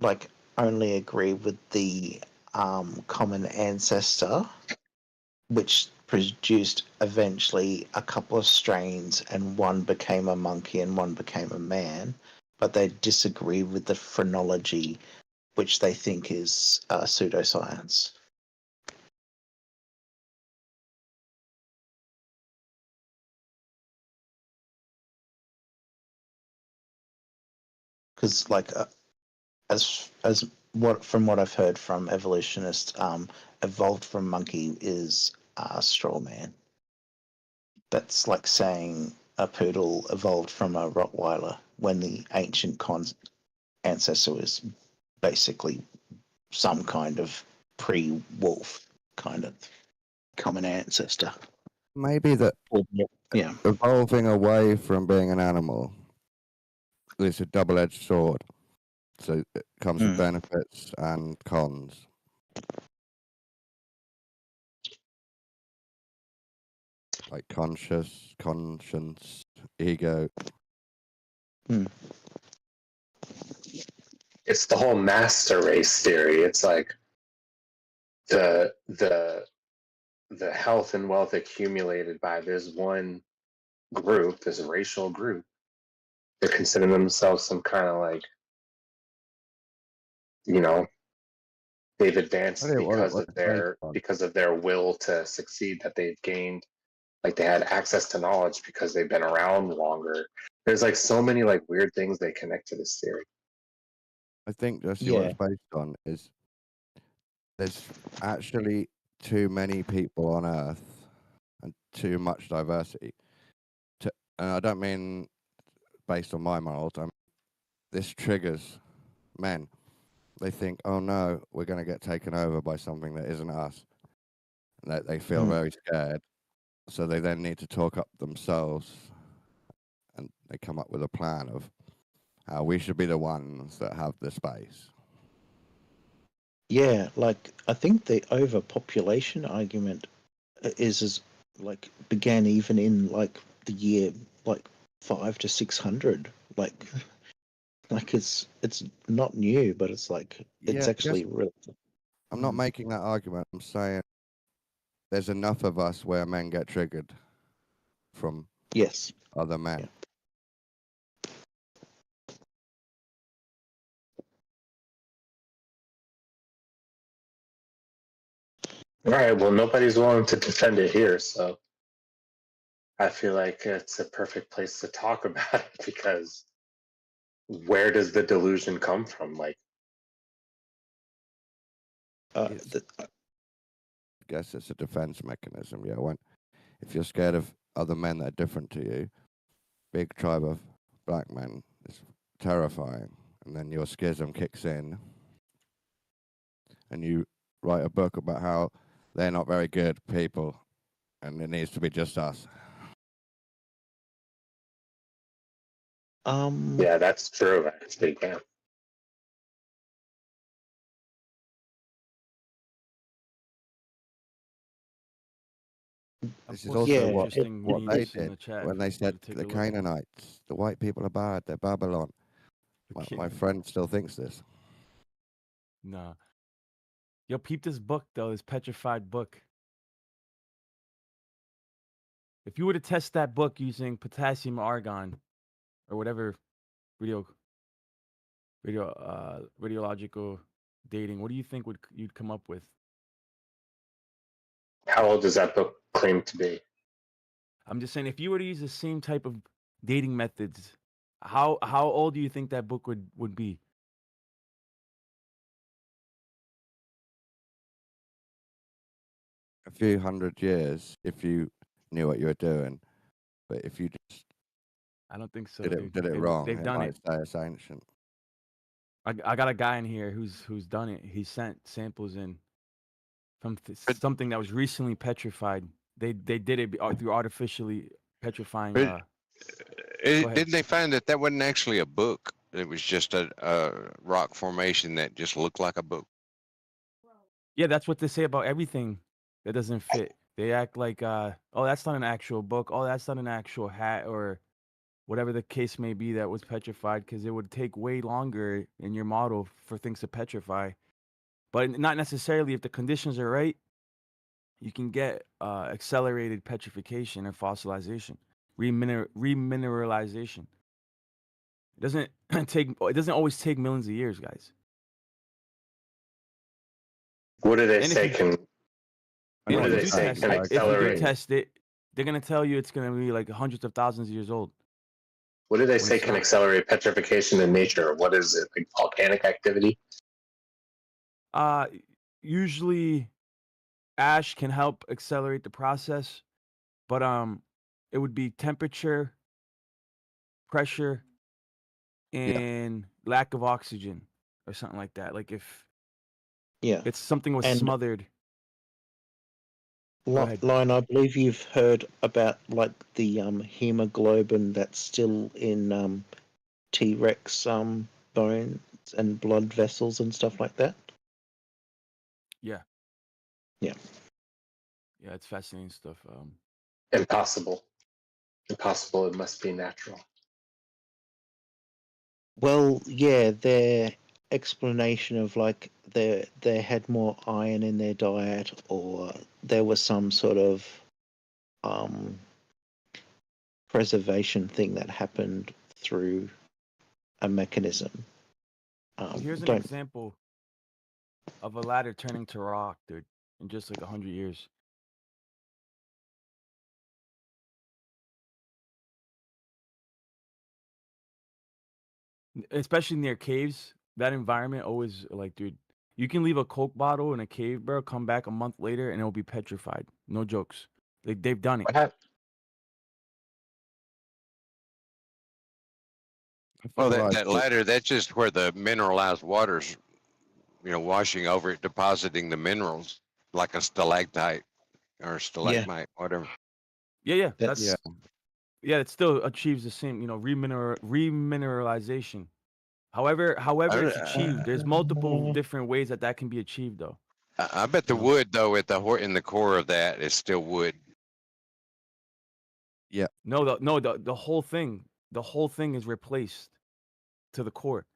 like only agree with the common ancestor, which produced eventually a couple of strains, and one became a monkey and one became a man, but they disagree with the phrenology, which they think is pseudoscience. Because, like, as what I've heard from evolutionists, evolved from monkey is straw man. That's like saying a poodle evolved from a Rottweiler when the ancient ancestor was basically some kind of pre-wolf kind of common ancestor. Maybe that Yeah. evolving away from being an animal is a double-edged sword. So it comes with benefits and cons. Like conscience, ego. It's the whole master race theory. It's like the health and wealth accumulated by this one group, this racial group. They're considering themselves some kind of like, you know, they've advanced because of their will to succeed that they've gained. Like they had access to knowledge because they've been around longer. There's like so many like weird things they connect to this theory. I think that's what it's based on is there's actually too many people on Earth and too much diversity. And I don't mean based on my morals. This triggers men. They think, oh no, we're going to get taken over by something that isn't us. And that they feel very scared. So they then need to talk up themselves and they come up with a plan of how we should be the ones that have the space. Yeah, like I think the overpopulation argument is like began even in like the year like 500 to 600. Like it's not new, but it's like it's actually real. I'm not making that argument. I'm saying there's enough of us where men get triggered from other men. Yeah. All right, well, nobody's willing to defend it here, so I feel like it's a perfect place to talk about it because where does the delusion come from? Like, I guess it's a defense mechanism. Yeah, if you're scared of other men that are different to you, big tribe of black men is terrifying, and then your schism kicks in, and you write a book about how they're not very good people, and it needs to be just us. Yeah, that's true. Actually, yeah. This is also what they did when they said the Canaanites, the white people are bad, they're Babylon. My friend still thinks this. Nah. Yo, peep this book, though, this petrified book. If you were to test that book using potassium argon or whatever radiological dating, what do you think you'd come up with? How old does that book claim to be? I'm just saying, if you were to use the same type of dating methods, how old do you think that book would be? A few hundred years if you knew what you were doing, but if you just I don't think so. did it wrong, They've done might it. say it's ancient. I got a guy in here who's done it. He sent samples in from something that was recently petrified. They did it through artificially petrifying. Didn't they find that wasn't actually a book? It was just a rock formation that just looked like a book. Yeah, that's what they say about everything that doesn't fit. They act like, oh, that's not an actual book. Oh, that's not an actual hat or whatever the case may be that was petrified, because it would take way longer in your model for things to petrify. But not necessarily if the conditions are right, you can get accelerated petrification or fossilization, remineralization. It doesn't it doesn't always take millions of years, guys. What do they And say can? What do they do say test can it, if you do accelerate? test it, they're gonna tell you it's gonna be like hundreds of thousands of years old. What do they when say it's can not. accelerate petrification in nature? What is it? Like volcanic activity? Usually ash can help accelerate the process, but it would be temperature, pressure, and lack of oxygen or something like that. Like if it's something was And smothered. Go ahead. Lion, I believe you've heard about like the hemoglobin that's still in T-Rex bones and blood vessels and stuff like that. Yeah. Yeah. Yeah, it's fascinating stuff. Impossible. Impossible. It must be natural. Well, yeah, their explanation of like they had more iron in their diet, or there was some sort of preservation thing that happened through a mechanism. Here's an example of a ladder turning to rock, dude, in just like 100 years. Especially near caves, that environment always like, dude, you can leave a Coke bottle in a cave, bro, come back a month later and it'll be petrified. No jokes. They've done it. What happened? Well, that ladder, that's just where the mineralized water's, washing over it, depositing the minerals like a stalactite or stalagmite, whatever. Yeah. It still achieves the same, remineralization. However it's achieved, there's multiple different ways that can be achieved, though. I bet the wood, though, in the core of that is still wood. Yeah. No, the whole thing is replaced to the core.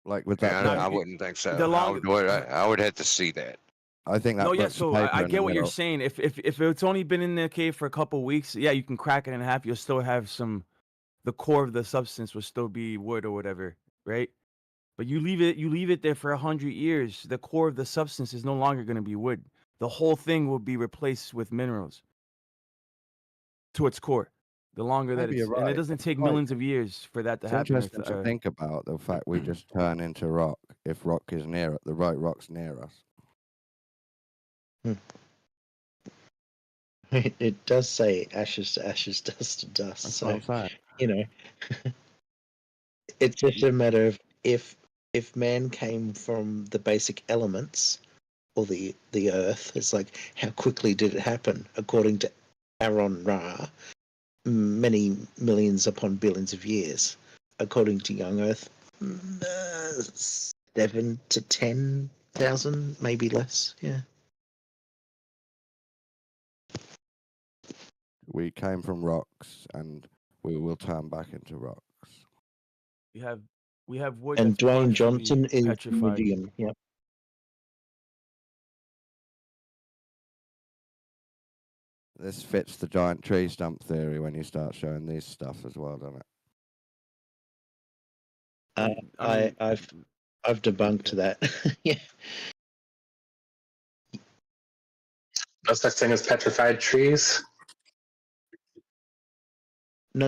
Like with that. I wouldn't think so. I would have to see that. I think that. No, yeah. So I get what you're saying. If it's only been in the cave for a couple of weeks, yeah, you can crack it in half. You'll still have the core of the substance will still be wood or whatever, right? But you leave it there for 100 years. The core of the substance is no longer going to be wood. The whole thing will be replaced with minerals to its core. The longer that it's, and it doesn't take millions of years for that to happen. It's interesting to think about the fact we just turn into rock if rock is near it, the right rock's near us. It does say ashes to ashes, dust to dust. That's so what I'm it's just a matter of if man came from the basic elements or the earth, it's like how quickly did it happen according to Aaron Ra? Many millions upon billions of years. According to young Earth, 7 to 10,000, maybe less. Yeah. We came from rocks, and we will turn back into rocks. We have wood. And that's Dwayne Johnson is petrified. medium. Yep. This fits the giant tree stump theory when you start showing these stuff as well, doesn't it? I've debunked that. Yeah. No such thing as petrified trees. No.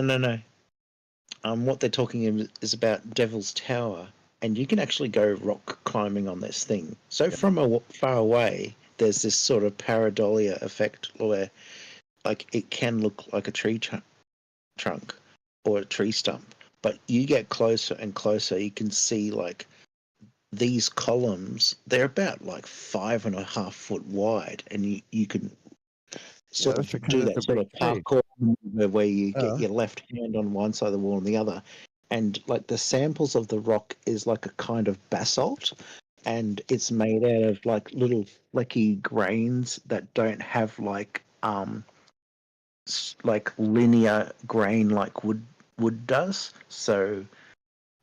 What they're talking is about Devil's Tower, and you can actually go rock climbing on this thing. So from far away, there's this sort of pareidolia effect where, like, it can look like a tree trunk or a tree stump, but you get closer and closer, you can see like these columns. They're about like 5.5 foot wide, and you can sort of do that sort of parkour where you get your left hand on one side of the wall and the other, and like the samples of the rock is like a kind of basalt, and it's made out of like little flecky grains that don't have like like linear grain like wood does. So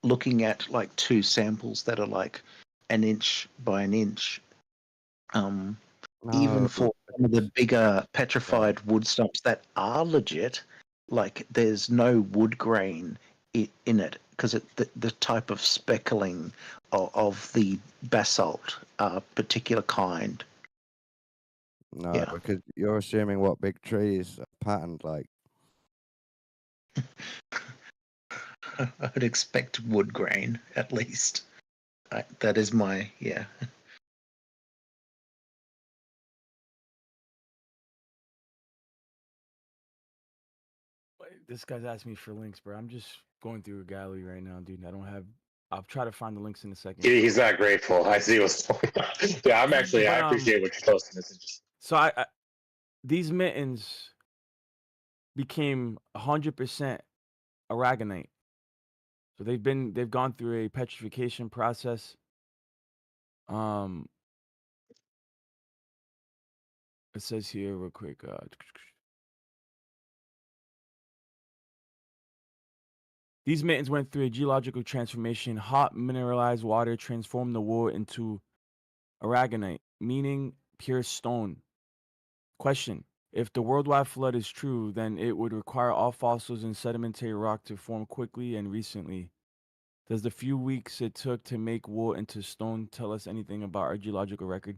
looking at like two samples that are like an inch by an inch, even for some of the bigger petrified wood stumps that are legit, like there's no wood grain in it because the type of speckling of the basalt particular kind. No, Yeah. because you're assuming what big trees are patterned like. I'd expect wood grain at least. That is my This guy's asking me for links, bro. I'm just going through a gallery right now, dude. I don't have. I'll try to find the links in a second. He's not grateful. I see what's going on. Yeah, I'm actually. But, I appreciate what you're posting. This is just. So I these mittens became 100% aragonite. So they've gone through a petrification process. It says here real quick. These mittens went through a geological transformation. Hot mineralized water transformed the wool into aragonite, meaning pure stone. Question: if the worldwide flood is true, then it would require all fossils and sedimentary rock to form quickly and recently. Does the few weeks it took to make wool into stone tell us anything about our geological record?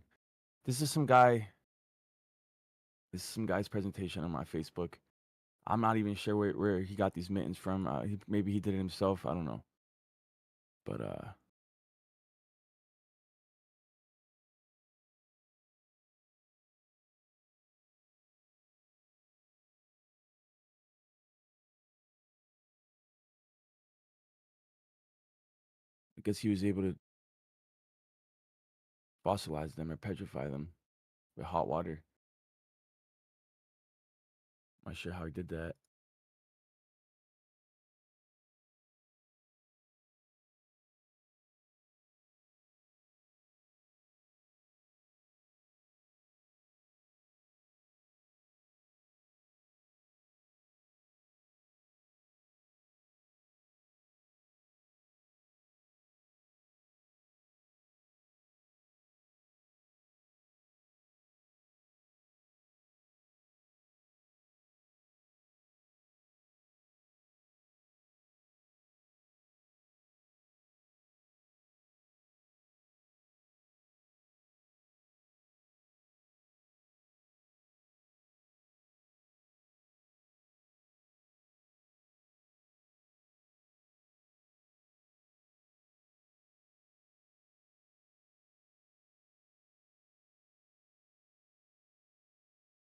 This is some guy's presentation on my Facebook. I'm not even sure where he got these mittens from. Maybe he did it himself. I don't know. But I guess he was able to fossilize them or petrify them with hot water. Not sure how he did that.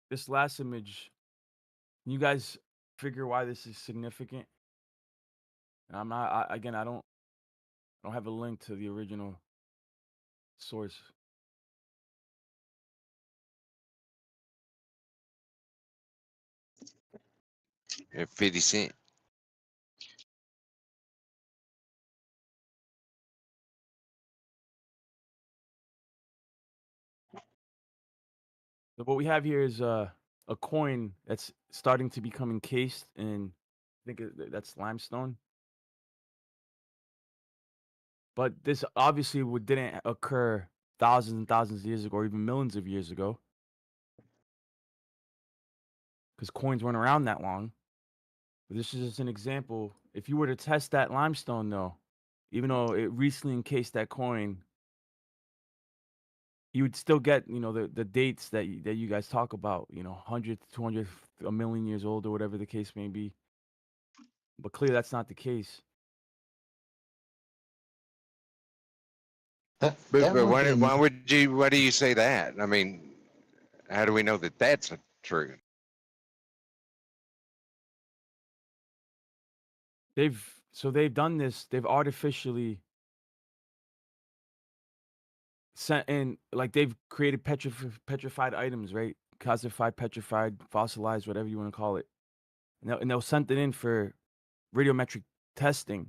This last image, you guys figure why this is significant? And I'm not. Again, I don't have a link to the original source. At 50 Cent. So what we have here is a coin that's starting to become encased in, I think that's limestone. But this obviously didn't occur thousands and thousands of years ago, or even millions of years ago, because coins weren't around that long. But this is just an example. If you were to test that limestone, though, even though it recently encased that coin, you would still get, the dates that you guys talk about, 100, 200, a million years old, or whatever the case may be. But clearly, that's not the case. But why do you say that? I mean, how do we know that that's true? They've done this. They've artificially sent in, like, they've created petrified items, right? Calcified, petrified, fossilized, whatever you want to call it. And they'll send it in for radiometric testing.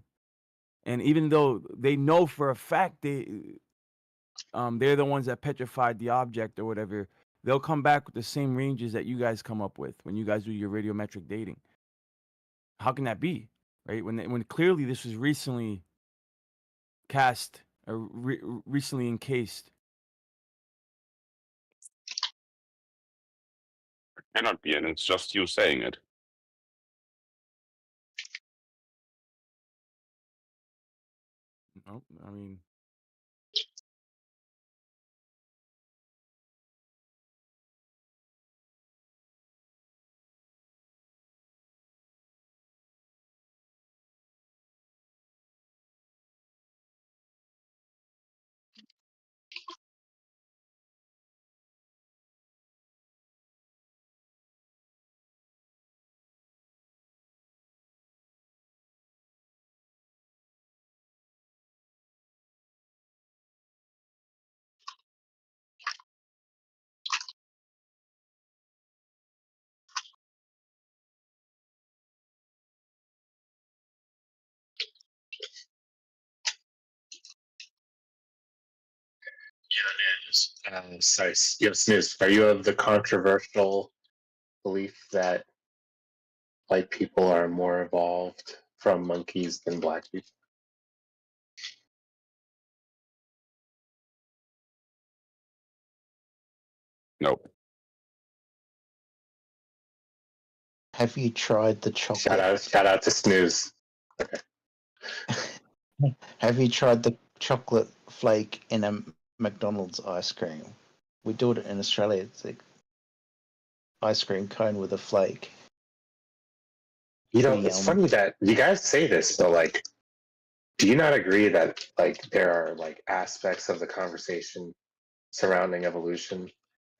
And even though they know for a fact they're the ones that petrified the object or whatever, they'll come back with the same ranges that you guys come up with when you guys do your radiometric dating. How can that be, right? When clearly this was recently cast or recently encased. It cannot be, and it's just you saying it. No, I mean, Sorry, Snooze. Are you of the controversial belief that white people are more evolved from monkeys than black people? Nope. Have you tried the chocolate? Shout out to Snooze. Okay. Have you tried the chocolate flake in a McDonald's ice cream? We do it in Australia. It's like ice cream cone with a flake. You know, it's funny that you guys say this, but like, do you not agree that like there are like aspects of the conversation surrounding evolution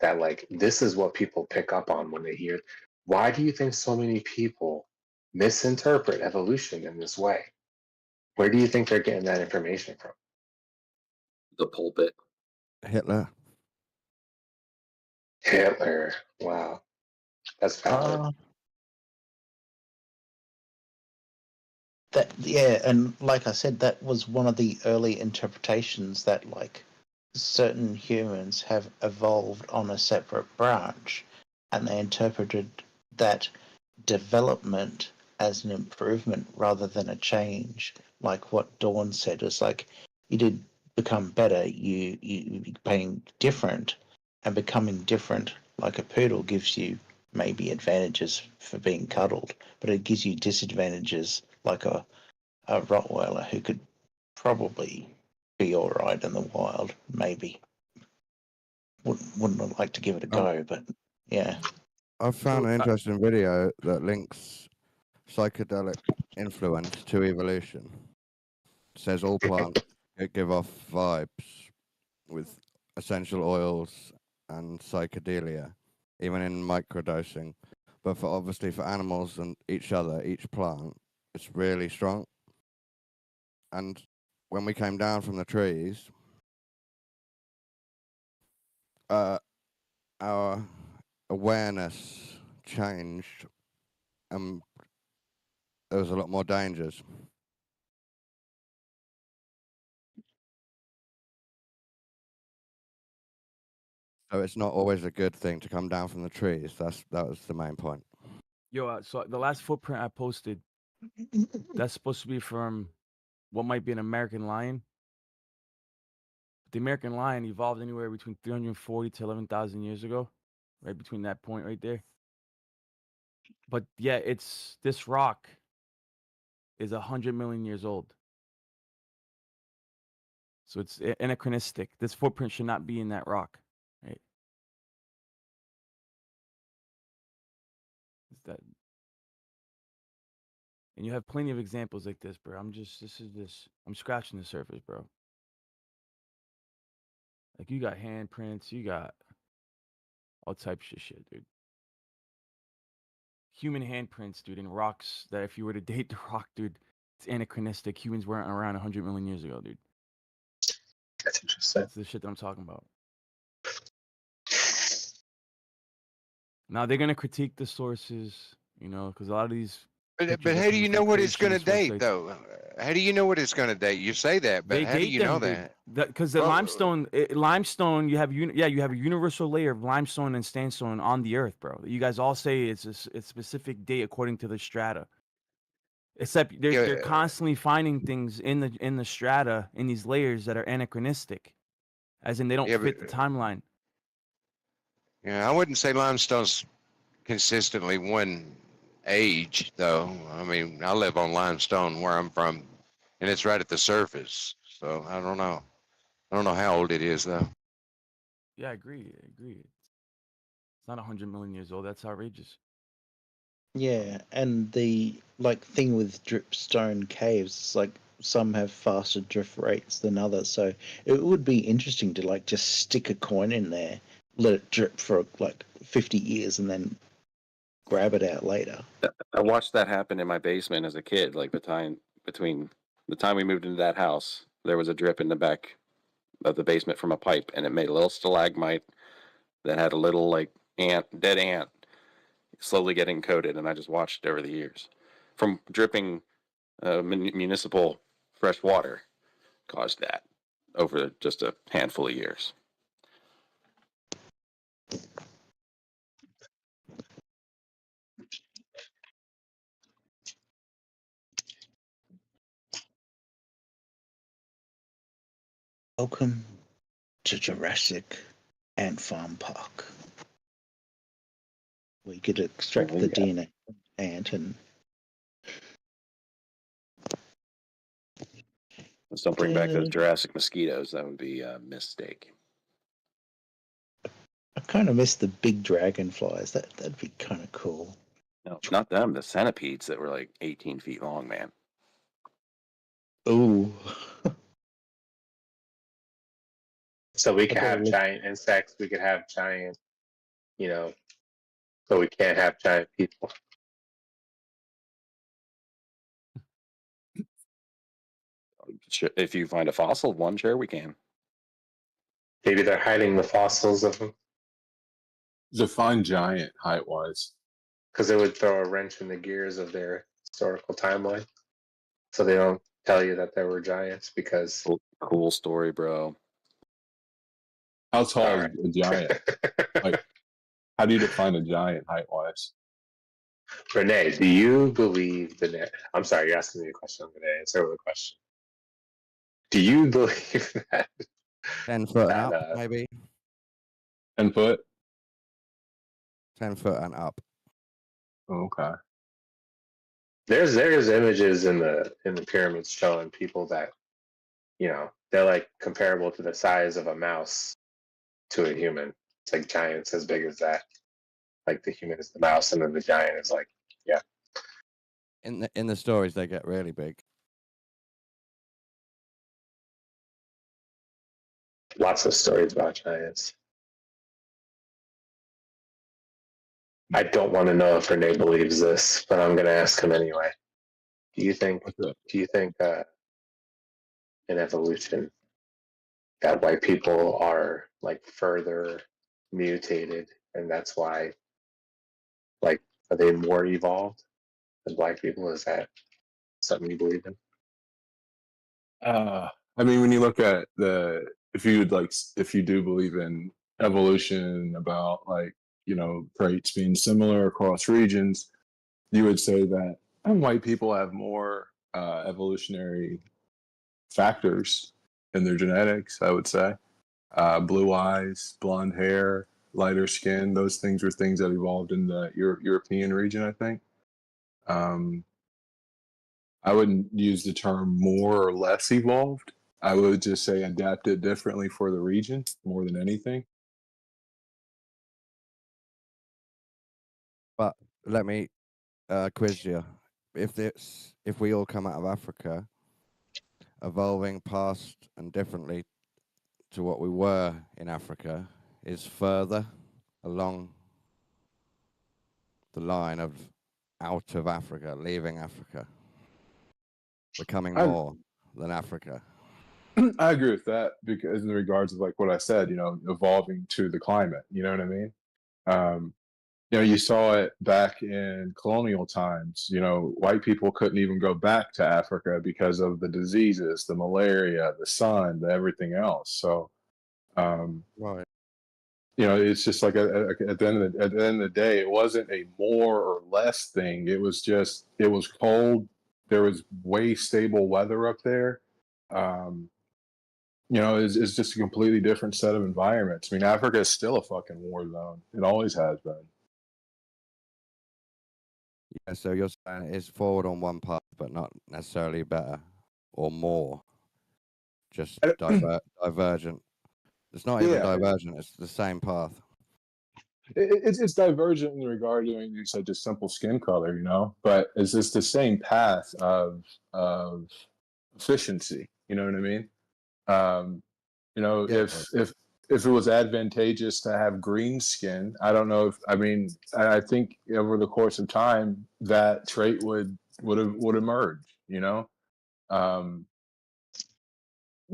that like this is what people pick up on when they hear? Why do you think so many people misinterpret evolution in this way? Where do you think they're getting that information from? The pulpit. Hitler. Hitler. Wow. That's valid. And like I said, that was one of the early interpretations that like certain humans have evolved on a separate branch, and they interpreted that development as an improvement rather than a change. Like what Dawn said, it's like you did become better, you became different, and becoming different like a poodle gives you maybe advantages for being cuddled, but it gives you disadvantages like a Rottweiler who could probably be all right in the wild, maybe. Wouldn't like to give it a go, but yeah. I found an interesting video that links psychedelic influence to evolution. It says all plants give off vibes with essential oils and psychedelia, even in microdosing. But for obviously for animals and each other, each plant, it's really strong. And when we came down from the trees, our awareness changed, and there was a lot more dangers. So it's not always a good thing to come down from the trees. That was the main point. Yo, so the last footprint I posted, that's supposed to be from what might be an American lion. The American lion evolved anywhere between 340 to 11,000 years ago, right between that point right there. But yeah, it's this rock is 100 million years old. So it's anachronistic. This footprint should not be in that rock, right? Is that? And you have plenty of examples like this, bro. I'm scratching the surface, bro. Like you got handprints, you got all types of shit, dude. Human handprints, dude, in rocks that if you were to date the rock, dude, it's anachronistic. Humans weren't around 100 million years ago, dude. That's interesting. That's the shit that I'm talking about. Now they're gonna critique the sources, you know, because a lot of these But pictures how of do you from know what it's creation. going to This was date, like though? How do you know what it's going to date? You say that, but they how do date you know them that? because the Well, limestone you have you have a universal layer of limestone and sandstone on the earth, bro. You guys all say it's a specific date according to the strata. Except they're yeah, constantly finding things in the strata in these layers that are anachronistic, as in they don't yeah, but, fit the timeline. yeah, I wouldn't say limestone's consistently one age, though. I mean, I live on limestone where I'm from, and it's right at the surface. So I don't know. I don't know how old it is, though. Yeah, I agree. It's not 100 million years old. That's outrageous. Yeah, and the like thing with dripstone caves, it's like some have faster drift rates than others. So it would be interesting to like just stick a coin in there, let it drip for like 50 years, and then grab it out later. I watched that happen in my basement as a kid. Like between the time we moved into that house, there was a drip in the back of the basement from a pipe, and it made a little stalagmite that had a little like dead ant, slowly getting coated. And I just watched it over the years, from dripping municipal fresh water, caused that over just a handful of years. Welcome to Jurassic Ant Farm Park. We could extract the DNA from ant and Let's don't bring back those Jurassic mosquitoes. That would be a mistake. I kind of miss the big dragonflies. That'd be kind of cool. No, not them. The centipedes that were like 18 feet long, man. Ooh. So we could have giant insects. We could have giant, but we can't have giant people. If you find a fossil of one, sure, we can. Maybe they're hiding the fossils of them. Define giant height-wise. Because it would throw a wrench in the gears of their historical timeline. So they don't tell you that there were giants because... Cool story, bro. How tall is a giant? Like, how do you define a giant height-wise? Renee, do you believe the... I'm sorry, you're asking me a question. I'm going to answer the question. Do you believe that... 10 foot and up, maybe? 10 foot? 10 foot and up. Oh, okay. There's images in the pyramids showing people that, they're like comparable to the size of a mouse to a human. It's like giants as big as that. Like the human is the mouse, and then the giant is like, yeah. In the stories, they get really big. Lots of stories about giants. I don't want to know if Renee believes this, but I'm going to ask him anyway. Do you think in evolution that white people are like further mutated, and that's why, like, are they more evolved than black people? Is that something you believe in? I mean, when you look at if you do believe in evolution, about like, traits being similar across regions, you would say that white people have more evolutionary factors in their genetics, I would say. Blue eyes, blonde hair, lighter skin, those things were things that evolved in the European region, I think. I wouldn't use the term more or less evolved. I would just say adapted differently for the region more than anything. But let me quiz you. If we all come out of Africa, evolving past and differently to what we were in Africa is further along the line of out of Africa, leaving Africa, becoming more than Africa. I agree with that, because in regards of like what I said, evolving to the climate, you know what I mean? You saw it back in colonial times. White people couldn't even go back to Africa because of the diseases, the malaria, the sun, the everything else. So, Right. it's just like at the end of the day, it wasn't a more or less thing. It was cold. There was way stable weather up there. It's just a completely different set of environments. I mean, Africa is still a fucking war zone. It always has been. Yeah, so you're saying it's forward on one path, but not necessarily better or more, just divergent. It's not even divergent; it's the same path. It's divergent in regard to, you said, just simple skin color, but it's just the same path of efficiency. You know what I mean? If it was advantageous to have green skin, I don't know I think over the course of time that trait would emerge,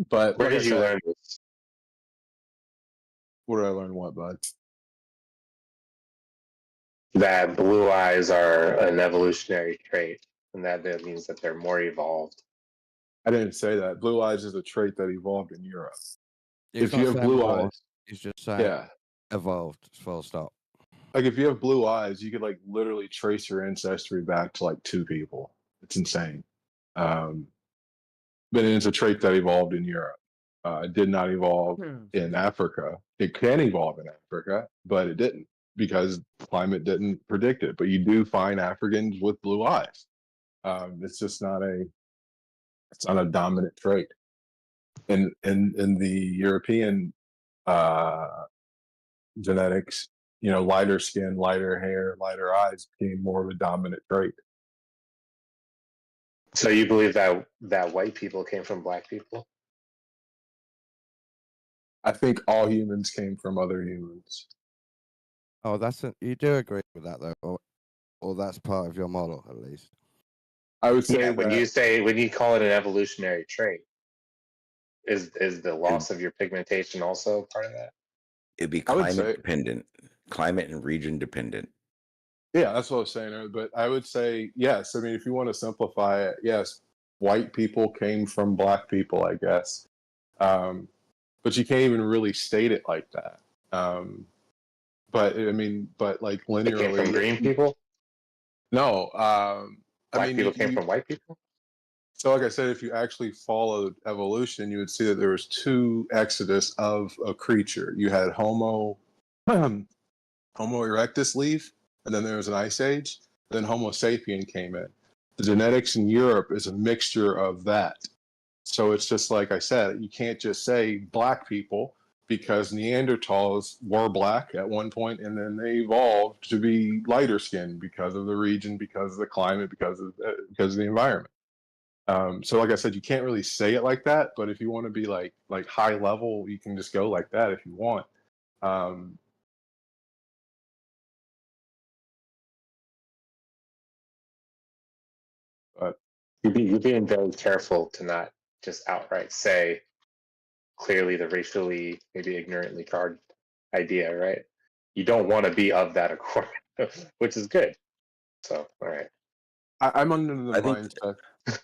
but where did you learn this? Where did I learn what, bud? That blue eyes are an evolutionary trait, and that means that they're more evolved. I didn't say that. Blue eyes is a trait that evolved in Europe. If you have blue eyes, it's just saying evolved, full stop. Like if you have blue eyes, you could like literally trace your ancestry back to like 2 people. It's insane. But it's a trait that evolved in Europe. It did not evolve in Africa. It can evolve in Africa, but it didn't because climate didn't predict it. But you do find Africans with blue eyes. It's just not a dominant trait. In the European genetics, lighter skin, lighter hair, lighter eyes became more of a dominant trait. So you believe that white people came from black people? I think all humans came from other humans. Oh, you do agree with that though, or that's part of your model at least. I would say when you call it an evolutionary trait, is the loss of your pigmentation also part of that? It'd be climate dependent, climate and region dependent. Yeah, that's what I was saying. But I would say yes. I mean, if you want to simplify it, yes, white people came from black people, I guess. But you can't even really state it like that. But like linearly, they came from green people. No, black people came from white people. So, like I said, if you actually followed evolution, you would see that there was 2 exodus of a creature. You had Homo erectus leave, and then there was an ice age. Then Homo sapien came in. The genetics in Europe is a mixture of that. So it's just like I said, you can't just say black people because Neanderthals were black at one point, and then they evolved to be lighter skinned because of the region, because of the climate, because of the environment. So like I said, you can't really say it like that, but if you want to be like high level, you can just go like that if you want. But you're being very careful to not just outright say clearly the racially, maybe ignorantly charged idea, right? You don't want to be of that accord, which is good. So, all right. I'm under the mindset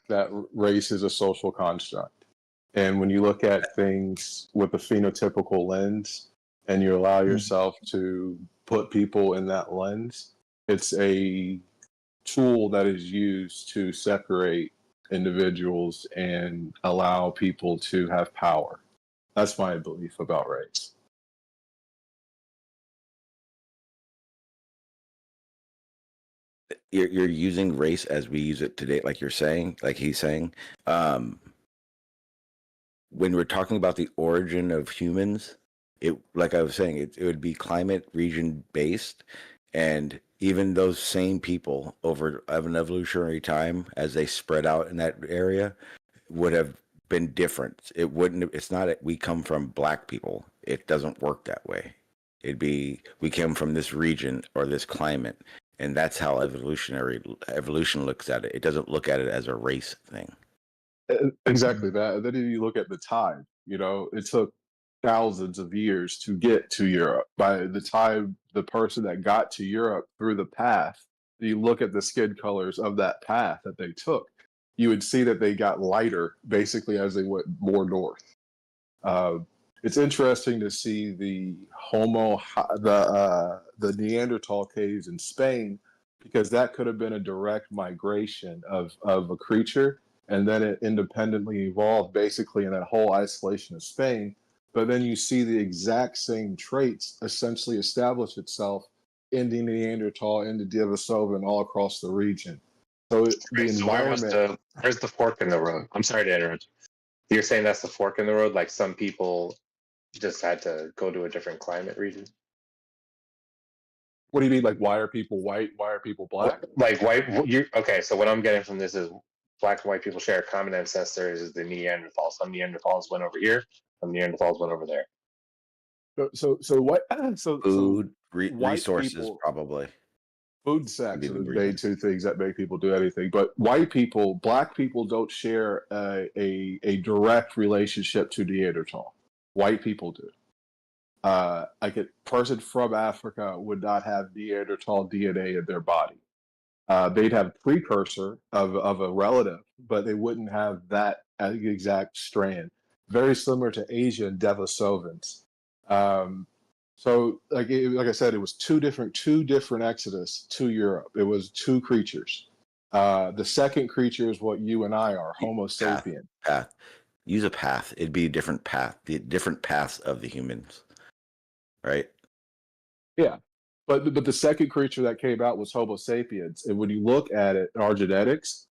that race is a social construct. And when you look at things with a phenotypical lens and you allow yourself to put people in that lens, it's a tool that is used to separate individuals and allow people to have power. That's my belief about race. You're using race as we use it today, like you're saying, like he's saying. When we're talking about the origin of humans, like I was saying, it would be climate region based, and even those same people over an evolutionary time, as they spread out in that area, would have been different. It wouldn't. It's not that we come from black people. It doesn't work that way. It'd be we came from this region or this climate. And that's how evolution looks at it. It doesn't look at it as a race thing. Exactly that. Then if you look at the tide, it took thousands of years to get to Europe. By the time the person that got to Europe through the path, you look at the skin colors of that path that they took, you would see that they got lighter basically as they went more north. It's interesting to see the the Neanderthal caves in Spain, because that could have been a direct migration of a creature, and then it independently evolved basically in that whole isolation of Spain. But then you see the exact same traits essentially establish itself in the Neanderthal, in the Denisova, all across the region. So the environment. Where's the fork in the road? I'm sorry to interrupt. You're saying that's the fork in the road? Like some people just had to go to a different climate region? What do you mean? Like, why are people white? Why are people black? Like white. Okay, so what I'm getting from this is black and white people share a common ancestors is the Neanderthals. Some Neanderthals went over here. Some Neanderthals went over there. So what? So Food, white resources, people, probably. food and sex are the main two things that make people do anything. But white people, black people don't share a direct relationship to Neanderthal. White people do. Like a person from Africa would not have Neanderthal DNA in their body. They'd have a precursor of a relative, but they wouldn't have that exact strand. Very similar to Asian Denisovans. So, like I said, it was two different exodus to Europe. It was two creatures. The second creature is what you and I are, Homo sapien. Path. Use a path. It'd be a different path. The different paths of the humans, right? Yeah, but the second creature that came out was Homo sapiens, and when you look at it in our genetics,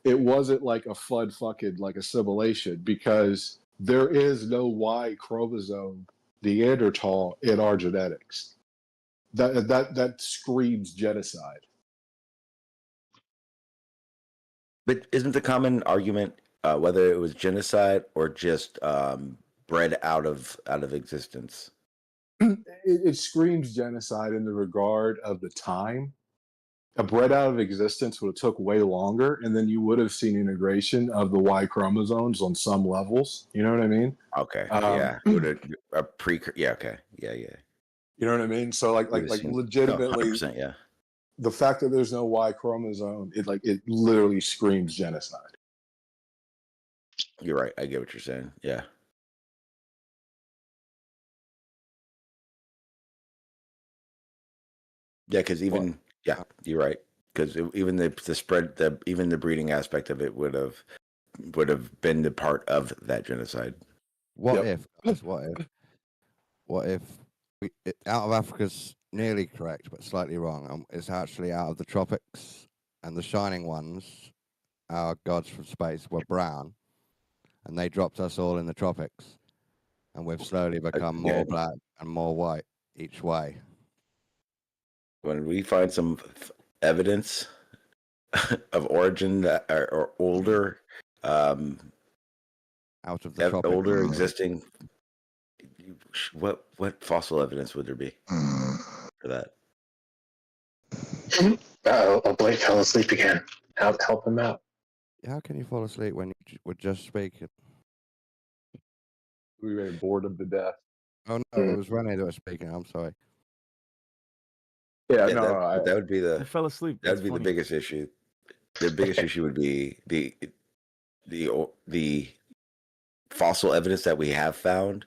it wasn't like a flood fucking like assimilation, because there is no Y chromosome Neanderthal in our genetics. That screams genocide. But isn't the common argument whether it was genocide or just bred out of existence? It screams genocide in the regard of the time. A bred out of existence would have took way longer, and then you would have seen integration of the Y chromosomes on some levels. You know what I mean? Okay. Yeah. Yeah. Okay. Yeah. You know what I mean? So like legitimately, 100%, yeah. The fact that there's no Y chromosome, it literally screams genocide. You're right. I get what you're saying. Yeah. Yeah, because even you're right. Because even the spread, even the breeding aspect of it would have been the part of that genocide. What if out of Africa's nearly correct but slightly wrong? It's actually out of the tropics, and the shining ones, our gods from space, were brown, and they dropped us all in the tropics, and we've slowly become more black and more white each way. When we find some evidence of origin that are older, out of the tropics, older existing, what fossil evidence would there be for that? Blake fell asleep again. Help him out. How can you fall asleep when you were just speaking? We were bored of the death. Oh no, it was Renee that was speaking. I'm sorry. Yeah, that would be I fell asleep. That would be the biggest issue. The biggest issue would be the fossil evidence that we have found.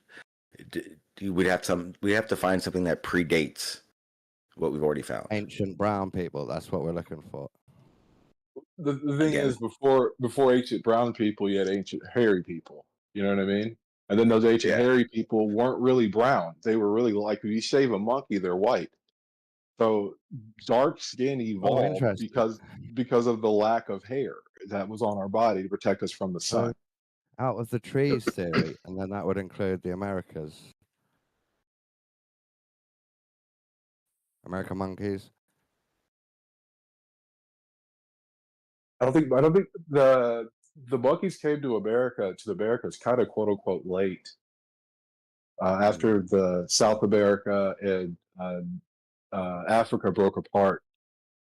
We'd have to find something that predates what we've already found. Ancient brown people. That's what we're looking for. The thing is, before ancient brown people, you had ancient hairy people. You know what I mean? And then those ancient hairy people weren't really brown. They were really like, if you shave a monkey, they're white. So dark skin evolved because of the lack of hair that was on our body to protect us from the sun. Out of the trees theory, and then that would include the Americas. American monkeys. I don't think the monkeys came to the Americas kind of quote unquote late. After the South America and Africa broke apart,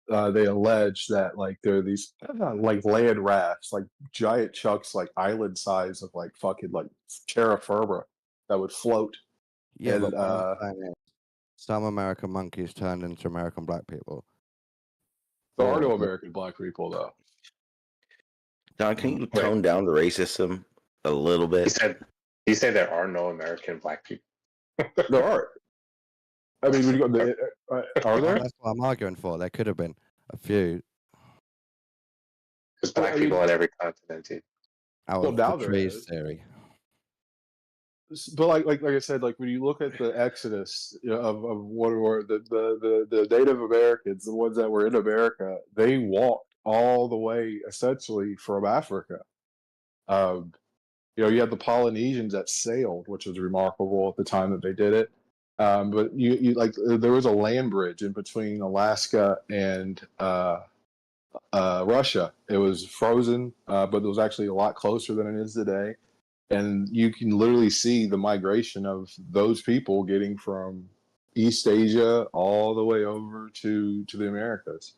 they allege that like there are these like land rafts, like giant chunks, like island size of like fucking like terra firma that would float. Yeah, and, but what I'm saying is, some American monkeys turned into American black people. there are no American black people, though. Don, can you tone down the racism a little bit? He said there are no American black people. There are. I mean, are there? That's what I'm arguing for. There could have been a few. There's black people on every continent, too. Out of the trees theory. But like I said, like when you look at the exodus of what were the Native Americans, the ones that were in America, they walked all the way essentially from Africa. You had the Polynesians that sailed, which was remarkable at the time that they did it. But you like there was a land bridge in between Alaska and Russia. It was frozen, but it was actually a lot closer than it is today. And you can literally see the migration of those people getting from East Asia all the way over to the Americas.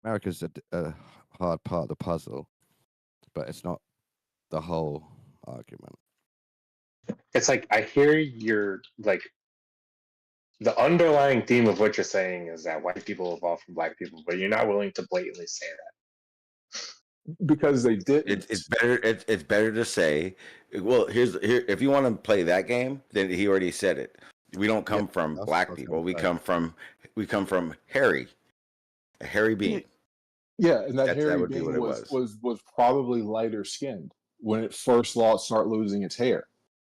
America's a hard part of the puzzle, but it's not the whole argument. It's like I hear your the underlying theme of what you're saying is that white people evolved from black people, but you're not willing to blatantly say that. Because they didn't. It's better. It's better to say. Well, here. If you want to play that game, then he already said it. We don't come from black people. We come from hairy, a hairy being. Yeah, and that hairy being was probably lighter skinned when it first started losing its hair.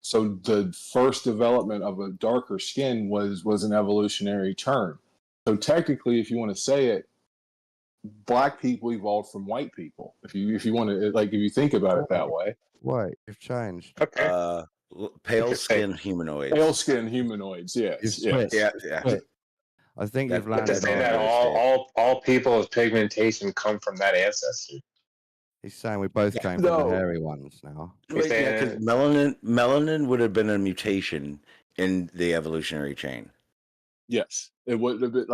So the first development of a darker skin was an evolutionary term. So technically, if you want to say it, black people evolved from white people. If you want to, if you think about it that way. Right, you've changed. Okay. Pale skin humanoids. Pale skin humanoids. Yes. Yeah. I think you've landed. To say that all people with pigmentation come from that ancestor. He's saying we both came from the hairy ones now. Yeah, because melanin would have been a mutation in the evolutionary chain. Yes, it would have been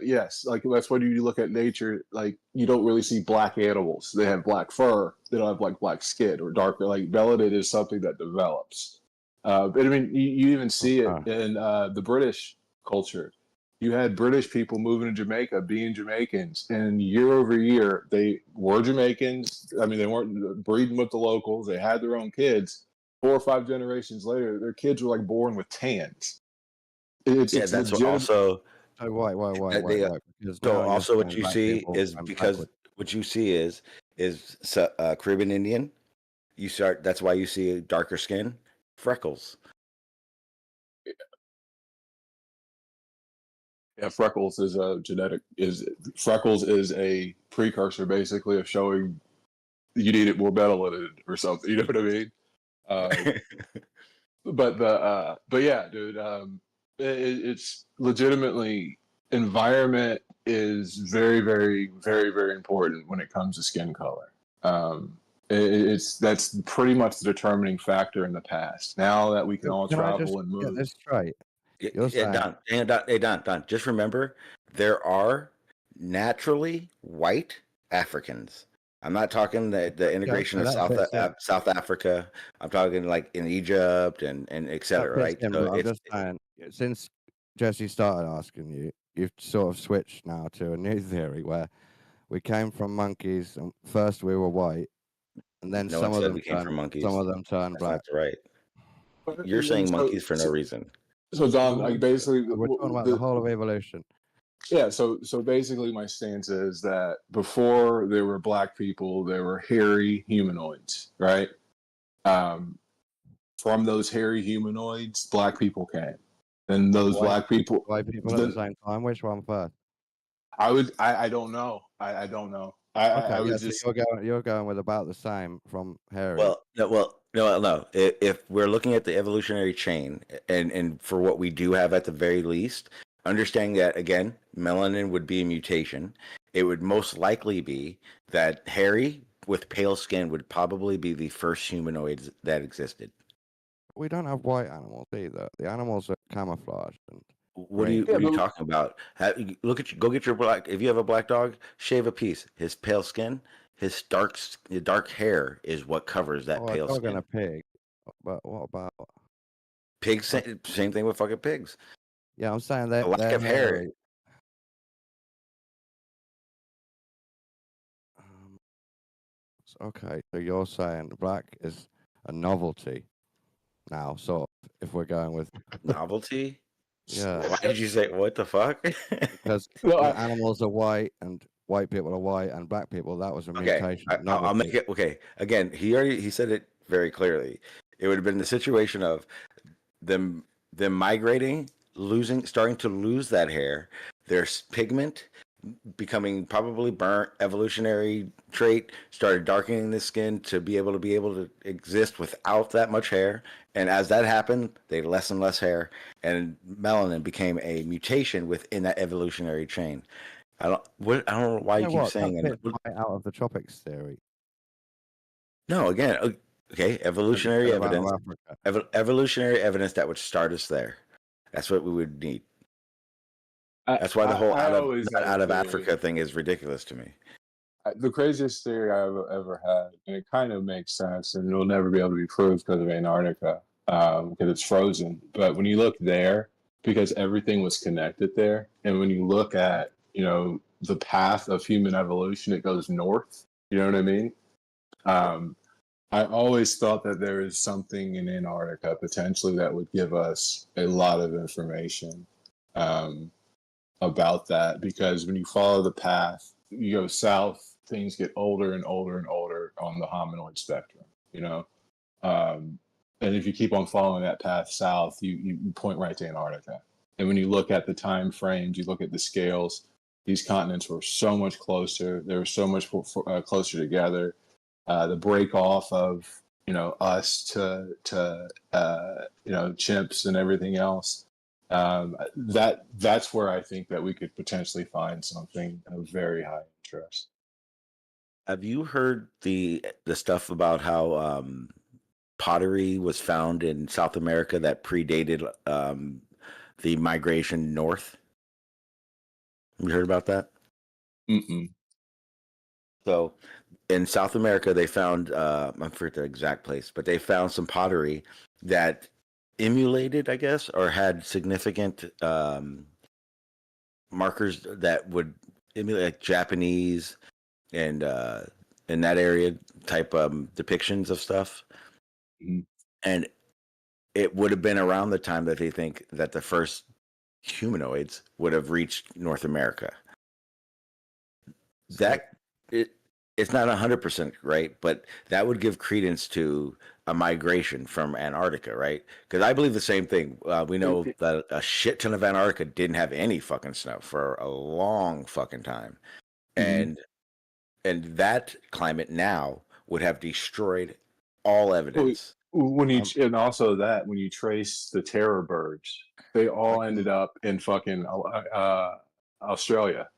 yes, that's when you look at nature. Like you don't really see black animals; they have black fur. They don't have black skin or darker. Like melanin is something that develops. But I mean, you even see it in the British culture. You had British people moving to Jamaica, being Jamaicans, and year over year they were Jamaicans. I mean, they weren't breeding with the locals. They had their own kids. 4 or 5 generations later, their kids were born with tans. That's what also. Why? So also, what you see is because what you see is Caribbean Indian. That's why you see darker skin, freckles. Yeah, freckles is a freckles is a precursor basically of showing you needed more melanin or something. You know what I mean? But yeah, dude. It's legitimately environment is very, very, very, very important when it comes to skin color. That's pretty much the determining factor in the past. Now that we can all travel and move. That's right. Don. Just remember, there are naturally white Africans. I'm not talking the integration of South Africa. I'm talking in Egypt and etc. Right? I'm just saying, since Jesse started asking you, you've sort of switched now to a new theory where we came from monkeys and first we were white, and then some of them turned black. That's right. You're saying monkeys for no reason. So Don, basically, we're talking about the whole of evolution. Yeah, so basically my stance is that before there were black people, there were hairy humanoids, right? From those hairy humanoids, black people came. And those black people... White people at the same time? Which one first? I don't know. I don't know. You're going with about the same from hairy. No. If we're looking at the evolutionary chain, and for what we do have at the very least, understanding that, again, melanin would be a mutation, it would most likely be that hairy with pale skin would probably be the first humanoids that existed. We don't have white animals either. The animals are camouflaged. What are you talking about? Go get your black. If you have a black dog, shave a piece. His pale skin his dark hair is what covers that pale a dog skin. and a pig. But what about Pigs? Same thing with fucking pigs. Yeah, I'm saying that The lack of hair. Okay, so you're saying black is a novelty now, sort of, if we're going with novelty. Yeah. Why did you say what the fuck? Because animals are white and white people are white and black people. That was a mutation. I'll make it okay. Again, he said it very clearly. It would have been the situation of them migrating, starting to lose that hair, their pigment becoming probably burnt, evolutionary trait, started darkening the skin to be able to exist without that much hair. And as that happened, they had less and less hair, and melanin became a mutation within that evolutionary chain. I don't know why you keep saying it. Out of the tropics theory. No, again, okay, evolutionary evidence. Evolutionary evidence that would start us there. That's what we would need. That's why the whole out of Africa thing is ridiculous to me. The craziest theory I've ever had, and it kind of makes sense, and it'll never be able to be proved because of Antarctica, because it's frozen. But when you look there, because everything was connected there, and when you look at, the path of human evolution, it goes north. You know what I mean? I always thought that there is something in Antarctica potentially that would give us a lot of information about that, because when you follow the path, you go south, things get older and older and older on the hominoid spectrum, and if you keep on following that path south, you point right to Antarctica. And when you look at the time frames, you look at the scales, these continents were so much closer. They were so much closer together. The break off of us to chimps and everything else. That's where I think that we could potentially find something of very high interest. Have you heard the stuff about how pottery was found in South America that predated the migration north? Have you heard about that? Mm-mm. So in South America, they found, I forget the exact place, but they found some pottery that emulated, I guess, or had significant markers that would emulate like Japanese and in that area type depictions of stuff. Mm-hmm. And it would have been around the time that they think that the first humanoids would have reached North America. It's not 100% right, but that would give credence to a migration from Antarctica, right? Because I believe the same thing. We know that a shit ton of Antarctica didn't have any fucking snow for a long fucking time, and that climate now would have destroyed all evidence. When you trace the terror birds, they all ended up in fucking Australia.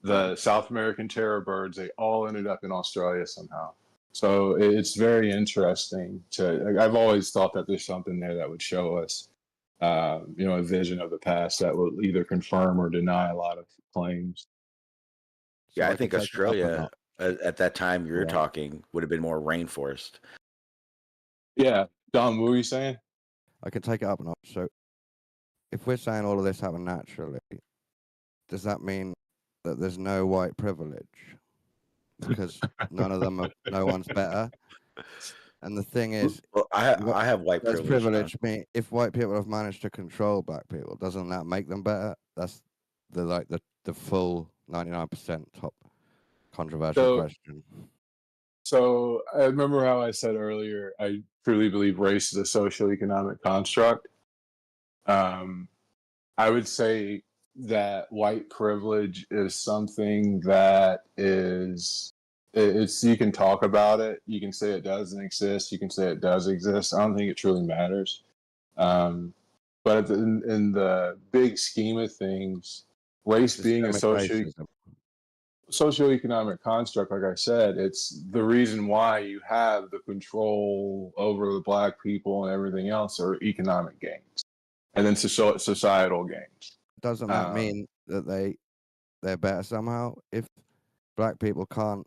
The South American terror birds, they all ended up in Australia somehow. So it's very interesting I've always thought that there's something there that would show us, a vision of the past that will either confirm or deny a lot of claims. Yeah, I think Australia at that time you're talking would have been more rainforest. Yeah. Don, what were you saying? I can take it up a notch. So if we're saying all of this happened naturally, does that mean that there's no white privilege? Because no one's better. And the thing is, I have white privilege. If white people have managed to control black people, doesn't that make them better? That's the full 99% top controversial question. So I remember how I said earlier, I truly believe race is a socioeconomic construct. I would say that white privilege is something that you can talk about it. You can say it doesn't exist. You can say it does exist. I don't think it truly matters. But in the big scheme of things, race being a socioeconomic construct, like I said, it's the reason why you have the control over the black people and everything else are economic gains, and then societal gains. Doesn't that mean that they're better somehow? If black people can't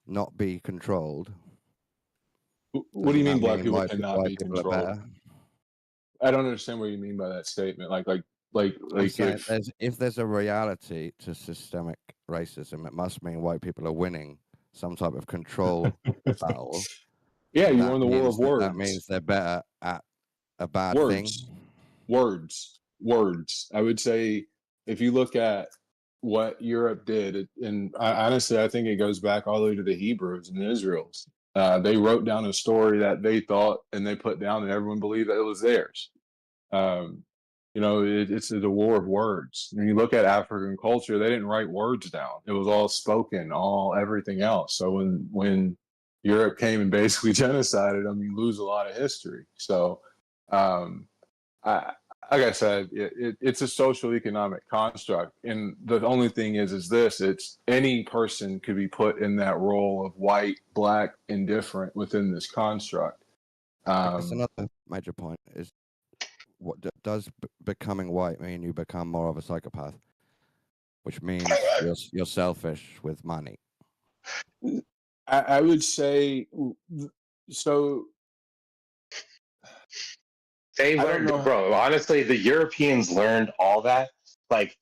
not be controlled. What do you mean black people white cannot be people are controlled? better? I don't understand what you mean by that statement. Like if there's a reality to systemic racism, it must mean white people are winning some type of control battle. Yeah, you won the war of words. That means they're better at a bad thing. Words. I would say if you look at what Europe did, and honestly, I think it goes back all the way to the Hebrews and the Israels. They wrote down a story that they thought and they put down, and everyone believed that it was theirs. It's the war of words. When you look at African culture, they didn't write words down. It was all spoken, everything else. So when Europe came and basically genocided them, you lose a lot of history. So, like I said, it's a social economic construct, and the only thing is this: it's any person could be put in that role of white, black, indifferent within this construct. That's another major point. Is what does becoming white mean? You become more of a psychopath, which means you're selfish with money. I would say so. They learned, bro. Honestly, the Europeans learned all that like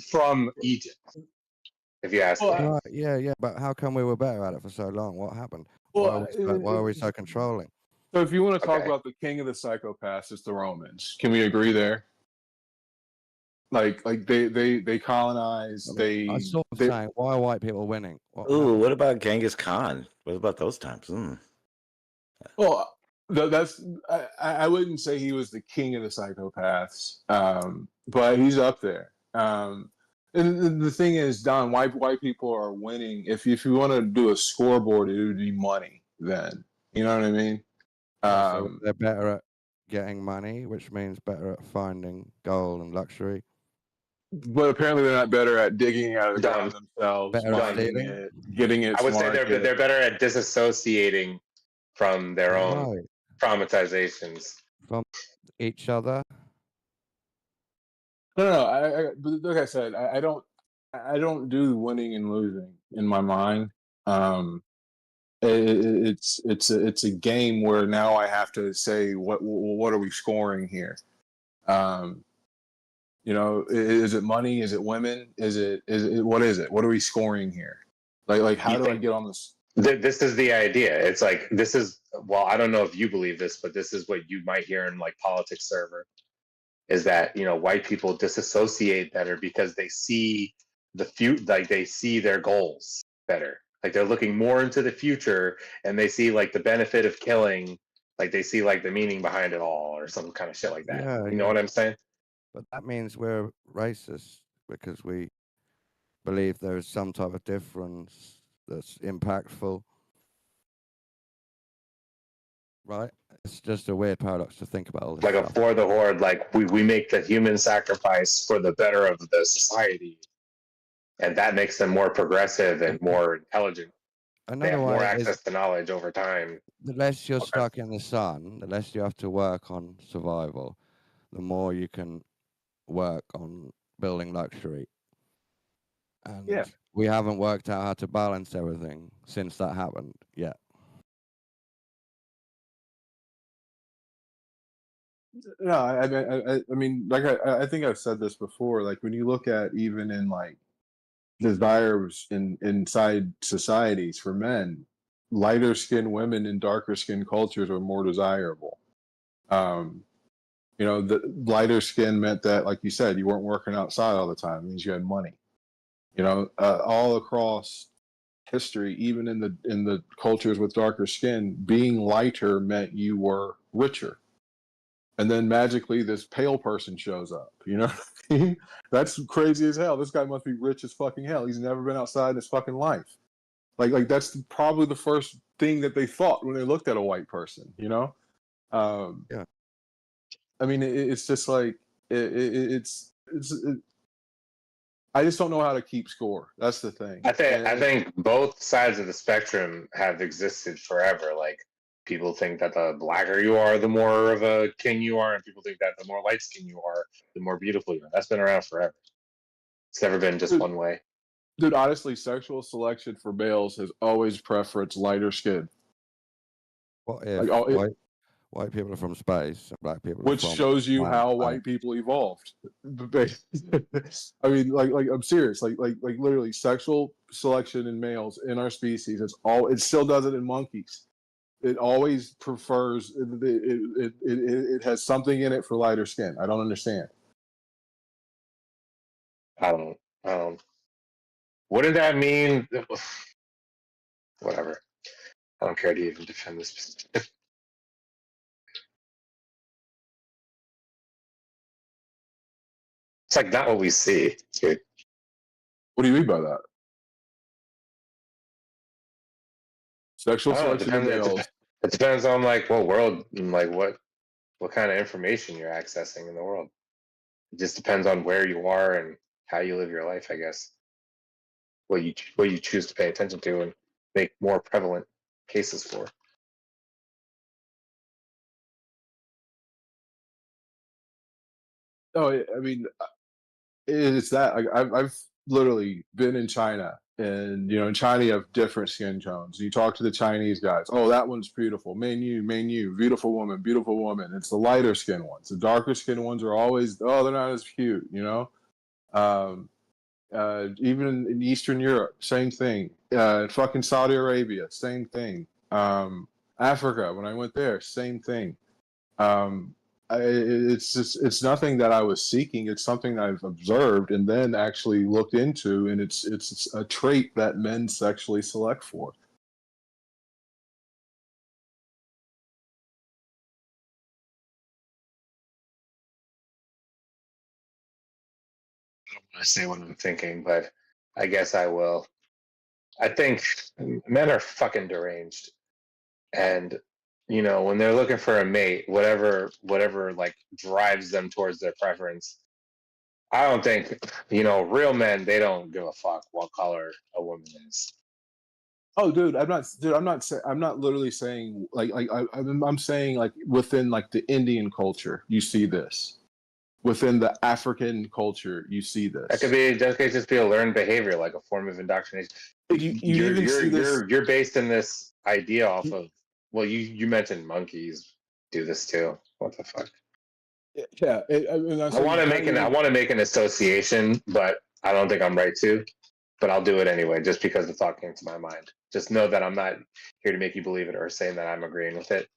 from Egypt. If you ask me. Right, yeah, but how come we were better at it for so long? What happened? Why are we so controlling? So, if you want to talk about the king of the psychopaths, it's the Romans. Can we agree there? Like they colonized. I sort of saying, why are white people winning? What about Genghis Khan? What about those times? Well, I wouldn't say he was the king of the psychopaths, but he's up there. And the thing is, Don, white people are winning. If you want to do a scoreboard, it would be money. Then you know what I mean. So they're better at getting money, which means better at finding gold and luxury. But apparently, they're not better at digging out of the ground themselves, getting it. I would say they're better at disassociating from their own traumatizations from each other. No. But like I said, I don't do winning and losing in my mind. It's a game where now I have to say what are we scoring here? Is it money? Is it women? Is it what is it? What are we scoring here? Like how do I get on this? This is the idea. It's like this is I don't know if you believe this, but this is what you might hear in like politics server. Is that white people disassociate better because they see they see their goals better. Like they're looking more into the future and they see like the benefit of killing, like they see like the meaning behind it all or some kind of shit like that. Yeah, you know what I'm saying? But that means we're racist because we believe there is some type of difference that's impactful. Right? It's just a weird paradox to think about all this like stuff. A for the horde, like we make the human sacrifice for the better of the society. And that makes them more progressive and more intelligent. They have more access to knowledge over time. The less you're stuck in the sun, the less you have to work on survival, the more you can work on building luxury. And we haven't worked out how to balance everything since that happened yet. No, I mean, like I think I've said this before. Like when you look at even in like desires inside societies for men, lighter skinned women in darker skinned cultures are more desirable. The lighter skin meant that, like you said, you weren't working outside all the time. It means you had money. All across history, even in the cultures with darker skin, being lighter meant you were richer. And then magically this pale person shows up, That's crazy as hell. This guy must be rich as fucking hell. He's never been outside in his fucking life. Like that's probably the first thing that they thought when they looked at a white person, Yeah. I mean, it's just like, it's I just don't know how to keep score. That's the thing. I think both sides of the spectrum have existed forever. Like, people think that the blacker you are, the more of a king you are, and people think that the more light skinned you are, the more beautiful you are. That's been around forever. It's never been just one way. Dude, honestly, sexual selection for males has always preferenced lighter skin. What if white people are from space and black people which are from shows you planet, how white people evolved. I mean, like I'm serious. Like literally, sexual selection in males in our species. It still does it in monkeys. It always prefers. It has something in it for lighter skin. I don't understand. I don't. Wouldn't that mean? Whatever. I don't care to even defend this. It's like not what we see, dude. What do you mean by that? Sexual selection in males. It depends on like what world and like what kind of information you're accessing in the world. It just depends on where you are and how you live your life, I guess. What you choose to pay attention to and make more prevalent cases for. Oh, I mean, it's that. I've literally been in China, and in China you have different skin tones. You talk to the Chinese guys. Oh, that one's beautiful. Menu, beautiful woman, beautiful woman. It's the lighter skin ones. The darker skin ones are always, they're not as cute. Even in Eastern Europe, same thing. Fucking Saudi Arabia, same thing. Africa, when I went there, same thing. It's nothing that I was seeking. It's something I've observed and then actually looked into, and it's a trait that men sexually select for. I don't want to say what I'm thinking, but I guess I will. I think men are fucking deranged, and when they're looking for a mate, whatever like drives them towards their preference. I don't think real men. They don't give a fuck what color a woman is. Oh, dude, I'm not literally saying I'm saying like within like the Indian culture, you see this. Within the African culture, you see this. That could just be a learned behavior, like a form of indoctrination. You're based in this idea off of. Well, you mentioned monkeys do this too. What the fuck? Yeah, I want to make an association, but I don't think I'm right to. But I'll do it anyway, just because the thought came to my mind. Just know that I'm not here to make you believe it or saying that I'm agreeing with it.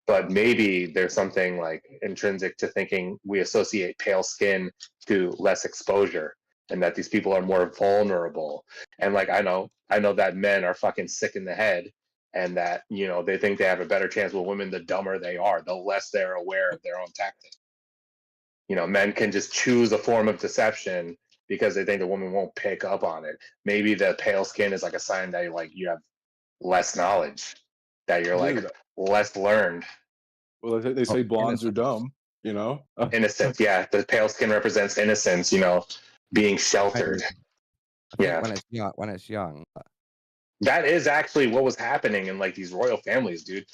But maybe there's something like intrinsic to thinking we associate pale skin to less exposure, and that these people are more vulnerable. And like I know that men are fucking sick in the head, and that they think they have a better chance with women. The dumber they are, the less they're aware of their own tactics. Men can just choose a form of deception because they think the woman won't pick up on it. Maybe the pale skin is like a sign that you have less knowledge, that you're like less learned. Well, they say blondes are dumb, Innocence, yeah. The pale skin represents innocence, being sheltered. I think when it's young. That is actually what was happening in like these royal families, dude.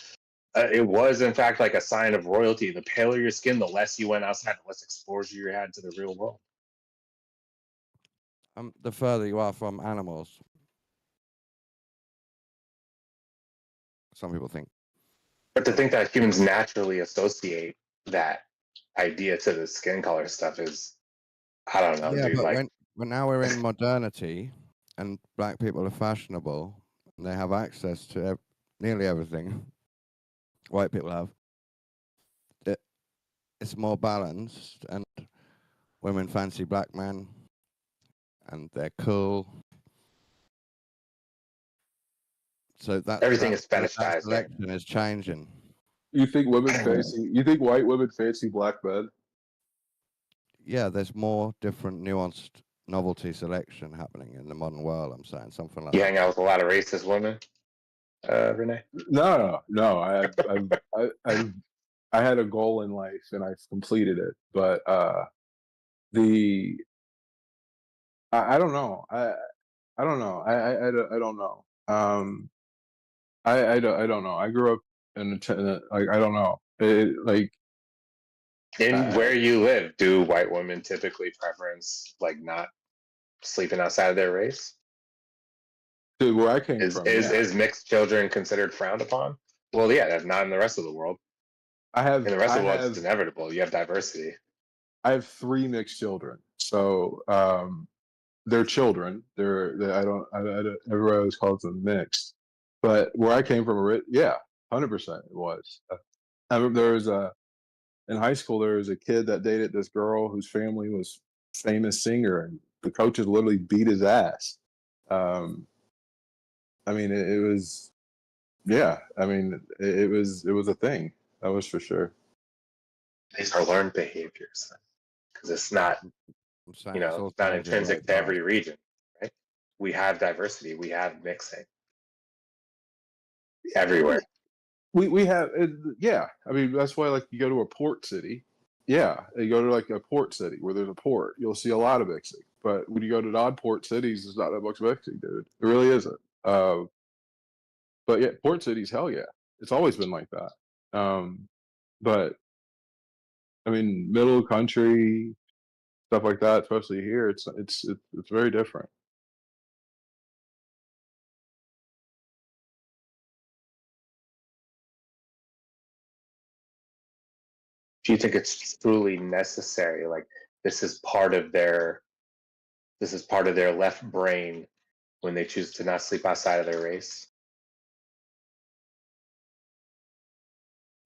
It was in fact like a sign of royalty. The paler your skin, the less you went outside, the less exposure you had to the real world. The further you are from animals. Some people think. But to think that humans naturally associate that idea to the skin color stuff is, I don't know, dude. But when now we're in modernity and black people are fashionable and they have access to nearly everything white people have, it's more balanced, and women fancy black men and they're cool. So everything is fetishized. That selection is changing. You think white women fancy black men? Yeah, there's more different nuanced novelty selection happening in the modern world. I'm saying something like you hang out with a lot of racist women, Renee? No. I had a goal in life and I've completed it, but I don't know. I don't know. I don't know. I don't know. I grew up in like I don't know. Where you live, do white women typically preference like not sleeping outside of their race? Dude, where I came from, is mixed children considered frowned upon? Well, yeah, that's not in the rest of the world. In the rest of the world, it's inevitable. You have diversity. I have 3 mixed children, so they're children. I don't. Everybody always calls them mixed, but where I came from, yeah, 100% it was. I remember there was in high school there was a kid that dated this girl whose family was famous singer, and the coaches literally beat his ass. I mean, it was, yeah. I mean, it was a thing. That was for sure. These are learned behaviors because it's not, it's not intrinsic to every region, right? We have diversity. We have mixing everywhere. We have, yeah. I mean, that's why, like, you go to a port city. Yeah, you go to like a port city where there's a port, you'll see a lot of mixing. But when you go to non-port cities, there's not that much mixing, dude. It really isn't. But yeah, port cities, hell yeah, it's always been like that. But I mean, middle country stuff like that, especially here, it's very different. Do you think it's truly necessary? Like, this is part of their left brain when they choose to not sleep outside of their race?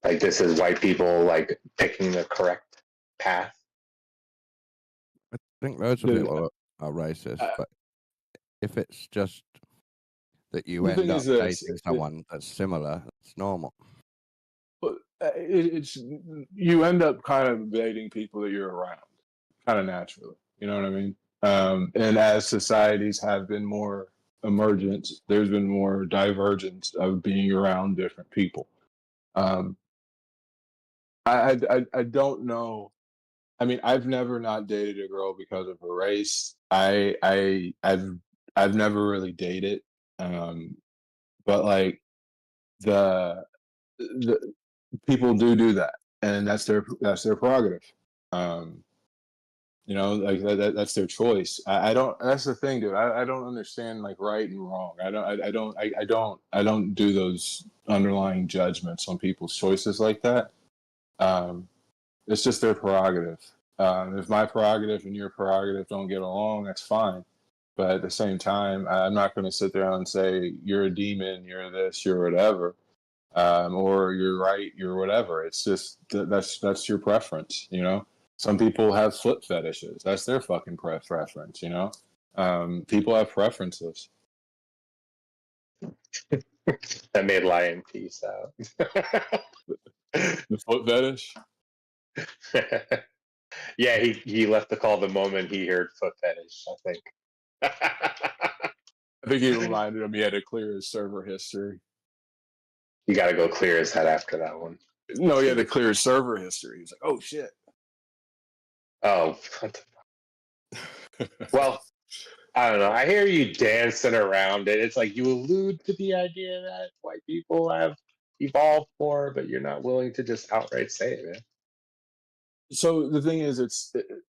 Like, this is white people like picking the correct path? I think loads of people are racist, but if it's just that you end up dating someone that's similar, it's normal. But it's you end up kind of dating people that you're around, kind of naturally. You know what I mean? And as societies have been more emergent, there's been more divergence of being around different people. I don't know. I mean, I've never not dated a girl because of her race. I've never really dated, but like the people do that, and that's their prerogative. Like that's their choice. I don't. That's the thing, dude. I don't understand like right and wrong. I don't do those underlying judgments on people's choices like that. It's just their prerogative. If my prerogative and your prerogative don't get along, that's fine. But at the same time, I'm not going to sit there and say you're a demon, you're this, you're whatever, or you're right, you're whatever. It's just that's your preference, you know. Some people have foot fetishes. That's their fucking preference, you know. People have preferences. That made Lion peace out. The foot fetish. Yeah, he left the call the moment he heard foot fetish, I think. I think he reminded him he had to clear his server history. You got to go clear his head after that one. No, he had to clear his server history. He's like, oh shit. Oh, well, I don't know. I hear you dancing around it. It's like you allude to the idea that white people have evolved more, but you're not willing to just outright say it, man. So the thing is,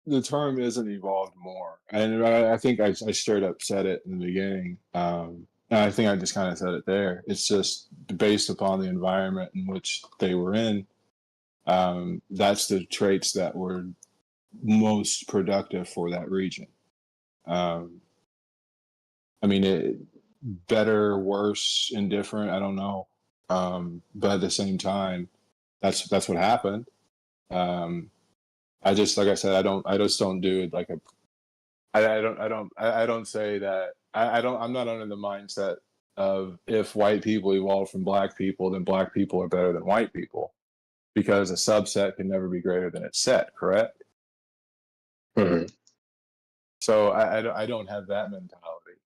the term isn't evolved more, and I think I straight up said it in the beginning. And I think I just kind of said it there. It's just based upon the environment in which they were in. That's the traits that were most productive for that region. I mean, better, worse, indifferent. I don't know. But at the same time, that's what happened. I just, like I said, I just don't do it like I don't say that. I'm not under the mindset of if white people evolved from black people, then black people are better than white people, because a subset can never be greater than its set. Correct. Mm-hmm. So I don't have that mentality.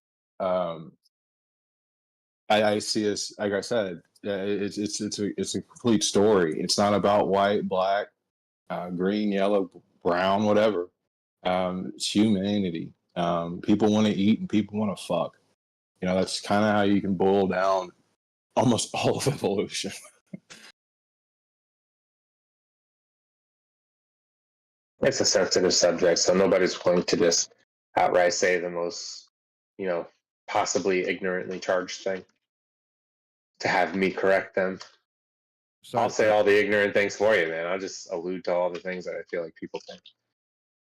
I see us, like I said, it's a complete story. It's not about white, black, green, yellow, brown, whatever. It's humanity. People want to eat and people want to fuck. You know, that's kind of how you can boil down almost all of evolution. It's a sensitive subject, so nobody's willing to just outright say the most, possibly ignorantly charged thing to have me correct them. So I'll say all the ignorant things for you, man. I'll just allude to all the things that I feel like people think.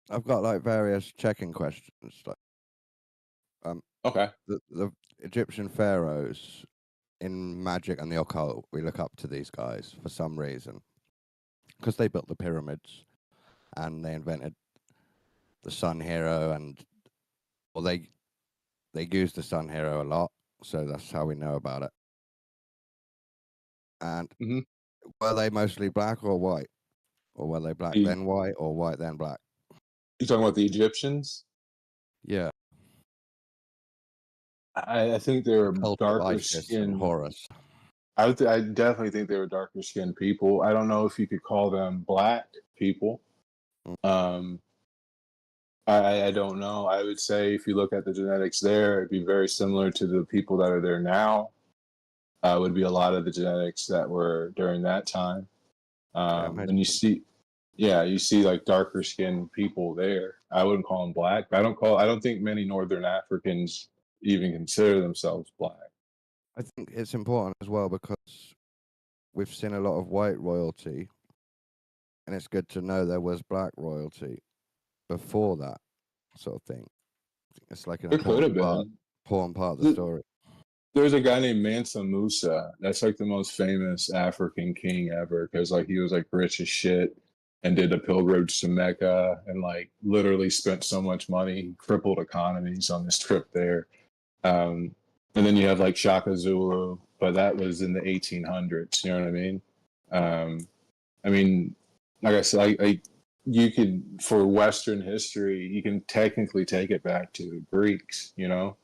I've got like various checking questions. Okay. The Egyptian pharaohs in magic and the occult, we look up to these guys for some reason because they built the pyramids and they invented the sun hero, and they used the sun hero a lot, so that's how we know about it. And were they mostly black or white, or were they black then white or white then black? You talking about the Egyptians? Yeah. I think they were darker skinned. Horus. I definitely think they were darker skinned people. I don't know if you could call them black people. I don't know. I would say if you look at the genetics there, it'd be very similar to the people that are there now. Would be a lot of the genetics that were during that time. And you see like darker skinned people there. I wouldn't call them black. I don't think many Northern Africans even consider themselves black. I think it's important as well because we've seen a lot of white royalty, and it's good to know there was black royalty before that sort of thing. It's like an important part of the story. There's a guy named Mansa Musa. That's like the most famous African king ever because like he was like rich as shit and did a pilgrimage to Mecca and like literally spent so much money, crippled economies on this trip there. And then you have like Shaka Zulu, but that was in the 1800s. You know what I mean? I mean, like I said, you could, for Western history, you can technically take it back to the Greeks, you know?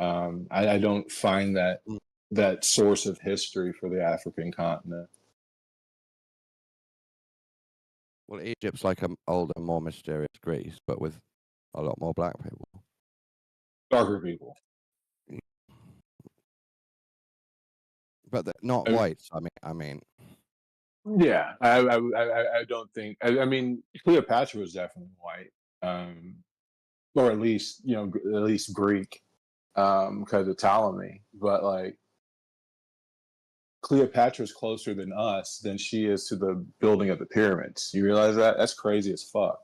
I don't find that source of history for the African continent. Well, Egypt's like an older, more mysterious Greece, but with a lot more black people. Darker people. But not whites, I mean. Yeah, I don't think. I mean, Cleopatra was definitely white, or at least Greek, because of Ptolemy. But like, Cleopatra's closer than us than she is to the building of the pyramids. You realize that? That's crazy as fuck.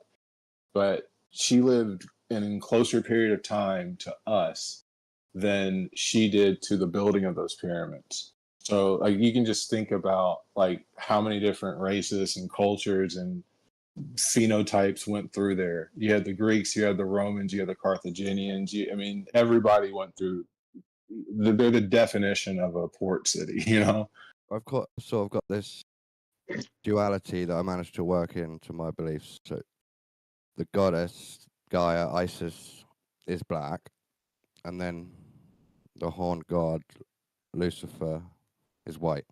But she lived in a closer period of time to us than she did to the building of those pyramids. So like you can just think about like how many different races and cultures and phenotypes went through there. You had the Greeks, you had the Romans, you had the Carthaginians. I mean, everybody went through. They're the definition of a port city, you know. I've got this duality that I managed to work into my beliefs. So the goddess Gaia, Isis, is black, and then the horned god Lucifer is white.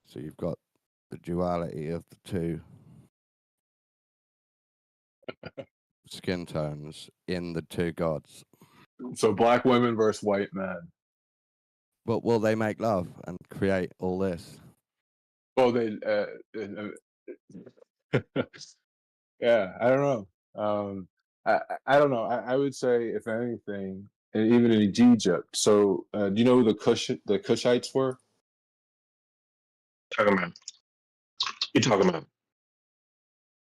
So you've got the duality of the two skin tones in the two gods. So black women versus white men. But will they make love and create all this? Well, yeah, I don't know. I don't know. I would say, if anything, and even in Egypt. So, do you know who the Cushites were? You're talking about.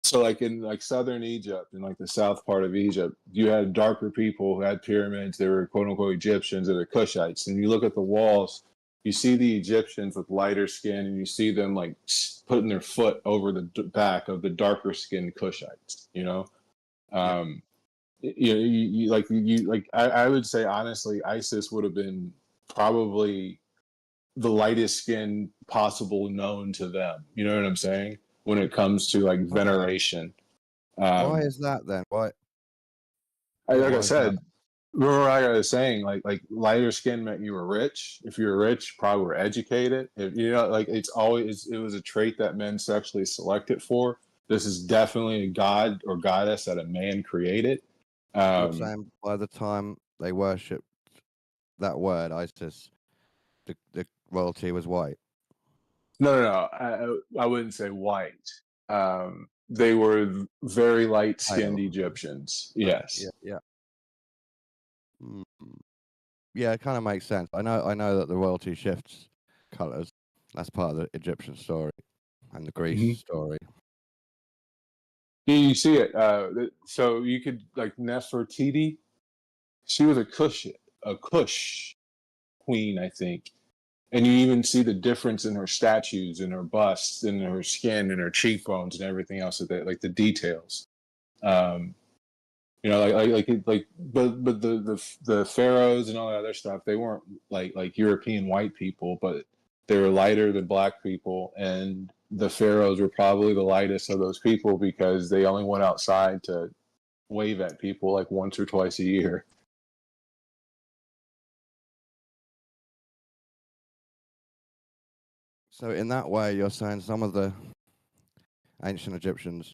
So, like in like southern Egypt and like the south part of Egypt, you had darker people who had pyramids. They were quote unquote Egyptians, or the Cushites. And you look at the walls, you see the Egyptians with lighter skin, and you see them like putting their foot over the back of the darker skinned Cushites. You know, I would say honestly, ISIS would have been probably the lightest skin possible known to them. You know what I'm saying? When it comes to like veneration. Why is that then? Why? Like I said, remember I was saying, like lighter skin meant you were rich. If you were rich, probably were educated. If, you know, like it was a trait that men sexually selected for. This is definitely a god or goddess that a man created. You're saying by the time they worshipped that word, ISIS, the royalty was white? No. I wouldn't say white. They were very light-skinned Egyptians. Yes. Yeah. Yeah, it kind of makes sense. I know that the royalty shifts colors. That's part of the Egyptian story and the Greece story. Yeah, you see it. So you could like Nefertiti. She was a Kush queen, I think. And you even see the difference in her statues, in her busts, in her skin, in her cheekbones, and everything else of that, like the details. You know, but the pharaohs and all that other stuff, they weren't like European white people, but they were lighter than black people, and the pharaohs were probably the lightest of those people because they only went outside to wave at people like once or twice a year. So in that way, you're saying some of the ancient Egyptians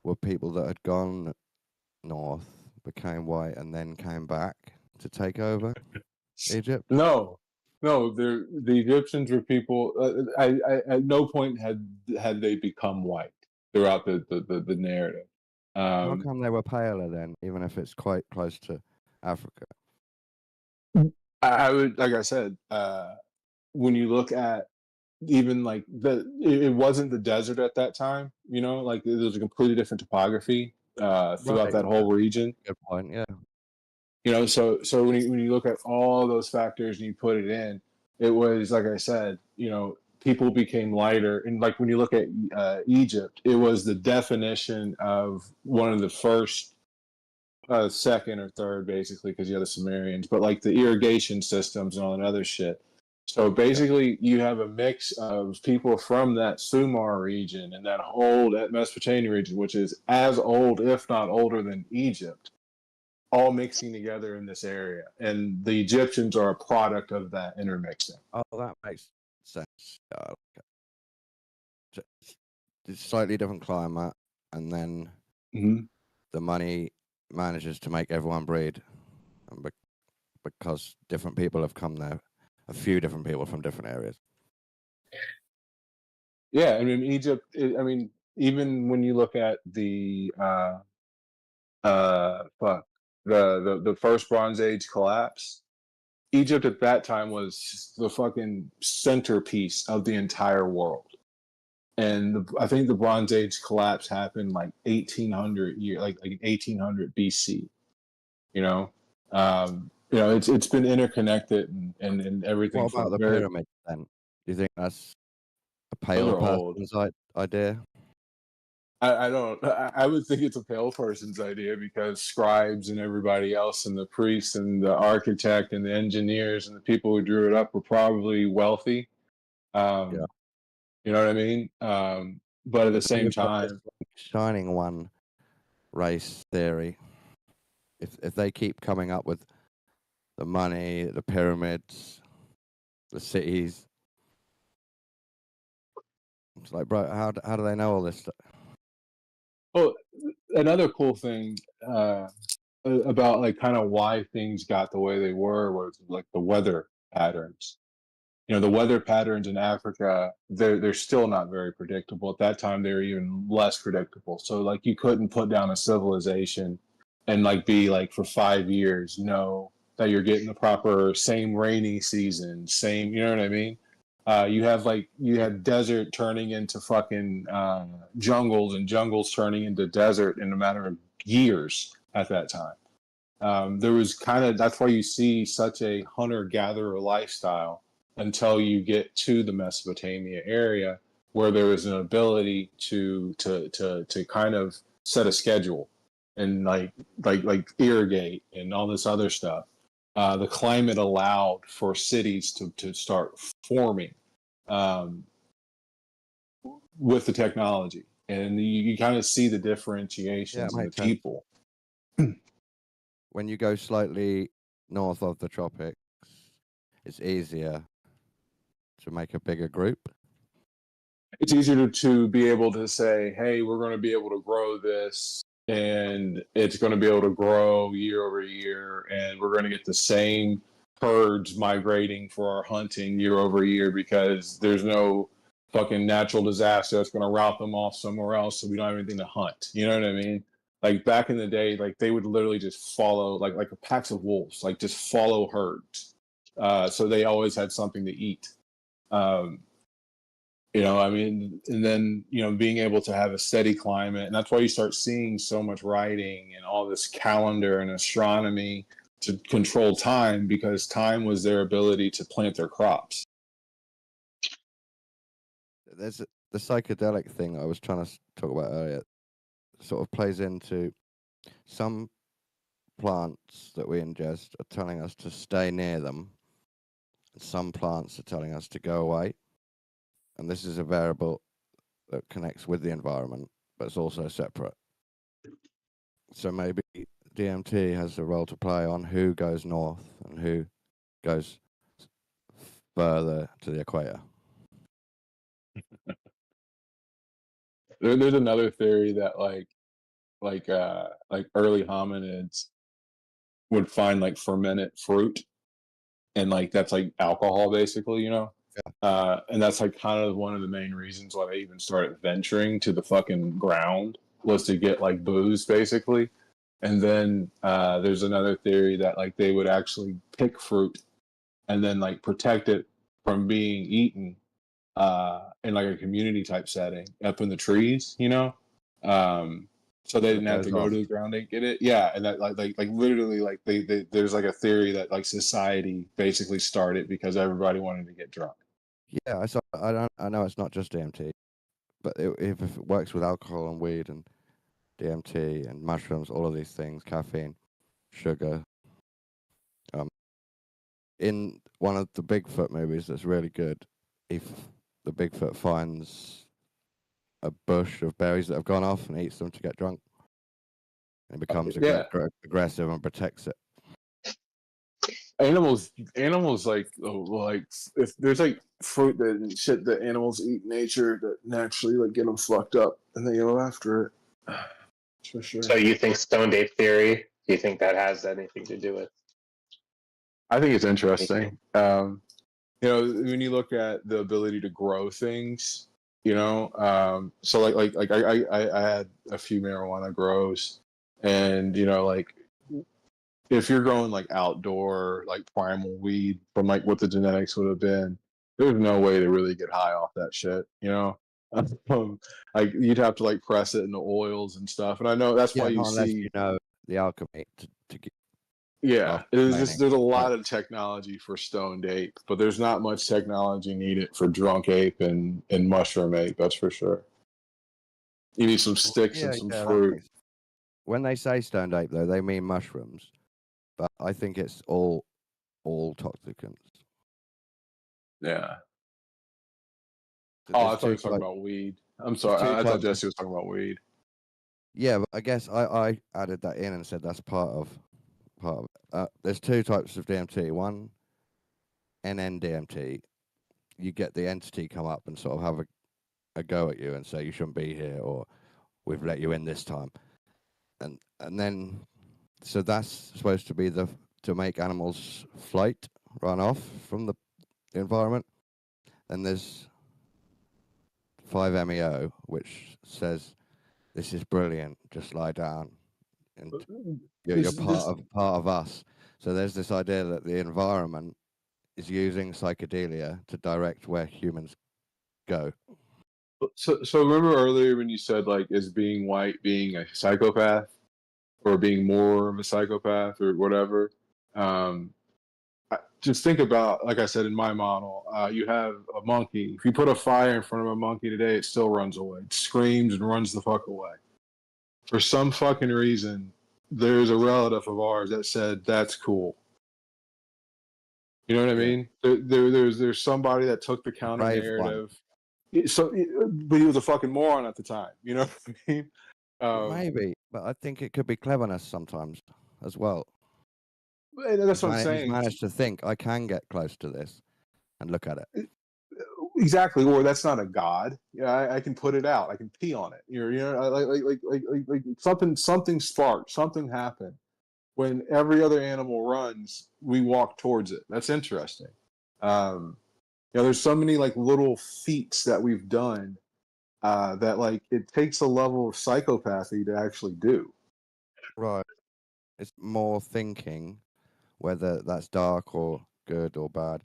were people that had gone north, became white, and then came back to take over Egypt? No, the Egyptians were people. I at no point had they become white throughout the narrative. How come they were paler then, even if it's quite close to Africa? I would, like I said, when you look at even like it wasn't the desert at that time. You know, like there was a completely different topography throughout that whole region. Good point. Yeah. You know, so when you look at all those factors and you put it in, it was like I said, you know, people became lighter, and like when you look at Egypt, it was the definition of one of the first, second or third, basically, because you have the Sumerians, but like the irrigation systems and all that other shit. So basically, you have a mix of people from that Sumar region and that Mesopotamia region, which is as old, if not older, than Egypt, all mixing together in this area, and the Egyptians are a product of that intermixing. Oh, that makes sense. It's slightly different climate, and then the money manages to make everyone breed, and because different people have come there, a few different people from different areas. Yeah, I mean Egypt. I mean, even when you look at the the first Bronze Age collapse, Egypt at that time was the fucking centerpiece of the entire world. And I think the Bronze Age collapse happened like 1800 like 1800 BC. You know, it's been interconnected and everything. What about the pyramid then? Do you think that's a pale person's idea? I don't. I would think it's a pale person's idea because scribes and everybody else, and the priests and the architect and the engineers and the people who drew it up were probably wealthy. Yeah. You know what I mean? But at the same time, shining one race theory. If they keep coming up with the money, the pyramids, the cities, it's like, bro, how do they know all this stuff? Oh, another cool thing about like kind of why things got the way they were was like the weather patterns. You know, the weather patterns in Africa, they're still not very predictable. At that time, they were even less predictable. So like you couldn't put down a civilization and like be like for 5 years know that you're getting the proper same rainy season, same, you know what I mean? You had desert turning into fucking jungles, and jungles turning into desert in a matter of years at that time. There was that's why you see such a hunter-gatherer lifestyle until you get to the Mesopotamia area, where there is an ability to kind of set a schedule and like irrigate and all this other stuff. The climate allowed for cities to start forming with the technology, and you kind of see the differentiations in the people. When you go slightly north of the tropics, it's easier to make a bigger group. It's easier to be able to say, hey, we're going to be able to grow this, and it's going to be able to grow year over year, and we're going to get the same herds migrating for our hunting year over year because there's no fucking natural disaster that's going to route them off somewhere else, so we don't have anything to hunt. You know what I mean? Like back in the day, like they would literally just follow like packs of wolves, like just follow herds. So they always had something to eat. I mean, and then, being able to have a steady climate. And that's why you start seeing so much writing and all this calendar and astronomy to control time, because time was their ability to plant their crops. There's the psychedelic thing I was trying to talk about earlier. Sort of plays into some plants that we ingest are telling us to stay near them. And some plants are telling us to go away. And this is a variable that connects with the environment, but it's also separate. So maybe DMT has a role to play on who goes north and who goes further to the equator. There's another theory that like early hominids would find like fermented fruit, and like that's like alcohol basically, and that's like kind of one of the main reasons why they even started venturing to the fucking ground, was to get like booze basically. And then there's another theory that like they would actually pick fruit and then like protect it from being eaten in like a community type setting up in the trees, so they didn't have to go to the ground and get it. Yeah, and that like literally like they there's like a theory that like society basically started because everybody wanted to get drunk. Yeah, I know it's not just DMT, but if it works with alcohol and weed and DMT and mushrooms, all of these things, caffeine, sugar. In one of the Bigfoot movies that's really good, if the Bigfoot finds a bush of berries that have gone off and eats them to get drunk, and becomes aggressive and protects it. Animals like if there's like fruit and shit that animals eat in nature that naturally like get them fucked up and they go after it. For sure. So you think stoned ape theory? Do you think that has anything to do with? I think it's interesting. When you look at the ability to grow things, so like I had a few marijuana grows, and like if you're growing like outdoor like primal weed from like what the genetics would have been, there's no way to really get high off that shit, like you'd have to like press it into oils and stuff. And I know that's why you see the alchemy to get. Yeah, there's a lot of technology for stoned ape, but there's not much technology needed for drunk ape and mushroom ape. That's for sure. You need some sticks and some fruit. When they say stoned ape, though, they mean mushrooms, but I think it's all toxicants. Yeah. I thought you were talking about weed. I'm sorry, I thought Jesse was talking about weed. Yeah, but I guess I added that in and said that's part of it. There's two types of DMT. One, NN-DMT. You get the entity come up and sort of have a go at you and say you shouldn't be here, or we've let you in this time. And then, so that's supposed to be to make animals run off from the environment. And there's 5-MeO, which says this is brilliant. Just lie down, and you're part of us. So there's this idea that the environment is using psychedelia to direct where humans go. So remember earlier when you said like, is being white being a psychopath, or being more of a psychopath, or whatever? Just think about, like I said in my model, you have a monkey. If you put a fire in front of a monkey today, it still runs away. It screams and runs the fuck away. For some fucking reason, there's a relative of ours that said that's cool. You know what I mean? There's somebody that took the counter narrative. But he was a fucking moron at the time. You know what I mean? Maybe, but I think it could be cleverness sometimes as well. That's what I'm saying. He's managed to think, I can get close to this and look at it. Exactly, or that's not a god. Yeah, I can put it out. I can pee on it. Like something sparked. Something happened. When every other animal runs, we walk towards it. That's interesting. There's so many like little feats that we've done that like it takes a level of psychopathy to actually do. Right. It's more thinking whether that's dark or good or bad.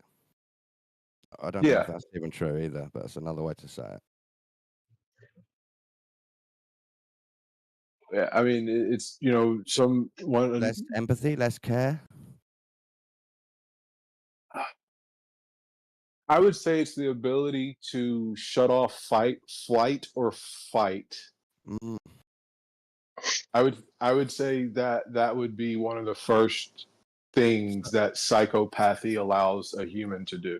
I don't know if that's even true either, but it's another way to say it. Yeah, I mean, it's less empathy, less care. I would say it's the ability to shut off flight or fight. Mm. I would say that would be one of the first things that psychopathy allows a human to do,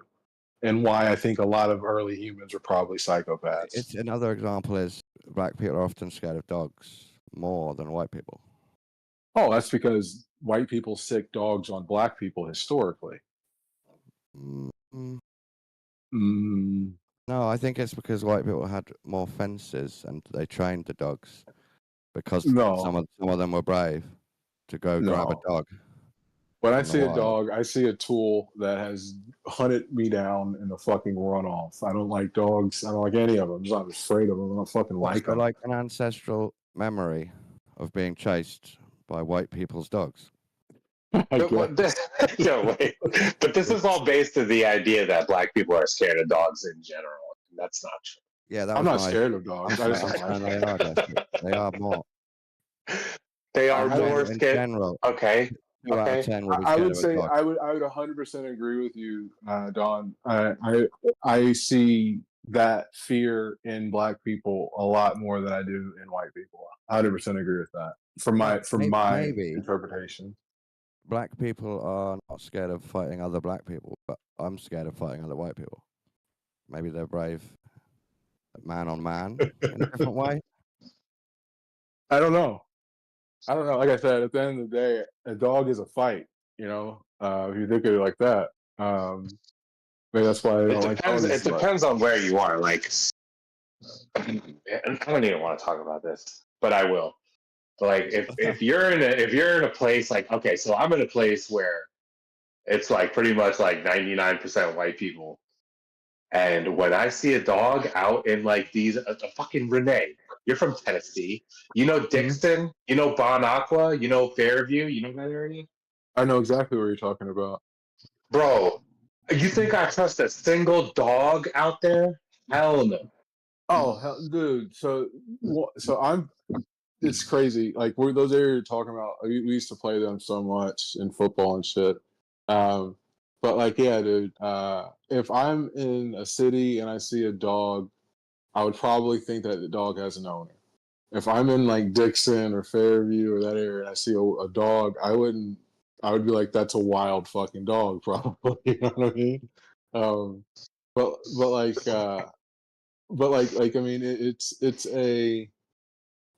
and why I think a lot of early humans are probably psychopaths. It's another example is black people are often scared of dogs more than white people. Oh, that's because white people sick dogs on black people historically. Mm. Mm. No, I think it's because white people had more fences and they trained the dogs because some of them were brave to go grab a dog. When I see a dog, I see a tool that has hunted me down in a fucking runoff. I don't like dogs. I don't like any of them. I'm just not afraid of them. I don't fucking like them. Like an ancestral memory of being chased by white people's dogs. No, wait. But this is all based on the idea that black people are scared of dogs in general. That's not true. Yeah, I'm not scared of dogs. I just don't like they are more. They are more in scared. General, okay. 2 out of 10 I would say I would 100% agree with you, Don. I see that fear in black people a lot more than I do in white people. 100% agree with that. From my interpretation. Black people are not scared of fighting other black people, but I'm scared of fighting other white people. Maybe they're brave, man on man, in a different way. I don't know. Like I said, at the end of the day, a dog is a fight. If you think of it like that. Maybe that's why I don't like dogs. It depends on where you are. Like, I don't even want to talk about this, but I will. Like, if you're in a place like, okay, so I'm in a place where it's like pretty much like 99% white people, and when I see a dog out in like these, fucking Renee, you're from Tennessee, you know Dixon, you know Bon Aqua, you know Fairview, you know that area. I know exactly what you're talking about, bro. You think I trust a single dog out there? Hell no. Oh, hell, dude. So it's crazy. Like those areas you're talking about. We used to play them so much in football and shit. But like, yeah, dude. If I'm in a city and I see a dog, I would probably think that the dog has an owner. If I'm in like Dixon or Fairview or that area and I see a dog, I would be like, that's a wild fucking dog, probably. You know what I mean? But I mean, it's a.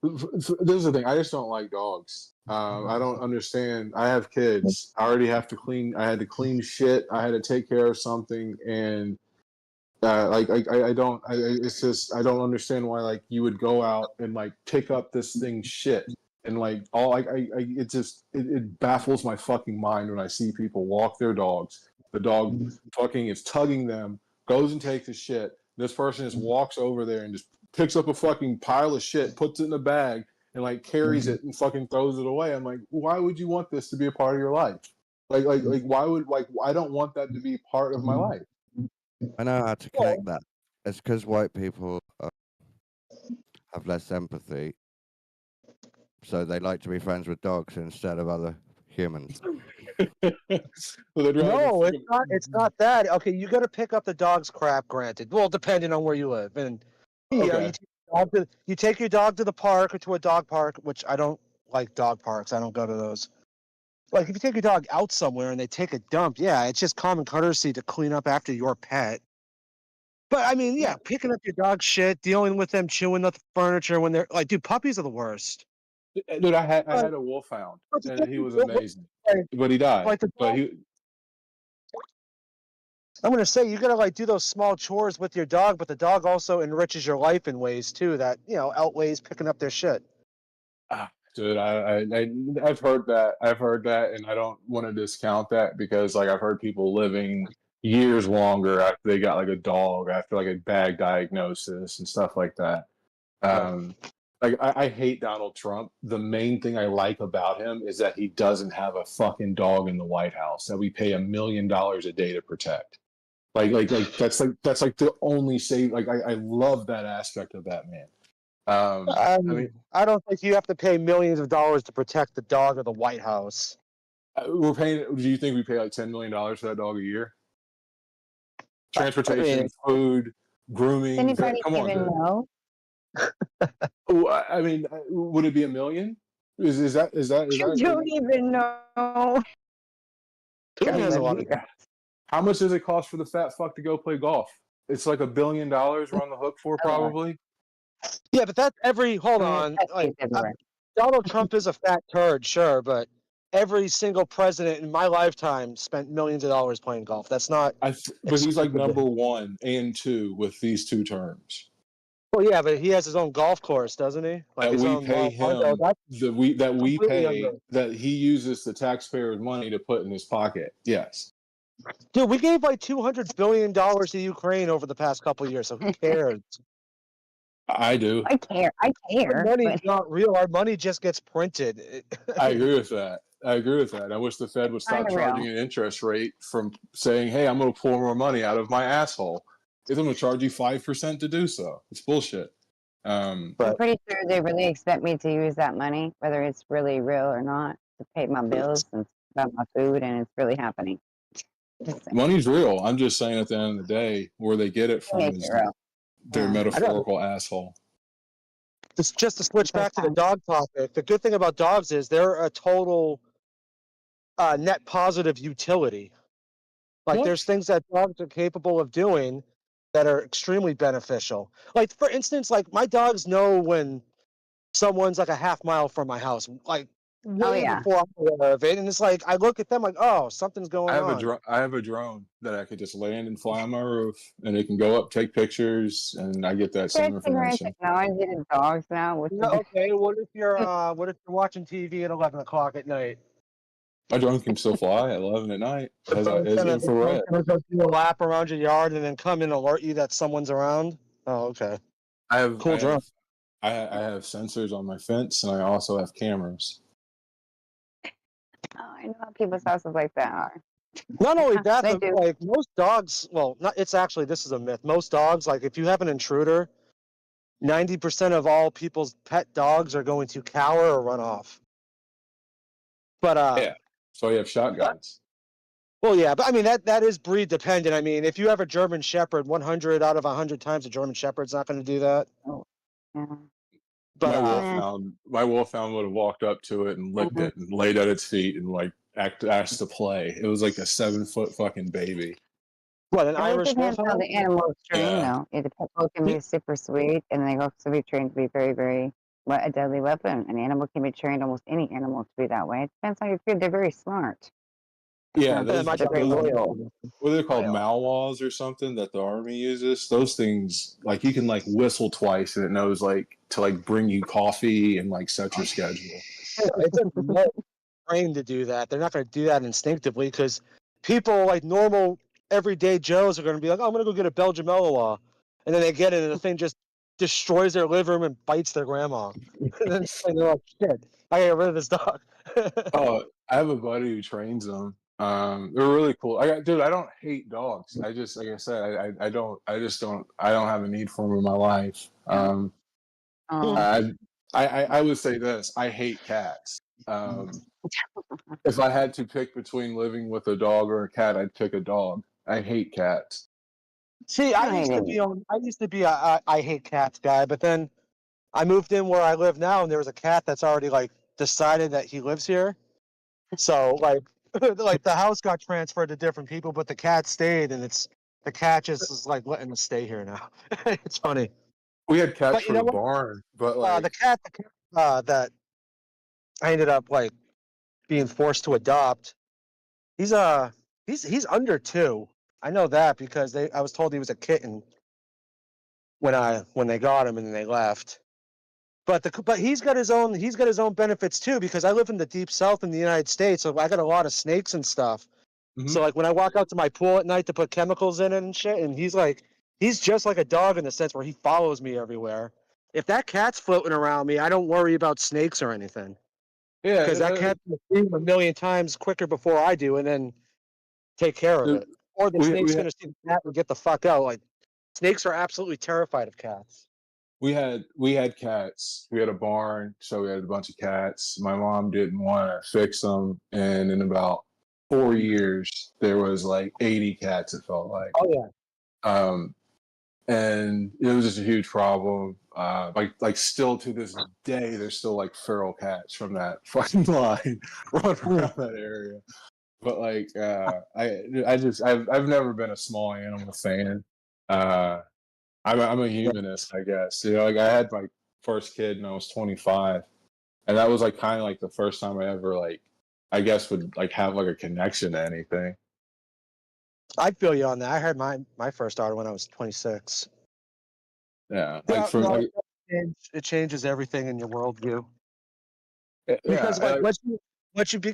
This is the thing. I just don't like dogs. I don't understand. I have kids. I already have to clean. I had to clean shit. I had to take care of something, and I don't. It's just I don't understand why like you would go out and like pick up this thing shit and like all it baffles my fucking mind when I see people walk their dogs. The dog fucking is tugging them, goes and takes the shit. This person just walks over there and just picks up a fucking pile of shit, puts it in a bag, and like carries it and fucking throws it away. I'm like, why would you want this to be a part of your life? Like why would I don't want that to be part of my life. I know how to connect that. It's because white people have less empathy, so they like to be friends with dogs instead of other humans. No, it's not. It's not that. Okay, you got to pick up the dog's crap. Granted, well, depending on where you live, and you take your dog to the park or to a dog park, which I don't like dog parks. I don't go to those. Like if you take your dog out somewhere and they take a dump, yeah, it's just common courtesy to clean up after your pet. But I mean, yeah, picking up your dog shit, dealing with them chewing the furniture when they're like, dude, puppies are the worst. Dude, I had a wolfhound, and he was amazing, but he died. I'm gonna say you gotta like do those small chores with your dog, but the dog also enriches your life in ways too that outweighs picking up their shit. Dude, I've heard that. I've heard that, and I don't want to discount that because like I've heard people living years longer after they got like a dog after like a bad diagnosis and stuff like that. Like I hate Donald Trump. The main thing I like about him is that he doesn't have a fucking dog in the White House that we pay $1 million a day to protect. Like that's the only save. Like I love that aspect of that man. I mean, I don't think you have to pay millions of dollars to protect the dog of the White House. we're paying. Do you think we pay like $10 million for that dog a year? Transportation, food, grooming. Anybody Come on, even dude. know? I mean, would it be $1 million? Is that? You don't even know. Tony has a lot of. How much does it cost for the fat fuck to go play golf? It's like $1 billion we're on the hook for, probably. Yeah, but that's every. Hold on, like Donald Trump is a fat turd, sure, but every single president in my lifetime spent millions of dollars playing golf. That's not. But he's like number 1 and 2 with these 2 terms. Well, yeah, but he has his own golf course, doesn't he? Like that we pay him, that he uses the taxpayers' money to put in his pocket. Yes. Dude, we gave like $200 billion to Ukraine over the past couple of years, so who cares? I do. I care. Our money's not real. Our money just gets printed. I agree with that. I wish the Fed would stop charging an interest rate from saying, hey, I'm going to pull more money out of my asshole. If I'm going to charge you 5% to do so. It's bullshit. I'm pretty sure they really expect me to use that money, whether it's really real or not, to pay my bills and buy my food, and it's really happening. Money's real. I'm just saying at the end of the day, where they get it from is their metaphorical asshole. Just to switch back to the dog topic, the good thing about dogs is they're a total net positive utility. Like there's things that dogs are capable of doing that are extremely beneficial. Like for instance, like my dogs know when someone's like a half mile from my house, like way before I'm aware of it. And it's like I look at them like, oh, something's going on. I have a drone that I could just land and fly on my roof, and it can go up, take pictures, and I get that same information. Technology to dogs now. Okay, what if you're watching TV at 11 o'clock at night? My drone can still fly at 11 at night. It's infrared. Go do a lap around your yard and then come and alert you that someone's around. Oh, okay. I have cool drone. I have sensors on my fence, and I also have cameras. Oh, I know people's houses like that are. Not only that, but like most dogs. Well, it's actually this is a myth. Most dogs, like if you have an intruder, 90% of all people's pet dogs are going to cower or run off. But yeah. So you have shotguns. Well, yeah, but I mean that is breed dependent. I mean, if you have a German Shepherd, 100 out of 100 times a German Shepherd's not going to do that. Oh, yeah. But my wolfhound would have walked up to it and licked it and laid at its feet and like asked to play. It was like a 7-foot fucking baby. What, an Irish wolfhound? How the animal is trained, though. The pet bull can be super sweet, and they also be trained to be very, very a deadly weapon. An animal can be trained, almost any animal, to be that way. It depends how you feel. They're very smart. Yeah, what are they called? Malwas or something that the army uses? Those things, like you can like whistle twice and it knows like to like bring you coffee and like set your schedule. It's trained to do that. They're not going to do that instinctively because people like normal everyday Joes are going to be like, oh, I'm going to go get a Belgian Malinois. And then they get it and the thing just destroys their liver and bites their grandma. And then they're like, shit, I got to get rid of this dog. Oh, I have a buddy who trains them. They're really cool. I don't hate dogs. I just, like I said, I don't have a need for them in my life. I would say this, I hate cats. If I had to pick between living with a dog or a cat, I'd pick a dog. I hate cats. See, I used to be a I hate cats guy, but then I moved in where I live now and there was a cat that's already like decided that he lives here. So like the house got transferred to different people, but the cat stayed, and the cat just is like letting us stay here now. It's funny. We had cats for the barn, but like the cat that I ended up like being forced to adopt. He's under 2. I know that because I was told he was a kitten when they got him and then they left. But he's got his own benefits too because I live in the deep south in the United States, so I got a lot of snakes and stuff. Mm-hmm. So like when I walk out to my pool at night to put chemicals in it and shit, and he's just like a dog in the sense where he follows me everywhere. if that cat's floating around me, I don't worry about snakes or anything. Yeah, because that cat's gonna scream a million times quicker before I do, and then take care of it. Or the snake's gonna see the cat and get the fuck out. Like snakes are absolutely terrified of cats. We had cats. We had a barn, so we had a bunch of cats. My mom didn't want to fix them, and in about 4 years, there was like 80 cats. It felt like. Oh yeah. And it was just a huge problem. Like still to this day, there's still like feral cats from that fucking line running around that area. But like, I've never been a small animal fan. I'm a humanist, I guess. You know, like I had my first kid when I was 25, and that was like kind of like the first time I ever like, I guess would like have like a connection to anything. I feel you on that. I had my first daughter when I was 26. Yeah, like it changes everything in your worldview. Because like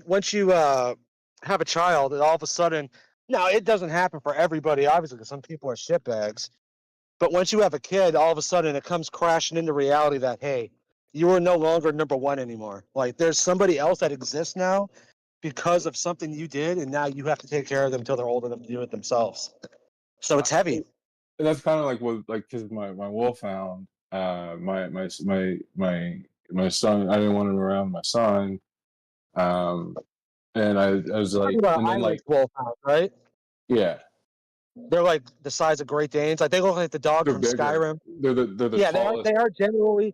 once you have a child, and all of a sudden, now it doesn't happen for everybody, obviously, because some people are shitbags. But once you have a kid, all of a sudden it comes crashing into reality that hey, you are no longer number one anymore. Like there's somebody else that exists now because of something you did, and now you have to take care of them until they're old enough to do it themselves. So it's heavy. And that's kind of like what, like, because my wolfhound, my son, I didn't want him around my son, and I was like, and then like wolfhound, right? Yeah, they're like the size of Great Danes. Like they look like the dog from bigger. Skyrim. They're the yeah, tallest. they are generally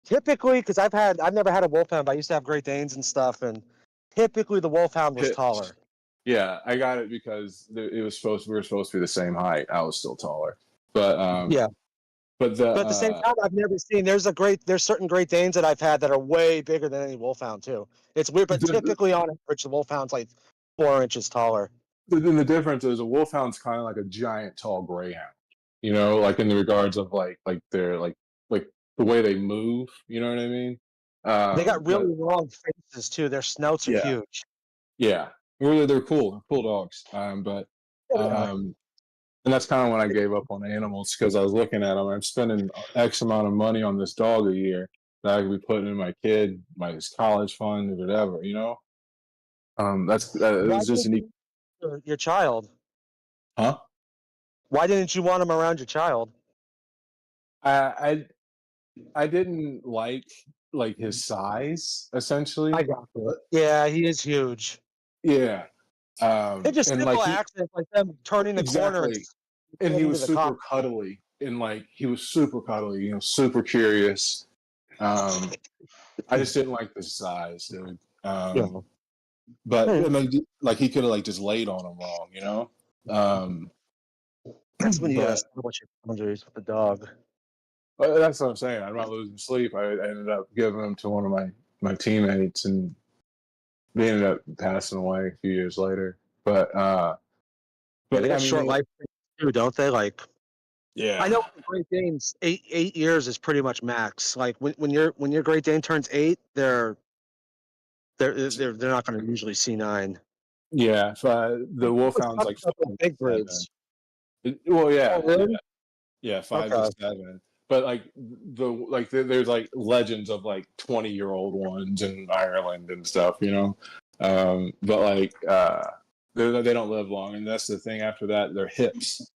typically because I've never had a wolfhound, but I used to have Great Danes and stuff, and typically the wolfhound was taller. Yeah, I got it because we were supposed to be the same height. I was still taller, but yeah. But at the same time, I've never seen. There's certain Great Danes that I've had that are way bigger than any wolfhound too. It's weird, but typically on average, the wolfhound's like 4 inches taller. Then the difference is a wolfhound's kind of like a giant, tall greyhound. You know, like in the regards of like their like the way they move. You know what I mean? They got really long faces too. Their snouts are huge. Yeah, really, they're cool. They're cool dogs. And that's kind of when I gave up on animals because I was looking at them. I'm spending X amount of money on this dog a year that I could be putting in my kid, my college fund, or whatever. You know, it was just your child. Huh? Why didn't you want him around your child? I didn't like his size essentially. I got it. Yeah, he is huge. Yeah. It's just simple accidents like them turning the corner. And he was super cuddly. And like he was super cuddly, you know, super curious. I just didn't like the size, dude. But I mean, like he could have like just laid on him wrong, you know. That's when you establish your boundaries with the dog. That's what I'm saying. I'm not losing sleep. I ended up giving him to one of my teammates, and they ended up passing away a few years later. But they got short life too, don't they? Like, yeah, I know Great Danes 8 years is pretty much max. Like when your Great Dane turns 8, they're not going to usually see 9. Yeah, the wolfhound's like big breeds. Well, yeah, oh, really? yeah, 5 to 7. But like there's like legends of like 20-year-old ones in Ireland and stuff, you know. But like they don't live long, and that's the thing. After that, their hips,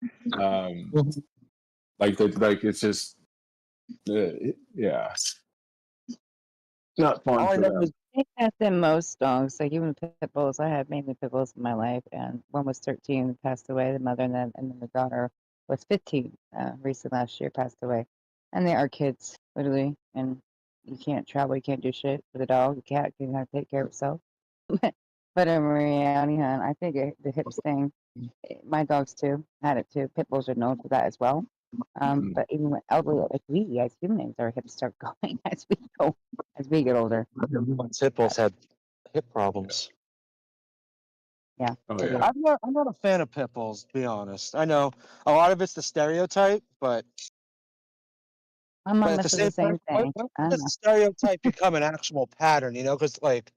like it's just yeah, not fun for them. I think that's in most dogs. Like even pit bulls, I had mainly pit bulls in my life, and one was 13 and passed away. The mother and then the daughter was 15. Recently last year passed away, and they are kids literally. And you can't travel, you can't do shit with a dog. A cat can have to take care of itself. But in reality, I think the hips thing. My dogs too had it too. Pit bulls are known for that as well. But even with elderly, like we as humans, our hips start going as we get older. Pit bulls had hip problems. Yeah. Oh, yeah. I'm not a fan of pit bulls, to be honest. I know a lot of it's the stereotype, but I'm at the same thing. When does the stereotype become an actual pattern? You know, because like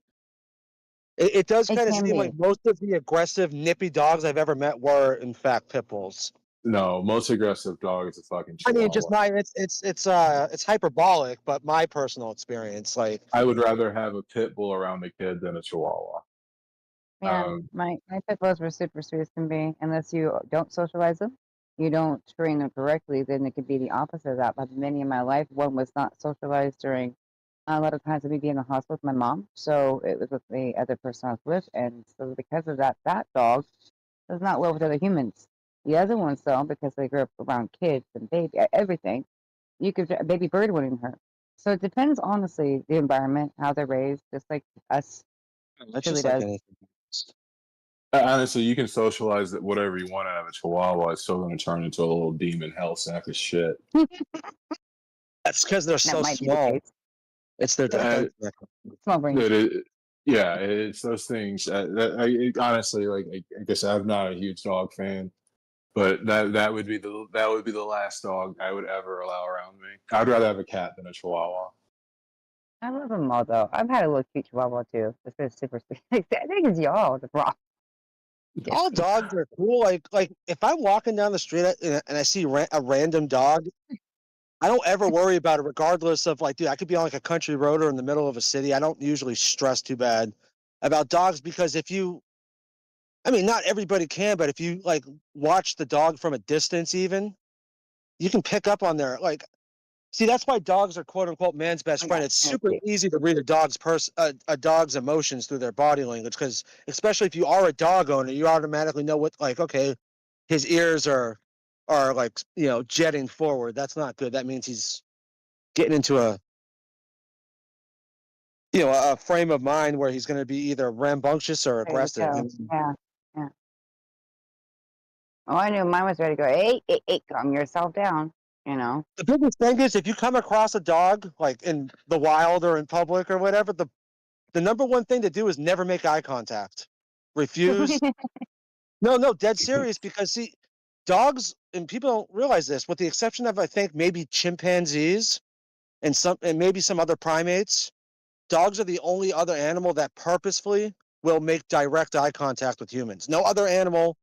it does kind of seem like most of the aggressive, nippy dogs I've ever met were in fact pit bulls. No, most aggressive dog is a fucking I Chihuahua. mean, just my it's hyperbolic, but my personal experience, like I would rather have a pit bull around a kid than a Chihuahua. Yeah, my pit bulls were super sweet as can be. Unless you don't socialize them, you don't train them correctly, then it could be the opposite of that. But many in my life, one was not socialized during a lot of times of me being in the hospital with my mom. So it was with the other person I was with, and so because of that, that dog does not well with other humans. The other ones, though, because they grew up around kids and baby, everything, you could a baby bird went in her. So it depends, honestly, the environment, how they're raised, just like us. that's Truly just like does. anything. Honestly, you can socialize it whatever you want out of a Chihuahua. It's still going to turn into a little demon hell sack of shit. That's because they're That so might be the small. case. It's their defense mechanism. Small brain. Yeah, it's those things. Honestly, like I guess I'm not a huge dog fan, but that would be the last dog I would ever allow around me. I'd rather have a cat than a Chihuahua. I love them all, though. I've had a little cute Chihuahua, too. This is super sweet. I think it's y'all, the rock. All dogs are cool. Like if I'm walking down the street and I see a random dog, I don't ever worry about it, regardless of like, dude, I could be on like a country road or in the middle of a city. I don't usually stress too bad about dogs because I mean, not everybody can, but if you like watch the dog from a distance, even you can pick up on their like. See, that's why dogs are quote unquote man's best friend. It's super easy to read a dog's emotions through their body language because, especially if you are a dog owner, you automatically know what like okay, his ears are like jetting forward. That's not good. That means he's getting into a a frame of mind where he's going to be either rambunctious or aggressive. Yeah, yeah. Oh, I knew mine was ready to go. Hey, calm yourself down. The biggest thing is if you come across a dog like in the wild or in public or whatever, the number one thing to do is never make eye contact. Refuse. No, dead serious. Because see, dogs and people don't realize this, with the exception of I think maybe chimpanzees and maybe some other primates. Dogs are the only other animal that purposefully will make direct eye contact with humans. No other animal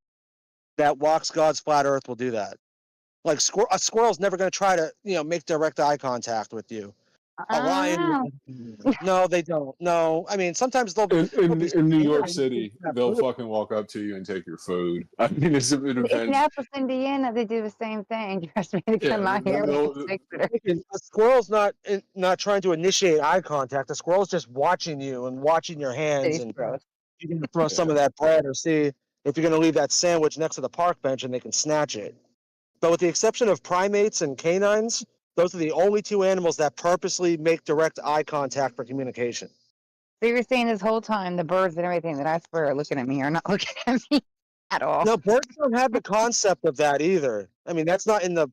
that walks God's flat earth will do that. Like a squirrel's never going to try to, make direct eye contact with you. A lion, no, they don't. No, I mean sometimes they'll in New York City, they'll fucking walk up to you and take your food. I mean, it depends. In Naples, Indiana, they do the same thing. Trust me, to come out here. A squirrel's not trying to initiate eye contact. The squirrel's just watching you and watching your hands, and you're going to throw some of that bread or see if you're going to leave that sandwich next to the park bench and they can snatch it. But with the exception of primates and canines, those are the only two animals that purposely make direct eye contact for communication. So you were saying this whole time the birds and everything that I swear are looking at me are not looking at me at all. No, birds don't have the concept of that either. I mean, that's not in the,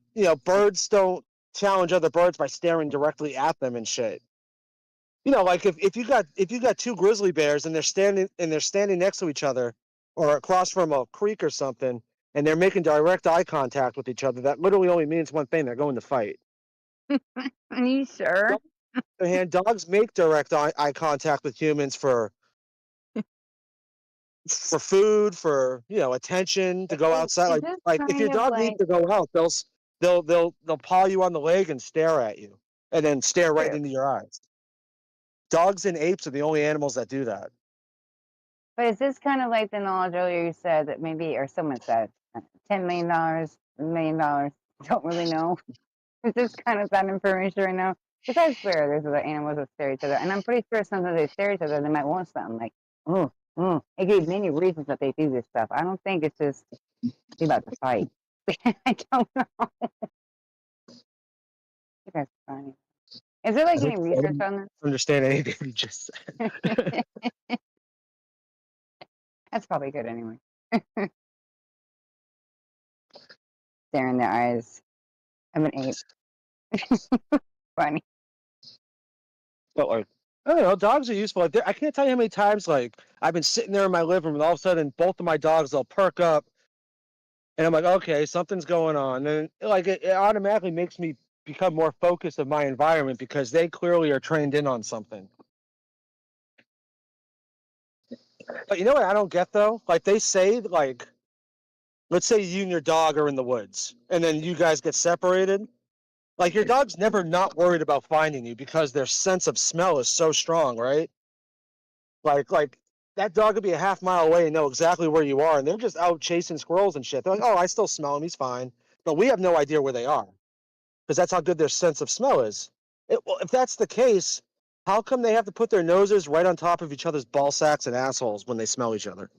birds don't challenge other birds by staring directly at them and shit. Like if you got two grizzly bears and they're standing next to each other or across from a creek or something, and they're making direct eye contact with each other, that literally only means one thing: they're going to fight. Are you sure? On the other hand, dogs make direct eye contact with humans for food, for attention, to go outside. Like if your dog needs to go out, they'll paw you on the leg and stare at you, and then stare right into your eyes. Dogs and apes are the only animals that do that. But is this kind of like the knowledge earlier you said that maybe, or someone said, $10 million, $1 million, don't really know? Is this kind of that information right now? Because I swear there's other animals that stare at each other. And I'm pretty sure sometimes they stare at each other and they might want something like, It could be many reasons that they do this stuff. I don't think it's just about the fight. I don't know. You guys are funny. Is there like any research on this? Understand anything you just said. That's probably good anyway. Stare in the eyes of an ape. Funny. But like, I don't know, dogs are useful. Like, I can't tell you how many times like I've been sitting there in my living room and all of a sudden both of my dogs, they'll perk up and I'm like, okay, something's going on. And like it automatically makes me become more focused of my environment because they clearly are trained in on something. But you know what I don't get though? Like they say like let's say you and your dog are in the woods, and then you guys get separated. Like your dog's never not worried about finding you because their sense of smell is so strong, right? Like that dog could be a half mile away and know exactly where you are, and they're just out chasing squirrels and shit. They're like, oh, I still smell him, he's fine. But we have no idea where they are because that's how good their sense of smell is. Well, if that's the case, how come they have to put their noses right on top of each other's ball sacks and assholes when they smell each other?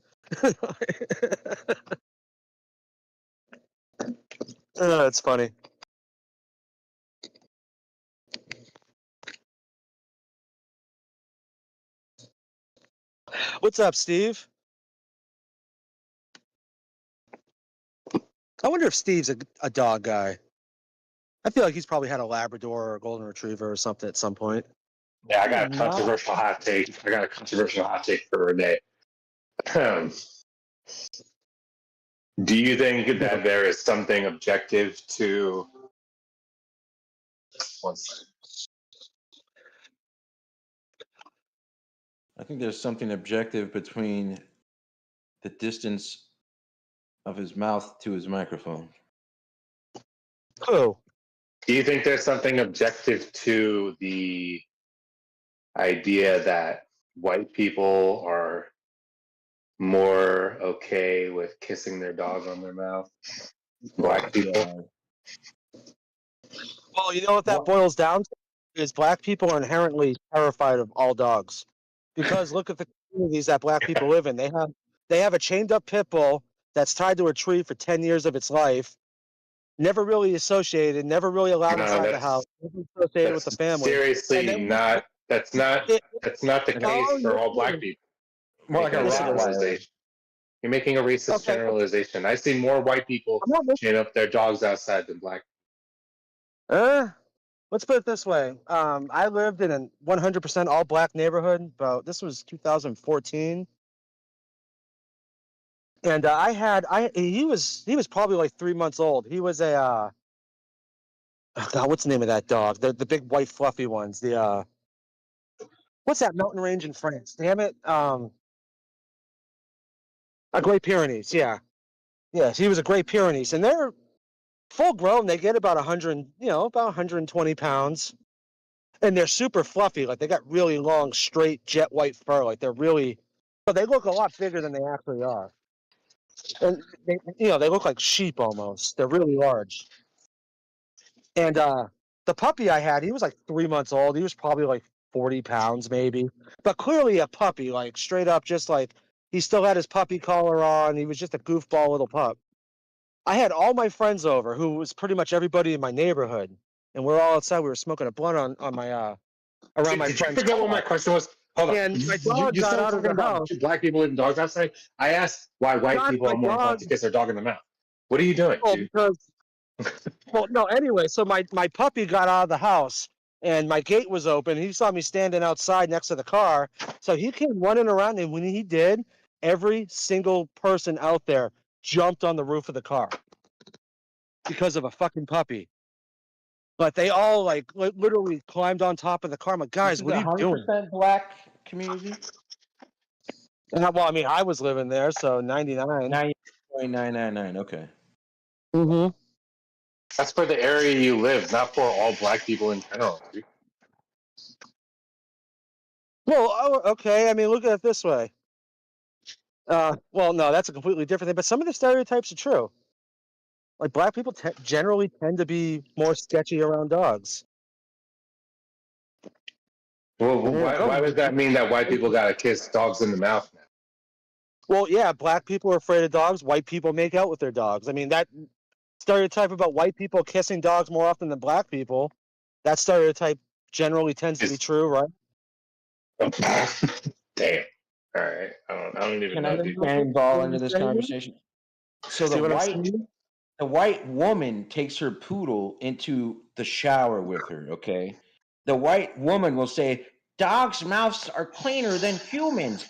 It's funny. What's up, Steve? I wonder if Steve's a dog guy. I feel like he's probably had a Labrador or a Golden Retriever or something at some point. Yeah, I got a controversial hot take. For Renee. Do you think that there is something objective to? One second. I think there's something objective between the distance of his mouth to his microphone. Oh. Do you think there's something objective to the idea that white people are more okay with kissing their dog on their mouth? Black people? Well, you know what that boils down to? Is black people are inherently terrified of all dogs. Because look at the communities that black people live in. They have a chained up pit bull that's tied to a tree for 10 years of its life, never really associated, never really allowed inside the house, never associated with the family. Seriously, that's not the case for all black people. More like a Rottweiler. You're making a racist generalization. I see more white people chain up their dogs outside than black people. Let's put it this way. I lived in a 100% all black neighborhood, but this was 2014. And he was probably like 3 months old. He was a oh God, what's the name of that dog? The big white fluffy ones. The what's that mountain range in France? Damn it. A Great Pyrenees, yeah. Yes, he was a Great Pyrenees, and they're full grown. They get about 100, about 120 pounds, and they're super fluffy. Like they got really long, straight, jet white fur. Like they're really, but they look a lot bigger than they actually are. And they look like sheep almost. They're really large. And the puppy I had, he was like 3 months old. He was probably like 40 pounds maybe, but clearly a puppy, like straight up, just like he still had his puppy collar on. He was just a goofball little pup. I had all my friends over, who was pretty much everybody in my neighborhood, and we're all outside. We were smoking a blunt on my around my friend's. Did you forget what my question was? Hold on. And my dog got out of the house. Black people leaving dogs outside. I asked why white people are more inclined to kiss their dog in the mouth. What are you doing? Oh, because, well, no. Anyway, so my puppy got out of the house, and my gate was open. He saw me standing outside next to the car, so he came running around, and when he did, every single person out there jumped on the roof of the car because of a fucking puppy. But they all like literally climbed on top of the car. I'm like, guys, what are you doing? 100% black community. Well, I mean, I was living there, so 99. 99.999. Okay. Mm-hmm. That's for the area you live, not for all black people in general. Well, okay. I mean, look at it this way. Well, no, that's a completely different thing. But some of the stereotypes are true. Like black people generally tend to be more sketchy around dogs. Well, why does that mean that white people gotta kiss dogs in the mouth now? Well, yeah, black people are afraid of dogs. White people make out with their dogs. I mean, that stereotype about white people kissing dogs more often than black people, that stereotype generally tends to be true, right? Damn. All right. I don't even know. Can I ball into this conversation? So the white woman takes her poodle into the shower with her, okay? The white woman will say, dogs' mouths are cleaner than humans.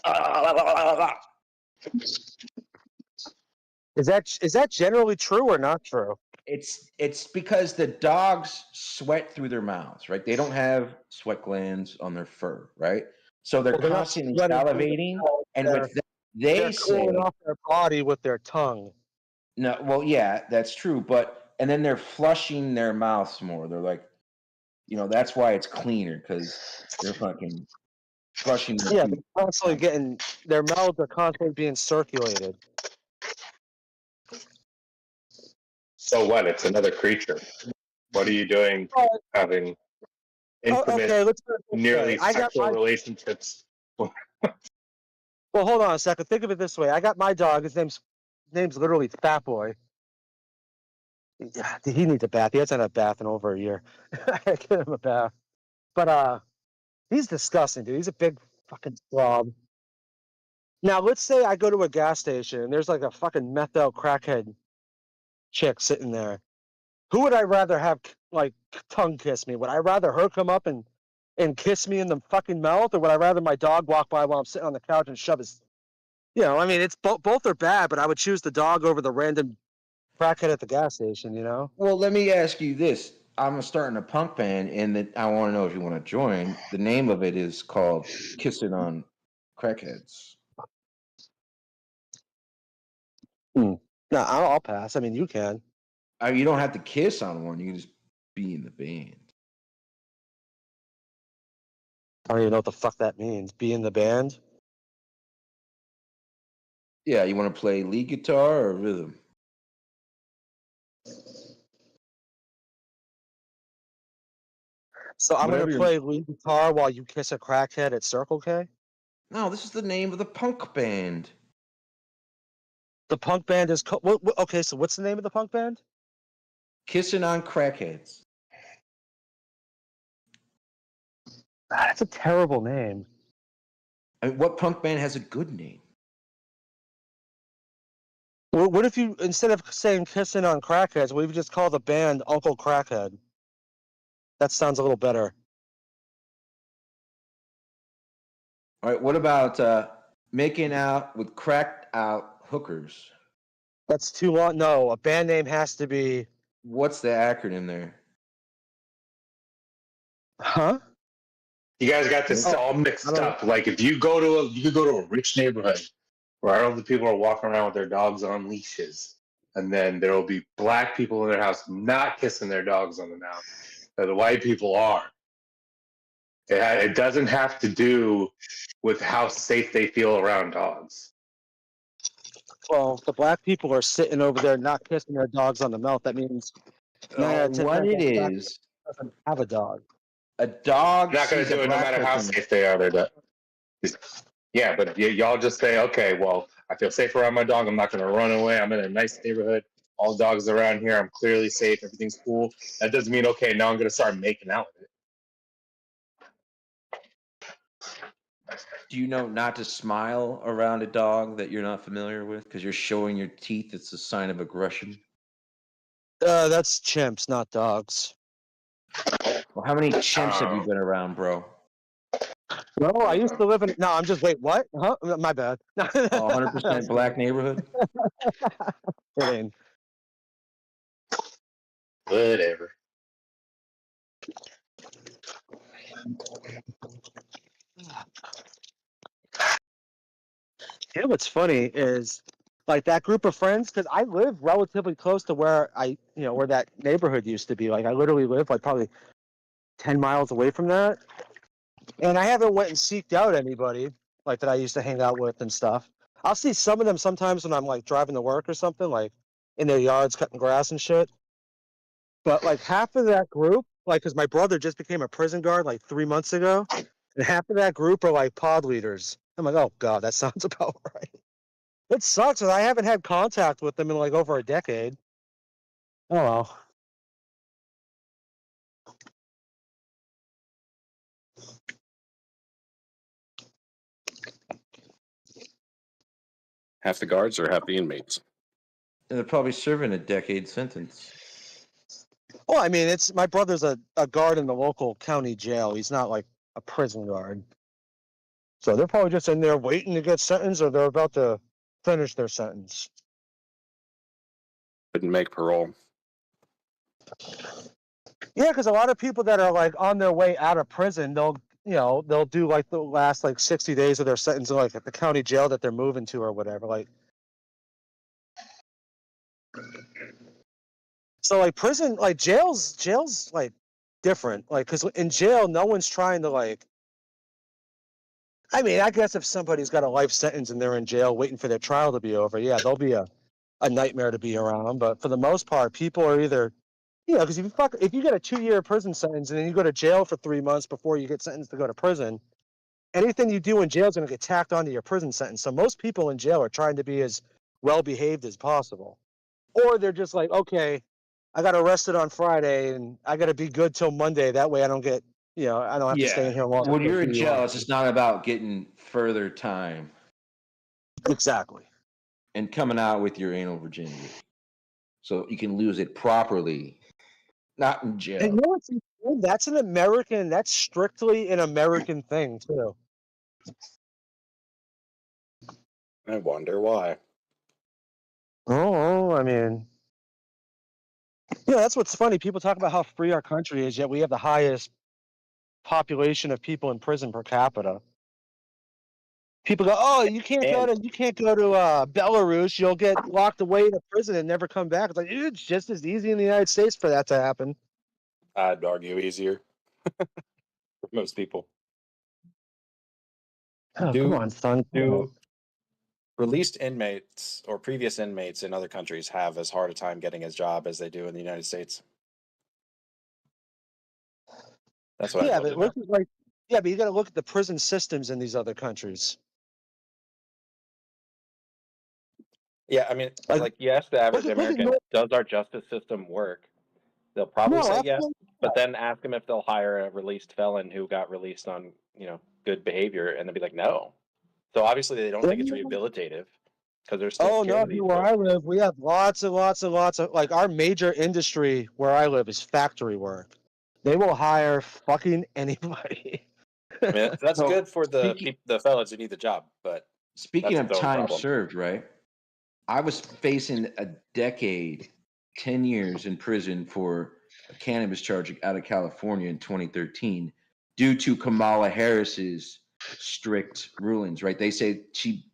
Is that generally true or not true? It's because the dogs sweat through their mouths, right? They don't have sweat glands on their fur, right? So they're constantly salivating, and what they say, cooling off their body with their tongue. No, well, yeah, that's true, but and then they're flushing their mouths more. They're like, that's why it's cleaner because they're fucking flushing their Yeah, teeth. they're constantly getting their mouths are constantly being circulated. So what? It's another creature. What are you doing having intimate, okay, let's nearly I got sexual my, relationships? well, hold on a second. Think of it this way. I got my dog. His name's literally Fat Boy. Yeah, he needs a bath. He hasn't had a bath in over a year. I give him a bath. But he's disgusting, dude. He's a big fucking slob. Now, let's say I go to a gas station and there's like a fucking methed out crackhead chick sitting there. Who would I rather have like tongue kiss me? Would I rather her come up and kiss me in the fucking mouth, or would I rather my dog walk by while I'm sitting on the couch and shove his? I mean, it's both are bad, but I would choose the dog over the random crackhead at the gas station. Well, let me ask you this. I'm starting a punk band, and I want to know if you want to join. The name of it is called Kissing on Crackheads. No, I'll pass. I mean, you can. You don't have to kiss on one. You can just be in the band. I don't even know what the fuck that means. Be in the band? Yeah, you want to play lead guitar or rhythm? So I'm going to play lead guitar while you kiss a crackhead at Circle K? No, this is the name of the punk band. The punk band is called... Okay, so what's the name of the punk band? Kissing on Crackheads. That's a terrible name. I mean, what punk band has a good name? Well, what if you, instead of saying Kissing on Crackheads, what if you just call the band Uncle Crackhead? That sounds a little better. All right, what about Making Out with Cracked Out Hookers? That's too long. No, a band name has to be... What's the acronym there? Huh? You guys got this all mixed up. Like if you go to a rich neighborhood where all the people are walking around with their dogs on leashes, and then there will be black people in their house not kissing their dogs on the mouth, but the white people are. It doesn't have to do with how safe they feel around dogs. Well, if the black people are sitting over there not kissing their dogs on the mouth, that means what it is doesn't have a dog. A dog. Not going to do it no matter how safe they are. Yeah, but y'all just say, okay, well, I feel safe around my dog. I'm not going to run away. I'm in a nice neighborhood. All dogs around here. I'm clearly safe. Everything's cool. That doesn't mean, okay, now I'm going to start making out with it. Do you know not to smile around a dog that you're not familiar with because you're showing your teeth? It's a sign of aggression. That's chimps, not dogs. Well, how many chimps have you been around, bro? No, I used to live in... No, I'm just... Wait, what? Huh? My bad. 100% black neighborhood? Kidding. Whatever. What's funny is like that group of friends, because I live relatively close to where where that neighborhood used to be. Like I literally live like probably 10 miles away from that. And I haven't went and seeked out anybody like that I used to hang out with and stuff. I'll see some of them sometimes when I'm like driving to work or something, like in their yards cutting grass and shit. But like half of that group, like, because my brother just became a prison guard like 3 months ago, and half of that group are like pod leaders. I'm like, oh god, that sounds about right. It sucks that I haven't had contact with them in like over a decade. Oh well. Half the guards or half the inmates? And they're probably serving a decade sentence. Well, I mean, it's my brother's a guard in the local county jail. He's not like a prison guard. So they're probably just in there waiting to get sentenced, or they're about to finish their sentence. Couldn't make parole. Yeah, because a lot of people that are like on their way out of prison, they'll do like the last like 60 days of their sentence like at the county jail that they're moving to or whatever. Like So like prison, like jail's like different. Like because in jail, no one's trying to like. I mean, I guess if somebody's got a life sentence and they're in jail waiting for their trial to be over, yeah, they'll be a nightmare to be around. But for the most part, people are either, because if you get a 2-year prison sentence and then you go to jail for 3 months before you get sentenced to go to prison, anything you do in jail is going to get tacked onto your prison sentence. So most people in jail are trying to be as well behaved as possible, or they're just like, okay, I got arrested on Friday and I got to be good till Monday. That way I don't get, I don't have to stay in here long. When you're in jail, it's just not about getting further time. Exactly. And coming out with your anal virginity. So you can lose it properly, not in jail. And that's strictly an American thing too. I wonder why. Oh, I mean, that's what's funny. People talk about how free our country is, yet we have the highest population of people in prison per capita. People go, "Oh, you can't go to Belarus. You'll get locked away in a prison and never come back." It's like, it's just as easy in the United States for that to happen. I'd argue easier for most people. Oh, come on, son. Do released inmates or previous inmates in other countries have as hard a time getting a job as they do in the United States? That's what. Yeah, but but you got to look at the prison systems in these other countries. Yeah, I mean, like you ask the average American, does our justice system work? They'll probably say yes, but then ask them if they'll hire a released felon who got released on, good behavior, and they'll be like, no. So obviously they don't think it's rehabilitative because they're still. Oh no, where I live, we have lots and lots and lots of our major industry where I live is factory work. They will hire fucking anybody. I mean, that's good for the fellas who need the job, but speaking of time served, right? I was facing a decade, 10 years in prison for a cannabis charge out of California in 2013 due to Kamala Harris's strict rulings, right? They say she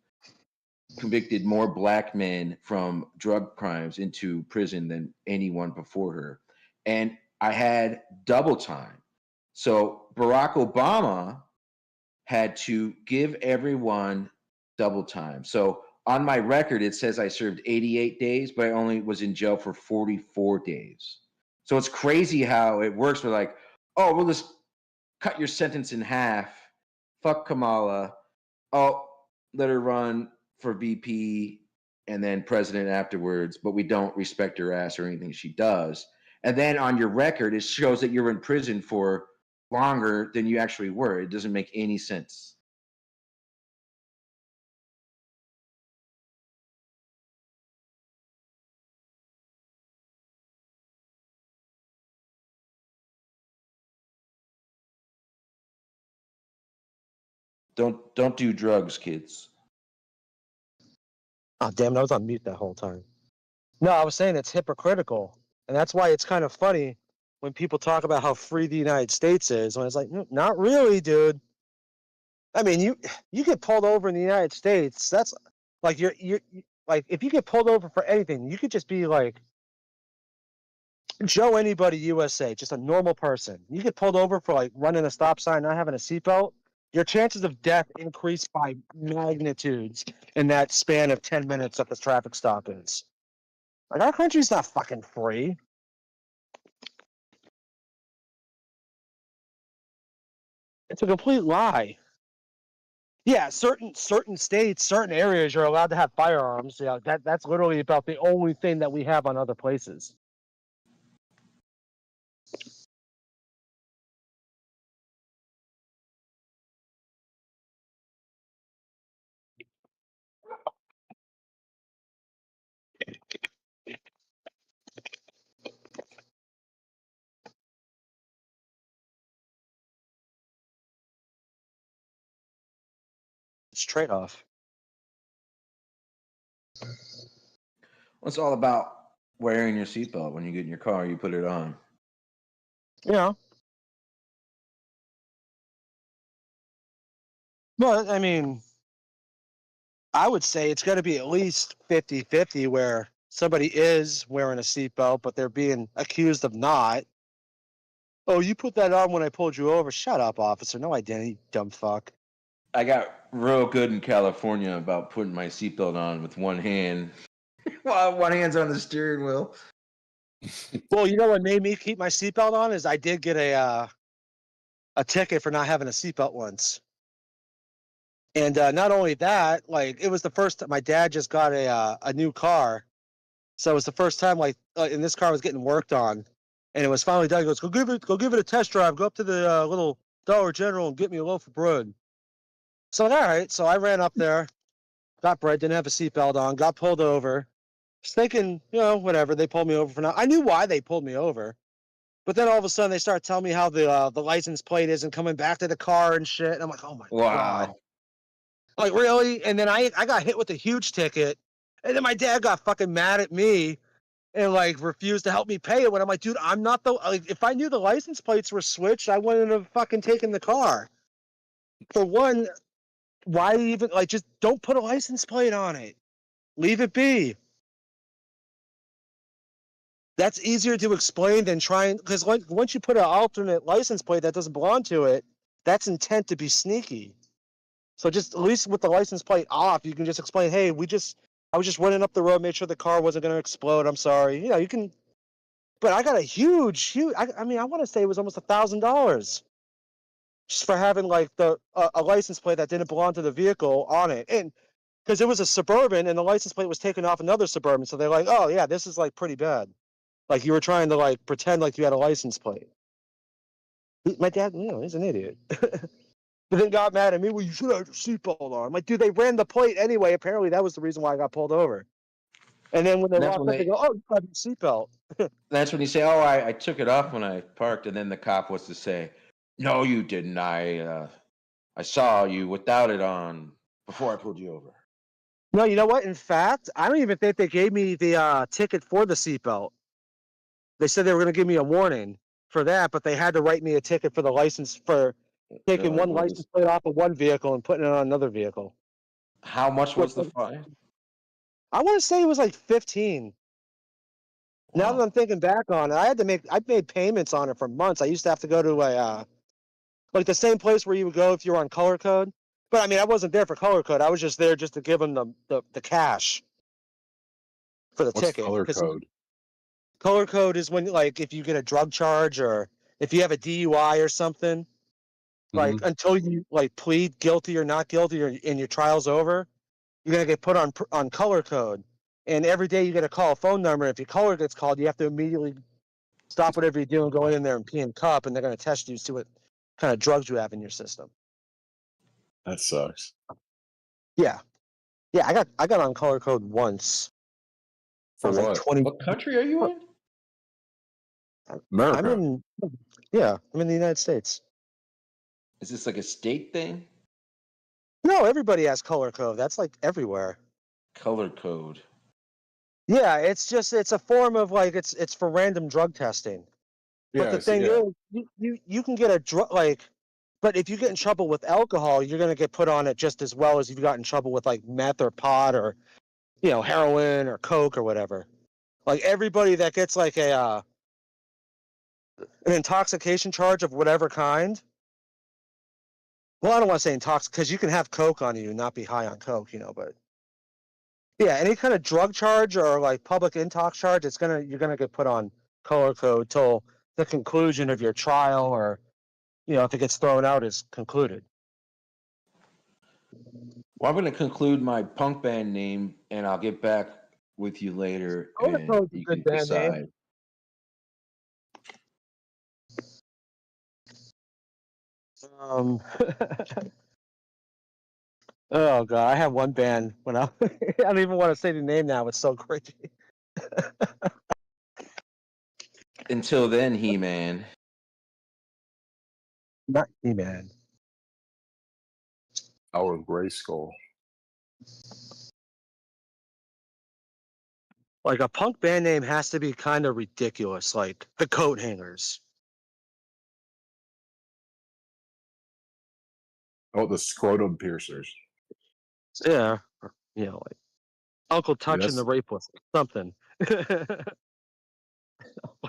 convicted more black men from drug crimes into prison than anyone before her. And I had double time. So Barack Obama had to give everyone double time. So on my record, it says I served 88 days, but I only was in jail for 44 days. So it's crazy how it works. We're like, oh, we'll just cut your sentence in half. Fuck Kamala. Oh, let her run for VP and then president afterwards, but we don't respect her ass or anything she does. And then on your record, it shows that you're in prison for longer than you actually were. It doesn't make any sense. Don't do drugs, kids. Oh, damn it, I was on mute that whole time. No, I was saying it's hypocritical. And that's why it's kind of funny when people talk about how free the United States is, when it's like, not really, dude. I mean, you get pulled over in the United States, that's like you're like, if you get pulled over for anything, you could just be like Joe Anybody USA, just a normal person. You get pulled over for like running a stop sign, not having a seatbelt, your chances of death increase by magnitudes in that span of 10 minutes that the traffic stop is. Like, our country's not fucking free. It's a complete lie. Yeah, certain states, certain areas, you're allowed to have firearms. Yeah, that's literally about the only thing that we have on other places. It's trade-off. Well, it's all about wearing your seatbelt. When you get in your car, you put it on. Yeah. But, I mean, I would say it's got to be at least 50-50 where somebody is wearing a seatbelt, but they're being accused of not. Oh, you put that on when I pulled you over. Shut up, officer. No, I didn't, you dumb fuck. I got real good in California about putting my seatbelt on with one hand. Well, one hand's on the steering wheel. Well, you know what made me keep my seatbelt on is I did get a ticket for not having a seatbelt once. And not only that, like it was the first time my dad just got a new car. So it was the first time like and this car was getting worked on. And it was finally done. He goes, go give it a test drive. Go up to the little Dollar General and get me a loaf of bread. So all right. So I ran up there, got bread, didn't have a seatbelt on, got pulled over. Just thinking, whatever. They pulled me over for now. I knew why they pulled me over. But then all of a sudden they start telling me how the license plate isn't coming back to the car and shit. And I'm like, oh my God. Like, really? And then I got hit with a huge ticket. And then my dad got fucking mad at me and like refused to help me pay it. When I'm like, dude, I'm not if I knew the license plates were switched, I wouldn't have fucking taken the car. For one, why even just don't put a license plate on it. Leave it be. That's easier to explain than trying, because once you put an alternate license plate that doesn't belong to it, that's intent to be sneaky. So just at least with the license plate off, you can just explain, hey, I was just running up the road, made sure the car wasn't going to explode. I'm sorry. You can, but I got a huge, I mean, I want to say it was almost $1,000 just for having like a license plate that didn't belong to the vehicle on it. And because it was a Suburban and the license plate was taken off another Suburban. So they're like, oh yeah, this is like pretty bad. Like you were trying to like pretend like you had a license plate. My dad, he's an idiot. But then got mad at me. Well, you should have your seatbelt on. I'm like, dude, they ran the plate anyway. Apparently, that was the reason why I got pulled over. And then when they walked up, they go, "Oh, you have your seatbelt." That's when you say, "Oh, I took it off when I parked," and then the cop was to say, "No, you didn't. I saw you without it on before I pulled you over." No, you know what? In fact, I don't even think they gave me the ticket for the seatbelt. They said they were going to give me a warning for that, but they had to write me a ticket for the license for taking one license plate off of one vehicle and putting it on another vehicle. How much was the fine? I want to say it was like 15. Wow. Now that I'm thinking back on it, I made payments on it for months. I used to have to go to like the same place where you would go if you were on color code. But I mean, I wasn't there for color code. I was just there just to give them the cash for the ticket. Color code? Color code is when, like, if you get a drug charge or if you have a DUI or something, like until you like plead guilty or not guilty and your trial's over, you're gonna get put on color code. And every day you get to call a phone number. If your color gets called, you have to immediately stop whatever you're doing, go in there and pee in cup, and they're gonna test you to see what kind of drugs you have in your system. That sucks. Yeah, I got on color code once. For what? Like 20. What country are you in? America. I'm in the United States. Is this like a state thing? No, everybody has color code. That's like everywhere. Color code. Yeah, it's a form of like it's for random drug testing. But the thing is, you can get a drug but if you get in trouble with alcohol, you're gonna get put on it just as well as if you got in trouble with like meth or pot or heroin or coke or whatever. Like everybody that gets like an intoxication charge of whatever kind. Well, I don't want to say intoxic because you can have coke on you and not be high on coke, but yeah, any kind of drug charge or like public intox charge, you're gonna get put on color code till the conclusion of your trial, or if it gets thrown out is concluded. Well, I'm going to conclude my punk band name, and I'll get back with you later, and you can decide. Oh god, I had one band when I don't even want to say the name now. It's so crazy. Until then, He-Man. Not He-Man. Our Gray Skull. Like a punk band name has to be kind of ridiculous, like the Coat Hangers. Oh, the Scrotum Piercers. Yeah, like Uncle Touch and the Rapist, something.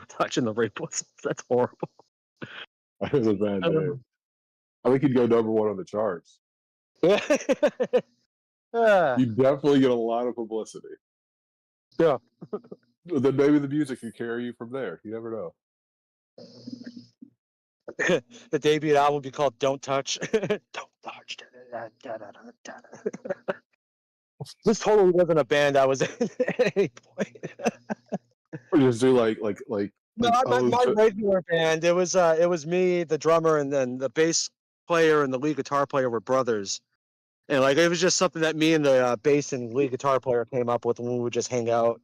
Touching the rape whistles. That's horrible. That was a bad name. I think he'd go #1 on the charts. Yeah. You definitely get a lot of publicity. Yeah. Then maybe the music can carry you from there. You never know. The debut album would be called "Don't Touch." Don't touch. This totally wasn't a band I was in at any point. Or just do like No, my regular band. It was me, the drummer, and then the bass player and the lead guitar player were brothers. And like it was just something that me and the bass and lead guitar player came up with when we would just hang out.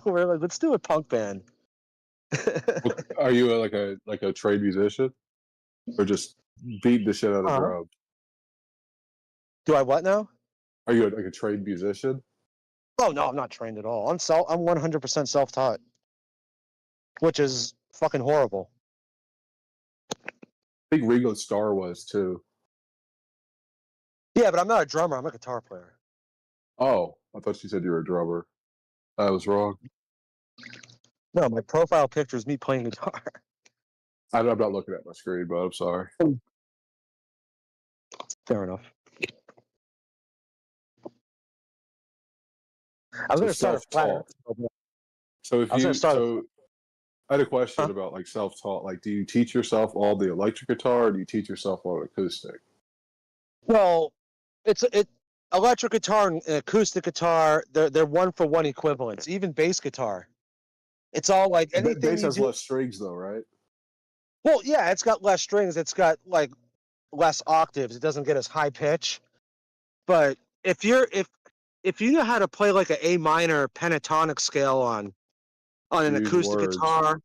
We're like, let's do a punk band. Are you like a trained musician, or just beat the shit out of drums? Do I what now? Are you like a trained musician? Oh no, I'm not trained at all. I'm 100% self-taught, which is fucking horrible. I think Ringo Starr was too. Yeah, but I'm not a drummer. I'm a guitar player. Oh, I thought you said you were a drummer. I was wrong. No, my profile picture is me playing guitar. I'm not looking at my screen, but I'm sorry. Fair enough. I was going to start a flat earth. So if you I had a question about like self-taught. Like, do you teach yourself all the electric guitar, or do you teach yourself all acoustic? Well, it's electric guitar and acoustic guitar. They're one-for-one equivalents. Even bass guitar. It's all like anything. Bass has less strings, though, right? Well, yeah, it's got less strings. It's got like less octaves. It doesn't get as high pitch. But if you know how to play like an A minor pentatonic scale on an acoustic guitar,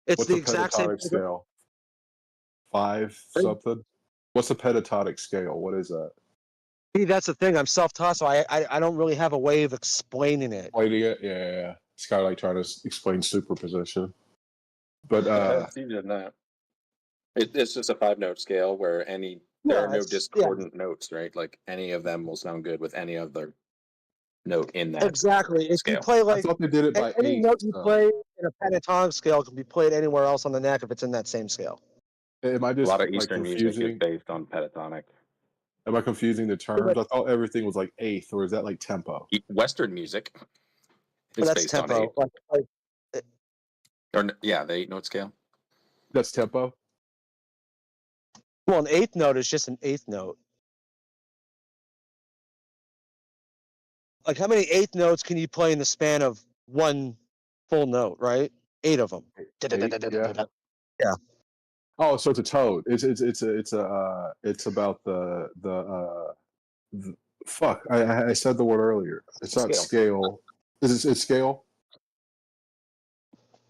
it's the exact same scale. 5 something. What's a pentatonic scale? What is that? See, that's the thing. I'm self-taught, so I don't really have a way of explaining it. Explaining it, yeah. It's kind of like trying to explain superposition. But it's easier than that. It's just a 5-note scale where there are no discordant notes, right? Like any of them will sound good with any other note in that. Exactly. If scale. you play like I thought they did it by any 8. note you play in a pentatonic scale can be played anywhere else on the neck if it's in that same scale. Am I just a lot of like Eastern music is based on pentatonic. Am I confusing the terms? I thought everything was like 8th, or is that like tempo? Western music is based tempo. on 8. The 8-note scale. That's tempo? Well, an 8th note is just an 8th note. Like how many 8th notes can you play in the span of one full note, right? 8 of them. 8, yeah. Oh, so it's a tone. It's about the fuck. I said the word earlier. It's not scale. Is it scale?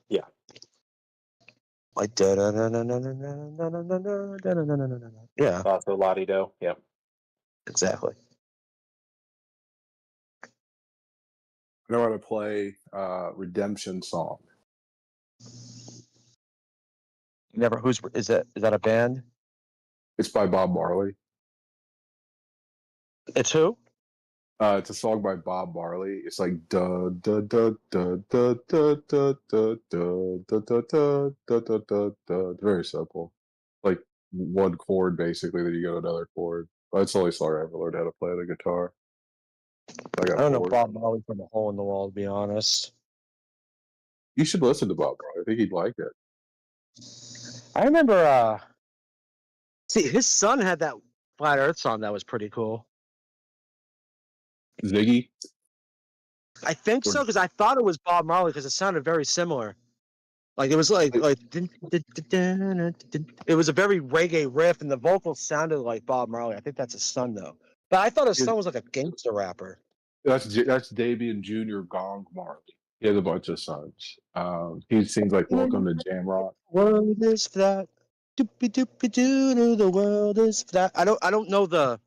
Yeah. Like yeah. So la-di-do. Yeah. Exactly. I know how to play Redemption Song. Never. Is that a band? It's by Bob Marley. It's who? It's a song by Bob Marley. It's like da da da da da da da da da da da da da da da. Very simple, like one chord basically. Then you go to another chord. That's the only song I ever learned how to play the guitar. I don't know Bob Marley from a hole in the wall, to be honest. You should listen to Bob Marley. I think he'd like it. I remember. See, his son had that Flat Earth song that was pretty cool. Ziggy? I think so, because I thought it was Bob Marley because it sounded very similar. Like it was like it was a very reggae riff, and the vocals sounded like Bob Marley. I think that's his son though. But I thought his son was like a gangster rapper. That's Davian Jr. Gong Marley. He has a bunch of sons. He sings like "Welcome to Jam Rock." World is flat. Doopy doopy doo. The world is flat. I don't know the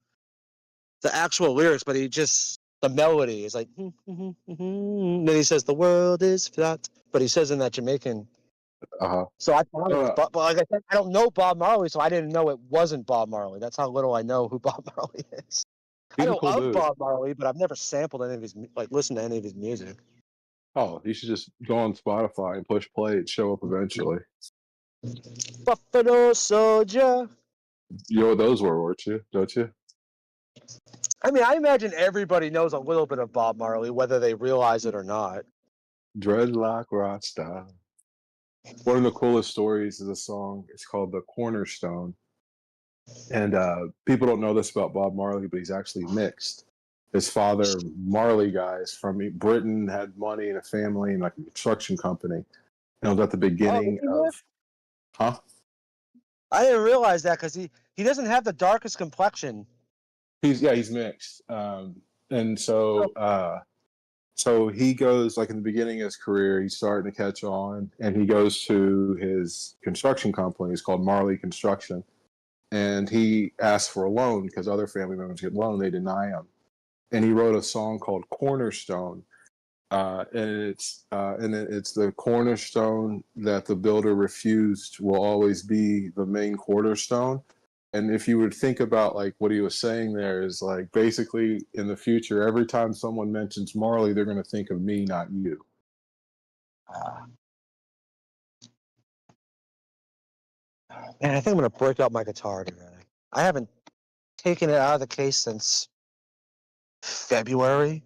actual lyrics, but the melody is like. Then he says the world is flat, but he says in that Jamaican. So I thought it was, but like I said, I don't know Bob Marley, so I didn't know it wasn't Bob Marley. That's how little I know who Bob Marley is. I know of Bob Marley, but I've never sampled any of his, listened to any of his music. Oh, you should just go on Spotify and push play. It'd show up eventually. Buffalo Soldier. You know what those were, weren't you? Don't you? I mean, I imagine everybody knows a little bit of Bob Marley, whether they realize it or not. Dreadlock Rasta. One of the coolest stories is a song. It's called "The Cornerstone," and people don't know this about Bob Marley, but he's actually mixed. His father, Marley guys from Britain, had money and a family and like a construction company. And it was at the beginning of, huh? I didn't realize that because he doesn't have the darkest complexion. He's mixed, and so he goes like in the beginning of his career, he's starting to catch on, and he goes to his construction company. It's called Marley Construction, and he asks for a loan because other family members get loan, they deny him, and he wrote a song called Cornerstone, and it's the cornerstone that the builder refused will always be the main cornerstone. And if you would think about like what he was saying there is like basically in the future, every time someone mentions Marley, they're going to think of me, not you. Man, I think I'm going to break out my guitar today. I haven't taken it out of the case since February.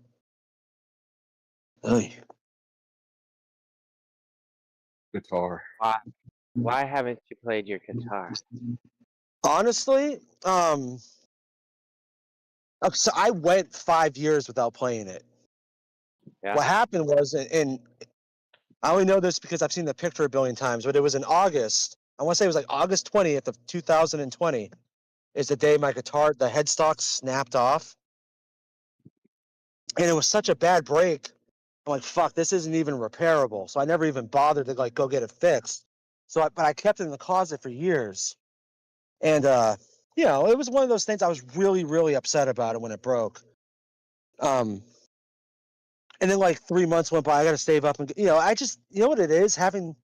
Ugh. Guitar. Why haven't you played your guitar? Honestly, so I went 5 years without playing it. Yeah. What happened was, and I only know this because I've seen the picture a billion times, but it was in August. I want to say it was like August 20th of 2020 is the day my guitar, the headstock snapped off. And it was such a bad break. I'm like, fuck, this isn't even repairable. So I never even bothered to like go get it fixed. But I kept it in the closet for years. And, it was one of those things I was really, really upset about it when it broke. And then like 3 months went by, I got to save up and, I just, you know what it is? My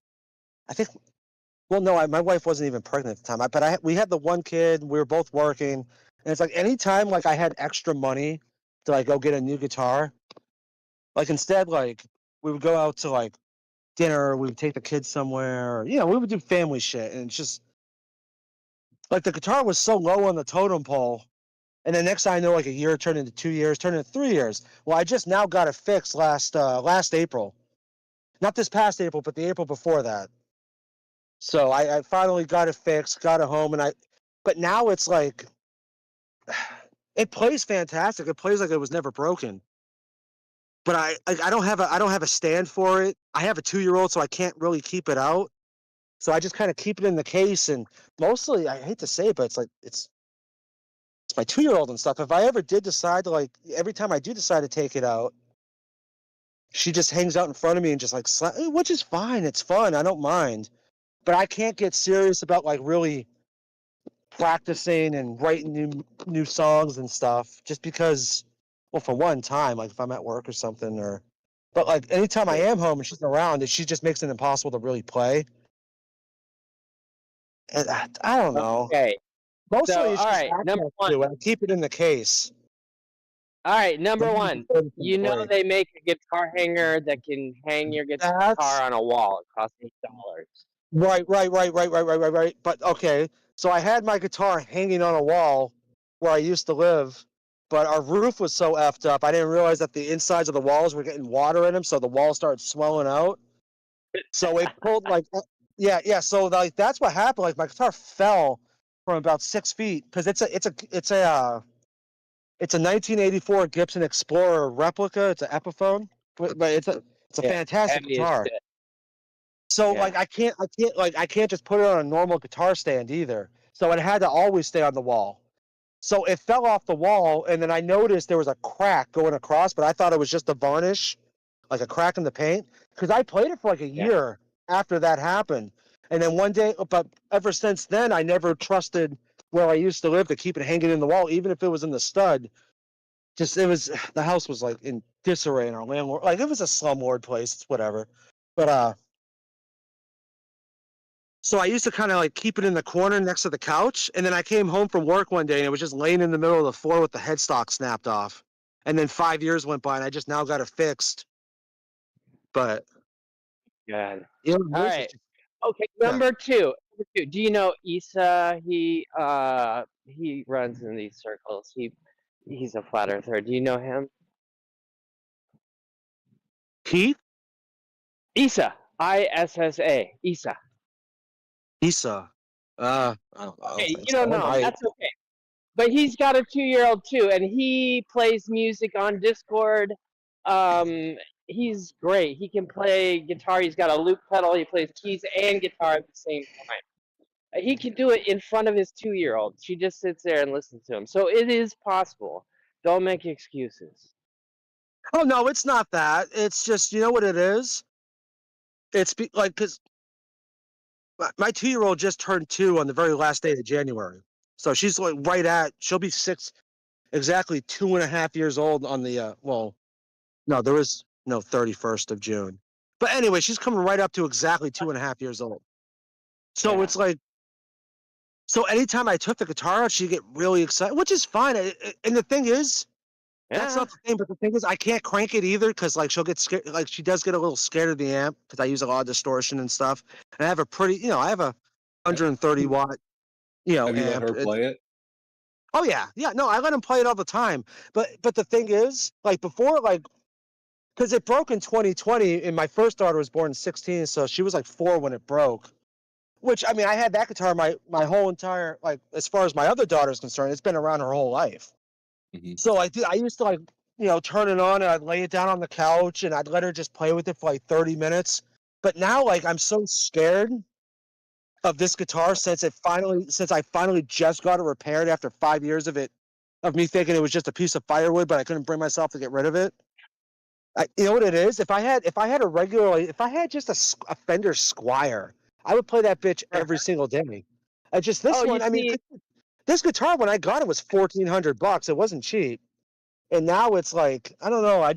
wife wasn't even pregnant at the time, but we had the one kid, we were both working. And it's like, anytime like I had extra money to like go get a new guitar, like instead, like we would go out to like dinner, we would take the kids somewhere, we would do family shit. And it's just like the guitar was so low on the totem pole. And then next thing I know, like a year turned into 2 years, turned into 3 years. Well, I just now got it fixed last April. Not this past April, but the April before that. So I finally got it fixed, got it home, but now it's like, it plays fantastic. It plays like it was never broken. But I don't have a stand for it. I have a 2-year-old, so I can't really keep it out. So I just kind of keep it in the case, and mostly I hate to say it, but it's my 2-year-old and stuff. If I ever did decide to like, every time I do decide to take it out, she just hangs out in front of me and just like, which is fine. It's fun. I don't mind. But I can't get serious about like really practicing and writing new songs and stuff just because, well, for one time, like if I'm at work or something, but like anytime I am home and she's around, she just makes it impossible to really play. And I don't know. Okay. Mostly So, it's all just right, number one. I keep it in the case. All right, number one. You know they make a guitar hanger that can hang your guitar on a wall. It costs $8. Right. But okay, so I had my guitar hanging on a wall where I used to live, but our roof was so effed up, I didn't realize that the insides of the walls were getting water in them, so the walls started swelling out. So it pulled like, yeah. So like that's what happened. Like my guitar fell from about 6 feet because it's a 1984 Gibson Explorer replica. It's an Epiphone, but it's a fantastic guitar. So like I can't just put it on a normal guitar stand either. So it had to always stay on the wall. So it fell off the wall, and then I noticed there was a crack going across, but I thought it was just a varnish, like a crack in the paint, because I played it for like a year after that happened. And then one day, but ever since then, I never trusted where I used to live to keep it hanging in the wall, even if it was in the stud. The house was like in disarray, and our landlord, like it was a slumlord place, it's whatever. But so I used to kind of like keep it in the corner next to the couch. And then I came home from work one day and it was just laying in the middle of the floor with the headstock snapped off. And then 5 years went by and I just now got it fixed. But God. you know, All right. Okay, number two. Do you know Issa? He runs in these circles. He's a flat earther. Do you know him? Keith? Issa. ISSA. Issa. Issa. I don't Okay, think you don't so. know him. That's okay. But he's got a 2-year-old too, and he plays music on Discord. He's great. He can play guitar. He's got a loop pedal. He plays keys and guitar at the same time. He can do it in front of his 2-year-old. She just sits there and listens to him. So it is possible. Don't make excuses. Oh no, it's not that. It's just, you know what it is? It's like, because my 2-year-old just turned 2 on the very last day of January. So she's like she'll be 6, exactly 2.5 years old on the, no, there is no 31st of June. But anyway, she's coming right up to exactly 2.5 years old. So it's like, so anytime I took the guitar out, she'd get really excited, which is fine. And the thing is, that's not the thing, but the thing is, I can't crank it either because, like, she'll get scared. Like, she does get a little scared of the amp because I use a lot of distortion and stuff. And I have a pretty, I have a 130 watt, Have you amp. let her play it? Oh yeah, no, I let him play it all the time. But the thing is, like before, like, because it broke in 2020, and my first daughter was born in 16, so she was like 4 when it broke. Which, I mean, I had that guitar my whole entire, like, as far as my other daughter is concerned, it's been around her whole life. Mm-hmm. So I used to, like, turn it on and I'd lay it down on the couch and I'd let her just play with it for like 30 minutes. But now, like, I'm so scared of this guitar since I finally just got it repaired after 5 years of me thinking it was just a piece of firewood, but I couldn't bring myself to get rid of it. You know what it is? If I had just a Fender Squire, I would play that bitch every single day. Just this one, I mean, this guitar when I got it was $1,400. It wasn't cheap, and now it's like, I don't know. You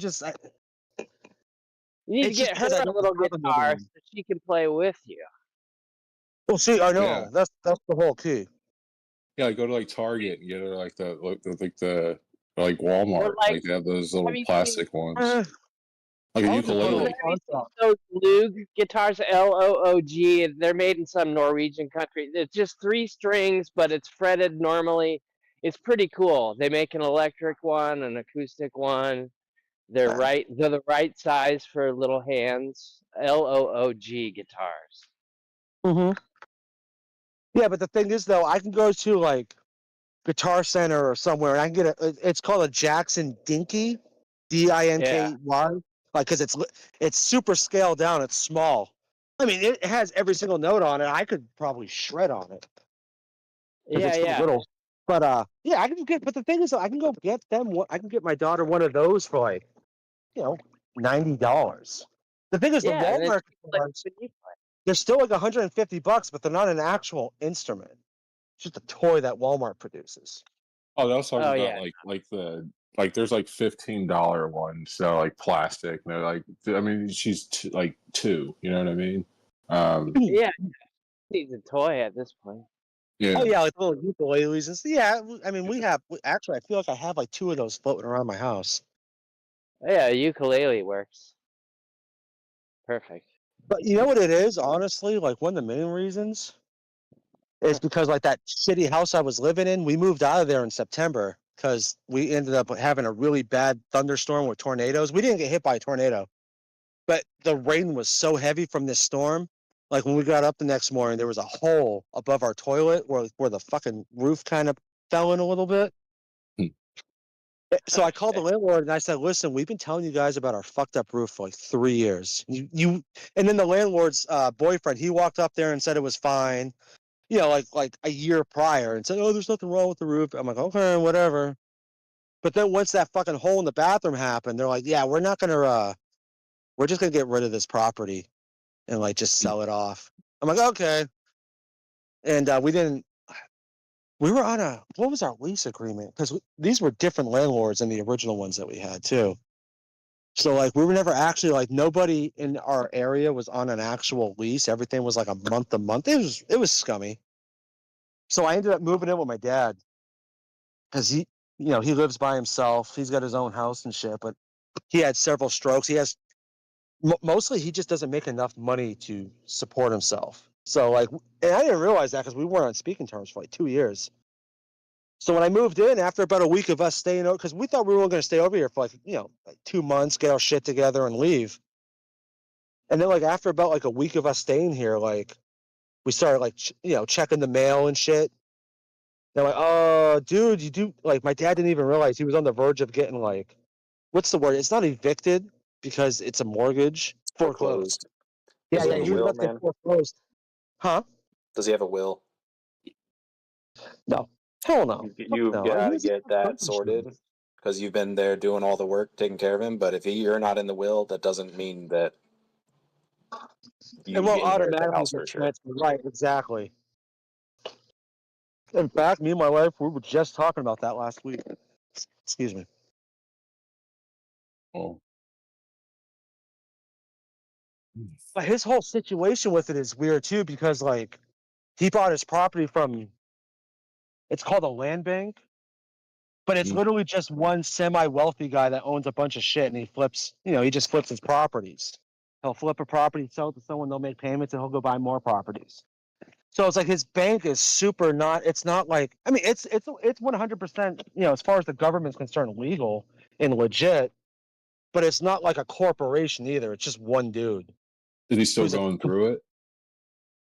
need to get her a little guitar so she can play with you. Well, see, I know that's the whole key. Yeah, go to like Target and get her like the Walmart. Like they have those little plastic ones. Like a ukulele. Those Loog guitars, Loog. They're made in some Norwegian country. It's just 3 strings, but it's fretted normally. It's pretty cool. They make an electric one, an acoustic one. They're the right size for little hands. Loog guitars. Mm-hmm. Yeah, but the thing is, though, I can go to like Guitar Center or somewhere, and I can get it's called a Jackson Dinky, Dinky, like, because it's super scaled down. It's small. I mean, it has every single note on it. I could probably shred on it. It's so little. But I can get. But the thing is, I can go get them. I can get my daughter one of those for like, $90. The thing is, the Walmart guitars, they're still like $150, but they're not an actual instrument. It's just a toy that Walmart produces. Oh, that was talking about like there's like $15 ones that are like plastic. And they're like, I mean, she's like 2. You know what I mean? Yeah, she's a toy at this point. Yeah. Oh yeah, like little ukuleles and stuff. Yeah, I mean, actually, I feel like I have like 2 of those floating around my house. Yeah, ukulele works. Perfect. But you know what it is, honestly? Like, one of the main reasons is because, like, that shitty house I was living in, we moved out of there in September because we ended up having a really bad thunderstorm with tornadoes. We didn't get hit by a tornado, but the rain was so heavy from this storm. Like, when we got up the next morning, there was a hole above our toilet where the fucking roof kind of fell in a little bit. So I called the landlord and I said, "Listen, we've been telling you guys about our fucked up roof for like 3 years. And then the landlord's boyfriend, he walked up there and said it was fine, like a year prior, and said, "Oh, there's nothing wrong with the roof." I'm like, "Okay, whatever." But then once that fucking hole in the bathroom happened, they're like, "Yeah, we're just gonna get rid of this property and like just sell it off." I'm like, "Okay." And we were on what was our lease agreement? Because these were different landlords than the original ones that we had too. So like we were never actually, like, nobody in our area was on an actual lease. Everything was like a month to month. It was scummy. So I ended up moving in with my dad because he lives by himself. He's got his own house and shit, but he had several strokes. He has mostly he just doesn't make enough money to support himself. So like, and I didn't realize that because we weren't on speaking terms for like 2 years. So when I moved in, after about a week of us staying over, because we thought we were going to stay over here for like 2 months, get our shit together and leave. And then like after about like a week of us staying here, like we started like checking the mail and shit. They're like, oh, dude, you do like my dad didn't even realize he was on the verge of getting like, what's the word? It's not evicted because it's a mortgage. Foreclosed. Yeah, Does he have he a was will, about to get man? foreclosed. Huh? Does he have a will? No. Hell no. You No. got to He's get that sorted because you've been there doing all the work, taking care of him. But if you're not in the will, that doesn't mean that you it won't inherit the automatically house get for sure. transferred. Right, exactly. In fact, me and my wife, we were just talking about that last week. Excuse me. Oh. But his whole situation with it is weird too, because like he bought his property from, it's called a land bank, but it's literally just one semi-wealthy guy that owns a bunch of shit, and he flips, he just flips his properties. He'll flip a property, sell it to someone, they'll make payments, and he'll go buy more properties. So it's like his bank is super not. It's not like, I mean, it's 100%, as far as the government's concerned, legal and legit, but it's not like a corporation either. It's just one dude. Is he still going through it?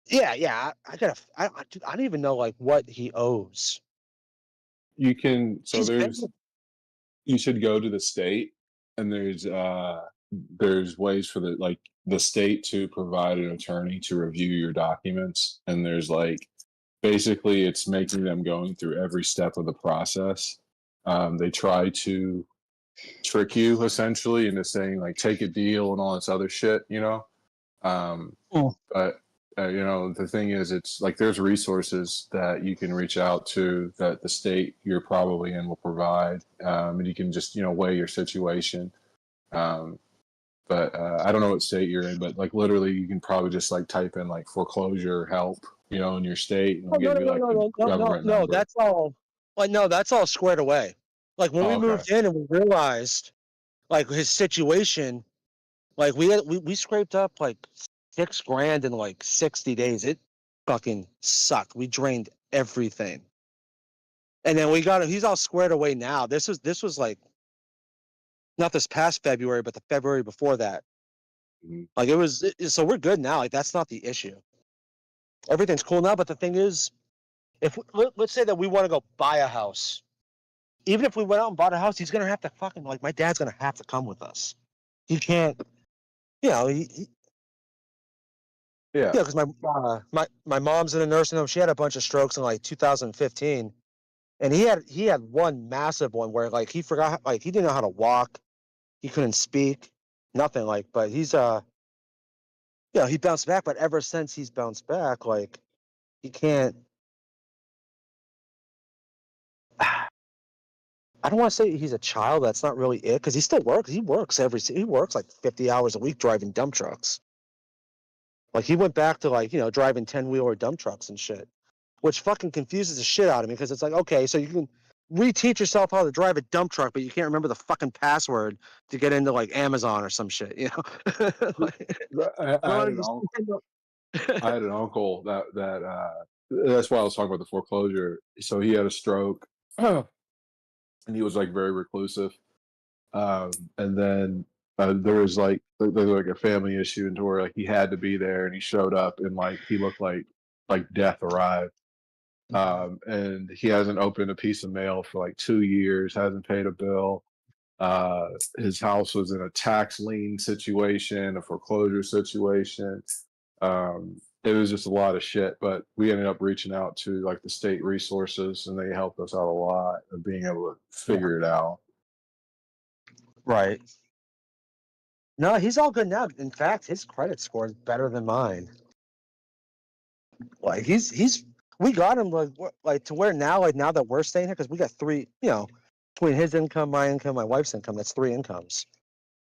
Yeah. I don't even know like what he owes. You can. So you should go to the state, and there's ways for the state to provide an attorney to review your documents, and there's basically it's making them going through every step of the process. They try to trick you essentially into saying take a deal and all this other shit, but the thing is, it's there's resources that you can reach out to that the state you're probably in will provide, and you can just weigh your situation. But I don't know what state you're in, but literally you can probably just type in foreclosure help, in your state, and it'll give you government No, number. that's all. No, that's all squared away. Like when we moved in and we realized his situation, we scraped up $6,000 in 60 days. It fucking sucked. We drained everything. And then we got him. He's all squared away now. This was not this past February, but the February before that. Mm-hmm. So we're good now. That's not the issue. Everything's cool now. But the thing is, let's say that we want to go buy a house, even if we went out and bought a house, he's gonna have to fucking my dad's gonna have to come with us. He can't, Yeah, because my mom's in a nursing home. She had a bunch of strokes in 2015, and he had one massive one where he forgot, he didn't know how to walk, he couldn't speak, nothing. But he's he bounced back. But ever since he's bounced back, he can't. I don't want to say he's a child. That's not really it, because he still works. He works 50 hours a week driving dump trucks. He went back to driving 10-wheeler dump trucks and shit, which fucking confuses the shit out of me, because it's okay, so you can reteach yourself how to drive a dump truck, but you can't remember the fucking password to get into Amazon or some shit, I had an uncle that that's why I was talking about the foreclosure. So he had a stroke, and he was very reclusive. And then there was a family issue, and where he had to be there, and he showed up, and he looked like death arrived. And he hasn't opened a piece of mail for 2 years, hasn't paid a bill. His house was in a tax lien situation, a foreclosure situation. It was just a lot of shit, but we ended up reaching out to the state resources, and they helped us out a lot of being able to figure it out. Right. No, he's all good now. In fact, his credit score is better than mine. We got him to where now, now that we're staying here, because we got three, between his income, my income, my wife's income, that's 3 incomes.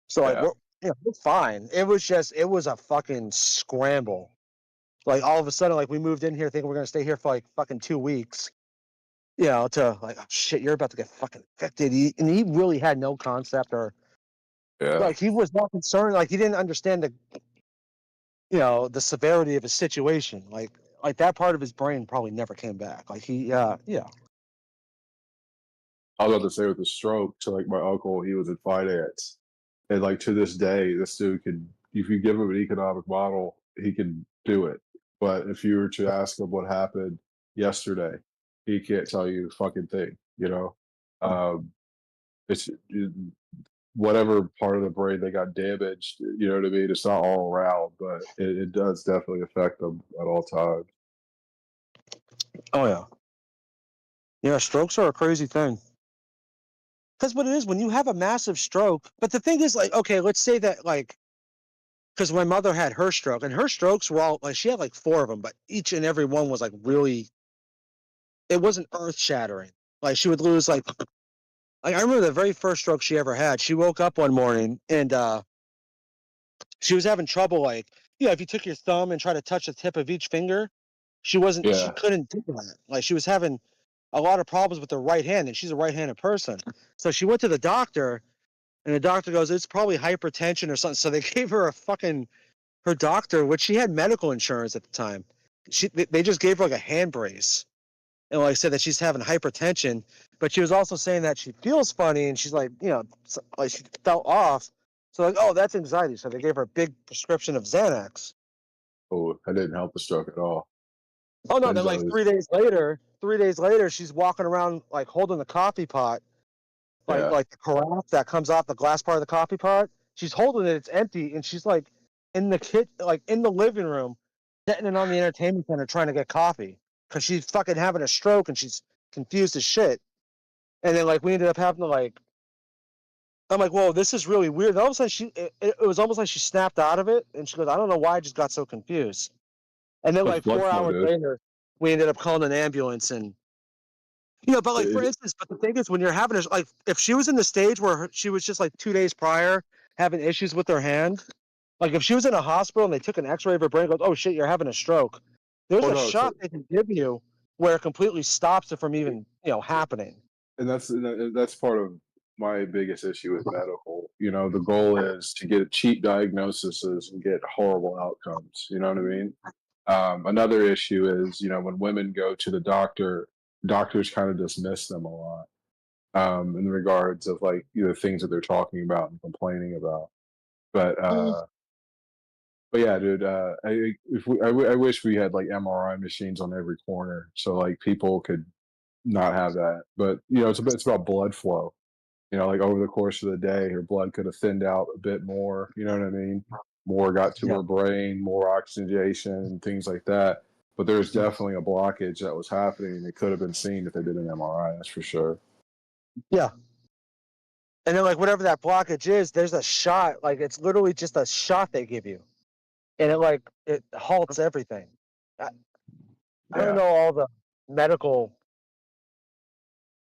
So we're fine. It was a fucking scramble. All of a sudden, we moved in here thinking we're gonna stay here for fucking 2 weeks. To oh, shit, you're about to get fucking evicted. And he really had no concept, or Yeah. Like he was not concerned. Like he didn't understand the severity of his situation. Like that part of his brain probably never came back. Like yeah. I was about to say with the stroke, to like my uncle, he was in finance, and like to this day, this dude could, if you give him an economic model, he can do it. But if you were to ask him what happened yesterday, he can't tell you a fucking thing. It's whatever part of the brain they got damaged. You know what I mean? It's not all around, but it does definitely affect them at all times. Oh yeah. Yeah, strokes are a crazy thing. Because what it is, when you have a massive stroke, but the thing is, like, okay, let's say that, like, because my mother had her stroke, and her strokes were all, like, she had like 4 of them, but each and every one was like really, it wasn't earth shattering. Like, she would lose, like, I remember the very first stroke she ever had. She woke up one morning and she was having trouble, like, if you took your thumb and tried to touch the tip of each finger, she Yeah. couldn't do that. Like, she was having a lot of problems with her right hand, and she's a right-handed person. So she went to the doctor, and the doctor goes, it's probably hypertension or something. So they gave her her doctor, which she had medical insurance at the time. They just gave her like a hand brace. And like I said that she's having hypertension, but she was also saying that she feels funny and she's like, like she felt off. So like, oh, that's anxiety. So they gave her a big prescription of Xanax. Oh, that didn't help the stroke at all. Oh no, then like 3 days later, she's walking around like holding the coffee pot, like the carafe that comes off the glass part of the coffee pot. She's holding it, it's empty, and she's like in the like in the living room, sitting it on the entertainment center trying to get coffee because she's fucking having a stroke and she's confused as shit. And then like we ended up having to like, I'm like, whoa, this is really weird. And all of a sudden it was almost like she snapped out of it, and she goes, I don't know why I just got so confused. And then like 4 hours later, we ended up calling an ambulance and. But like for instance, but the thing is, when you're having like, if she was in the stage where she was just like 2 days prior having issues with her hand, like if she was in a hospital and they took an X-ray of her brain, goes, oh shit, you're having a stroke. There's a shot they can give you where it completely stops it from even happening. And that's part of my biggest issue with medical. The goal is to get cheap diagnoses and get horrible outcomes. You know what I mean? Another issue is, when women go to the doctor, doctors kind of dismiss them a lot in regards of like things that they're talking about and complaining about. But yeah, dude, I wish we had like MRI machines on every corner so like people could not have that. But it's about blood flow. Like over the course of the day, her blood could have thinned out a bit more. You know what I mean? More got to her brain, more oxygenation, things like that. But there's definitely a blockage that was happening, and it could have been seen if they did an MRI. That's for sure. Yeah. And then like whatever that blockage is, there's a shot. Like it's literally just a shot they give you, and it halts everything. I don't know all the medical.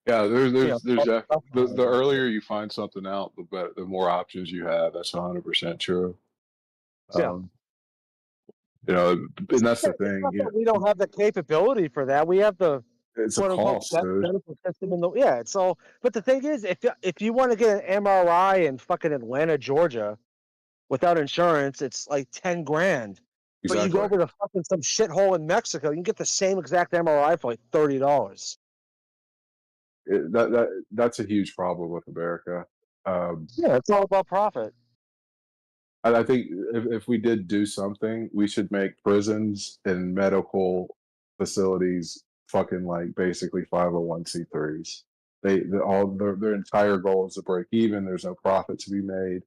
Yeah, there's the earlier you find something out, the better, the more options you have. That's 100% true. And that's the thing. We don't have the capability for that. We have the it's a cost, best dude. medical system in the it's all. But the thing is, if you want to get an MRI in fucking Atlanta, Georgia, without insurance, it's like 10 grand. But you go over to fucking some shithole in Mexico, you can get the same exact MRI for like $30. That's a huge problem with America. Yeah, it's all about profit. And I think if we did do something, we should make prisons and medical facilities fucking like basically 501c3s. Their entire goal is to break even. There's no profit to be made.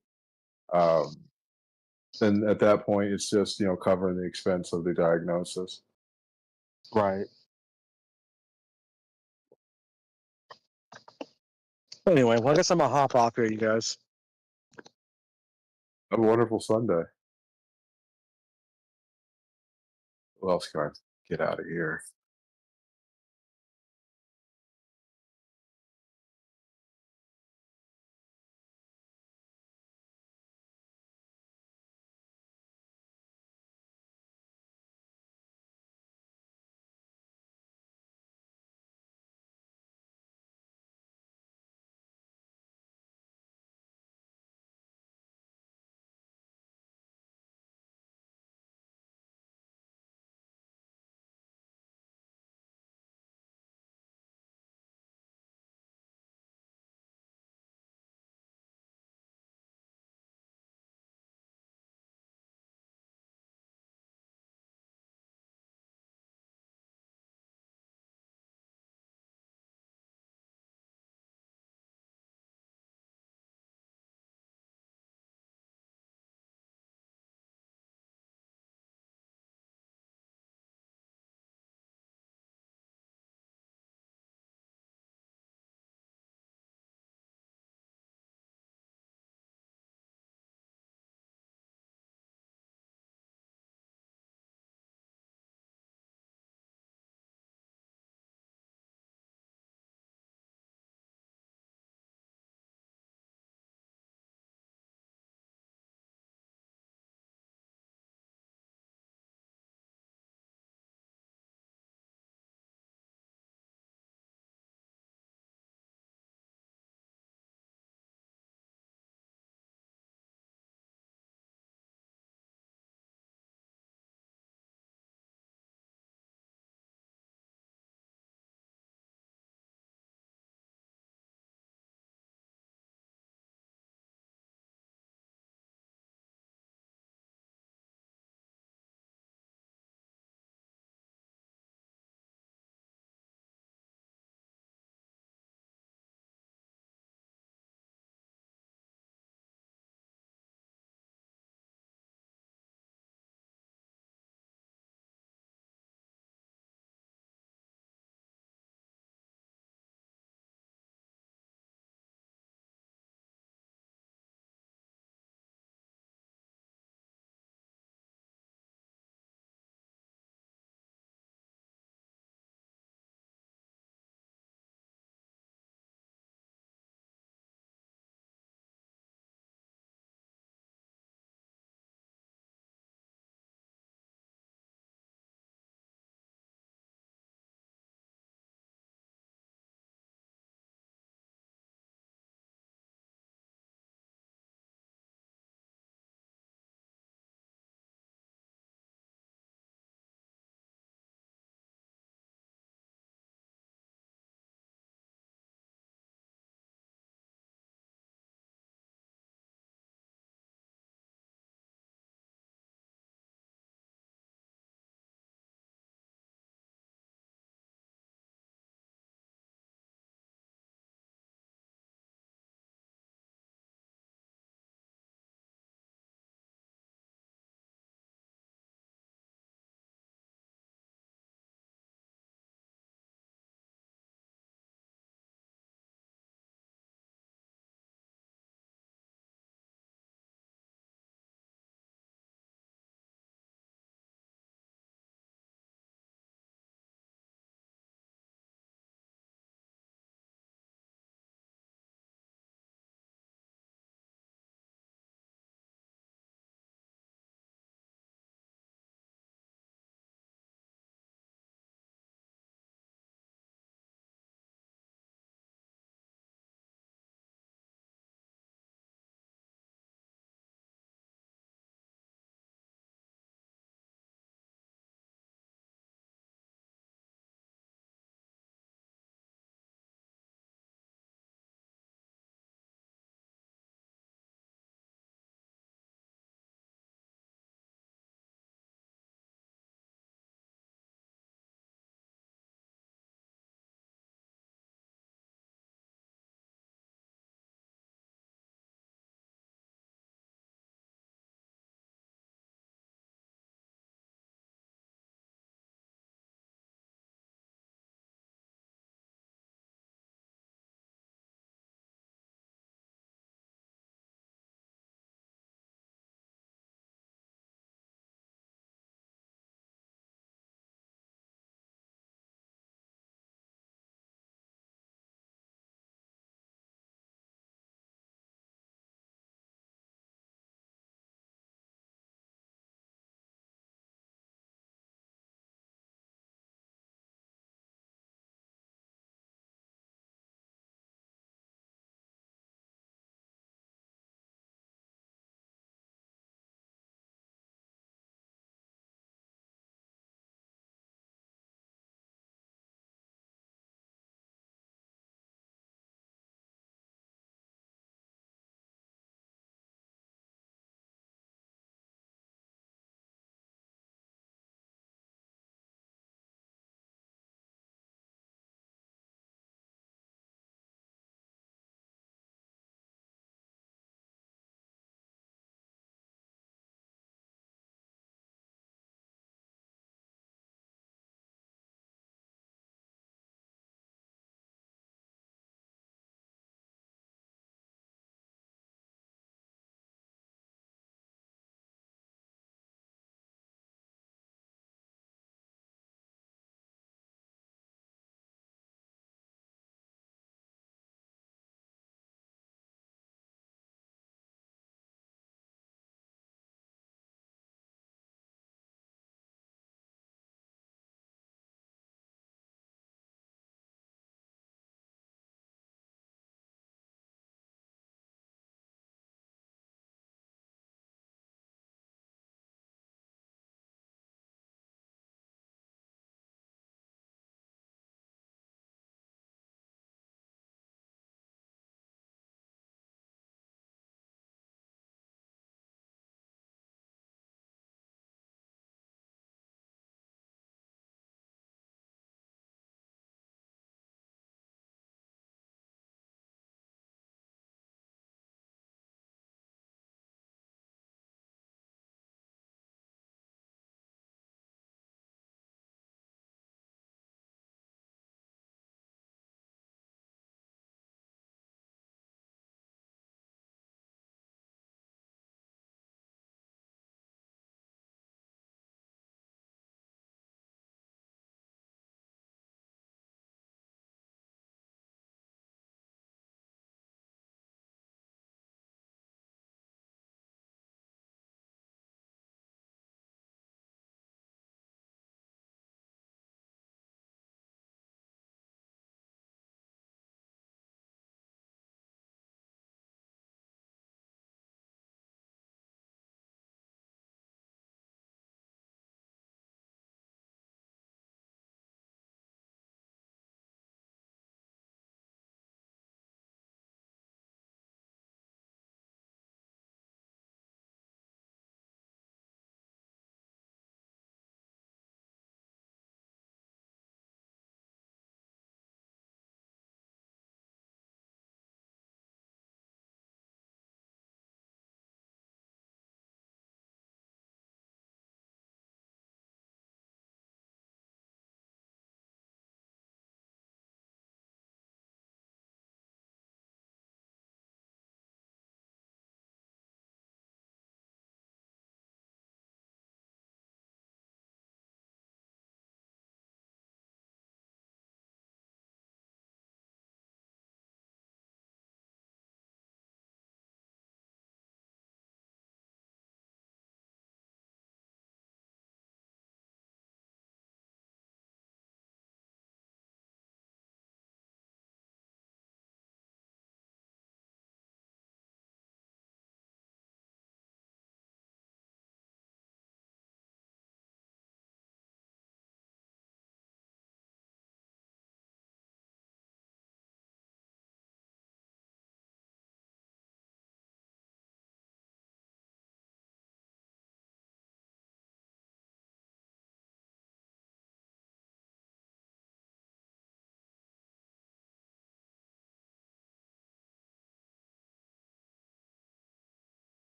And at that point, it's just covering the expense of the diagnosis. Right. Anyway, well, I guess I'm gonna hop off here, you guys. Have a wonderful Sunday. Who else can I get out of here?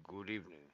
Good evening.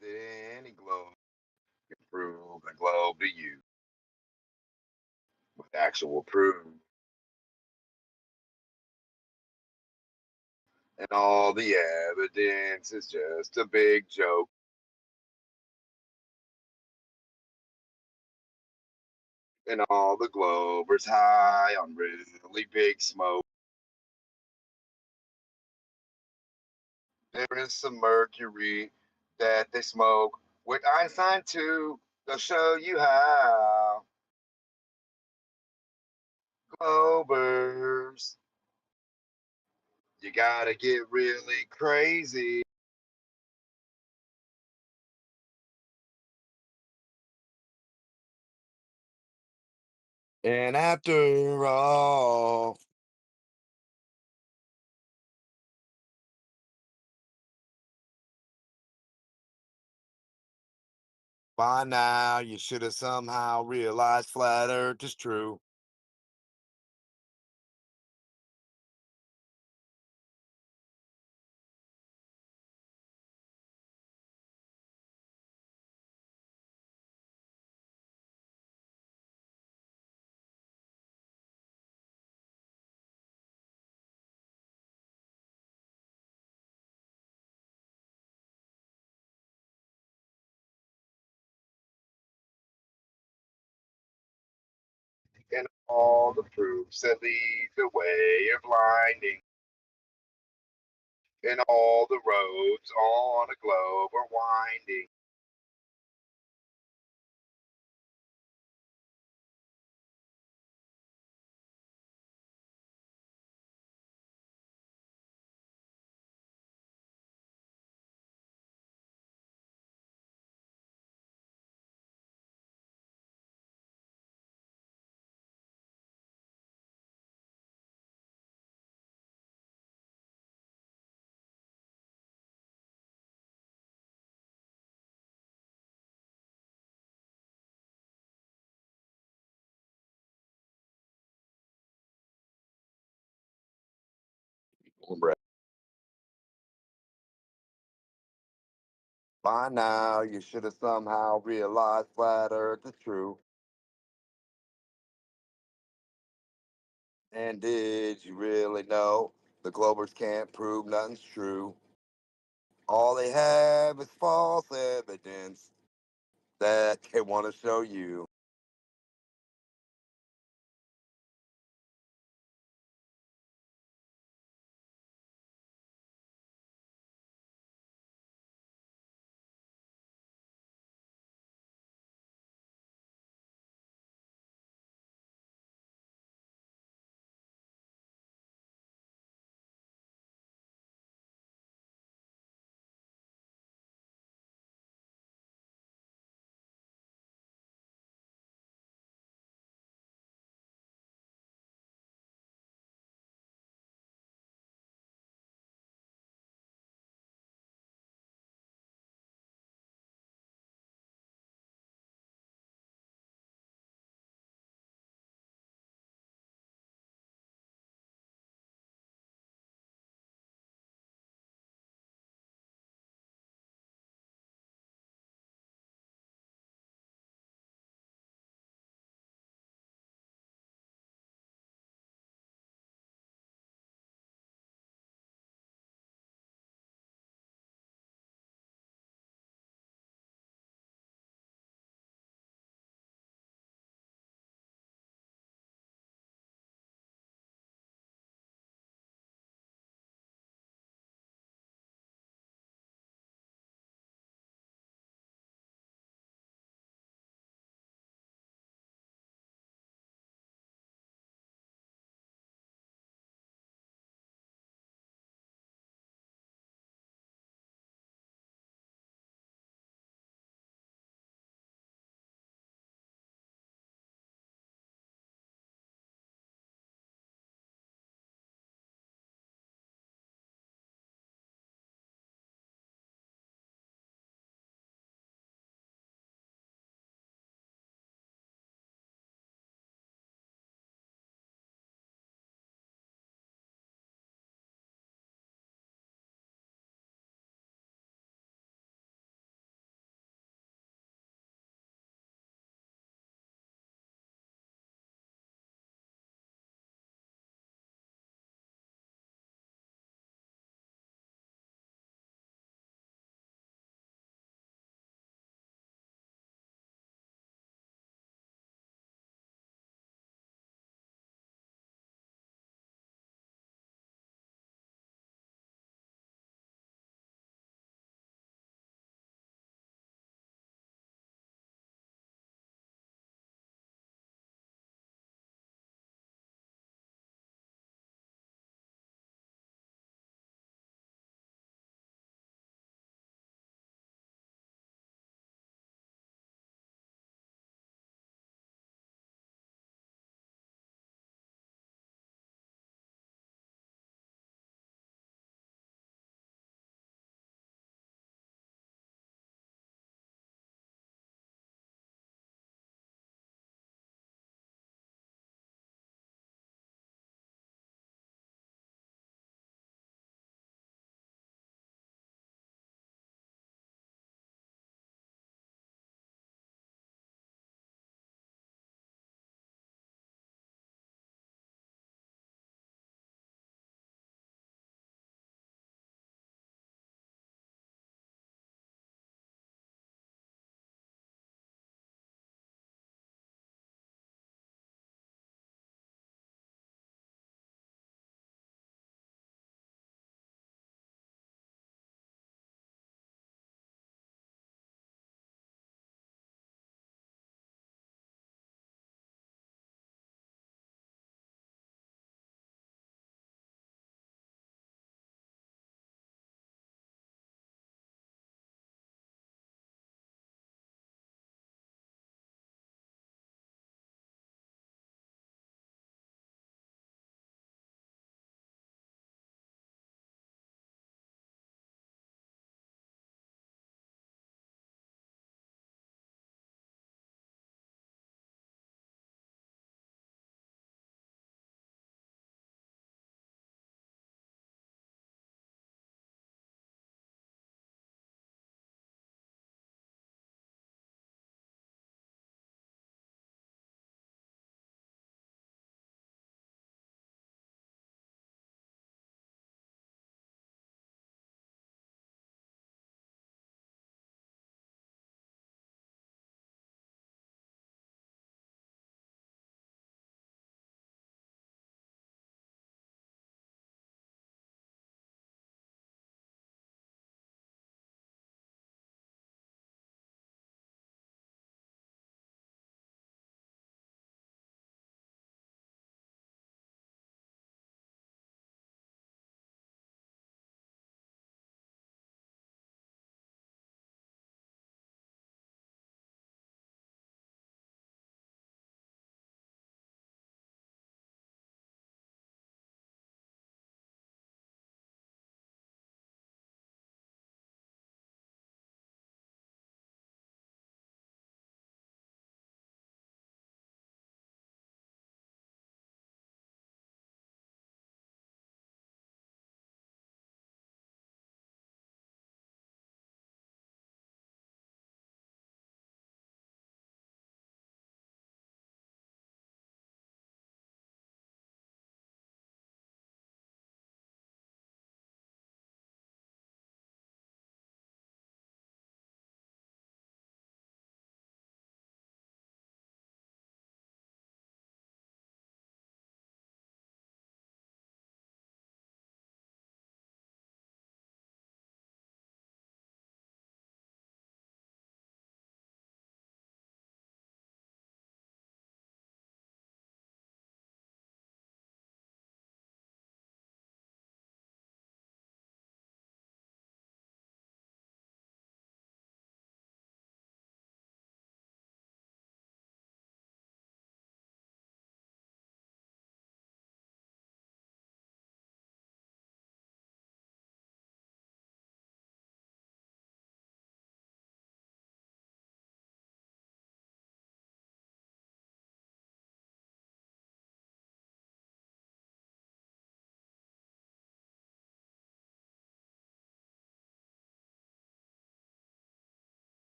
that any globe can prove the globe to you with actual proof. And all the evidence is just a big joke. And all the globers high on really big smoke. There is some mercury that they smoke with Einstein too. They'll show you how. Globers, you gotta get really crazy. And after all, by now you should have somehow realized flat Earth is true. And all the proofs that lead the way are blinding. And all the roads on a globe are winding. By now, you should have somehow realized flat Earth is true. And did you really know the Globers can't prove nothing's true? All they have is false evidence that they want to show you.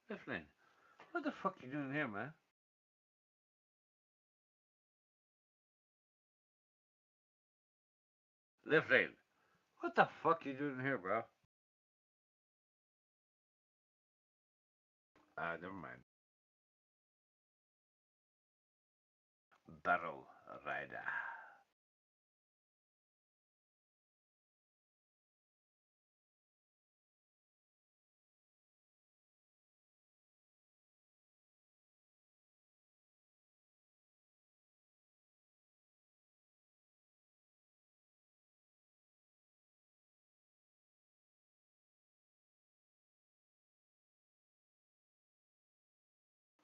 Listen, what the fuck you doing here, man? Listen, what the fuck you doing here, bro? Never mind. Battle Rider.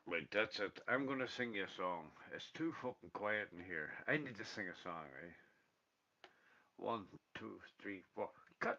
Wait, that's it. I'm gonna sing you a song. It's too fucking quiet in here. I need to sing a song, right? 1, 2, 3, 4. Cut.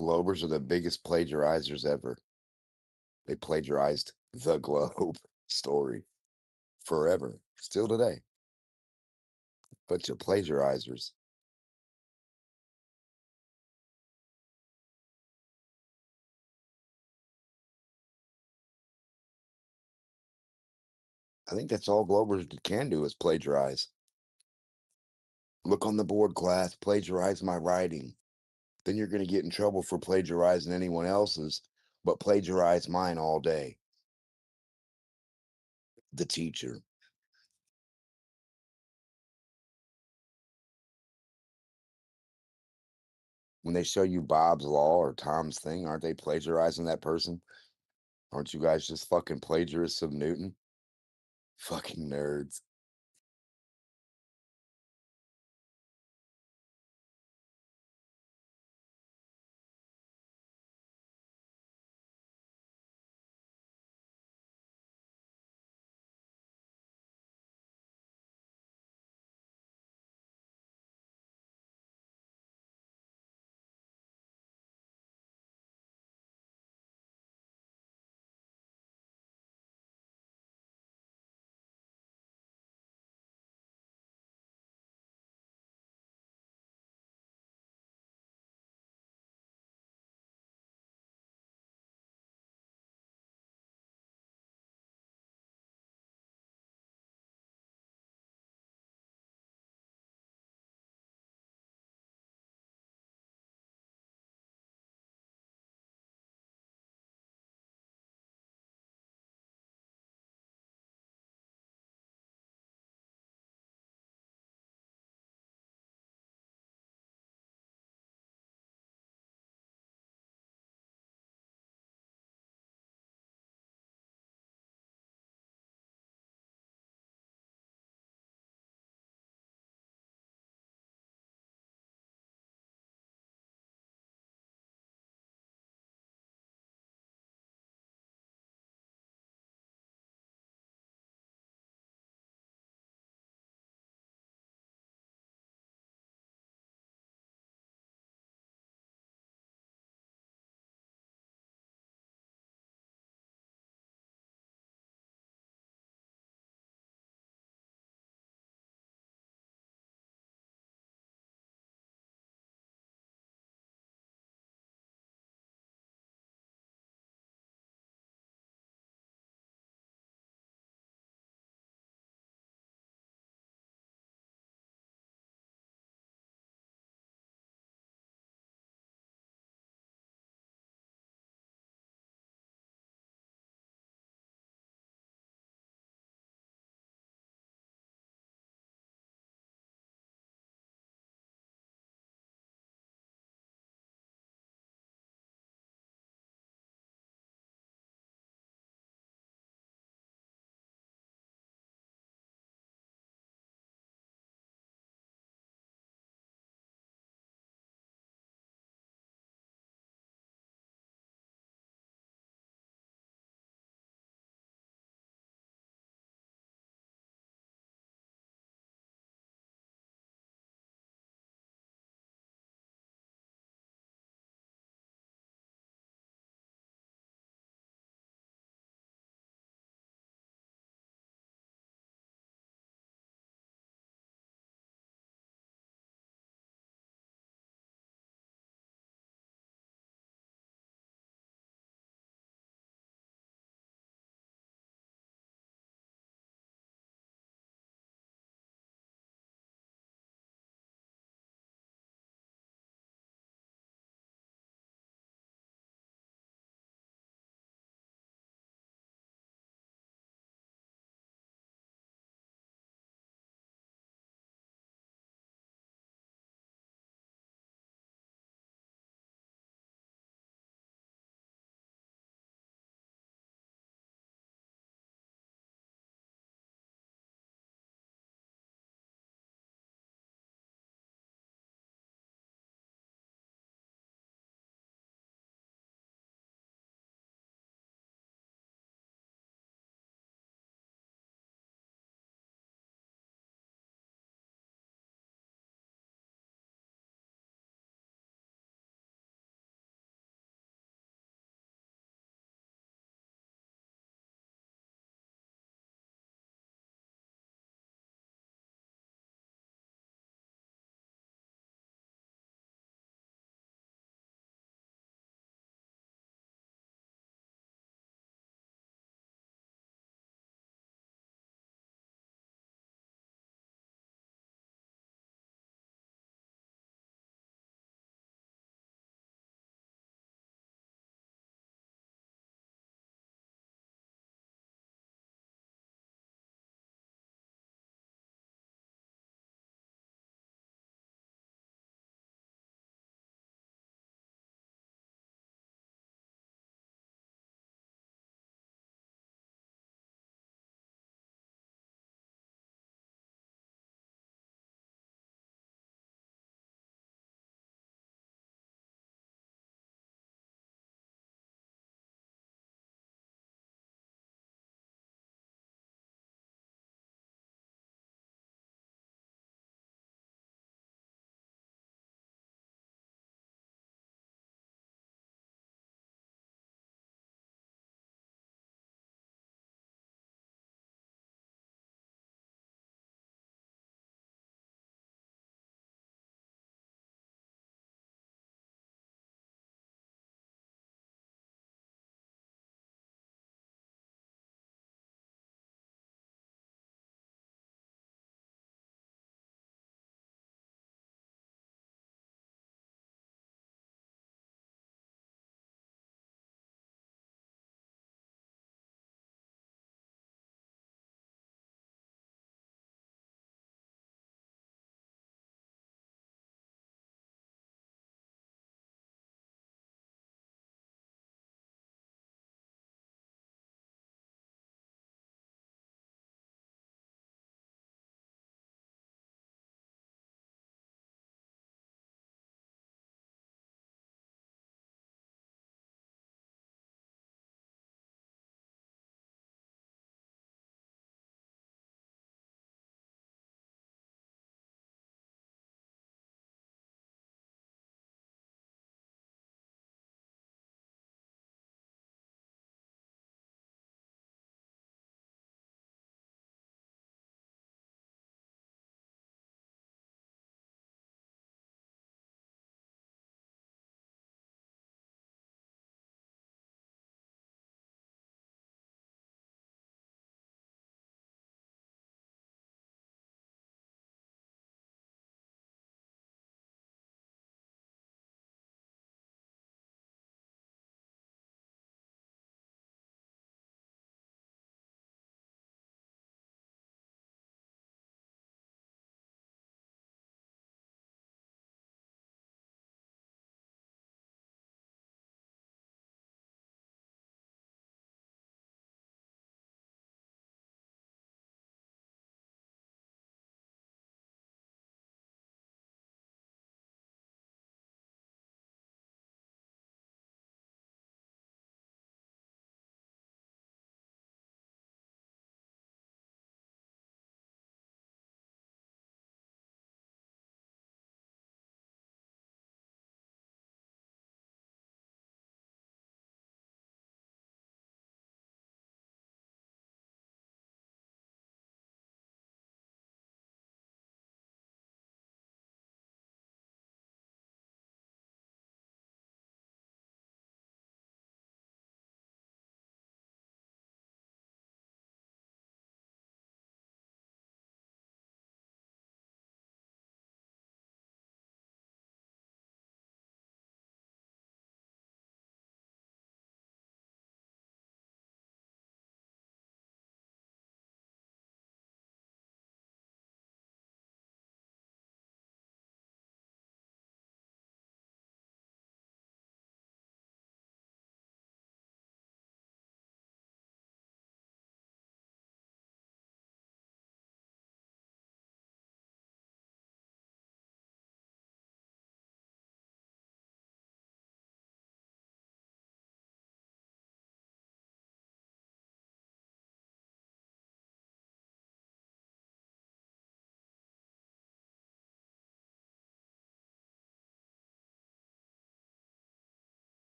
Globers are the biggest plagiarizers ever. They plagiarized the globe story forever, still today. Bunch of plagiarizers. I think that's all Globers can do is plagiarize. Look on the board, class, plagiarize my writing. Then you're going to get in trouble for plagiarizing anyone else's, but plagiarize mine all day. The teacher. When they show you Bob's Law or Tom's Thing, aren't they plagiarizing that person? Aren't you guys just fucking plagiarists of Newton? Fucking nerds.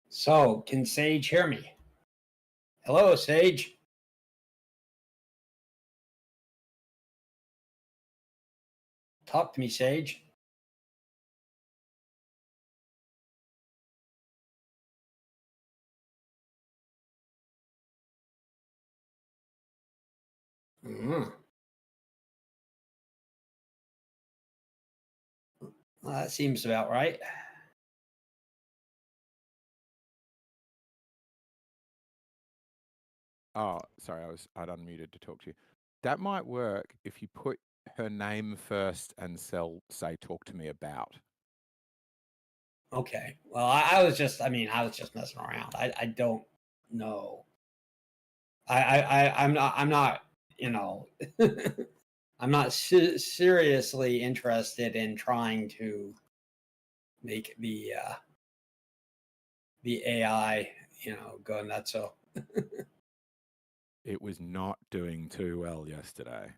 So, can Sage hear me? Hello, Sage. Talk to me, Sage. Well, that seems about right. Oh, sorry, I'd unmuted to talk to you. That might work if you put her name first and say talk to me about. Okay. Well, I was just messing around. I don't know. I'm not, I'm not seriously interested in trying to make the AI, go nuts. So It was not doing too well yesterday.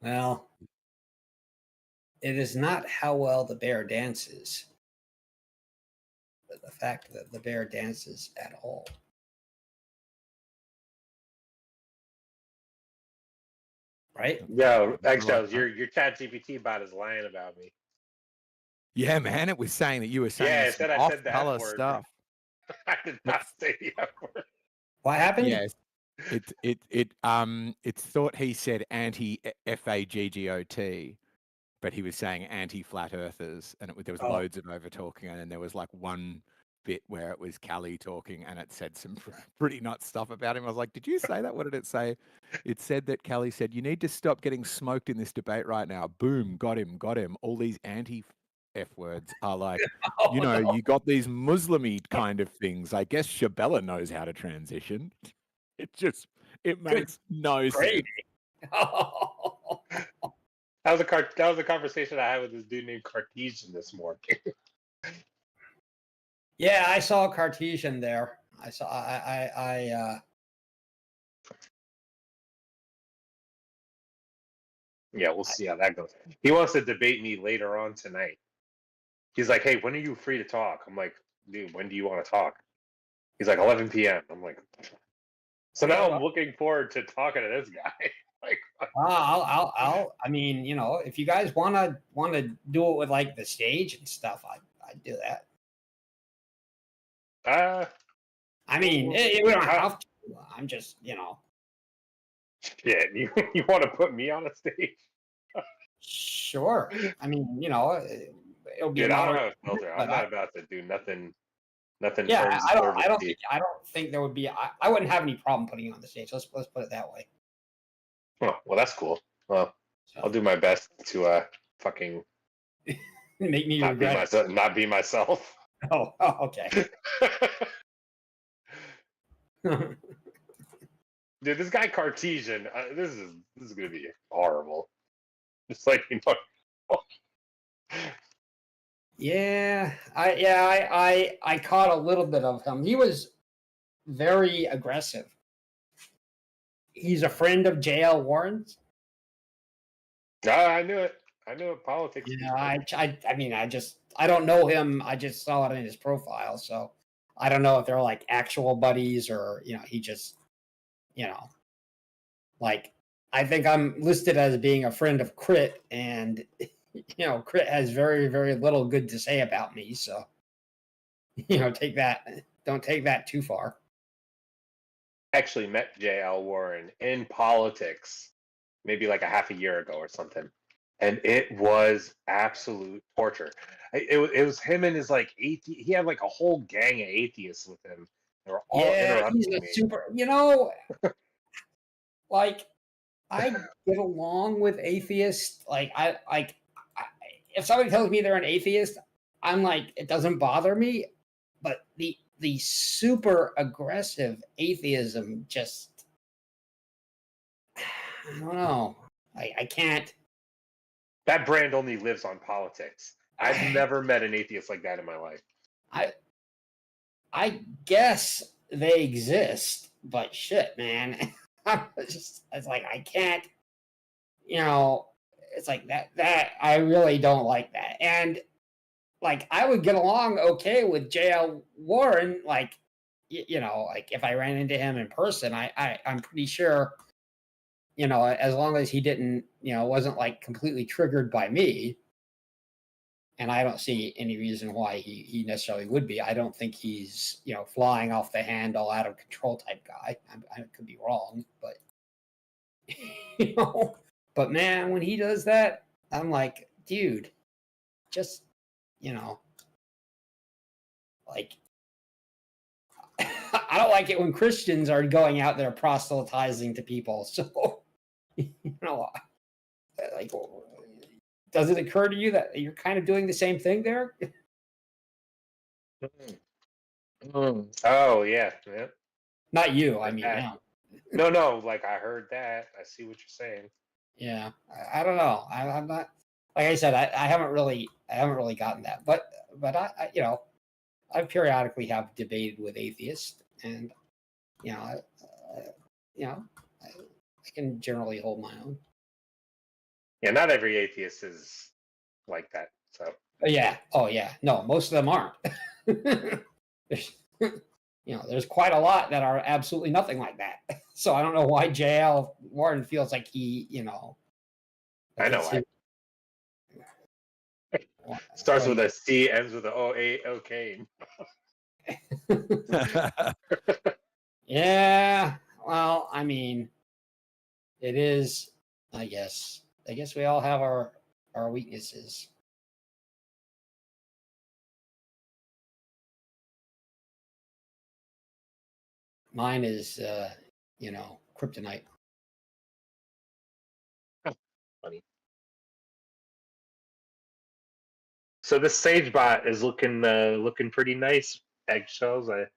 well, it is not how well the bear dances, but the fact that the bear dances at all. Right? Yo, X-Shells, your chat GPT bot is lying about me. Yeah, man, it was saying that you were saying Yeah, it said I said the F off-color word. stuff. I did not say the F word. What happened? Yes. It thought he said anti-FAGGOT, but he was saying anti-flat earthers, and there was loads of over talking, and then there was like one bit where it was Callie talking, and it said some pretty nuts stuff about him. I was like, "Did you say that? What did it say?" It said that Callie said, "You need to stop getting smoked in this debate right now." Boom, got him. All these anti-F words are like, you got these Muslim-y kind of things. I guess Shabella knows how to transition. It makes no sense. That was a conversation I had with this dude named Cartesian this morning. Yeah, I saw Cartesian there. Yeah, we'll see how that goes. He wants to debate me later on tonight. He's like, "Hey, when are you free to talk?" I'm like, "Dude, when do you want to talk?" He's like, 11 p.m. I'm like, so now I'm looking forward to talking to this guy. Like, I mean, if you guys want to do it with like the stage and stuff, I'd do that. I mean, we don't have to. I'm just, Yeah, you want to put me on a stage? Sure. I mean, it'll be. Dude, I don't have a filter. I'm not about to do nothing. Yeah, I don't think there would be. I wouldn't have any problem putting you on the stage. Let's put it that way. Oh, well, that's cool. Well, I'll do my best to fucking make me not be myself. Oh, okay. Dude, this guy Cartesian, this is gonna be horrible. Just like Yeah, I caught a little bit of him. He was very aggressive. He's a friend of J.L. Warren's. I knew it. I knew it. Politics. Yeah, I mean, I don't know him. I just saw it in his profile, so I don't know if they're like actual buddies or he just, like I think I'm listed as being a friend of Crit, and Crit has very, very little good to say about me, so don't take that too far. actually met J.L. Warren in politics maybe like a half a year ago or something. And it was absolute torture. It was him and his like he had like a whole gang of atheists with him. They were all he's interrupting a me. super. Like I get along with atheists. If somebody tells me they're an atheist, I'm like, it doesn't bother me. But the super aggressive atheism just, I don't know. I can't. That brand only lives on politics. I've never met an atheist like that in my life. I guess they exist, but shit, man. It's like I can't, it's like that I really don't like that. And like I would get along okay with JL Warren, like like if I ran into him in person, I'm pretty sure, as long as he didn't, wasn't like completely triggered by me. And I don't see any reason why he necessarily would be. I don't think he's, flying off the handle, out of control type guy. I could be wrong, but but man, when he does that, I'm like, dude, just, like, I don't like it when Christians are going out there proselytizing to people. So, like, does it occur to you that you're kind of doing the same thing there? Oh yeah. Not you. I mean, no. Like I heard that. I see what you're saying. Yeah, I don't know. I'm not. Like I said, I haven't really gotten that. But I I periodically have debated with atheists, and I can generally hold my own. Yeah, not every atheist is like that. So. Yeah. Oh yeah. No, most of them aren't. There's quite a lot that are absolutely nothing like that. So I don't know why JL Warren feels like he, I know why. Starts with a C, ends with a O-A, okay. Yeah. Well, I mean, it is, I guess. I guess we all have our weaknesses. Mine is, kryptonite. Funny. So this SageBot is looking pretty nice. Eggshells. I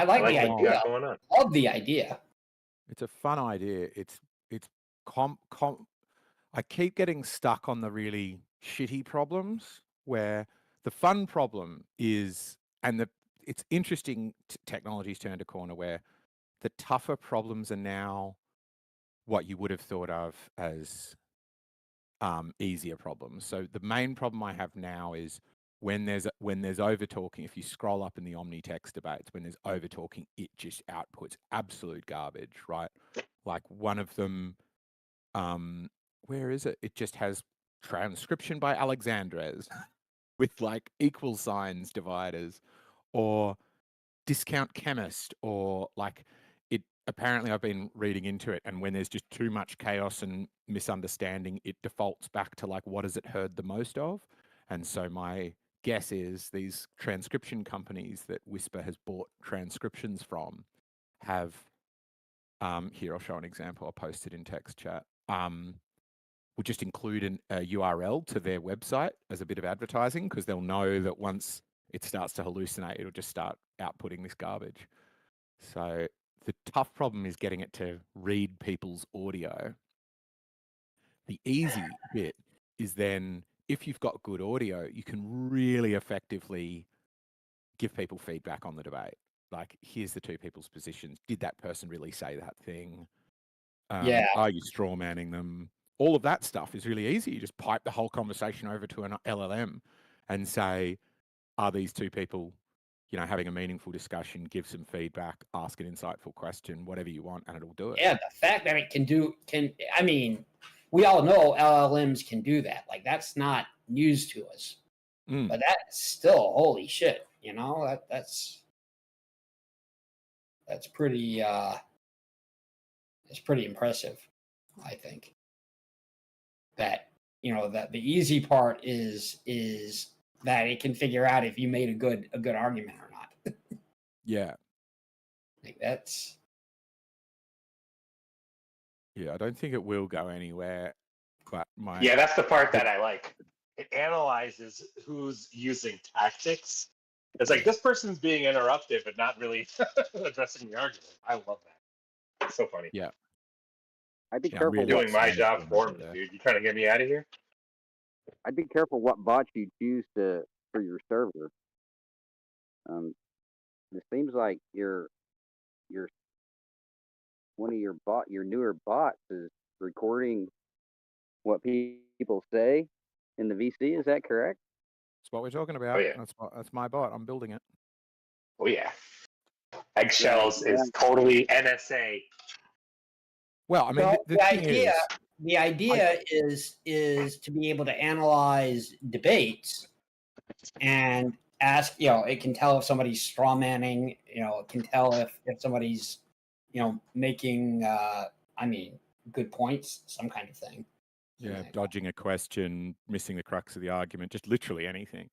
like the what you idea. got going on. Love the idea. It's a fun idea. It's I keep getting stuck on the really shitty problems where the fun problem is, and it's interesting. Technology's turned a corner where the tougher problems are now what you would have thought of as easier problems. So the main problem I have now is when there's over talking. If you scroll up in the OmniText debates, when there's over talking, it just outputs absolute garbage, right? Like one of them, where is it? It just has transcription by Alexandres with like equal signs dividers, or discount chemist, or like it. Apparently I've been reading into it, and when there's just too much chaos and misunderstanding, it defaults back to like, what has it heard the most of? And so my guess is these transcription companies that Whisper has bought transcriptions from have, here I'll show an example, I'll post it in text chat, will just include a URL to their website as a bit of advertising, because they'll know that once it starts to hallucinate, it'll just start outputting this garbage. So the tough problem is getting it to read people's audio. The easy bit is then, if you've got good audio, you can really effectively give people feedback on the debate. Like, here's the two people's positions. Did that person really say that thing? Yeah. Are you straw manning them? All of that stuff is really easy. You just pipe the whole conversation over to an LLM and say, are these two people, having a meaningful discussion, give some feedback, ask an insightful question, whatever you want, and it'll do it. Yeah, the fact that it I mean, we all know LLMs can do that. Like, that's not news to us. But that's still, holy shit, that's pretty is pretty impressive. I think that that the easy part is that it can figure out if you made a good argument or not. Yeah. Like that's. Yeah, I don't think it will go anywhere. But Yeah, that's the part that I like. It analyzes who's using tactics. It's like this person's being interruptive but not really addressing the argument. I love that. It's so funny. Yeah. I'd be Yeah, careful. I'm really doing my job for me, dude. You trying to get me out of here? I'd be careful what bots you choose for your server. It seems like your one of your newer bots is recording what people say in the VC. Is that correct? That's what we're talking about. Oh, yeah. That's my bot. I'm building it. Oh yeah. Eggshells is totally NSA. Well, I mean, Well, the thing is, the idea is to be able to analyze debates and ask. It can tell if somebody's straw manning. It can tell if somebody's making good points, some kind of thing. yeah, dodging a question, missing the crux of the argument, just literally anything.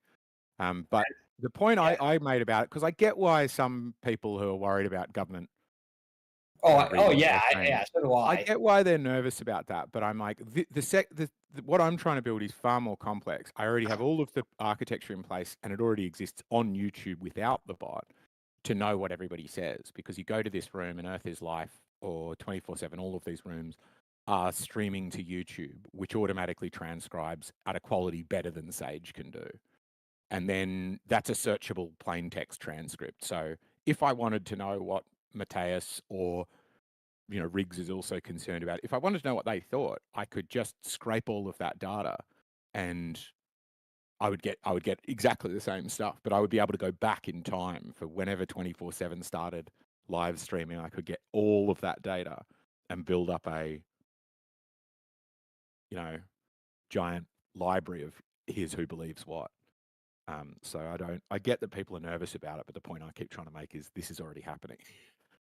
But the point I made about it, because I get why some people who are worried about government. So do I. I get why they're nervous about that, but I'm like, what I'm trying to build is far more complex. I already have all of the architecture in place, and it already exists on YouTube without the bot to know what everybody says. Because you go to this room, and Earth is Life or 24/7, all of these rooms are streaming to YouTube, which automatically transcribes at a quality better than Sage can do. And then that's a searchable plain text transcript. So if I wanted to know what Mateus or Riggs is also concerned about, if I wanted to know what they thought, I could just scrape all of that data and I would get exactly the same stuff, but I would be able to go back in time for whenever 24/7 started live streaming. I could get all of that data and build up a giant library of here's who believes what. So I get that people are nervous about it, but the point I keep trying to make is this is already happening.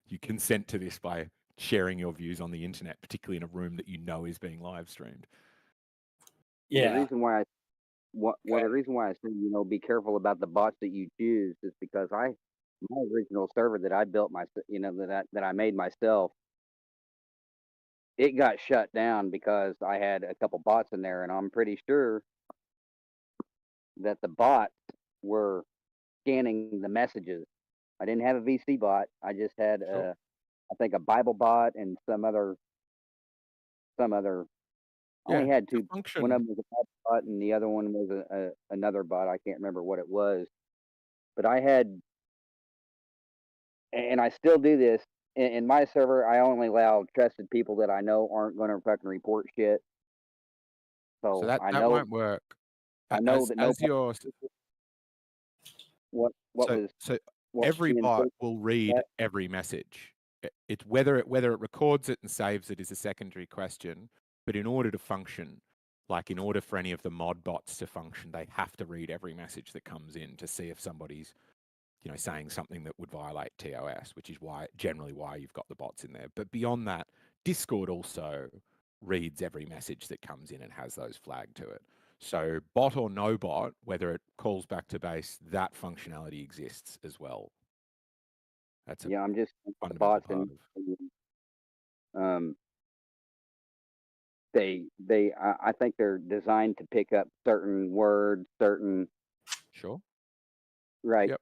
You consent to this by sharing your views on the internet, particularly in a room that is being live streamed. Yeah. The reason why the reason why I said be careful about the bots that you choose is because my original server that I built that I made myself, it got shut down because I had a couple bots in there, and I'm pretty sure that the bots were scanning the messages. I didn't have a VC bot. I just had I think a Bible bot and some other. I only had two. One of them was a Bible bot, and the other one was another bot. I can't remember what it was, but I had, and I still do this in my server. I only allow trusted people that I know aren't going to fucking report shit. So that I know won't work. I know that every bot will read every message. It's whether it records it and saves it is a secondary question. But in order to function, like in order for any of the mod bots to function, they have to read every message that comes in to see if somebody's, saying something that would violate TOS, which is generally why you've got the bots in there. But beyond that, Discord also reads every message that comes in and has those flagged to it. So bot or no bot, whether it calls back to base, that functionality exists as well. That's I'm just fundamental bots part of. I think they're designed to pick up certain words, certain. Sure. Right. Yep.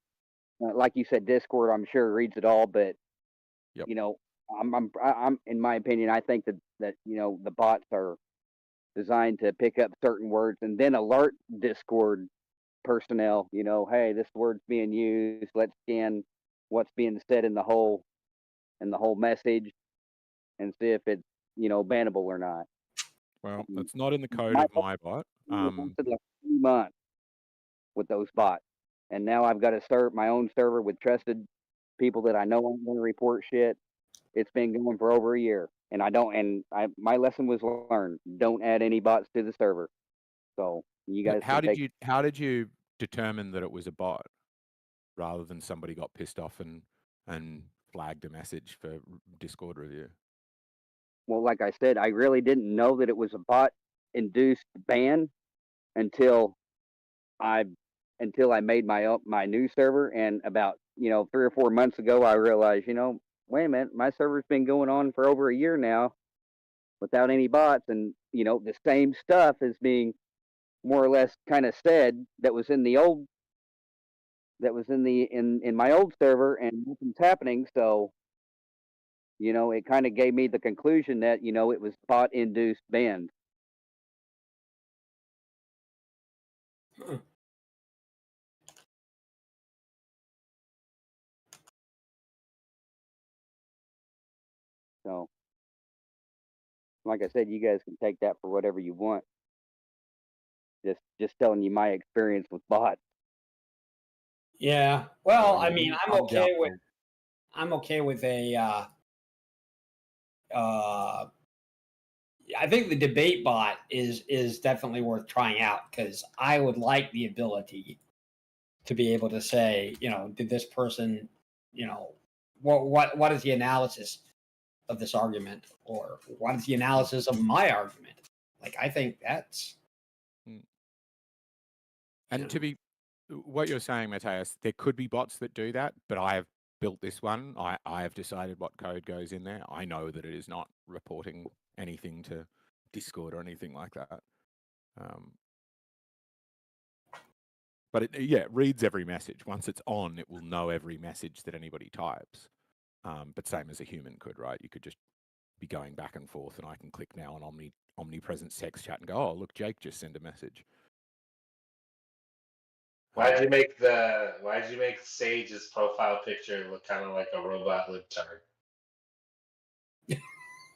Like you said, Discord, I'm sure reads it all, but yep. I'm in my opinion, I think that the bots are designed to pick up certain words and then alert Discord personnel. Hey, this word's being used. Let's scan what's being said in the whole message and see if it's bannable or not. Well, that's not in the code of my bot. 3 months with those bots, and now I've got to start my own server with trusted people that I know aren't going to report shit. It's been going for over a year, and my lesson was learned: don't add any bots to the server. So you guys, how did you determine that it was a bot rather than somebody got pissed off and flagged a message for Discord review? well, like I said, I really didn't know that it was a bot-induced ban until I made my new server, and about 3 or 4 months ago, I realized, wait a minute, my server's been going on for over a year now without any bots, and the same stuff is being more or less kind of said that was in my old server, and nothing's happening. So it kind of gave me the conclusion that it was bot induced bans. So, like I said, you guys can take that for whatever you want. Just telling you my experience with bots. Yeah. Well, I mean, I'm okay doubtful. with a I think the debate bot is definitely worth trying out, because I would like the ability to be able to say, did this person, what is the analysis of this argument, or what is the analysis of my argument? Like, I think that's. And to be what you're saying, Mateus, there could be bots that do that, but I have built this one. I have decided what code goes in there. I know that it is not reporting anything to Discord or anything like that. But it reads every message. Once it's on, it will know every message that anybody types. But same as a human could, right? You could just be going back and forth, and I can click now on omnipresent text chat and go, oh, look, Jake just sent a message. Why'd you make Sage's profile picture look kind of like a robot libtard?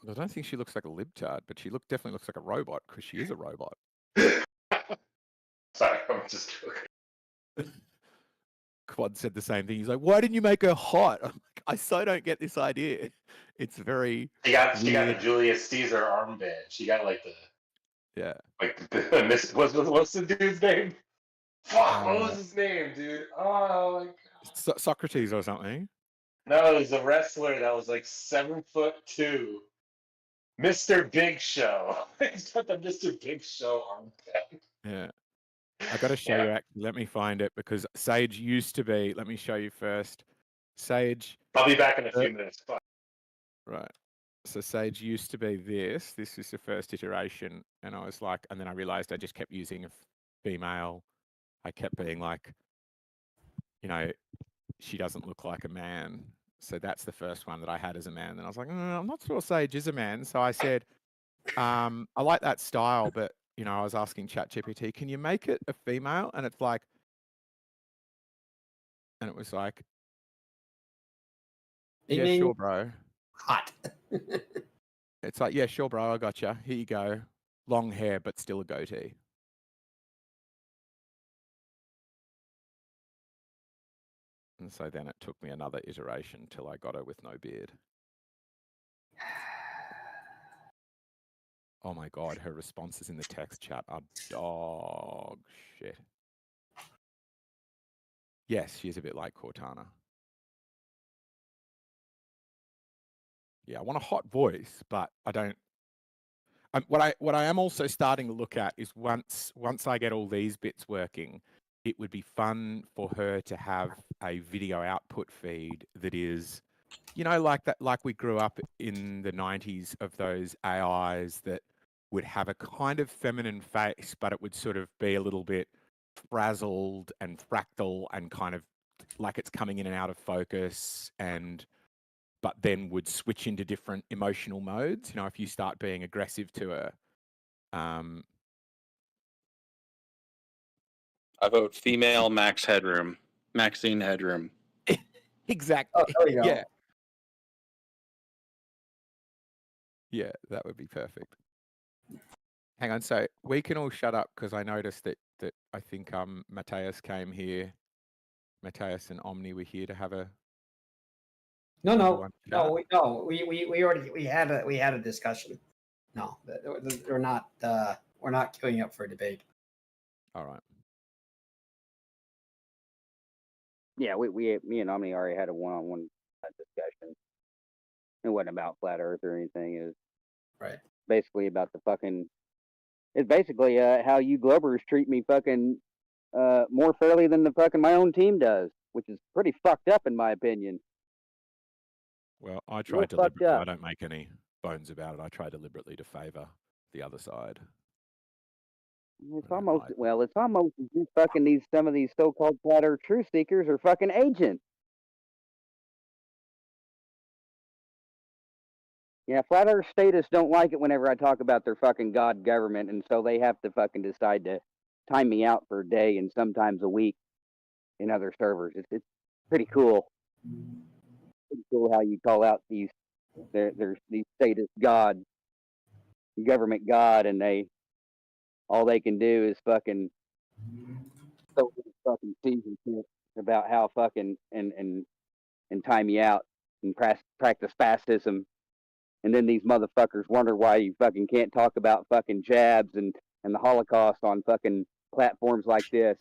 I don't think she looks like a libtard, but she definitely looks like a robot, because she is a robot. Sorry, I'm just joking. Quad said the same thing. He's like, why didn't you make her hot? I'm like, I so don't get this idea. It's very She got the Julius Caesar armband. She got like the what's the dude's name? Fuck, what was his name, dude? Oh my god. Socrates or something. No, it was a wrestler that was like 7'2". Mr. Big Show. He's got the Mr. Big Show armband. Yeah. I got to show you, actually. Let me find it, because Sage used to be. Let me show you first. Sage. I'll be back in a few minutes. Bye. Right. So Sage used to be this. This is the first iteration. And I was like, and then I realized I just kept using a female. I kept being like, she doesn't look like a man. So that's the first one that I had as a man. And I was like, I'm not sure Sage is a man. So I said, I like that style, but I was asking ChatGPT, can you make it a female? And it's like, and it was like, yeah, sure, bro. Hot. It's like, yeah, sure, bro. I gotcha. Here you go. Long hair, but still a goatee. And so then it took me another iteration till I got her with no beard. Oh my God, her responses in the text chat are dog shit. Yes, she is a bit like Cortana. Yeah, I want a hot voice, but I don't. What I am also starting to look at is once I get all these bits working, it would be fun for her to have a video output feed that is, like that, like we grew up in the 90s of those AIs that would have a kind of feminine face, but it would sort of be a little bit frazzled and fractal and kind of like it's coming in and out of focus, but then would switch into different emotional modes. If you start being aggressive to her. I vote female Maxine Headroom. Exactly. Oh, there you go. Yeah. Yeah, that would be perfect. Hang on, so we can all shut up, because I noticed that I think Mateus came here. Mateus and Omni were here to have a. No. We already had a discussion. No, we're not queuing up for a debate. All right. Yeah, me and Omni already had a one-on-one discussion. It wasn't about flat Earth or anything. It was Right. Basically about the fucking. It's basically how you Globers treat me fucking more fairly than the fucking my own team does, which is pretty fucked up in my opinion. Well, I Real try fucked deliberately. up. I don't make any bones about it. I try deliberately to favour the other side. It's almost it's almost as if fucking some of these so-called flat earth truth seekers are fucking agents. Yeah, flat earth statists don't like it whenever I talk about their fucking god government, and so they have to fucking decide to time me out for a day and sometimes a week in other servers. It's pretty cool. Pretty cool how you call out these there's these statist god government god, and all they can do is fucking so fucking season shit about how fucking and time you out and practice fascism. And then these motherfuckers wonder why you fucking can't talk about fucking jabs and the Holocaust on fucking platforms like this.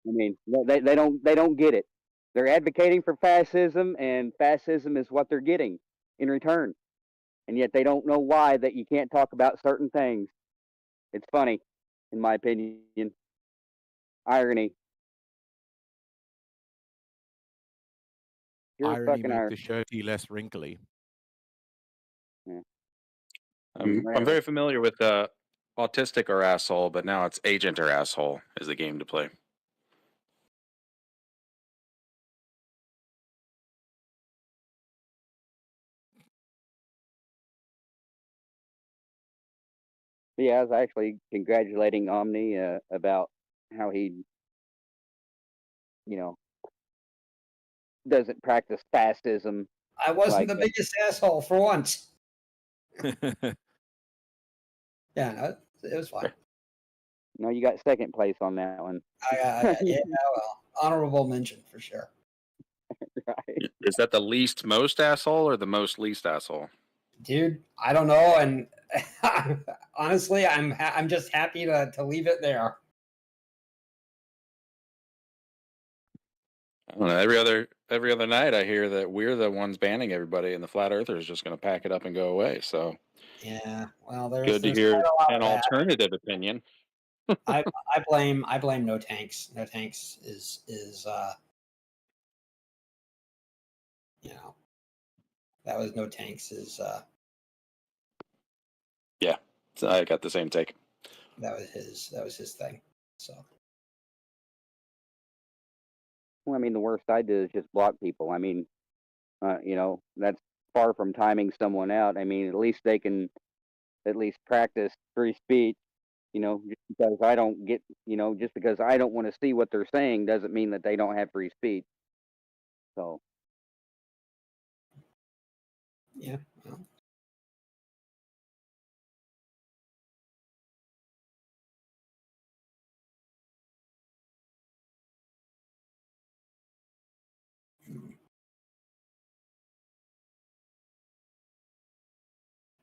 I mean, they don't get it. They're advocating for fascism, and fascism is what they're getting in return. And yet they don't know why that you can't talk about certain things. It's funny, in my opinion. Irony. Pure Irony fucking makes irony. the shirty less wrinkly. Yeah. I'm very familiar with autistic or asshole, but now it's agent or asshole is the game to play. Yeah, I was actually congratulating Omni about how he, doesn't practice fascism. I wasn't the biggest asshole for once. Yeah, no, it was fine. No, you got second place on that one. Yeah, well, honorable mention for sure. Right. Is that the least most asshole or the most least asshole? Dude, I don't know, and honestly, I'm just happy to leave it there. I don't know. Every other night, I hear that we're the ones banning everybody, and the flat earther is just going to pack it up and go away. So, yeah, well, there's good to hear an alternative opinion. I blame no tanks. No tanks is that was no tanks is Yeah, so I got the same take. That was his thing. So. Well, I mean, the worst I do is just block people. I mean, that's far from timing someone out. I mean, at least they can practice free speech. Just because I don't get, just because I don't want to see what they're saying doesn't mean that they don't have free speech. So. Yeah. Well.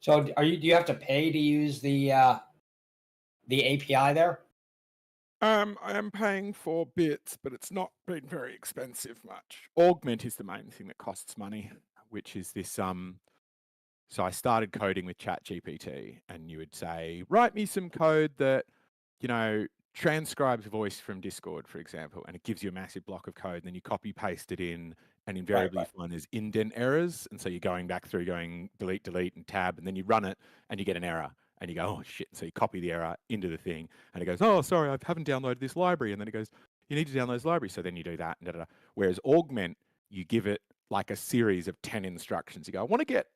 So do you have to pay to use the API there? I am paying for bits, but it's not been very expensive much. Augment is the main thing that costs money, which is this so I started coding with ChatGPT, and you would say, write me some code that, transcribes voice from Discord, for example, and it gives you a massive block of code, and then you copy paste it in, and invariably find there's indent errors, and so you're going back through, going delete, and tab, and then you run it, and you get an error, and you go, oh shit, so you copy the error into the thing, and it goes, oh, sorry, I haven't downloaded this library, and then it goes, you need to download this library, so then you do that, and da-da-da. Whereas Augment, you give it like a series of 10 instructions. You go, I want to get,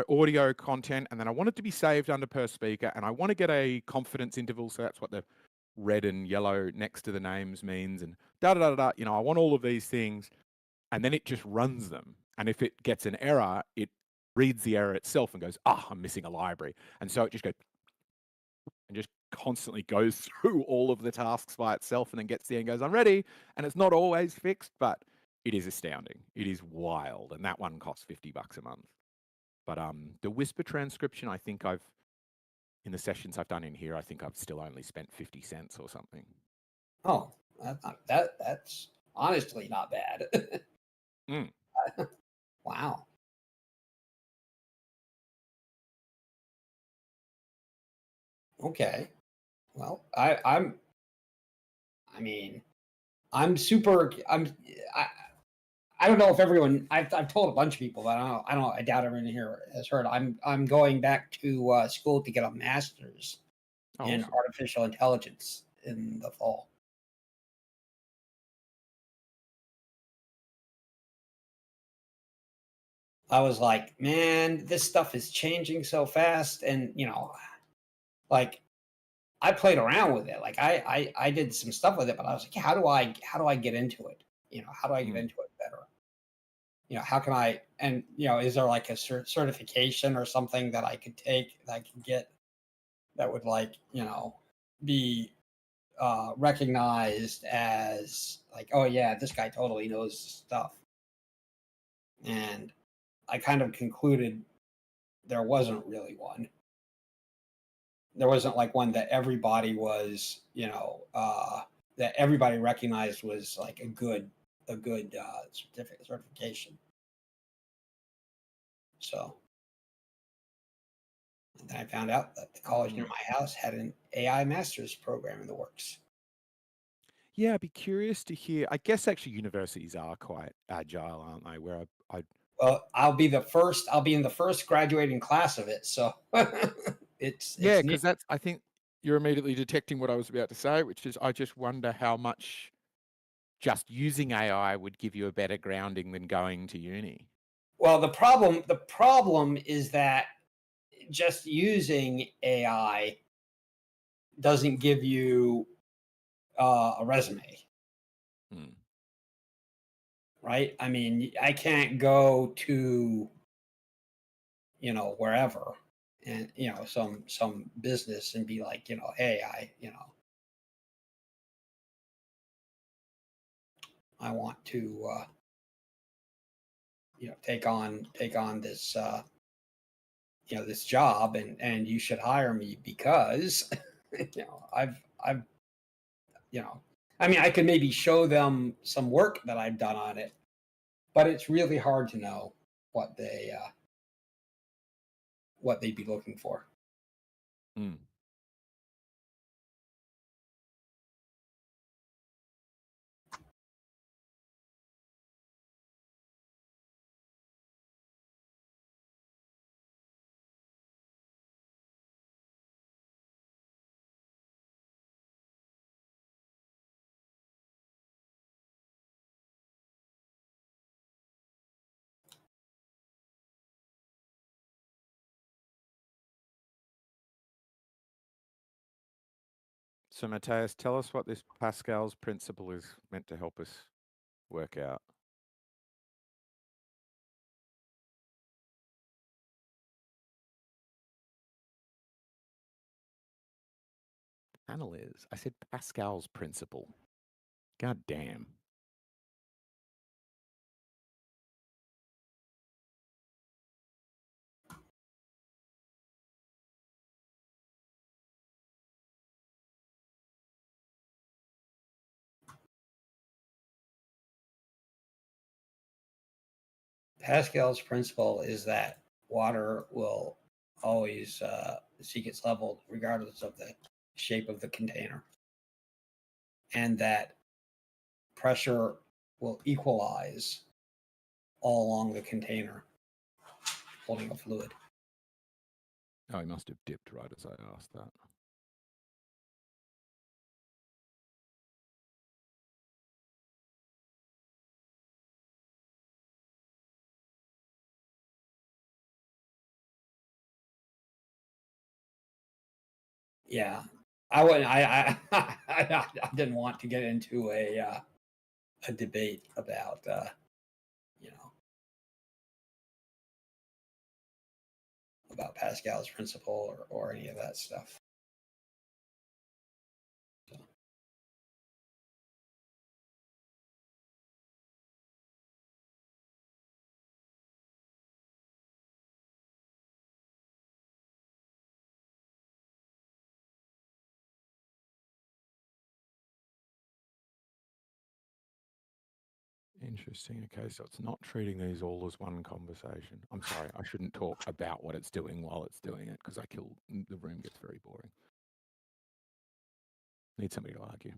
audio content, and then I want it to be saved under per speaker, and I want to get a confidence interval, so that's what the red and yellow next to the names means, and da-da-da-da, I want all of these things, and then it just runs them. And if it gets an error, it reads the error itself and goes, I'm missing a library. And so it just goes and just constantly goes through all of the tasks by itself, and then gets there and goes, I'm ready. And it's not always fixed, but it is astounding. It is wild. And that one costs $50 a month. But the whisper transcription, I think in the sessions I've done in here, I think I've still only spent 50 cents or something. Oh, that's honestly not bad. Wow. Okay. Well, I'm super. I don't know if everyone. I've told a bunch of people, but I don't. I doubt everyone here has heard. I'm going back to school to get a master's in awesome. artificial intelligence in the fall. I was like, man, this stuff is changing so fast, and like I played around with it. Like I did some stuff with it, but I was like, how do I get into it? How do I get into it better? How can I, and is there like a certification or something that I could take that I could get that would be recognized as like, oh yeah, this guy totally knows stuff. And I kind of concluded there wasn't really one. There wasn't like one that everybody was, that everybody recognized was like a good certification. So and then I found out that the college near my house had an AI master's program in the works. Yeah, I'd be curious to hear. I guess actually universities are quite agile, aren't they? Where Well, I'll be in the first graduating class of it. So it's yeah, neat. because that's, I think you're immediately detecting what I was about to say, which is I just wonder how much just using AI would give you a better grounding than going to uni. Well, the problem is that just using AI doesn't give you a resume. Right? I mean, I can't go to wherever and some business and be like, hey, I want to take on this this job and you should hire me because I've I mean, I could maybe show them some work that I've done on it, but it's really hard to know what they'd be looking for. So, Matthias, tell us what this Pascal's principle is meant to help us work out. Panel is. I said Pascal's principle. God damn. Pascal's principle is that water will always seek its level regardless of the shape of the container, and that pressure will equalize all along the container holding a fluid. Oh, he must have dipped right as I asked that. Yeah, I wouldn't. I didn't want to get into a debate about about Pascal's principle or any of that stuff. Interesting. Okay, so it's not treating these all as one conversation. I'm sorry, I shouldn't talk about what it's doing while it's doing it because the room gets very boring. Need somebody to argue.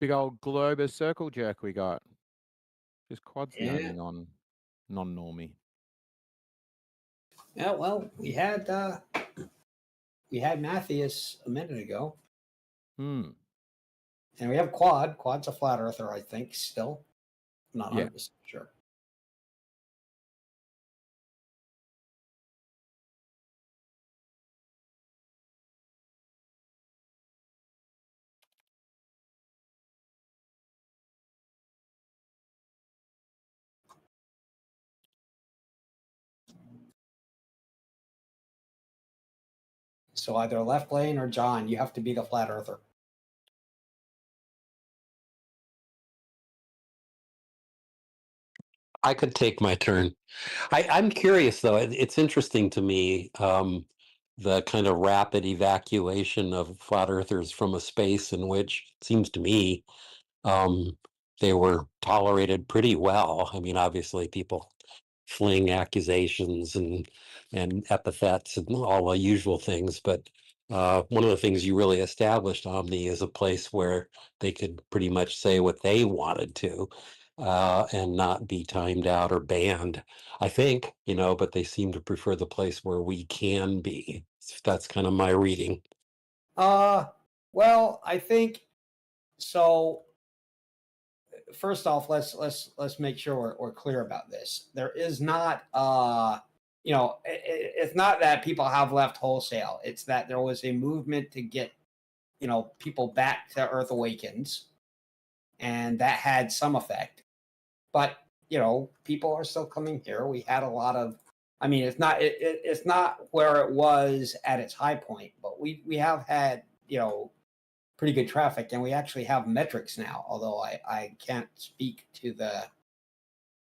Big old Globus circle jerk we got. Just Quad's the only non-normie. Yeah, well, we had Matthias a minute ago. Hmm. And we have Quad. Quad's a flat earther, I think, still. I'm not 100% sure. So either Left Lane or John, you have to be the flat earther. I could take my turn. I'm curious, though. It's interesting to me, the kind of rapid evacuation of flat earthers from a space in which, it seems to me, they were tolerated pretty well. I mean, obviously, people fling accusations and epithets and all the usual things, but one of the things you really established, Omni, is a place where they could pretty much say what they wanted to. And not be timed out or banned, I think, but they seem to prefer the place where we can be. That's kind of my reading. Well, I think so. First off, let's make sure we're clear about this. There is not, it's not that people have left wholesale. It's that there was a movement to get, people back to Earth Awakens, and that had some effect. But people are still coming here. We had a lot of, I mean, it's not where it was at its high point, but we have had pretty good traffic, and we actually have metrics now. Although I can't speak to the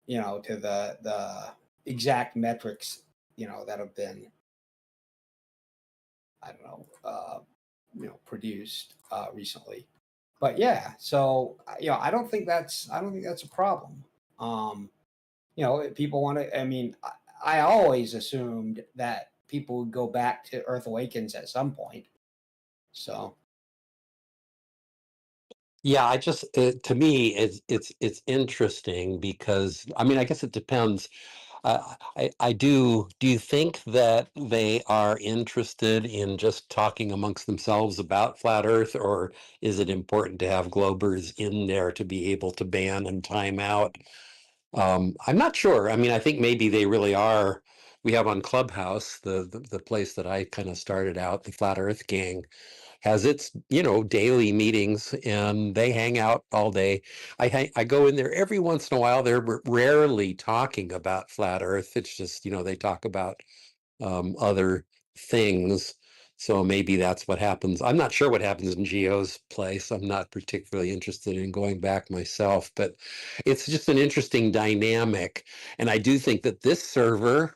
the exact metrics that have been I don't know produced recently. But yeah, so I don't think that's a problem. People want to. I mean, I always assumed that people would go back to Earth Awakens at some point. So. Yeah, to me, it's interesting because, I mean, I guess it depends. I do. Do you think that they are interested in just talking amongst themselves about flat Earth, or is it important to have Globers in there to be able to ban and time out? I'm not sure. I mean, I think maybe they really are. We have on Clubhouse, the place that I kind of started out, the Flat Earth Gang, has its daily meetings, and they hang out all day. I go in there every once in a while. They're rarely talking about flat Earth. It's just they talk about other things. So maybe that's what happens. I'm not sure what happens in Geo's place. I'm not particularly interested in going back myself, but it's just an interesting dynamic. And I do think that this server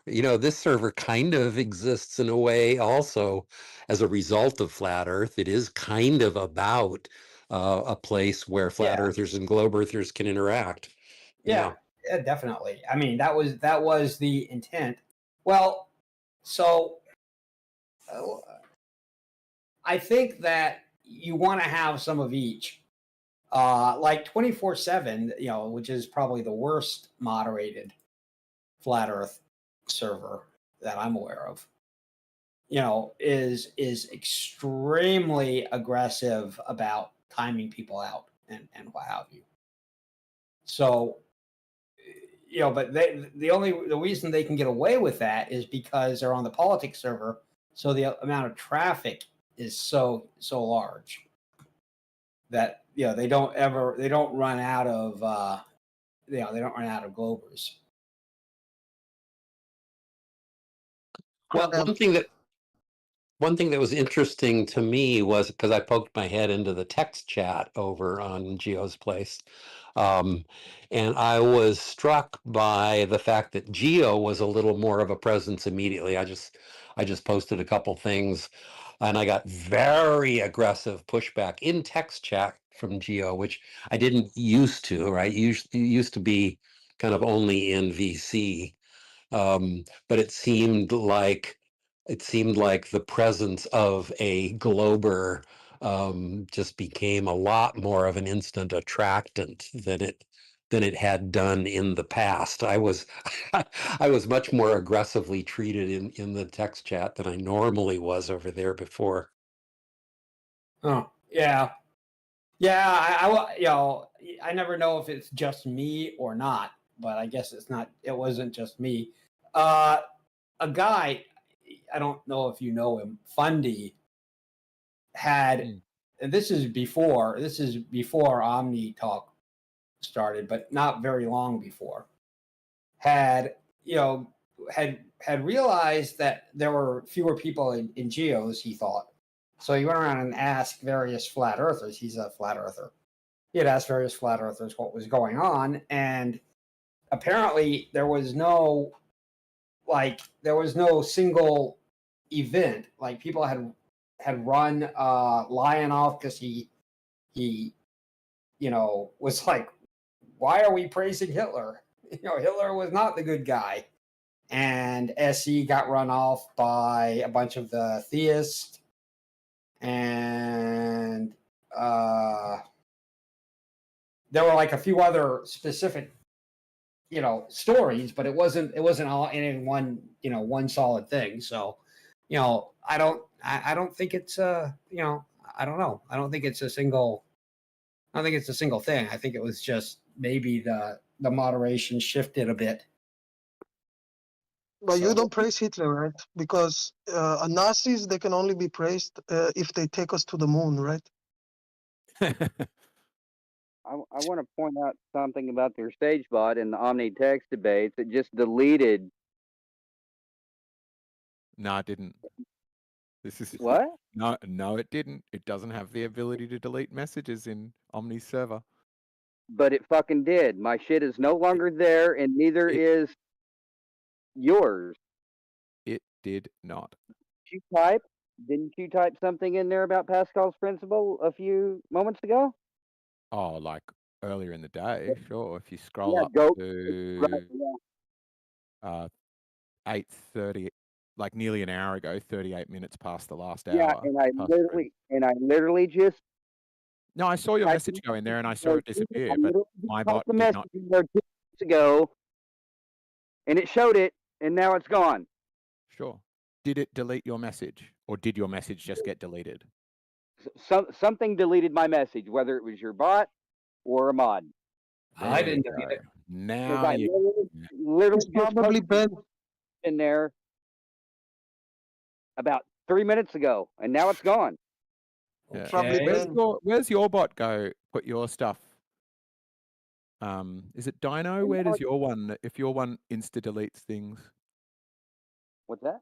kind of exists in a way also as a result of Flat Earth. It is kind of about a place where Flat Earthers and Globe Earthers can interact. Yeah, definitely. I mean, that was the intent. Well, so I think that you want to have some of each. Like 24/7, which is probably the worst moderated flat Earth server that I'm aware of. Is extremely aggressive about timing people out and what have you. So, but the reason they can get away with that is because they're on the politics server, so the amount of traffic is so large that they don't run out of they don't run out of Globers. Well, one thing that was interesting to me was because I poked my head into the text chat over on Geo's place. And I was struck by the fact that Geo was a little more of a presence immediately. I just posted a couple things and I got very aggressive pushback in text chat from Geo, which I didn't used to, right? Used to be kind of only in VC. But it seemed like the presence of a Glober just became a lot more of an instant attractant than it had done in the past. I was I was much more aggressively treated in the text chat than I normally was over there before. Oh, yeah. Yeah, I never know if it's just me or not, but I guess it wasn't just me. A guy, I don't know if you know him, Fundy, had, and this is before OmniTalk started, but not very long before, had realized that there were fewer people in geos, he thought. So he went around and asked various flat earthers. He's a flat earther. He had asked various flat earthers what was going on, and apparently there was no single event. Like people had run Lion off because he was like, why are we praising Hitler? Hitler was not the good guy. And SE got run off by a bunch of the theists, and there were like a few other specific stories, but it wasn't all in any one solid thing. So I don't think it's I don't know, I don't think it's a single thing. I think it was just maybe the moderation shifted a bit. But you don't praise Hitler, right? Because Nazis, they can only be praised if they take us to the moon, right? I want to point out something about their stage bot in the OmniText debates. It just deleted. No, it didn't. This is what? No, it didn't. It doesn't have the ability to delete messages in Omni's server. But it fucking did. My shit is no longer there, and neither is yours. It did not. Didn't you type something in there about Pascal's principle a few moments ago? Oh, like earlier in the day, sure. If you scroll up to 8:30, like nearly an hour ago, 38 minutes past the last hour. Yeah, and I literally just. No, I saw your message go in there, and I saw it disappear. But my bot the did message not. in there 2 minutes ago, and it showed it, and now it's gone. Sure. Did it delete your message, or did your message just get deleted? Something deleted my message, whether it was your bot or a mod. I didn't delete it. Now I literally just probably been in there about 3 minutes ago, and now it's gone. Yeah. Probably Where's your bot go? Put your stuff. Is it Dino? Where does your one? If your one insta deletes things. What's that?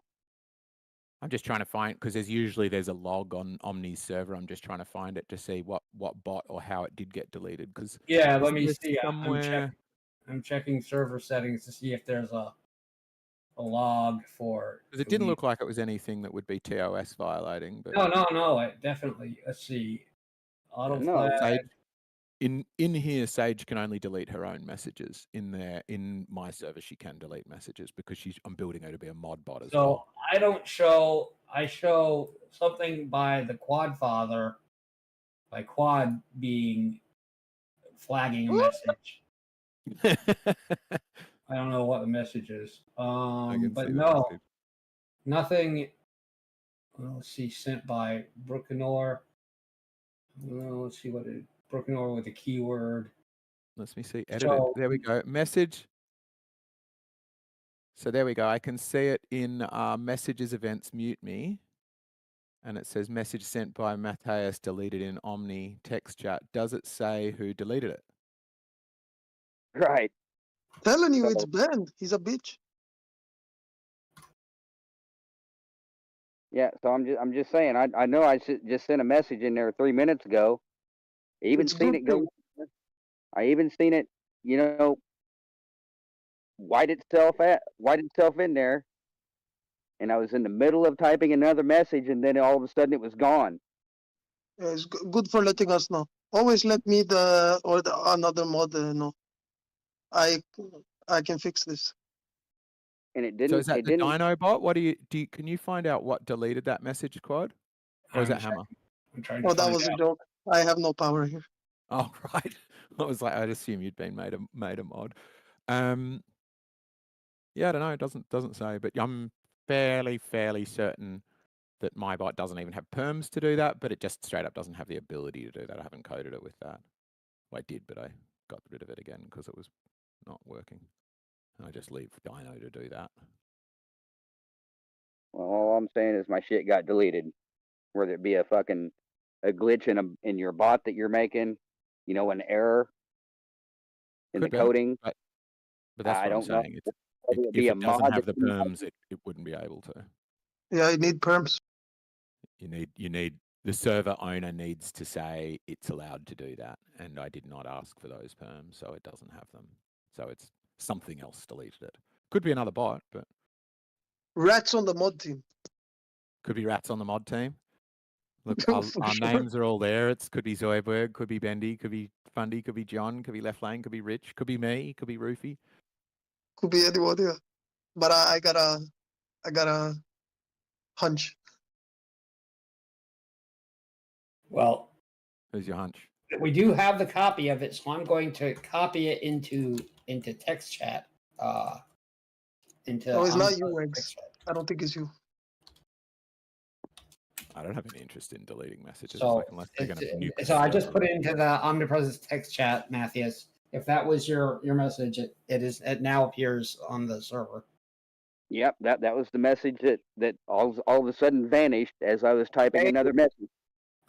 I'm just trying to find, because there's a log on Omni's server. I'm just trying to find it to see what bot or how it did get deleted. Because yeah, let me see. Somewhere I'm checking server settings to see if there's a log for. Because it didn't look like it was anything that would be TOS violating. But no, it definitely. Let's see. Auto flag. In here, Sage can only delete her own messages. In my server, she can delete messages because I'm building her to be a mod bot as well. I don't show. I show something by the Quad Father, by Quad being flagging a message. I don't know what the message is. But no, nothing. Well, let's see. Sent by Brookenor. Well, let's see what it. Brookenor with a keyword. Let me see. Edited. There we go. Message. So there we go. I can see it in messages events mute me. And it says message sent by Matthias deleted in Omni text chat. Does it say who deleted it? Right. Telling you, it's banned. He's a bitch. Yeah, so I'm just saying. I know I just sent a message in there 3 minutes ago. I even seen it go. I even seen it, you know, white itself in there, and I was in the middle of typing another message, and then all of a sudden it was gone. Yeah, it's good for letting us know. Always let me or another mod know. I can fix this. And it didn't. So is that it the didn't. Dino bot? What do you? Can you find out what deleted that message, Quad? Or is that Hammer? I'm trying to Oh, that find was a out. joke. I have no power here. Oh right. I was like, I'd assume you'd been made a mod. Yeah, I don't know. It doesn't say, but I'm fairly certain that my bot doesn't even have perms to do that, but it just straight up doesn't have the ability to do that. I haven't coded it with that. Well, I did, but I got rid of it again because it was not working. And I just leave Dino to do that. Well, all I'm saying is my shit got deleted. Whether it be a glitch in your bot that you're making, you know, an error in Could the be, coding. but that's I what I'm don't know. saying. If it doesn't have the perms, it wouldn't be able to. Yeah, I need perms. You need the server owner needs to say it's allowed to do that, and I did not ask for those perms, so it doesn't have them. So it's something else deleted it. Could be another bot, but Rats on the mod team. could be rats on the mod team. Look, our names are all there. It could be Zoidberg, could be Bendy, could be Fundy, could be John, could be Left Lane, could be Rich, could be me, could be Roofy. Could be anyone, yeah. But I got a hunch. Well, who's your hunch? We do have the copy of it, so I'm going to copy it into text chat. No, it's not you, Eggs. I don't think it's you. I don't have any interest in deleting messages. So, unless they're going to nuke I just put it into the omnipresence text chat, Matthias. If that was your message, it now appears on the server. Yep, that was the message that all of a sudden vanished as I was typing another message.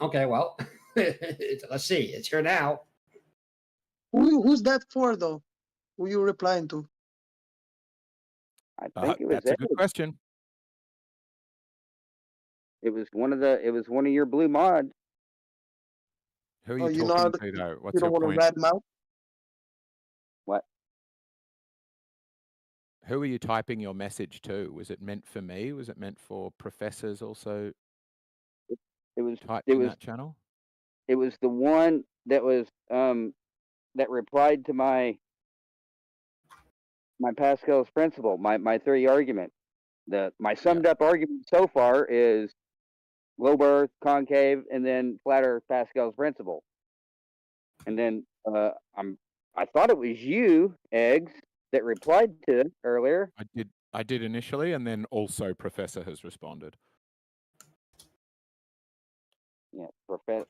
Okay, well, let's see. It's here now. Who's that for, though? Who you replying to? I think it was. That's a good question. It was one of your blue mods. Who are you talking to, though? What's you don't your want point? to rat him out? What? Who are you typing your message to? Was it meant for me? Was it meant for professors also? It was typed in that channel. It was the one that was that replied to my Pascal's principle, my theory argument. My summed up argument so far is globe Earth, concave, and then flat Earth Pascal's principle. And then I thought it was you, Eggs, that replied to it earlier. I did initially, and then also Professor has responded. Yeah,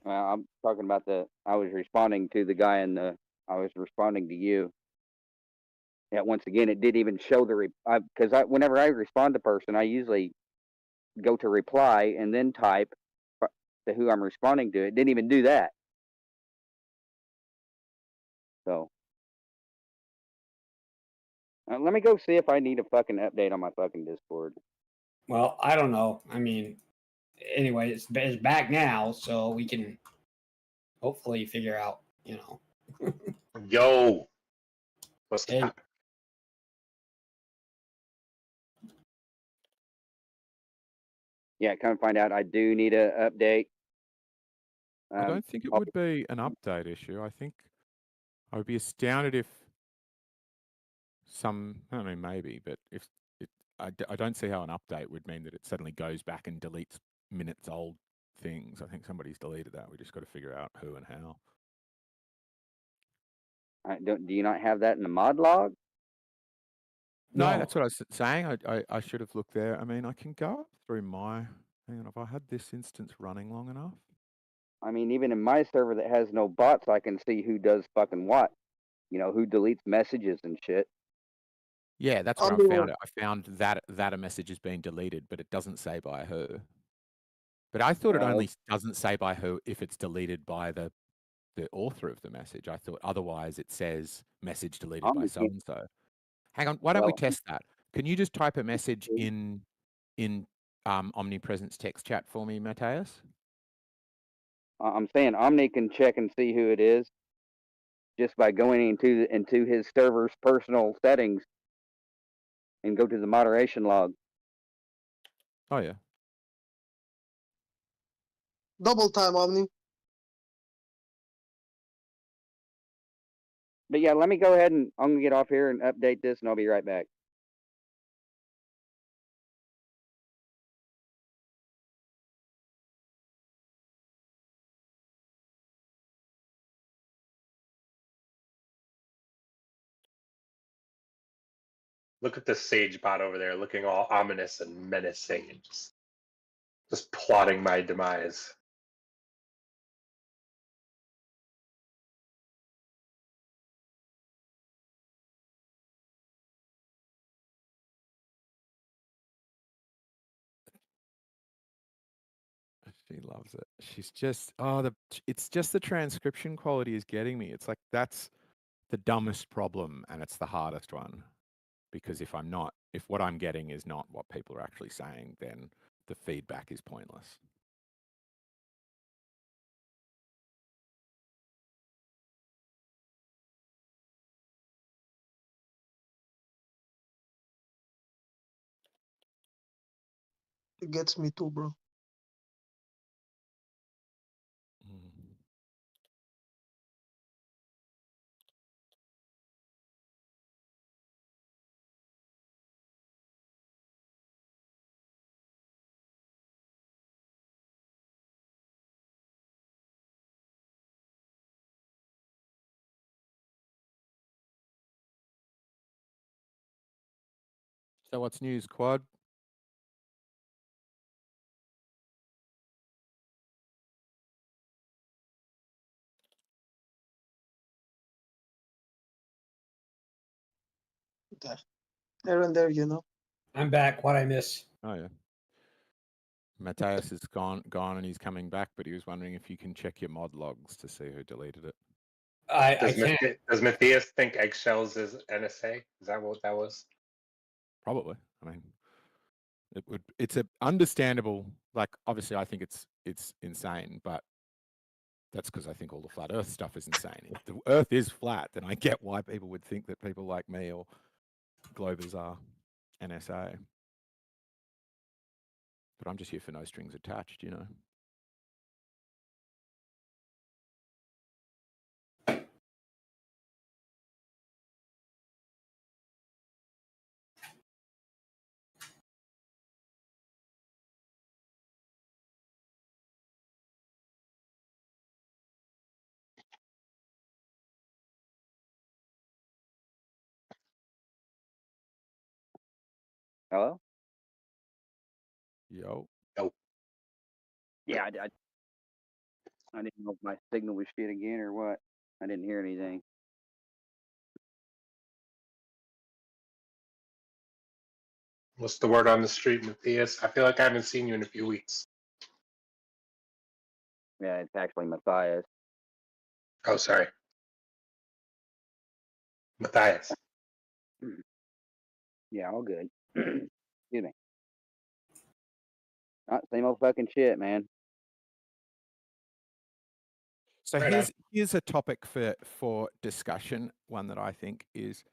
I'm talking about I was responding to the guy I was responding to you. Yeah, once again, it didn't even show because whenever I respond to a person, I usually go to reply and then type to who I'm responding to. It didn't even do that. So let me go see if I need a fucking update on my fucking Discord. Well, I don't know. I mean, anyway, it's back now, so we can hopefully figure out, you know. Yo, what's the topic? Yeah, come find out. I do need an update. I don't think it would be an update issue. I think I would be astounded if I don't know, maybe, but if I don't see how an update would mean that it suddenly goes back and deletes minutes old things. I think somebody's deleted that. We just got to figure out who and how. Do you not have that in the mod log? No, that's what I was saying. I should have looked there. I mean, I can go up through hang on, if I had this instance running long enough. I mean, even in my server that has no bots, I can see who does fucking what. You know, who deletes messages and shit. Yeah, that's what I found. I found that a message has been deleted, but it doesn't say by who. But I thought it only doesn't say by who if it's deleted by the the author of the message. I thought otherwise it says message deleted by so and so. Hang on, why don't we test that? Can you just type a message in Omnipresence text chat for me, Matthias? I'm saying Omni can check and see who it is just by going into his server's personal settings and go to the moderation log. Oh yeah. Double time, Omni. But yeah, let me go ahead and I'm gonna get off here and update this, and I'll be right back. Look at the sage bot over there, looking all ominous and menacing, and just plotting my demise. She loves it. She's just it's just the transcription quality is getting me. It's like that's the dumbest problem and it's the hardest one. Because if what I'm getting is not what people are actually saying, then the feedback is pointless. It gets me too, bro. So what's news, Quad? Here and there, you know. I'm back. What I miss? Oh yeah. Matthias is gone, and he's coming back, but he was wondering if you can check your mod logs to see who deleted it. Does Matthias think eggshells is NSA? Is that what that was? Probably. I mean, it's a understandable. Like, obviously, I think it's insane, but that's because I think all the flat Earth stuff is insane. If the Earth is flat, then I get why people would think that people like me or Globers are NSA. But I'm just here for no strings attached, you know. Hello? Yo. Yeah, I didn't know if my signal was shit again or what. I didn't hear anything. What's the word on the street, Matthias? I feel like I haven't seen you in a few weeks. Yeah, it's actually Matthias. Oh, sorry. Matthias. Yeah, all good. Excuse me. Same old fucking shit, man. So here's a topic for discussion. One that I think is,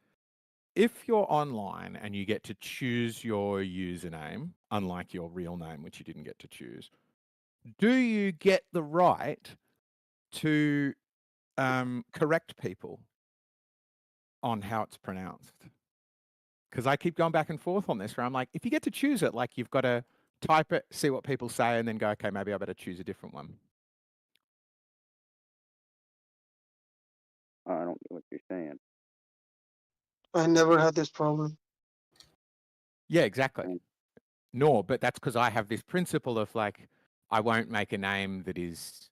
if you're online and you get to choose your username, unlike your real name, which you didn't get to choose, do you get the right to correct people on how it's pronounced? Because I keep going back and forth on this, where I'm like, if you get to choose it, like, you've got to type it, see what people say, and then go, okay, maybe I better choose a different one. I don't get what you're saying. I never had this problem. Yeah, exactly. Nor, but that's because I have this principle of, like, I won't make a name that is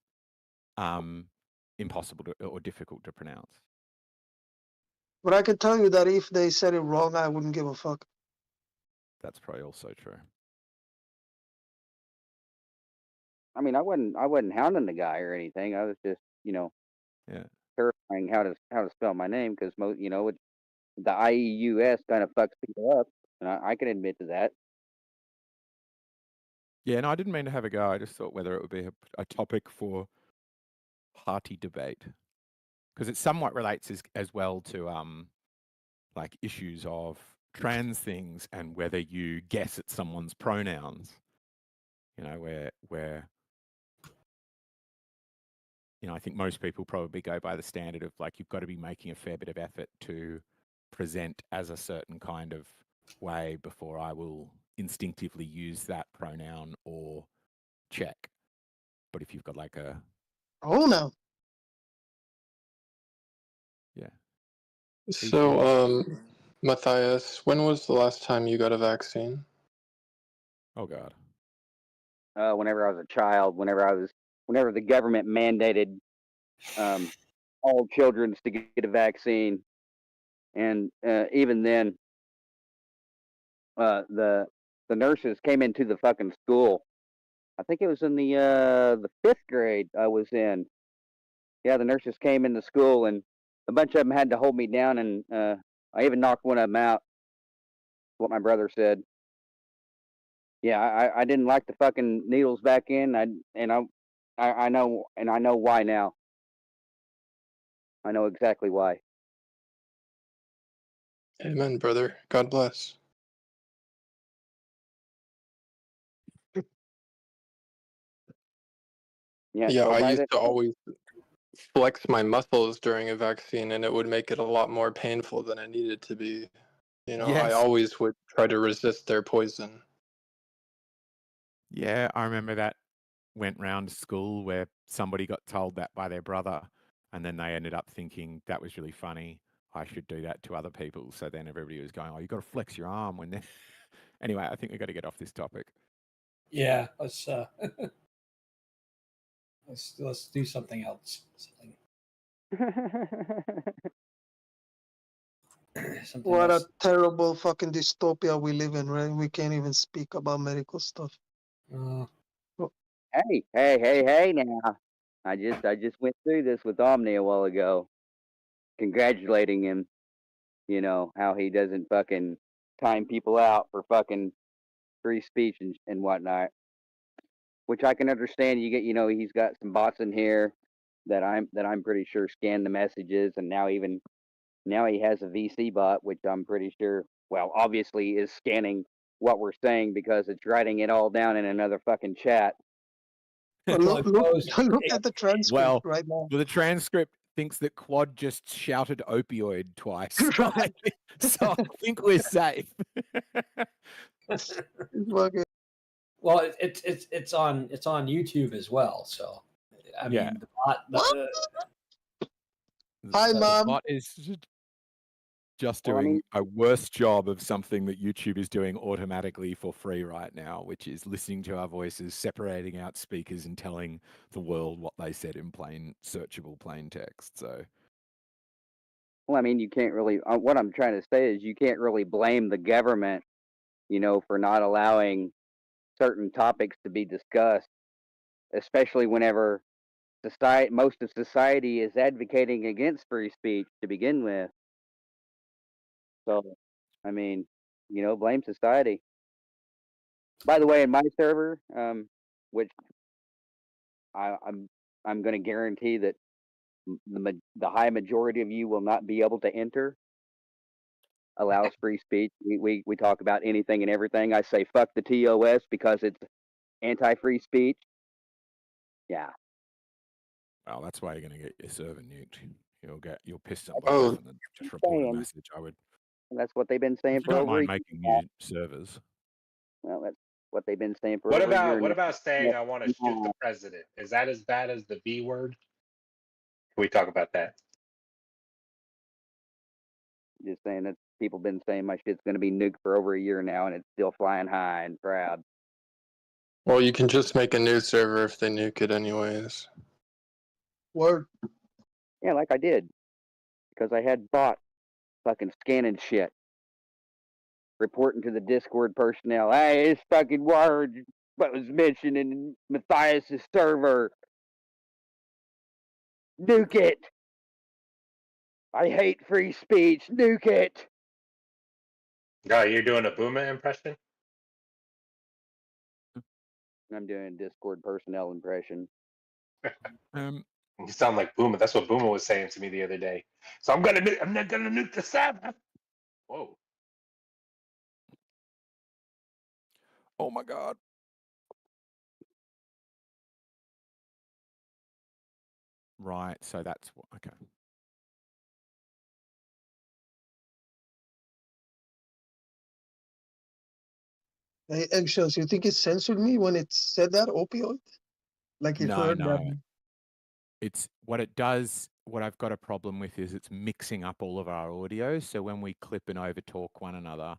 impossible or difficult to pronounce. But I can tell you that if they said it wrong, I wouldn't give a fuck. That's probably also true. I mean, I wasn't hounding the guy or anything. I was just, Yeah. Terrifying how to spell my name because the IEUS kind of fucks people up, and I can admit to that. Yeah, no, I didn't mean to have a go. I just thought whether it would be a topic for party debate, because it somewhat relates as well to like issues of trans things and whether you guess at someone's pronouns. You know, where I think most people probably go by the standard of like you've got to be making a fair bit of effort to present as a certain kind of way before I will instinctively use that pronoun or check. But if you've got like a no. Yeah. So, Matthias, when was the last time you got a vaccine? Oh God. Whenever I was a child, whenever the government mandated all children to get a vaccine, and even then, the nurses came into the fucking school. I think it was in the 5th grade I was in. Yeah, the nurses came into school, and a bunch of them had to hold me down, and I even knocked one of them out. What my brother said. Yeah, I didn't like the fucking needles back in. I know why now. I know exactly why. Amen, brother. God bless. Yeah, I used to always flex my muscles during a vaccine, and it would make it a lot more painful than it needed to be. I always would try to resist their poison. Yeah, I remember that went round school where somebody got told that by their brother, and then they ended up thinking that was really funny. I should do that to other people. So then everybody was going, "Oh, you got to flex your arm when they." Anyway, I think we got to get off this topic. Yeah, let's let's do something else. What a terrible fucking dystopia we live in, right? We can't even speak about medical stuff. Hey now. I just went through this with Omni a while ago. Congratulating him, how he doesn't fucking time people out for fucking free speech and whatnot. Which I can understand. He's got some bots in here that I'm pretty sure scan the messages, and now he has a VC bot, which I'm pretty sure, well, obviously is scanning what we're saying because it's writing it all down in another fucking chat. Look at the transcript right now. Well, the transcript thinks that Quad just shouted opioid twice. So I think we're safe. Well, it's on YouTube as well. So I mean, the bot. Hi, Mom. The bot is just doing a worse job of something that YouTube is doing automatically for free right now, which is listening to our voices, separating out speakers, and telling the world what they said in plain, searchable plain text. So, well, I mean, you can't really. What I'm trying to say is, you can't really blame the government, for not allowing certain topics to be discussed, especially whenever most of society is advocating against free speech to begin with. So, I mean, blame society. By the way, in my server, which I'm going to guarantee that the high majority of you will not be able to enter, allows free speech. We talk about anything and everything. I say fuck the TOS because it's anti-free speech. Yeah. Well, that's why you're going to get your server nuked. You'll piss somebody off and then just report a message. I would. That's what they've been saying for don't over mind a making new servers. Well, that's what they've been saying for What over a year. What about saying I want to shoot the president? Is that as bad as the B word? Can we talk about that? Just saying that people been saying my shit's going to be nuked for over a year now, and it's still flying high and proud. Well, you can just make a new server if they nuke it anyways. Word. Yeah, like I did. Because I had bots fucking scanning shit. Reporting to the Discord personnel, hey, this fucking word what was mentioned in Matthias' server. Nuke it. I hate free speech. Nuke it. No, you're doing a Boomer impression? I'm doing a Discord personnel impression. You sound like Boomer. That's what Boomer was saying to me the other day. So I'm not gonna nuke the Sabbath. Whoa. Oh my God. Right. So that's what. Okay. Hey, Eggshells, you think it censored me when it said that opioid? Like it heard No. that? It's what it does. What I've got a problem with is it's mixing up all of our audio. So when we clip and overtalk one another,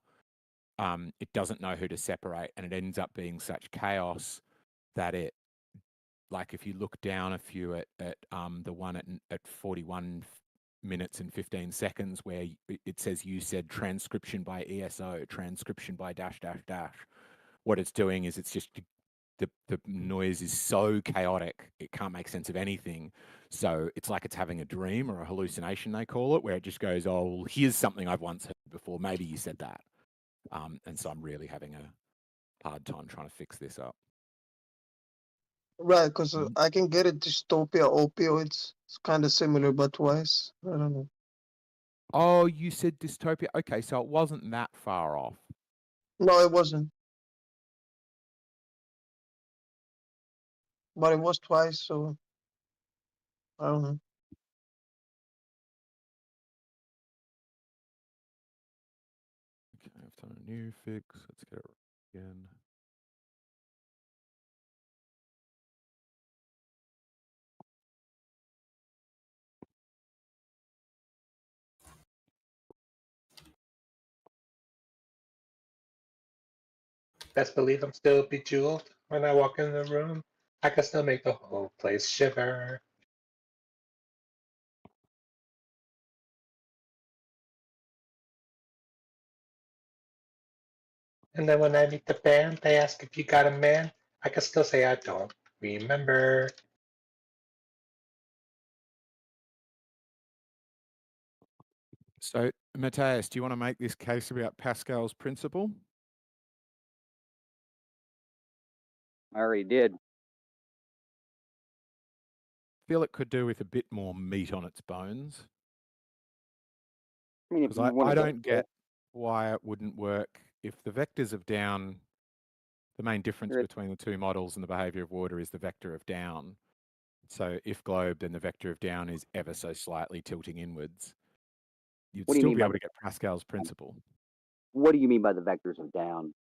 it doesn't know who to separate, and it ends up being such chaos that it, like if you look down a few at the one at 41 minutes and 15 seconds where it says you said transcription by ESO, transcription by dash dash dash. What it's doing is it's just the noise is so chaotic, it can't make sense of anything. So it's like it's having a dream or a hallucination, they call it, where it just goes, oh, well, here's something I've once heard before. Maybe you said that. And so I'm really having a hard time trying to fix this up. Right, because I can get it. Dystopia opioids. It's kind of similar, but twice. I don't know. Oh, you said dystopia. Okay, so it wasn't that far off. No, it wasn't. But it was twice, so I don't know. Okay, I've done a new fix. Let's get it again. Best believe I'm still bejeweled when I walk in the room. I can still make the whole place shiver. And then when I meet the band, they ask if you got a man. I can still say I don't remember. So, Matthias, do you want to make this case about Pascal's principle? I already did. Feel it could do with a bit more meat on its bones. I mean, if Because you want I to don't get why it wouldn't work if the vectors of down, the main difference between the two models and the behavior of water is the vector of down. So if globe, then the vector of down is ever so slightly tilting inwards. You'd still be able to get Pascal's principle. What do you mean by the vectors of down?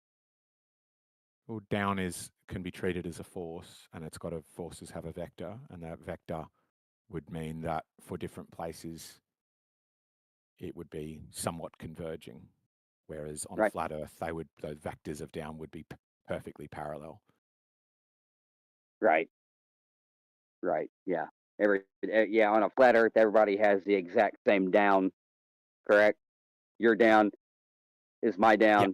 Well, down can be treated as a force, and it's got forces have a vector, and that vector would mean that for different places, it would be somewhat converging. Whereas on flat Earth, those vectors of down would be perfectly parallel. Right. Yeah. On a flat Earth, everybody has the exact same down. Correct. Your down is my down. Yep.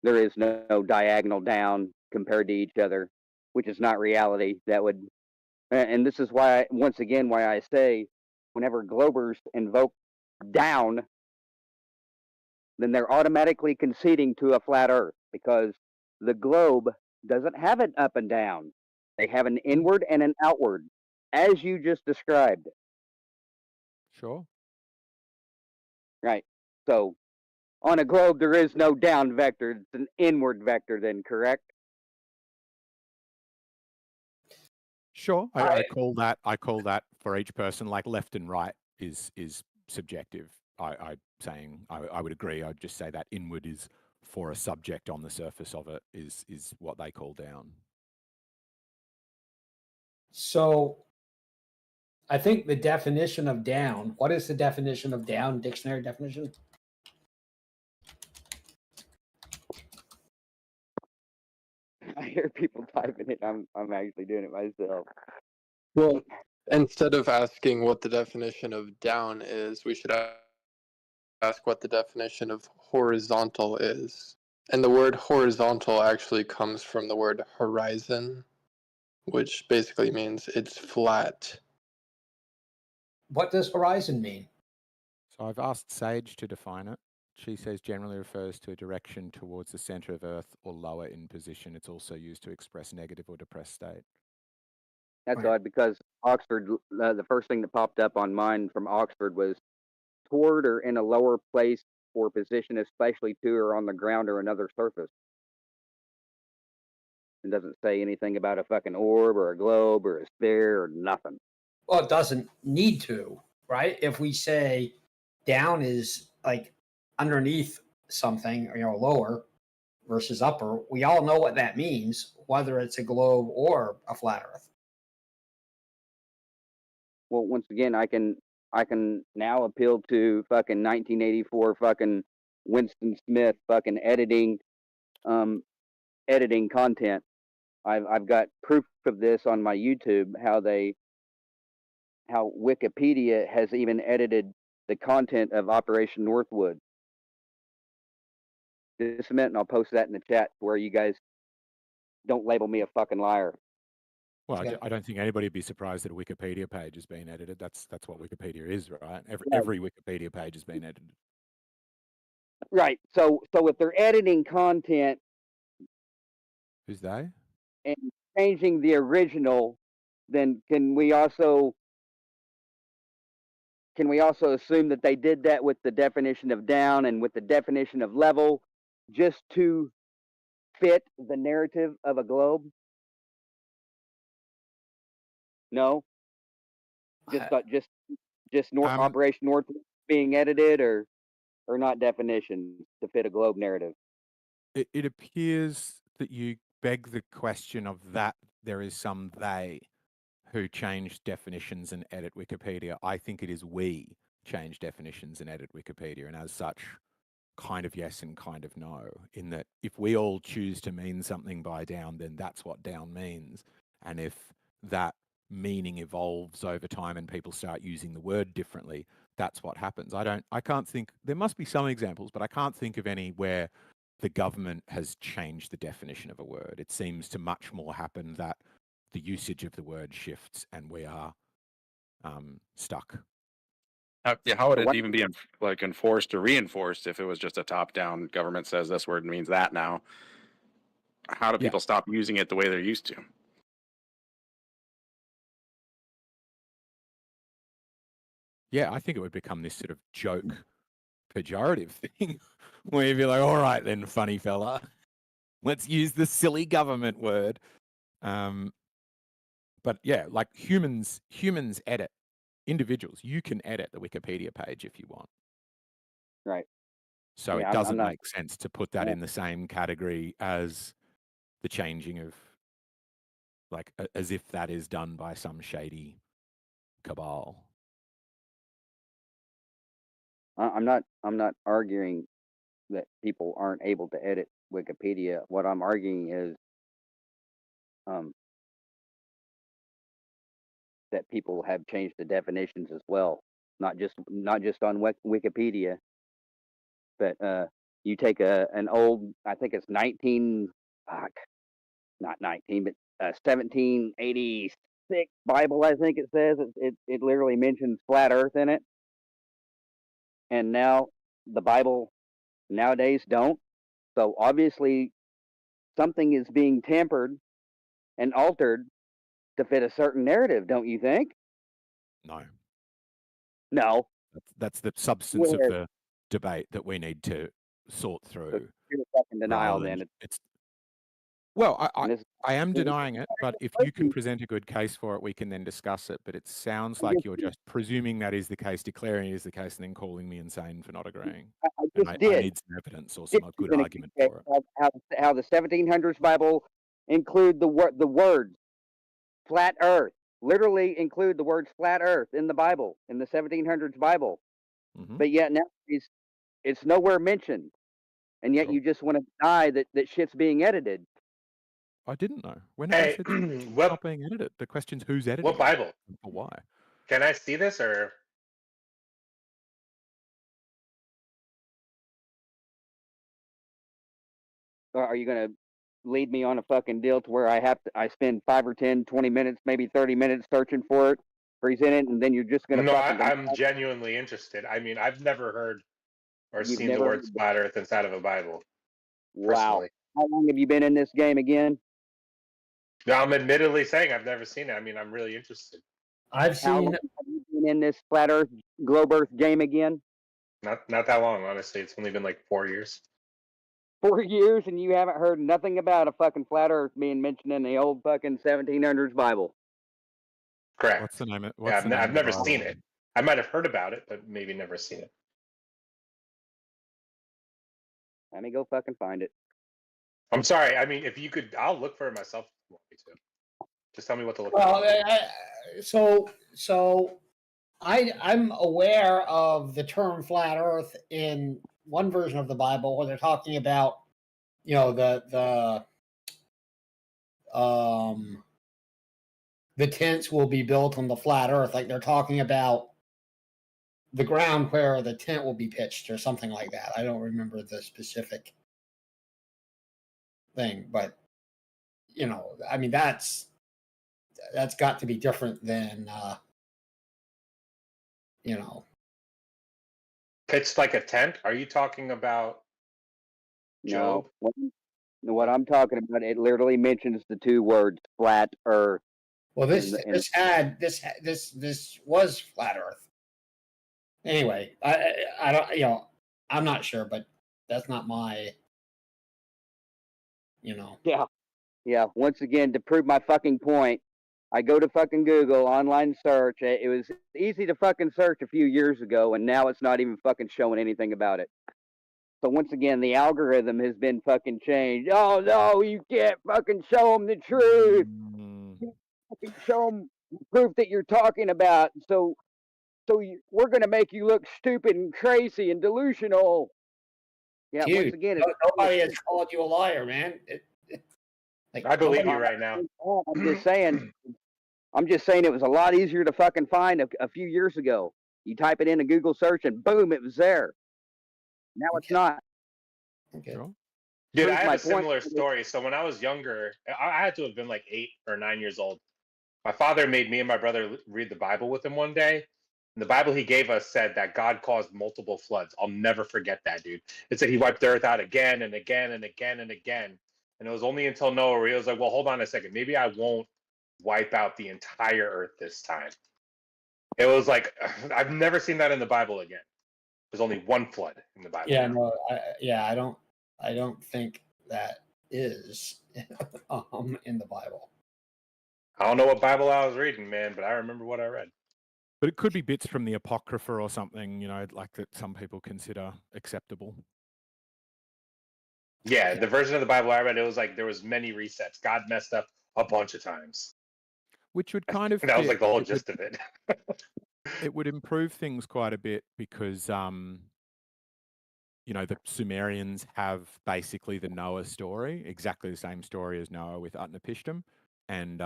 There is no diagonal down compared to each other, which is not reality. And this is why, once again, why I say, whenever Globers invoke down, then they're automatically conceding to a flat Earth, because the globe doesn't have an up and down. They have an inward and an outward, as you just described. Sure. Right. So on a globe, there is no down vector. It's an inward vector then, correct? Sure. I call that for each person, like left and right is subjective. I would agree. I'd just say that inward is for a subject on the surface of it is what they call down. So I think the definition of down, what is the definition of down, dictionary definition? I hear people typing it. I'm actually doing it myself. Well, instead of asking what the definition of down is, we should ask what the definition of horizontal is. And the word horizontal actually comes from the word horizon, which basically means it's flat. What does horizon mean? So I've asked Sage to define it. She says generally refers to a direction towards the center of Earth or lower in position. It's also used to express negative or depressed state. That's odd because Oxford, the first thing that popped up on mine from Oxford was toward or in a lower place or position, especially to or on the ground or another surface. It doesn't say anything about a fucking orb or a globe or a sphere or nothing. Well, it doesn't need to, right? If we say down is like underneath something, or lower versus upper, we all know what that means, whether it's a globe or a flat Earth. Well, once again, I can now appeal to fucking 1984 fucking Winston Smith fucking editing content. I've got proof of this on my YouTube, how Wikipedia has even edited the content of Operation Northwood. Just a minute, and I'll post that in the chat where you guys don't label me a fucking liar. Well, I don't think anybody would be surprised that a Wikipedia page has been edited. That's what Wikipedia is, right? Every Wikipedia page has been edited. Right. So if they're editing content, who's they? And changing the original, then can we also assume that they did that with the definition of down and with the definition of level, just to fit the narrative of a globe? No. Operation North being edited, or not definitions to fit a globe narrative. It appears that you beg the question of that there is some they who change definitions and edit Wikipedia. I think it is we change definitions and edit Wikipedia, and as such, kind of yes and kind of no, in that if we all choose to mean something by down, then that's what down means. And if that meaning evolves over time and people start using the word differently, that's what happens. I can't think, there must be some examples, but I can't think of any where the government has changed the definition of a word. It seems to much more happen that the usage of the word shifts and we are stuck. How would it even be enforced or reinforced if it was just a top-down government says this word means that now? How do people stop using it the way they're used to? Yeah, I think it would become this sort of joke, pejorative thing where you'd be like, all right then, funny fella, let's use the silly government word. But yeah, like humans edit. Individuals, you can edit the Wikipedia page if you want. Right. So it doesn't make sense to put that in the same category as the changing of, like, as if that is done by some shady cabal. I'm not arguing that people aren't able to edit Wikipedia. What I'm arguing is that people have changed the definitions as well, not just on Wikipedia, but you take an old, I think it's 1786 Bible, I think it says. It literally mentions flat Earth in it, and now the Bible nowadays don't. So obviously something is being tampered and altered to fit a certain narrative, don't you think? No. That's the substance of the debate that we need to sort through. You're fucking denial then. Well, I am denying it, but if you can present a good case for it, we can then discuss it. But it sounds like you're just presuming that is the case, declaring it is the case, and then calling me insane for not agreeing. I need some evidence or some good argument for it. How the 1700s Bible include the words flat Earth, literally include the words flat Earth in the Bible, in the 1700s Bible. But yet now it's nowhere mentioned, and yet you just want to deny that shit's being edited. I didn't know. When have I said it's not being edited? The question's who's editing what Bible? It? Or why? Can I see this, or? Are you going to lead me on a fucking deal to where I spend 5 or 10, 20 minutes, maybe 30 minutes searching for it? present it, and then you're just gonna No, fucking. I'm genuinely interested. I mean, I've never heard or You've seen the never word heard flat Earth inside of a Bible. Wow. Personally. How long have you been in this game again? Now, I'm admittedly saying I've never seen it. I mean, I'm really interested. I've How long seen. have you been in this flat Earth, globe Earth game again? Not that long, honestly. It's only been like 4 years. 4 years, and you haven't heard nothing about a fucking flat Earth being mentioned in the old fucking 1700s Bible. Correct. What's the name? I've never seen it. I might have heard about it, but maybe never seen it. Let me go fucking find it. I'm sorry. I mean, if you could, I'll look for it myself if you want me to. Just tell me what to look Well, for. so I'm aware of the term flat Earth in one version of the Bible where they're talking about, you know, the tents will be built on the flat Earth. Like they're talking about the ground where the tent will be pitched or something like that. I don't remember the specific thing, but you know, I mean that's got to be different than you know. Pitched like a tent? Are you talking about Job? No. What I'm talking about, it literally mentions the two words flat Earth. Well, this was flat Earth. Anyway, I don't, you know, I'm not sure, but that's not my, you know. Yeah. Once again, to prove my fucking point, I go to fucking Google online search. It was easy to fucking search a few years ago, and now it's not even fucking showing anything about it. So once again, the algorithm has been fucking changed. Oh no, you can't fucking show them the truth. You can't fucking show them the proof that you're talking about. So we're gonna make you look stupid and crazy and delusional. Yeah. Dude, once again, nobody has called you a liar, man. Like, I believe you right now. I'm just saying. I'm just saying it was a lot easier to fucking find a few years ago. You type it in a Google search and boom, it was there. Now it's not. Okay. Dude, I have a similar story. So when I was younger, I had to have been like 8 or 9 years old. My father made me and my brother read the Bible with him one day. And the Bible he gave us said that God caused multiple floods. I'll never forget that, dude. It said he wiped the earth out again and again and again and again. And it was only until Noah where he was like, well, hold on a second. Maybe I won't wipe out the entire earth this time. It was like, I've never seen that in the Bible again. There's only one flood in the Bible. Yeah, no, I don't think that is in the Bible. I don't know what Bible I was reading, man, but I remember what I read. But it could be bits from the Apocrypha or something, you know, like that some people consider acceptable. Yeah, the version of the Bible I read, it was like there was many resets. God messed up a bunch of times. Which would kind of that was like the whole gist of it. It would improve things quite a bit because you know, the Sumerians have basically the Noah story, exactly the same story as Noah with Utnapishtim. And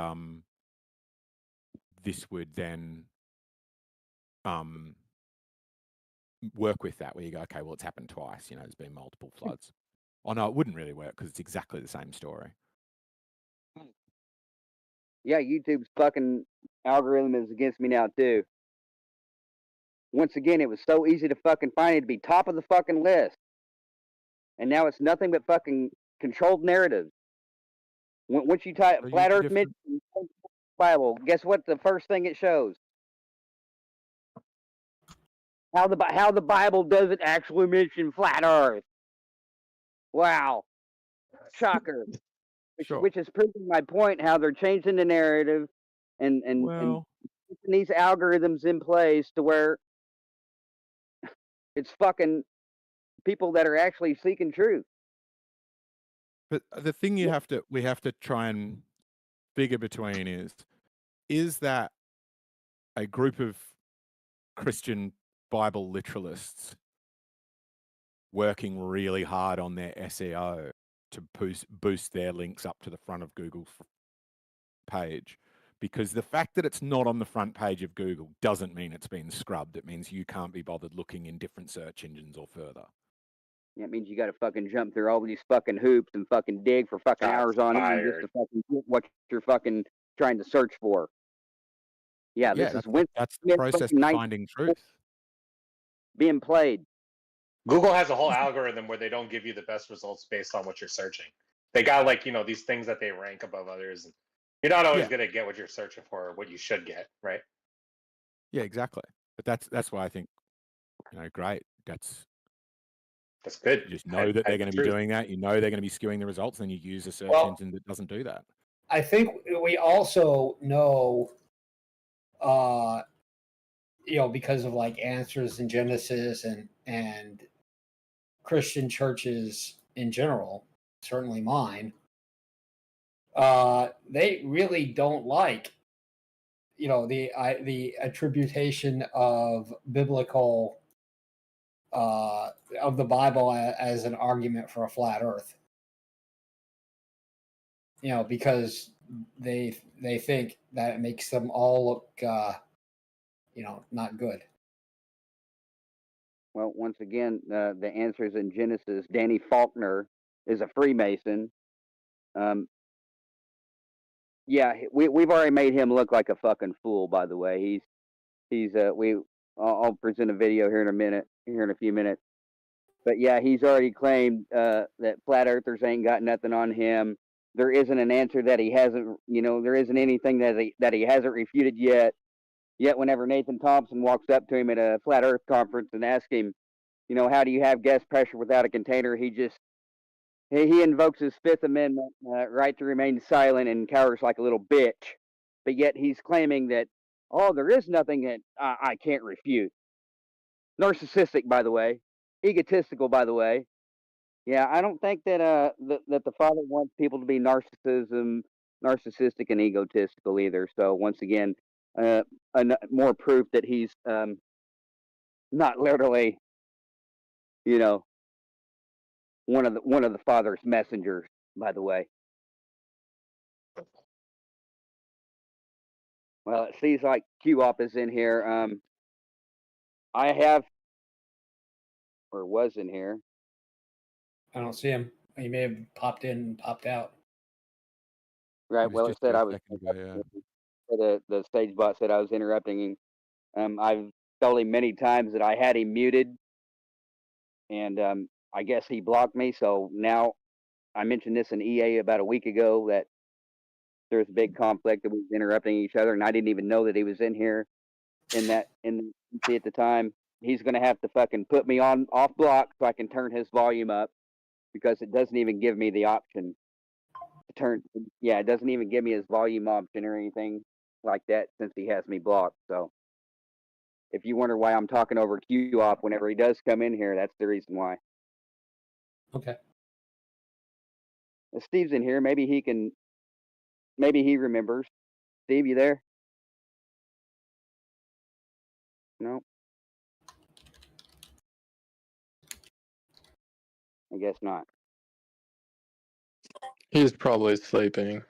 this would then work with that, where you go, okay, well, it's happened twice, you know, there's been multiple floods. Oh no, it wouldn't really work because it's exactly the same story. Yeah, YouTube's fucking algorithm is against me now too. Once again, it was so easy to fucking find it to be top of the fucking list. And now it's nothing but fucking controlled narratives. Once you type flat Earth Bible, guess what? The first thing it shows how the Bible doesn't actually mention flat Earth. Wow, shocker. Which is proving my point. How they're changing the narrative and putting these algorithms in place to where it's fucking people that are actually seeking truth. But the thing we have to try and figure between is that a group of Christian Bible literalists working really hard on their SEO to boost their links up to the front of Google's page, because the fact that it's not on the front page of Google doesn't mean it's been scrubbed. It means you can't be bothered looking in different search engines or further. That means you got to fucking jump through all these fucking hoops and fucking dig for fucking hours on end just to fucking get what you're fucking trying to search for. Yeah, Yeah, this is that's the process of finding truth. Being played. Google has a whole algorithm where they don't give you the best results based on what you're searching. They got like, these things that they rank above others. And you're not always going to get what you're searching for or what you should get, right? Yeah, exactly. But that's why I think, great. That's good. You just know that they're going to be doing that. You know they're going to be skewing the results, and you use a search engine that doesn't do that. I think we also know, because of like Answers in Genesis and Christian churches in general, certainly mine, they really don't like, the attribution of biblical of the Bible as an argument for a flat Earth. Because they think that it makes them all look, not good. Well, once again, the Answers in Genesis. Danny Faulkner is a Freemason. Yeah, we've already made him look like a fucking fool. By the way, I'll present a video here in a few minutes. But yeah, he's already claimed that flat earthers ain't got nothing on him. There isn't an answer that he hasn't, there isn't anything that he hasn't refuted yet. Yet whenever Nathan Thompson walks up to him at a flat Earth conference and asks him, how do you have gas pressure without a container? He invokes his Fifth Amendment right to remain silent and cowers like a little bitch. But yet he's claiming that, there is nothing that I can't refute. Narcissistic, by the way. Egotistical, by the way. Yeah, I don't think that that the Father wants people to be narcissistic and egotistical either. So once again, more proof that he's not literally, one of the Father's messengers. By the way. Well, it seems like Q-Op is in here. I have, or was in here. I don't see him. He may have popped in and popped out. Right. Well, it said I was. The stage bot said I was interrupting him. I've told him many times that I had him muted, and I guess he blocked me. So now I mentioned this in EA about a week ago that there's a big conflict that we was interrupting each other, and I didn't even know that he was in here. In at the time, he's going to have to fucking put me off block so I can turn his volume up, because it doesn't even give me the option to turn. Yeah, it doesn't even give me his volume option or anything like that since he has me blocked. So if you wonder why I'm talking over Q-Op whenever he does come in here, that's the reason why. Okay. If Steve's in here, maybe he remembers. Steve, you there? No. I guess not. He's probably sleeping.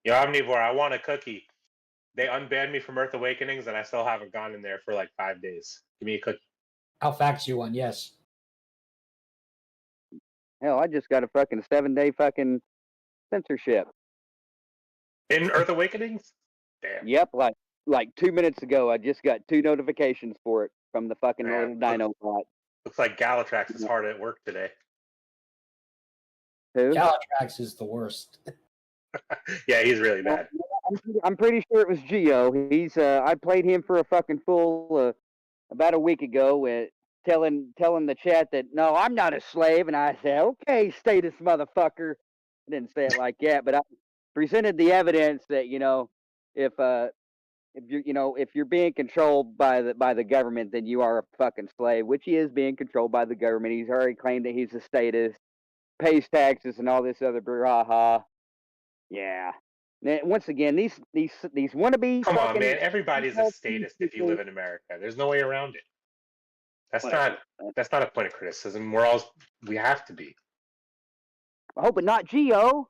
Yo, Omnivore, I want a cookie. They unbanned me from Earth Awakenings, and I still haven't gone in there for like 5 days. Give me a cookie. I'll fax you one. Yes. Hell, I just got a fucking 7-day fucking censorship. In Earth Awakenings? Damn. Yep, like 2 minutes ago, I just got 2 notifications for it from the fucking little dino bot. Looks like Galatrax is hard at work today. Who? Galatrax is the worst. Yeah, he's really bad. I'm pretty sure it was Geo. He's I played him for a fucking fool about a week ago, telling the chat that no, I'm not a slave, and I said, okay, status motherfucker. I didn't say it like that, but I presented the evidence that if you're being controlled by the government, then you are a fucking slave, which he is being controlled by the government. He's already claimed that he's a statist, pays taxes, and all this other brouhaha. Yeah. Now, once again, these wannabe. Come on, man! Everybody's a statist if you live in America. There's no way around it. That's not a point of criticism. We have to be. I hope, but not Geo.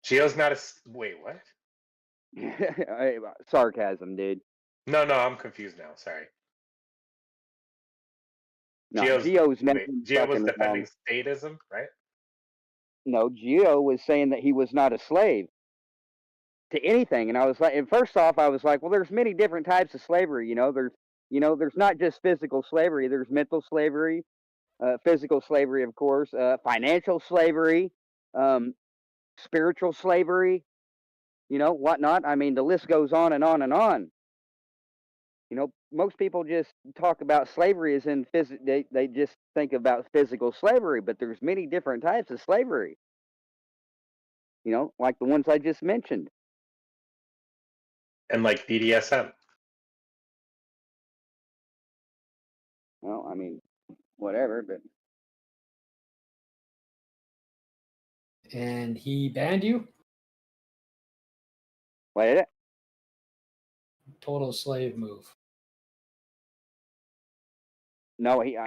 Geo's not a. Wait, what? Sarcasm, dude. No, I'm confused now. Sorry. No, Geo was defending statism, right? No, Geo was saying that he was not a slave. to anything. And I was like, and first off, I was like, well, there's many different types of slavery. There's not just physical slavery. There's mental slavery, physical slavery, of course, financial slavery, um, spiritual slavery, whatnot. I mean, the list goes on and on and on. Most people just talk about slavery as in they just think about physical slavery, but there's many different types of slavery. Like the ones I just mentioned. And like BDSM. Well, I mean, whatever, but. And he banned you? What is it? Total slave move. No, he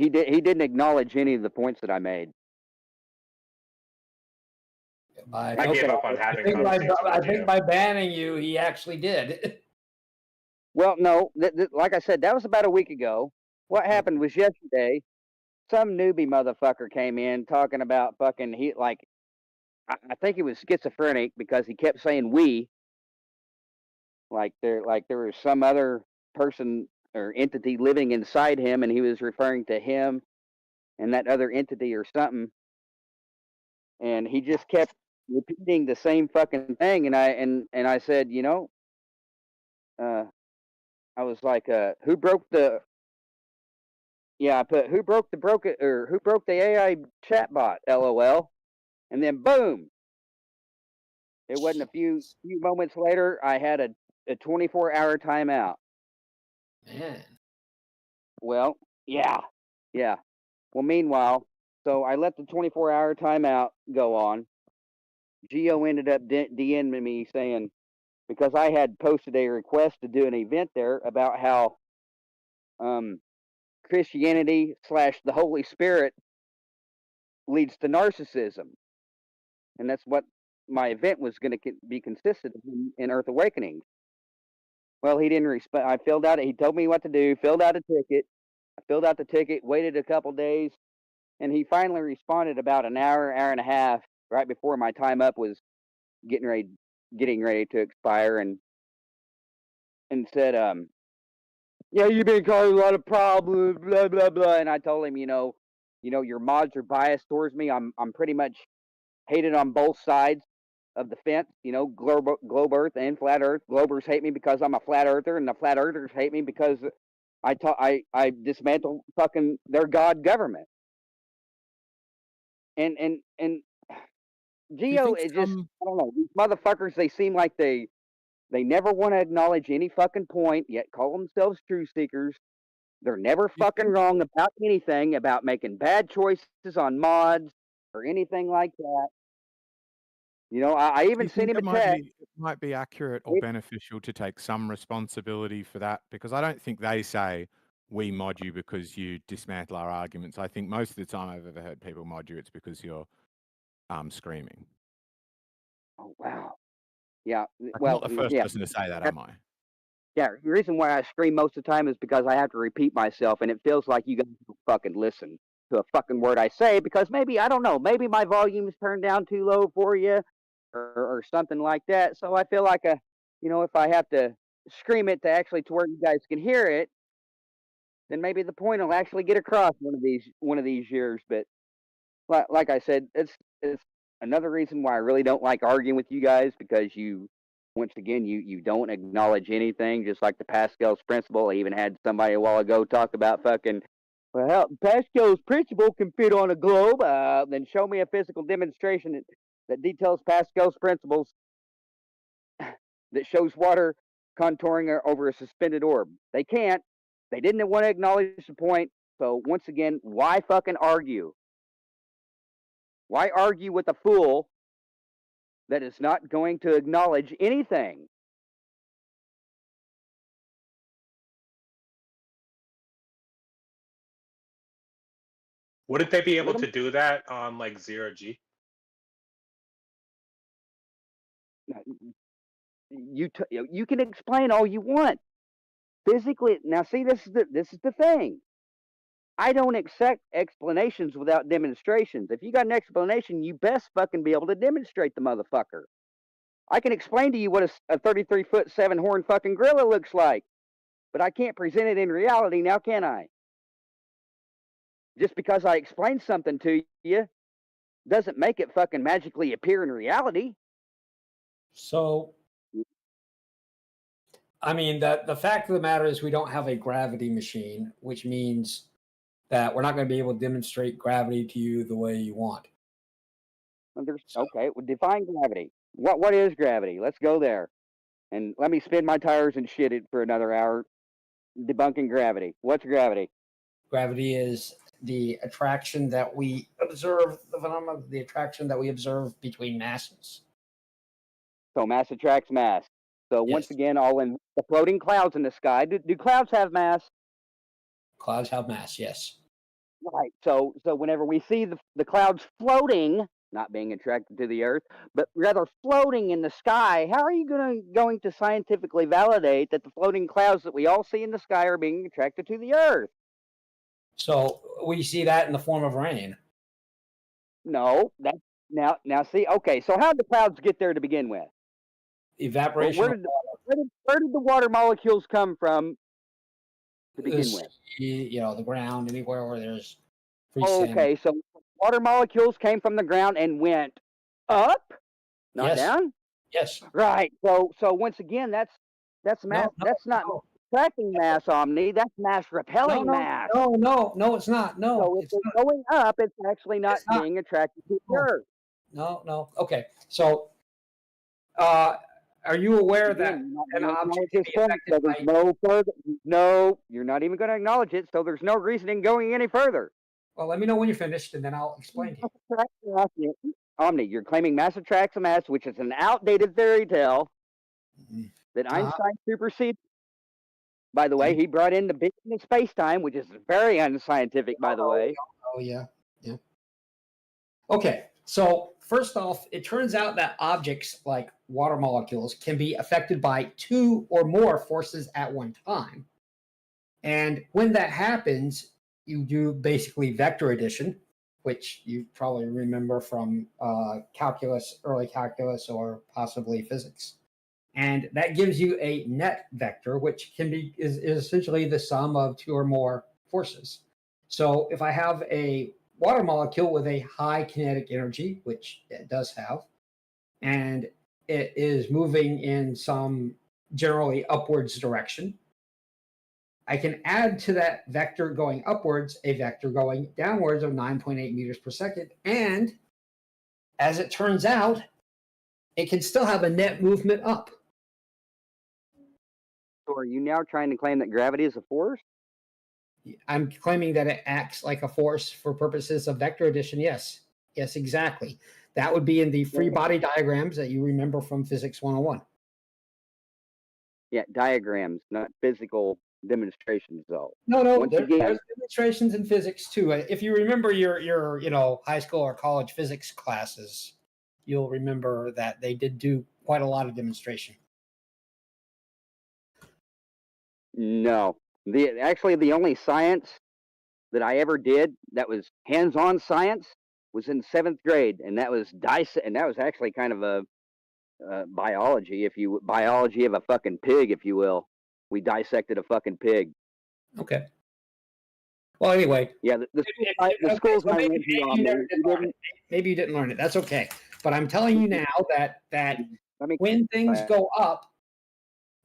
didn't acknowledge any of the points that I made. I gave up on having conversations I with think you. by banning you, he actually did. Well, no, like I said, that was about a week ago. What happened was yesterday, some newbie motherfucker came in talking about fucking I think he was schizophrenic because he kept saying we, like there was some other person or entity living inside him, and he was referring to him and that other entity or something, and he just kept repeating the same fucking thing, and I said, I was like, who broke the? Yeah, I put who broke the AI chatbot? LOL, and then boom. It wasn't a few moments later. I had a 24-hour timeout. Man. Well, yeah. Well, meanwhile, so I let the 24-hour timeout go on. Geo ended up DMing me saying, because I had posted a request to do an event there about how Christianity / the Holy Spirit leads to narcissism, and that's what my event was going to be consistent in Earth Awakenings. Well, he didn't respond. I filled out it. He told me what to do. Filled out a ticket. I filled out the ticket. Waited a couple days, and he finally responded about an hour and a half right before my time up was getting ready to expire, and said, yeah, you've been causing a lot of problems, blah blah blah. And I told him, your mods are biased towards me. I'm pretty much hated on both sides of the fence. Globe Earth and flat Earth. Globers hate me because I'm a flat earther, and the flat earthers hate me because I dismantle fucking their god government. And Geo, it just I don't know. These motherfuckers, they seem like they never want to acknowledge any fucking point, yet call themselves truth seekers. They're never fucking wrong about anything, about making bad choices on mods or anything like that. I even sent him a text. It might be accurate or beneficial to take some responsibility for that, because I don't think they say we mod you because you dismantle our arguments. I think most of the time I've ever heard people mod you, it's because you're screaming. Oh wow. Yeah. I'm Well, not the first person to say that, am I? Yeah. The reason why I scream most of the time is because I have to repeat myself, and it feels like you guys don't fucking listen to a fucking word I say, because maybe, I don't know, maybe my volume's turned down too low for you or something like that. So I feel like if I have to scream it to where you guys can hear it, then maybe the point will actually get across one of these years. But like I said, it's another reason why I really don't like arguing with you guys, because once again, you don't acknowledge anything, just like the Pascal's principle. I even had somebody a while ago talk about fucking, well, Pascal's principle can fit on a globe. Then show me a physical demonstration that details Pascal's principles that shows water contouring over a suspended orb. They can't. They didn't want to acknowledge the point. So once again, why fucking argue? Why argue with a fool that is not going to acknowledge anything? Wouldn't they be able to do that on like 0G? You can explain all you want. Physically, now see, this is the thing. I don't accept explanations without demonstrations. If you got an explanation, you best fucking be able to demonstrate the motherfucker. I can explain to you what a 33-foot 7-horn fucking gorilla looks like, but I can't present it in reality now, can I? Just because I explained something to you doesn't make it fucking magically appear in reality. So, I mean, the fact of the matter is we don't have a gravity machine, which means that we're not going to be able to demonstrate gravity to you the way you want. Okay, well, define gravity. What is gravity? Let's go there. And let me spin my tires and shit it for another hour debunking gravity. What's gravity? Gravity is the attraction that we observe, the phenomenon of the attraction that we observe between masses. So mass attracts mass. So once again, all in the floating clouds in the sky. Do clouds have mass? Clouds have mass, yes. Right. So whenever we see the clouds floating, not being attracted to the Earth, but rather floating in the sky, how are you going to scientifically validate that the floating clouds that we all see in the sky are being attracted to the Earth? So we see that in the form of rain. No, that now see. Okay, so how did the clouds get there to begin with? Evaporation. Well, where did the water molecules come from to begin with? You know, the ground, anywhere where there's free sand. Okay, so water molecules came from the ground and went up, not down. Yes. Right. So once again, that's mass. That's not attracting mass, Omni. That's mass repelling mass. No, it's not. No. So if it's going up, it's actually not being attracted to the Earth. No. Okay. So, are you aware that an object can be affected by... no further? No, you're not even going to acknowledge it. So there's no reason in going any further. Well, let me know when you're finished, and then I'll explain to you. Omni, you're claiming mass attracts mass, which is an outdated fairy tale that Einstein superseded. By the way, he brought in the big space-time, which is very unscientific, by the way. Oh, yeah. Okay, so first off, it turns out that objects like water molecules can be affected by 2 or more forces at one time. And when that happens, you do basically vector addition, which you probably remember from calculus, early calculus, or possibly physics. And that gives you a net vector, which is essentially the sum of 2 or more forces. So if I have a water molecule with a high kinetic energy, which it does have, and it is moving in some generally upwards direction, I can add to that vector going upwards a vector going downwards of 9.8 meters per second. And as it turns out, it can still have a net movement up. So are you now trying to claim that gravity is a force? I'm claiming that it acts like a force for purposes of vector addition. Yes, exactly. That would be in the free body diagrams that you remember from Physics 101. Yeah, diagrams, not physical demonstrations, though. No, there's demonstrations in physics too. If you remember your high school or college physics classes, you'll remember that they did do quite a lot of demonstration. No, actually the only science that I ever did that was hands-on science was in 7th grade, and that was and that was actually kind of a biology of a fucking pig, if you will. We dissected a fucking pig. Okay. Well, anyway. Yeah, the schools I went to. Maybe you didn't learn it. That's okay. But I'm telling you now that when things go up,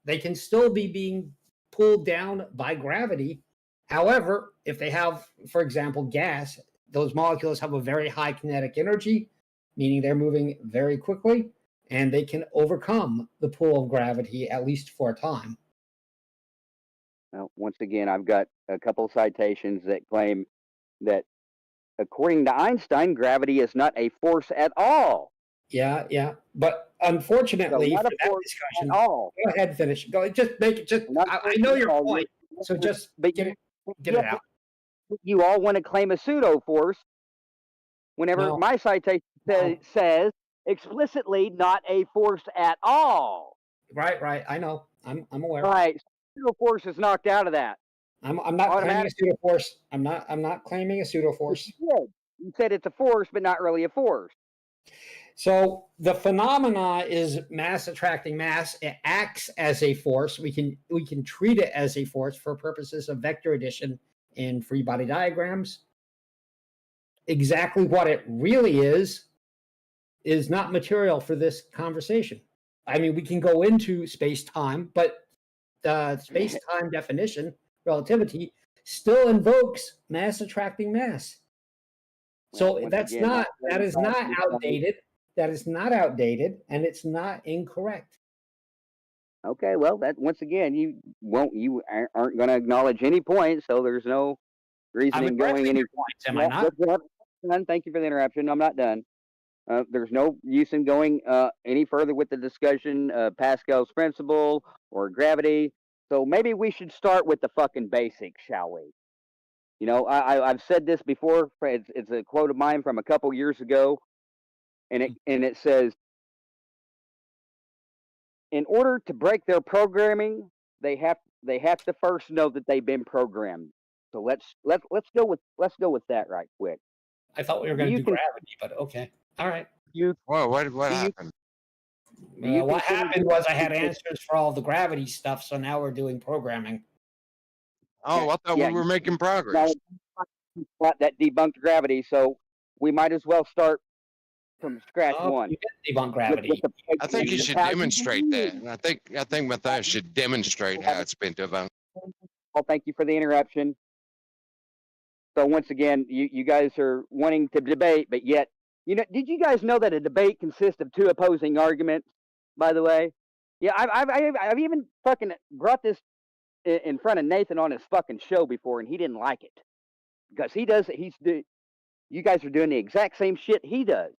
they can still be being pulled down by gravity. However, if they have, for example, gas, those molecules have a very high kinetic energy, meaning they're moving very quickly, and they can overcome the pull of gravity, at least for a time. Now, once again, I've got a couple of citations that claim that, according to Einstein, gravity is not a force at all. Yeah. But unfortunately, so for that discussion, go ahead and finish. Just make it. I know your point. So just get it out. You all want to claim a pseudo force whenever my citation says explicitly not a force at all. Right. I know. I'm aware. Right. Pseudo force is knocked out of that. I'm not claiming a pseudo force. I'm not claiming a pseudo force. You said it's a force, but not really a force. So the phenomena is mass attracting mass. It acts as a force. We can treat it as a force for purposes of vector addition in free body diagrams. Exactly what it really is not material for this conversation. I mean, we can go into space-time, but the space-time definition, relativity, still invokes mass attracting mass. So that is not outdated. That is not outdated, and it's not incorrect. Okay, well, that once again, you aren't going to acknowledge any point, so there's no reason in going any points. Am I not? Done. Thank you for the interruption. I'm not done. There's no use in going any further with the discussion of Pascal's principle or gravity. So maybe we should start with the fucking basics, shall we? You know, I've said this before. It's a quote of mine from a couple years ago, and it says, in order to break their programming, they have to first know that they've been programmed. So let's go with that right quick. I thought we were going to do gravity, but okay, all right. Well, what happened? What happened was I had answers for all the gravity stuff, so now we're doing programming. Oh, I thought we were making progress. That debunked gravity, so we might as well start from scratch one. You did debunk gravity. I think you should demonstrate that. I think Matthias should demonstrate how it's been debunked. Well, thank you for the interruption. So once again, you guys are wanting to debate, but yet, you know, did you guys know that a debate consists of two opposing arguments? By the way, yeah, I've even fucking brought this in front of Nathan on his fucking show before, and he didn't like it because you guys are doing the exact same shit he does.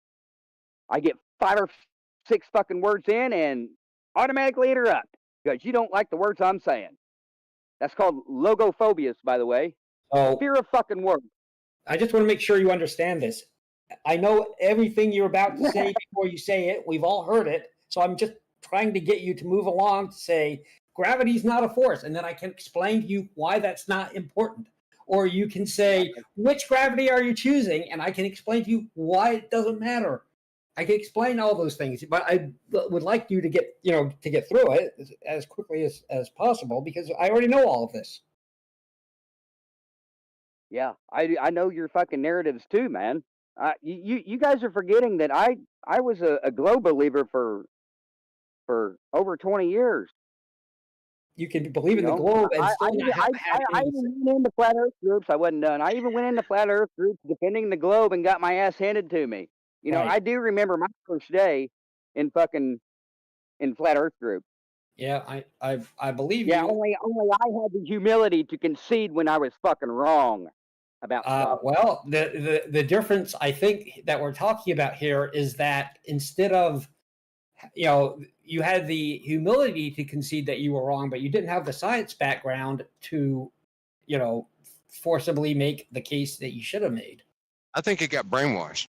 I get 5 or 6 fucking words in and automatically interrupt because you don't like the words I'm saying. That's called logophobia, by the way. Oh, fear of fucking words. I just want to make sure you understand this. I know everything you're about to say before you say it. We've all heard it. So I'm just trying to get you to move along to say gravity is not a force. And then I can explain to you why that's not important. Or you can say, which gravity are you choosing? And I can explain to you why it doesn't matter. I can explain all those things, but I would like you to get through it as quickly as possible because I already know all of this. Yeah, I know your fucking narratives too, man. You guys are forgetting that I was a globe believer for over 20 years. You can believe in the globe and still not have had I even went into flat Earth groups. I wasn't done. I even went into flat Earth groups defending the globe and got my ass handed to me. You know, I do remember my first day in flat Earth group. Yeah, I believe you. Only I had the humility to concede when I was fucking wrong about stuff. Well, the difference I think that we're talking about here is that instead of, you had the humility to concede that you were wrong, but you didn't have the science background to, forcibly make the case that you should have made. I think it got brainwashed.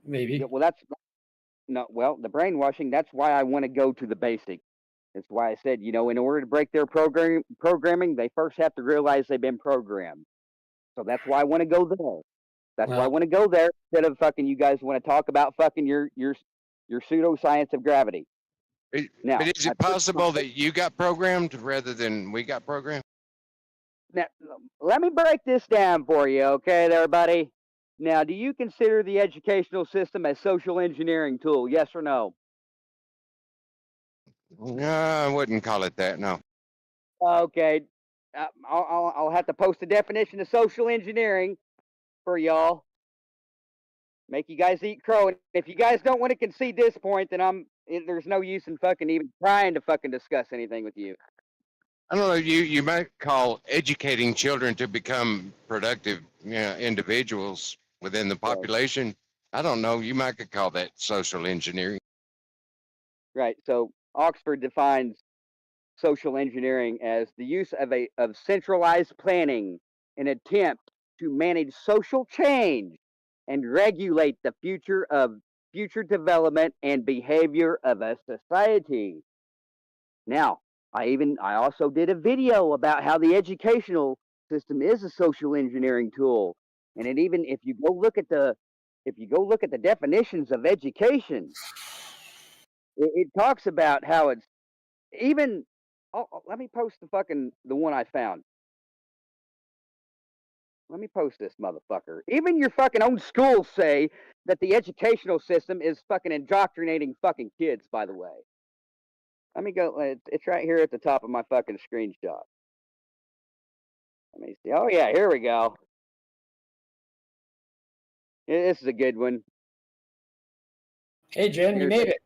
Maybe. Yeah, well, the brainwashing, that's why I want to go to the basics. That's why I said, in order to break their programming, they first have to realize they've been programmed. So that's why I want to go there. That's why I want to go there instead of fucking you guys want to talk about fucking your pseudoscience of gravity. But is it possible that you got programmed rather than we got programmed? Now, let me break this down for you, okay, everybody? Now, do you consider the educational system a social engineering tool? Yes or no? No, I wouldn't call it that. No. Okay, I'll have to post a definition of social engineering for y'all. Make you guys eat crow. And if you guys don't want to concede this point, then there's no use in fucking even trying to fucking discuss anything with you. I don't know. You might call educating children to become productive, individuals within the population. I don't know. You might could call that social engineering. Right. So Oxford defines social engineering as the use of centralized planning in an attempt to manage social change and regulate the future development and behavior of a society. Now, I also did a video about how the educational system is a social engineering tool. And if you go look at the if you go look at the definitions of education, it talks about how it's even. Oh, let me post the one I found. Let me post this motherfucker. Even your fucking own schools say that the educational system is fucking indoctrinating fucking kids, by the way. Let me go. It's right here at the top of my fucking screenshot. Let me see. Oh, yeah, here we go. This is a good one. Hey, Jen, you made it.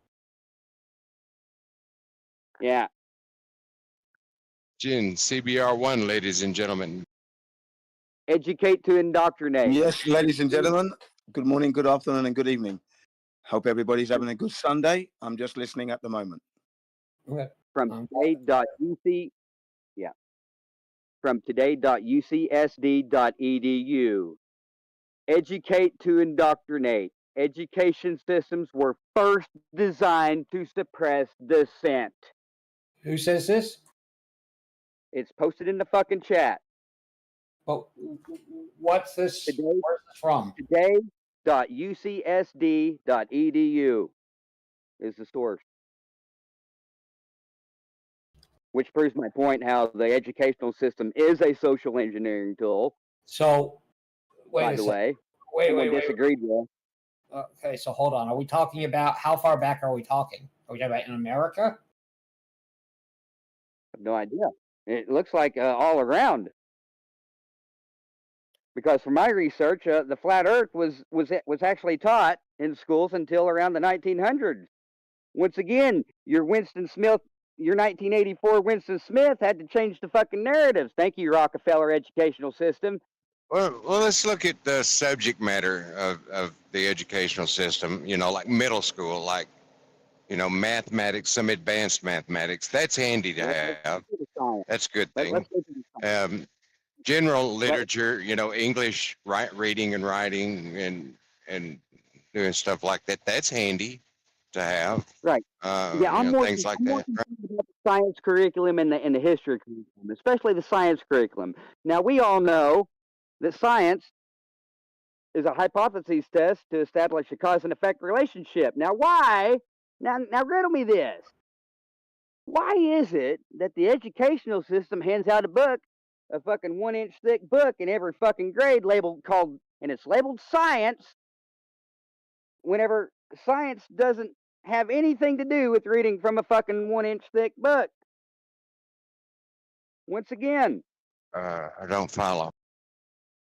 Yeah. Jen, CBR1, ladies and gentlemen. Educate to indoctrinate. Yes, ladies and gentlemen, good morning, good afternoon, and good evening. Hope everybody's having a good Sunday. I'm just listening at the moment. Okay. From today.uc, yeah. From today.ucsd.edu. Educate to indoctrinate. Education systems were first designed to suppress dissent. Who says this? It's posted in the fucking chat. But what's this? Today, where's this from? Today.ucsd.edu is the source. Which proves my point how the educational system is a social engineering tool. So, by the way, wait. disagreed with. Okay, so hold on. Are we talking about how far back are we talking? Are we talking about in America? I have no idea. It looks like all around. Because from my research, the flat Earth was actually taught in schools until around the 1900s. Once again, your 1984 Winston Smith had to change the fucking narratives. Thank you, Rockefeller educational system. Well, let's look at the subject matter of the educational system, like middle school, like, mathematics, some advanced mathematics. That's handy to have. That's a good thing. General literature, English, reading and writing and doing stuff like that. That's handy to have. Right. Yeah, I'm more things like more that. concerned about the science curriculum and the history curriculum, especially the science curriculum. Now we all know that science is a hypothesis test to establish a cause and effect relationship. Now why? Now riddle me this. Why is it that the educational system hands out a book, a fucking 1-inch thick book in every fucking grade and it's labeled science, whenever science doesn't have anything to do with reading from a fucking 1-inch thick book? Once again, I don't follow.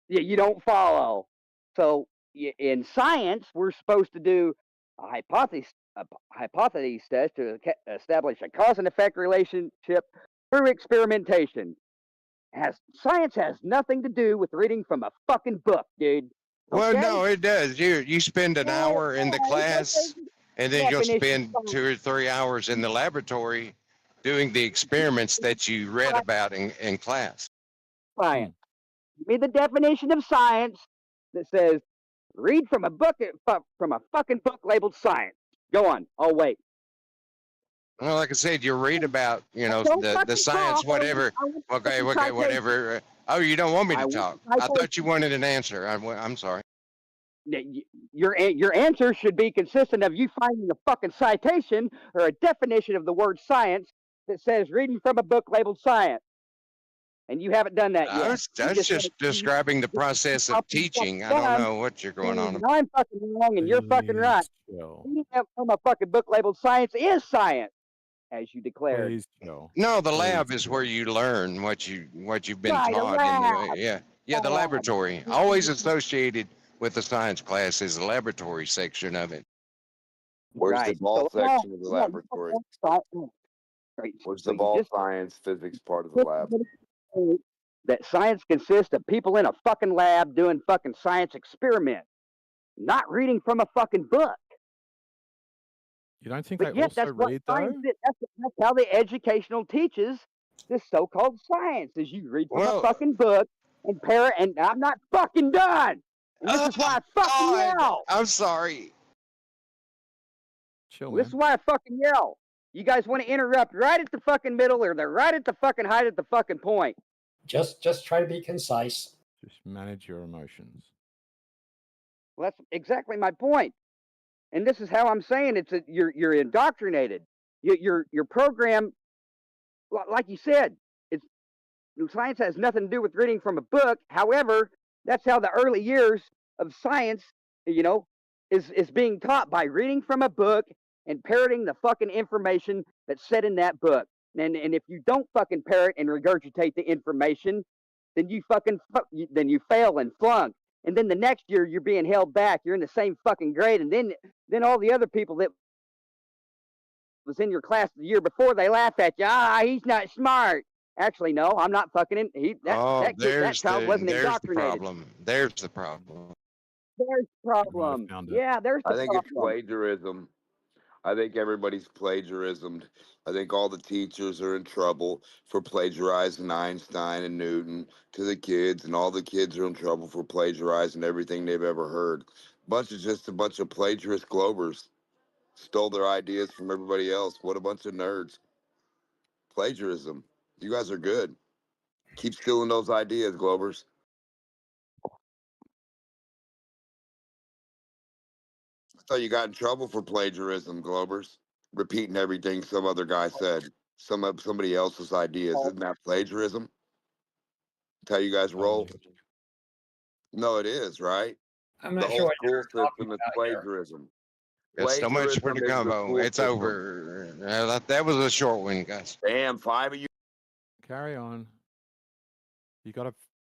Yeah, you don't follow. So in science, we're supposed to do a hypothesis test to establish a cause and effect relationship through experimentation. Science has nothing to do with reading from a fucking book, dude. Well, Okay? no, it does. You spend an hour in the class, and then you'll spend 2 or 3 hours in the laboratory doing the experiments that you read about in class. Science. Give me the definition of science that says read from a book, from a fucking book labeled science. Go on. I'll wait. Well, like I said, you read about, the science, whatever. Okay, whatever. Oh, you don't want me to talk? I thought you wanted an answer. I'm sorry. Your answer should be consistent of you finding a fucking citation or a definition of the word science that says reading from a book labeled science. And you haven't done that yet. I was just describing the process of teaching. I don't know what you're going on about. I'm fucking wrong and you're fucking right. Reading from a fucking book labeled science is science, as you declared. No, the lab is where you learn what you've been taught. The laboratory. Always associated with the science class is the laboratory section of it. Where's the ball section of the laboratory? Where's the ball science physics part of the lab? That science consists of people in a fucking lab doing fucking science experiments, not reading from a fucking book. You don't think But they yet, also that's what read science though? is. That's how the educational teaches this so-called science, is you read from a fucking book and and I'm not fucking done. And this is why I fucking yell. I'm sorry. Chill, This is why I fucking yell. You guys want to interrupt right at the fucking middle, or they're right at the fucking height at the fucking point. Just try to be concise. Just manage your emotions. Well, that's exactly my point. And this is how I'm saying you're indoctrinated. Your program, like you said, it's science has nothing to do with reading from a book. However, that's how the early years of science, is being taught by reading from a book and parroting the fucking information that's said in that book. And if you don't fucking parrot and regurgitate the information, then you then you fail and flunk. And then the next year you're being held back. You're in the same fucking grade, and then all the other people that was in your class the year before, they laugh at you. He's not smart. Actually, no, I'm not fucking in. That child wasn't indoctrinated. There's the problem. There's the problem. Yeah, there's the I think it's problem. plagiarism. I think everybody's plagiarismed. I think all the teachers are in trouble for plagiarizing Einstein and Newton to the kids, and all the kids are in trouble for plagiarizing everything they've ever heard. Just a bunch of plagiarist Globers. Stole their ideas from everybody else. What a bunch of nerds. Plagiarism. You guys are good. Keep stealing those ideas, Globers. I thought you got in trouble for plagiarism, Globers. Repeating everything some other guy said. Somebody else's ideas. Isn't that plagiarism? That's how you guys roll? No, it is, right? I'm The not whole sure what school you're talking system is about here. plagiarism. It's so much for the Plagiarism is combo. school It's system. over. That was a short one, guys. Damn, 5 of you. Carry on. You got to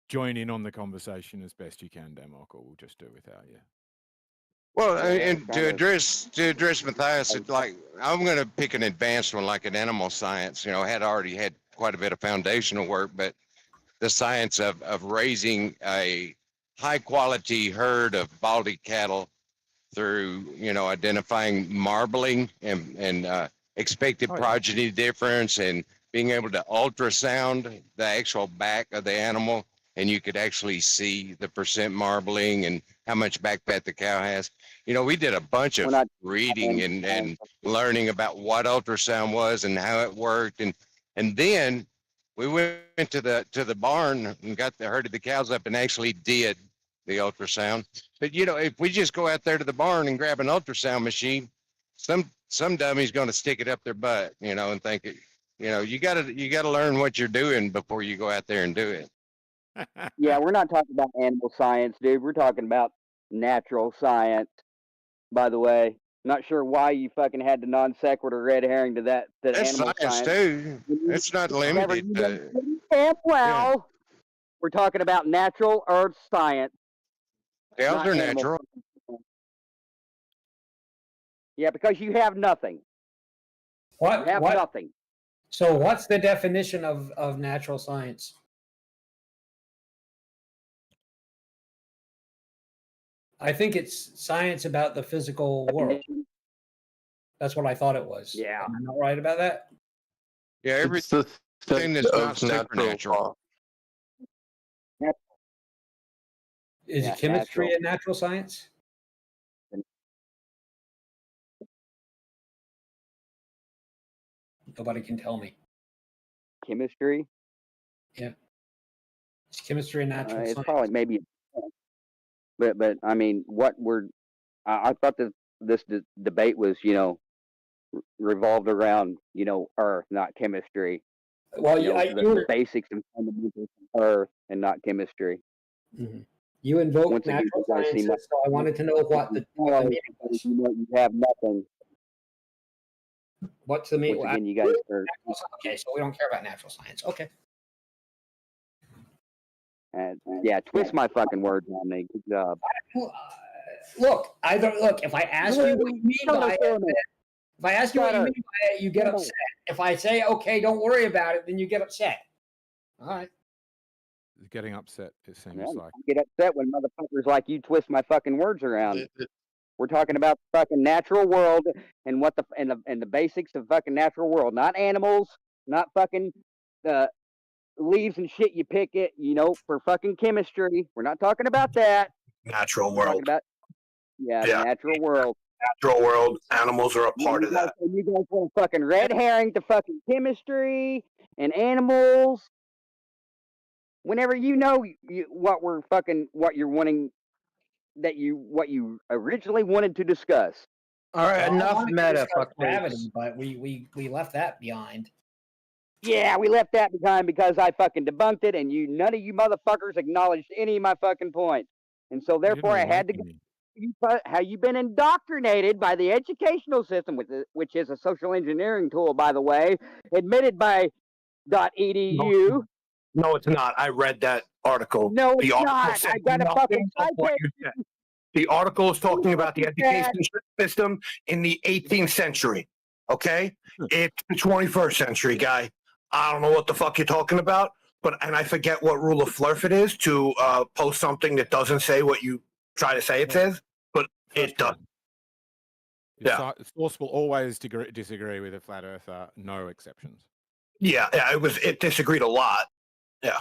join in on the conversation as best you can, Demok, or we'll just do it without you. Well, and to address Matthias, it's like I'm going to pick an advanced one, like an animal science. Had already had quite a bit of foundational work, but the science of raising a high quality herd of baldy cattle through identifying marbling and expected progeny difference, and being able to ultrasound the actual back of the animal, and you could actually see the percent marbling and how much back fat the cow has. We did a bunch of reading and learning about what ultrasound was and how it worked, and then we went to the barn and herded the cows up and actually did the ultrasound. But if we just go out there to the barn and grab an ultrasound machine, some dummy's going to stick it up their butt, and think it. You gotta learn what you're doing before you go out there and do it. Yeah, we're not talking about animal science, dude. We're talking about natural science. By the way, not sure why you fucking had the non sequitur red herring to that. That's animal science too. It's not limited to. Well, we're talking about natural earth science. Cows are natural. Yeah, because you have nothing. What? You have nothing. So what's the definition of natural science? I think it's science about the physical world. That's what I thought it was. Yeah. Am I not right about that? Yeah, everything that's not supernatural. Is chemistry a natural science? Nobody can tell me. Chemistry? Yeah. Is chemistry a natural science? It's probably maybe, but I mean, I thought that this debate was, revolved around, Earth, not chemistry. Well, the basics and fundamentals of Earth and not chemistry. Mm-hmm. You invoked natural sciences, so I wanted to know what the meaning was. You have nothing. What's the meaning? Again, you guys are... Okay, so we don't care about natural science. Okay. Yeah, twist my fucking words on me. Good job. Look, if I ask you what you mean by it, you get upset. If I say, okay, don't worry about it, then you get upset. All right. Getting upset, it seems like. I get upset when motherfuckers like you twist my fucking words around. We're talking about the fucking natural world and what the basics of fucking natural world, not animals, not fucking leaves and shit you pick it, for fucking chemistry. We're not talking about that. Natural world. About, the natural world. Natural world. Animals are a part of that. You guys want fucking red herring to fucking chemistry and animals. Whenever what you're wanting what you originally wanted to discuss. All right, Well, I enough wanted to meta, discuss fuckface. gravity, but we left that behind. Yeah, we left that behind because I fucking debunked it, and none of you motherfuckers acknowledged any of my fucking points, and so therefore I had to. How you've been indoctrinated by the educational system, which is a social engineering tool, by the way, admitted by .edu. No, it's not. I read that article. No, it's the article not. said I got a fucking nothing of what you said. The article is talking about the education system in the 18th century. Okay? It's the 21st century, guy. I don't know what the fuck you're talking about, and I forget what rule of flurf it is to post something that doesn't say what you try to say it says, but it does. Yeah. Source will always disagree with a flat earther, no exceptions. Yeah, it disagreed a lot. Yeah.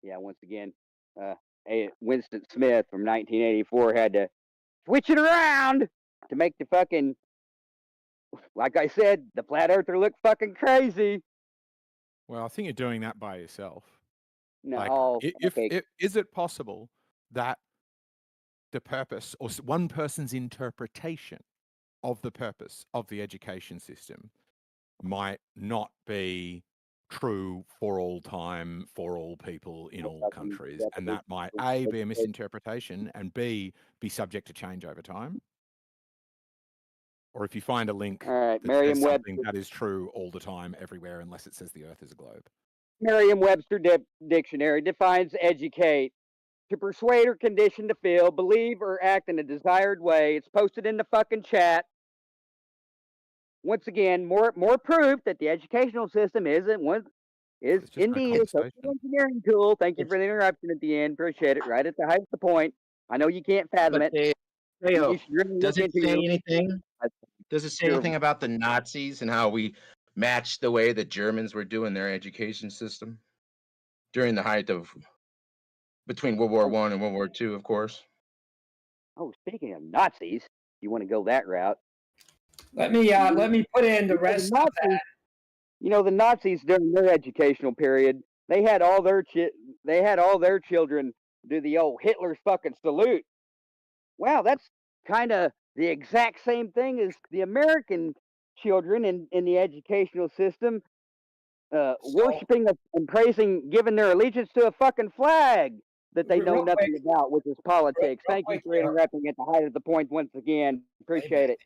Yeah, once again, Winston Smith from 1984 had to switch it around to make the fucking, like I said, the flat earther look fucking crazy. Well, I think you're doing that by yourself. No, is it possible that the purpose or one person's interpretation of the purpose of the education system might not be true for all time, for all people in all countries, and that might A, be a misinterpretation, and B, be subject to change over time? Or if you find a link that says something that is true all the time, everywhere, unless it says the Earth is a globe. Merriam-Webster dictionary defines educate: to persuade or condition to feel, believe, or act in a desired way. It's posted in the fucking chat. Once again, more proof that the educational system is indeed a social engineering tool. Thank you for the interruption at the end. Appreciate it. Right at the height of the point. I know you can't fathom it. Does it say anything? Does it say anything about the Nazis and how we matched the way the Germans were doing their education system during the height of between World War I and World War II, of course? Oh, speaking of Nazis, you want to go that route? Let me put in the rest of that. You know, the Nazis during their educational period, they had all their children do the old Hitler's fucking salute. Wow, that's kind of the exact same thing as the American children in the educational system, worshiping and praising, giving their allegiance to a fucking flag that they know nothing about, which is politics. Thank you for interrupting at the height of the point once again. Appreciate it.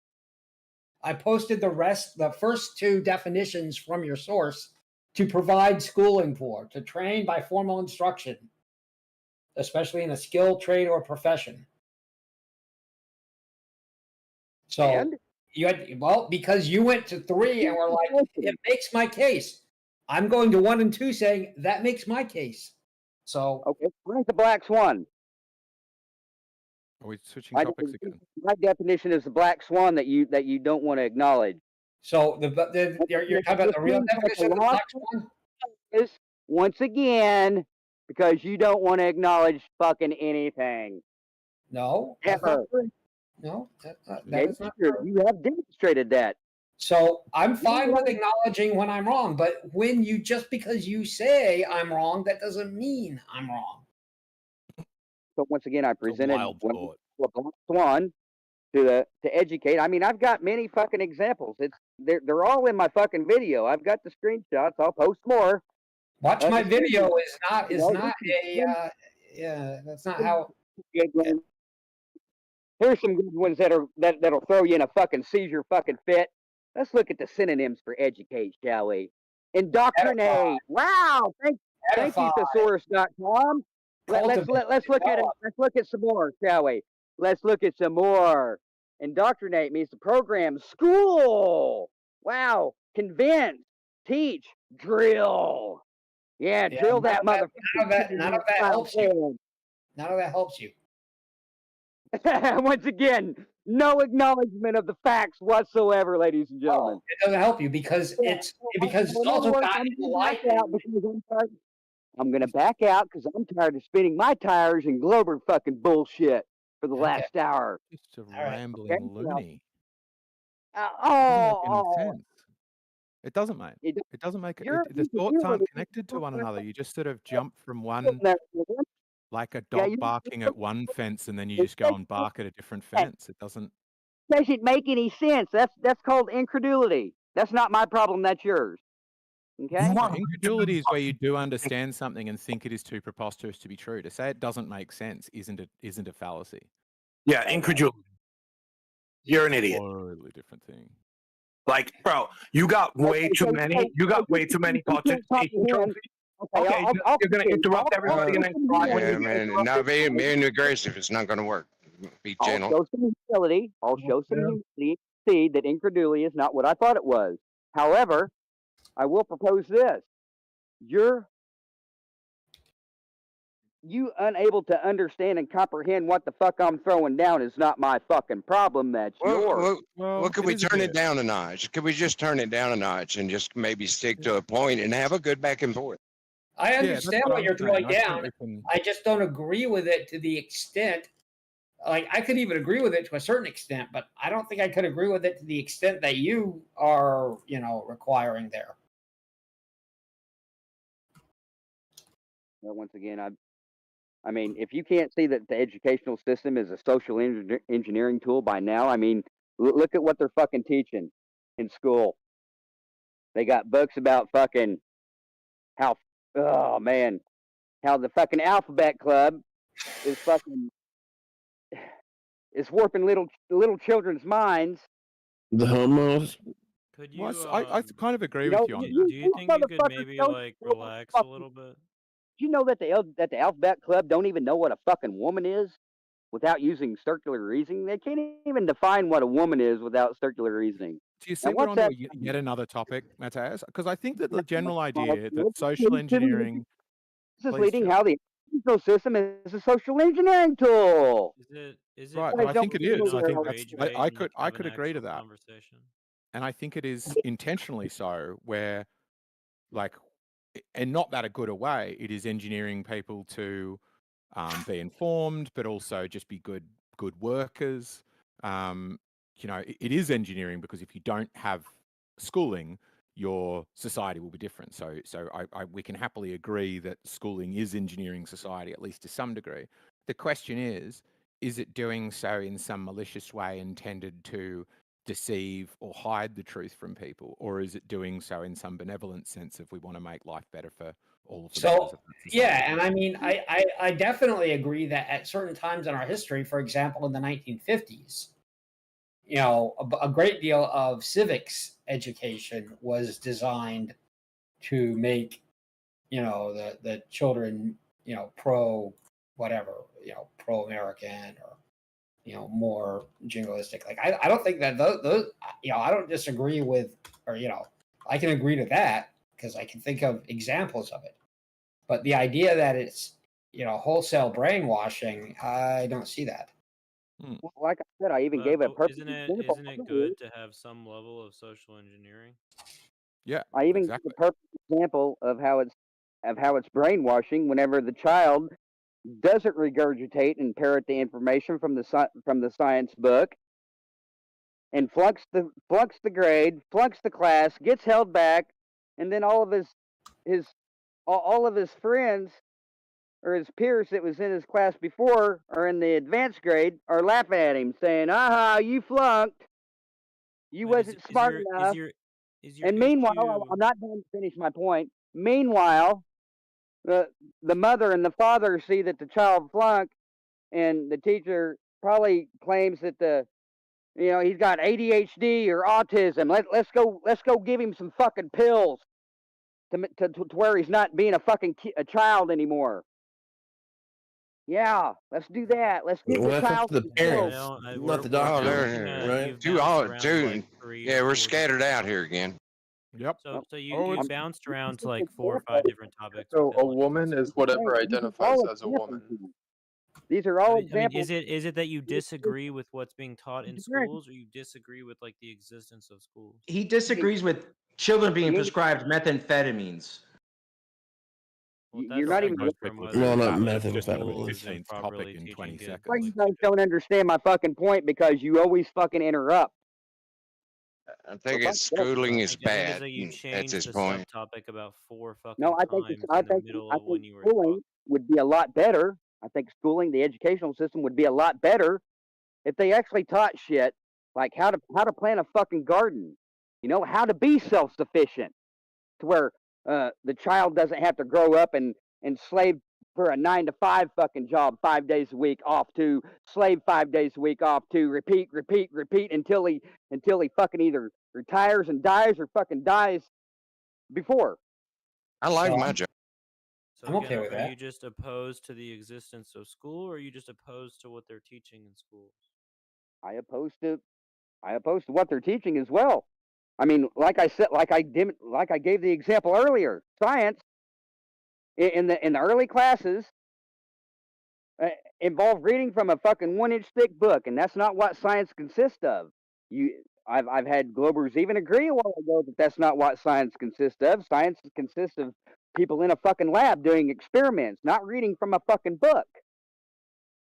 I posted the first two definitions from your source: to provide schooling for, to train by formal instruction, especially in a skill, trade, or profession. So because you went to 3 and were like, it makes my case. I'm going to 1 and 2 saying that makes my case. So okay, where's the black swan? Are we switching topics again? My definition is the black swan that you don't want to acknowledge. So you're talking about the real definition of the black swan? Is once again because you don't want to acknowledge fucking anything. No, ever. No, that is not true. You have demonstrated that. So I'm fine with acknowledging when I'm wrong, but when just because you say I'm wrong, that doesn't mean I'm wrong. So once again, I presented a black swan to educate. I mean, I've got many fucking examples. They're all in my fucking video. I've got the screenshots. I'll post more. Watch my video is not that's not how. Here's some good ones that'll throw you in a fucking seizure fucking fit. Let's look at the synonyms for educate, shall we? Indoctrinate. Wow. Thank you, thesaurus.com. Let's look at some more, shall we? Let's look at some more. Indoctrinate means to program, school. Wow. Convince, teach, drill. Yeah, drill that motherfucker. None of that helps you. None of that helps you. Once again, no acknowledgement of the facts whatsoever, ladies and gentlemen. It doesn't help you because it's also not enlightened. I'm going to back out because I'm tired of spinning my tires and Glober fucking bullshit for the last hour. Just a rambling loony. It doesn't make sense. It doesn't make it. The thoughts aren't connected to one another. You just sort of jump from one Like a Yeah, dog barking at one fence and then you just go and bark at a different fence. It doesn't make any sense. That's called incredulity. That's not my problem. That's yours. Okay. Incredulity is where you do understand something and think it is too preposterous to be true. To say it doesn't make sense isn't a fallacy. Yeah, incredulity. You're an idiot. Totally different thing. Like, bro, you got way too many. You got way too many participation trophies. Okay, you're gonna interrupt everybody and then cry when Yeah, you get man, not being aggressive. It's not going to work. Be gentle. I'll show some humility. I'll show some humility. See that incredulity is not what I thought it was. However, I will propose this: you unable to understand and comprehend what the fuck I'm throwing down is not my fucking problem. That's yours. Well, could we turn it down a notch? Could we just turn it down a notch and just maybe stick to a point and have a good back and forth? I understand what you're throwing I think down. we can- I just don't agree with it to the extent. Like, I could even agree with it to a certain extent, but I don't think I could agree with it to the extent that you are, requiring there. Well, once again, I mean, if you can't see that the educational system is a social engineering tool by now, I mean, look at what they're fucking teaching in school. They got books about fucking how the fucking alphabet club is fucking is warping little children's minds. The homos. Could you? I kind of agree You know, with you on Do that. you think you could maybe like relax a little bit? Do you know that the alphabet club don't even know what a fucking woman is without using circular reasoning? They can't even define what a woman is without circular reasoning. Do you see we're on to yet another topic, Matthias? Because I think that the general idea that social engineering... This is leading how the educational system is a social engineering tool. Is it Right, But I think it is. I think rage that's, bait I and could have I could an agree to actual that. conversation? And I think it is intentionally so, where, like, and not that a good a way, it is engineering people to be informed, but also just be good workers. It is engineering because if you don't have schooling, your society will be different. So we can happily agree that schooling is engineering society, at least to some degree. The question is it doing so in some malicious way intended to deceive or hide the truth from people, or is it doing so in some benevolent sense if we want to make life better for all of the members of that society? Yeah, and I mean, I definitely agree that at certain times in our history, for example, in the 1950s, a great deal of civics education was designed to make, the children, pro whatever, pro American or, more jingoistic. Like, I don't think that those, I don't disagree with, or, I can agree to that because I can think of examples of it. But the idea that it's, wholesale brainwashing, I don't see that. Well, like I said, I even gave a perfect example. Isn't it good to have some level of social engineering? Yeah, I even gave a perfect example of how it's brainwashing whenever the child doesn't regurgitate and parrot the information from the science book and flunks the grade, flunks the class, gets held back, and then all of his friends or his peers that was in his class before or in the advanced grade are laughing at him saying, aha, you flunked. You wasn't smart enough. And meanwhile, I'm not going to finish my point. Meanwhile, the mother and the father see that the child flunked, and the teacher probably claims that he's got ADHD or autism. Let's go give him some fucking pills to where he's not being a child anymore. Yeah, let's do that. Let's give the child the some parents, pills. not the doctor, right? Yeah, we're scattered out here again. Yep. So you bounced around to like 4 or 5 different topics. So a woman is whatever identifies as a woman. These are all I mean, examples. is it that you disagree with what's being taught in schools, or you disagree with like the existence of schools? He disagrees with children being prescribed methamphetamines. You're not even. Well, not methamphetamine. Topic in 20 seconds. You guys don't understand my fucking point because you always fucking interrupt. I think it's schooling is bad. That's his point. Topic about 4 fucking No, I think schooling would be a lot better I think schooling, the educational system, would be a lot better if they actually taught shit like how to plant a fucking garden, how to be self-sufficient, to where the child doesn't have to grow up and slave for a 9 to 5 fucking job 5 days a week, off to slave 5 days a week, off to repeat until he fucking either retires and dies or fucking dies before. I like my job. So I'm okay again, with are that. you just opposed to the existence of school, or are you just opposed to what they're teaching in schools? I oppose to what they're teaching as well. I mean, like I said, like I gave the example earlier, science in the early classes involved reading from a fucking 1-inch thick book, and that's not what science consists of. I've had Globers even agree a while ago that that's not what science consists of. Science consists of people in a fucking lab doing experiments, not reading from a fucking book.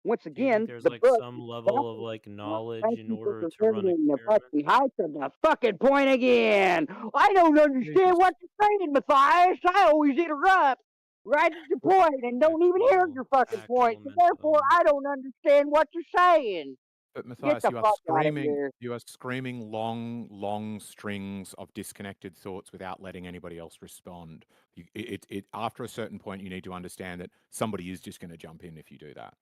Once Do you think again, there's the like book. some level of like knowledge in order to run The experiments? fucking height of the fucking point again. I don't understand what you're saying, Matthias. I always interrupt right at your point and don't even hear your fucking point. So therefore, I don't understand what you're saying. But Get Matthias, the you are fuck out of screaming. here. You are screaming long strings of disconnected thoughts without letting anybody else respond. After a certain point, you need to understand that somebody is just going to jump in if you do that.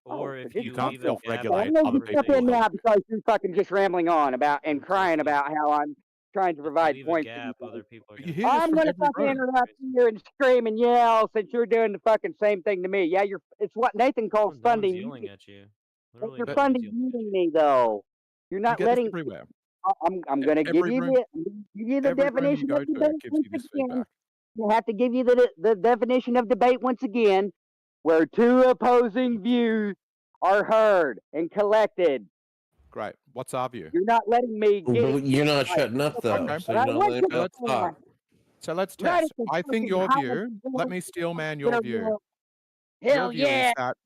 Or if just you can't leave a gap in self-regulate I'm gonna other just jump people. in now because you're fucking just rambling on about and crying about how I'm trying to provide leave a points. gap, other people are You gonna. hear this I'm from gonna every fucking room. interrupt you and scream and yell since you're doing the fucking same thing to me. Yeah, it's what Nathan calls No one's funding. yelling at you. But Literally, you're no one's funding yelling at you. me though. You're You not get this letting. everywhere. I'm gonna give Every you room, the every room you definition go of to debate gives once you this again. feedback. I have to give you the definition of debate once again, where two opposing views are heard and collected. Great. What's our view? You're not letting me get it. But you're not shutting up though, Okay. so you're not letting So us talk. let's Right test. at the I think fucking your height view. of the Let me steel man your view. Your Hell view yeah. is that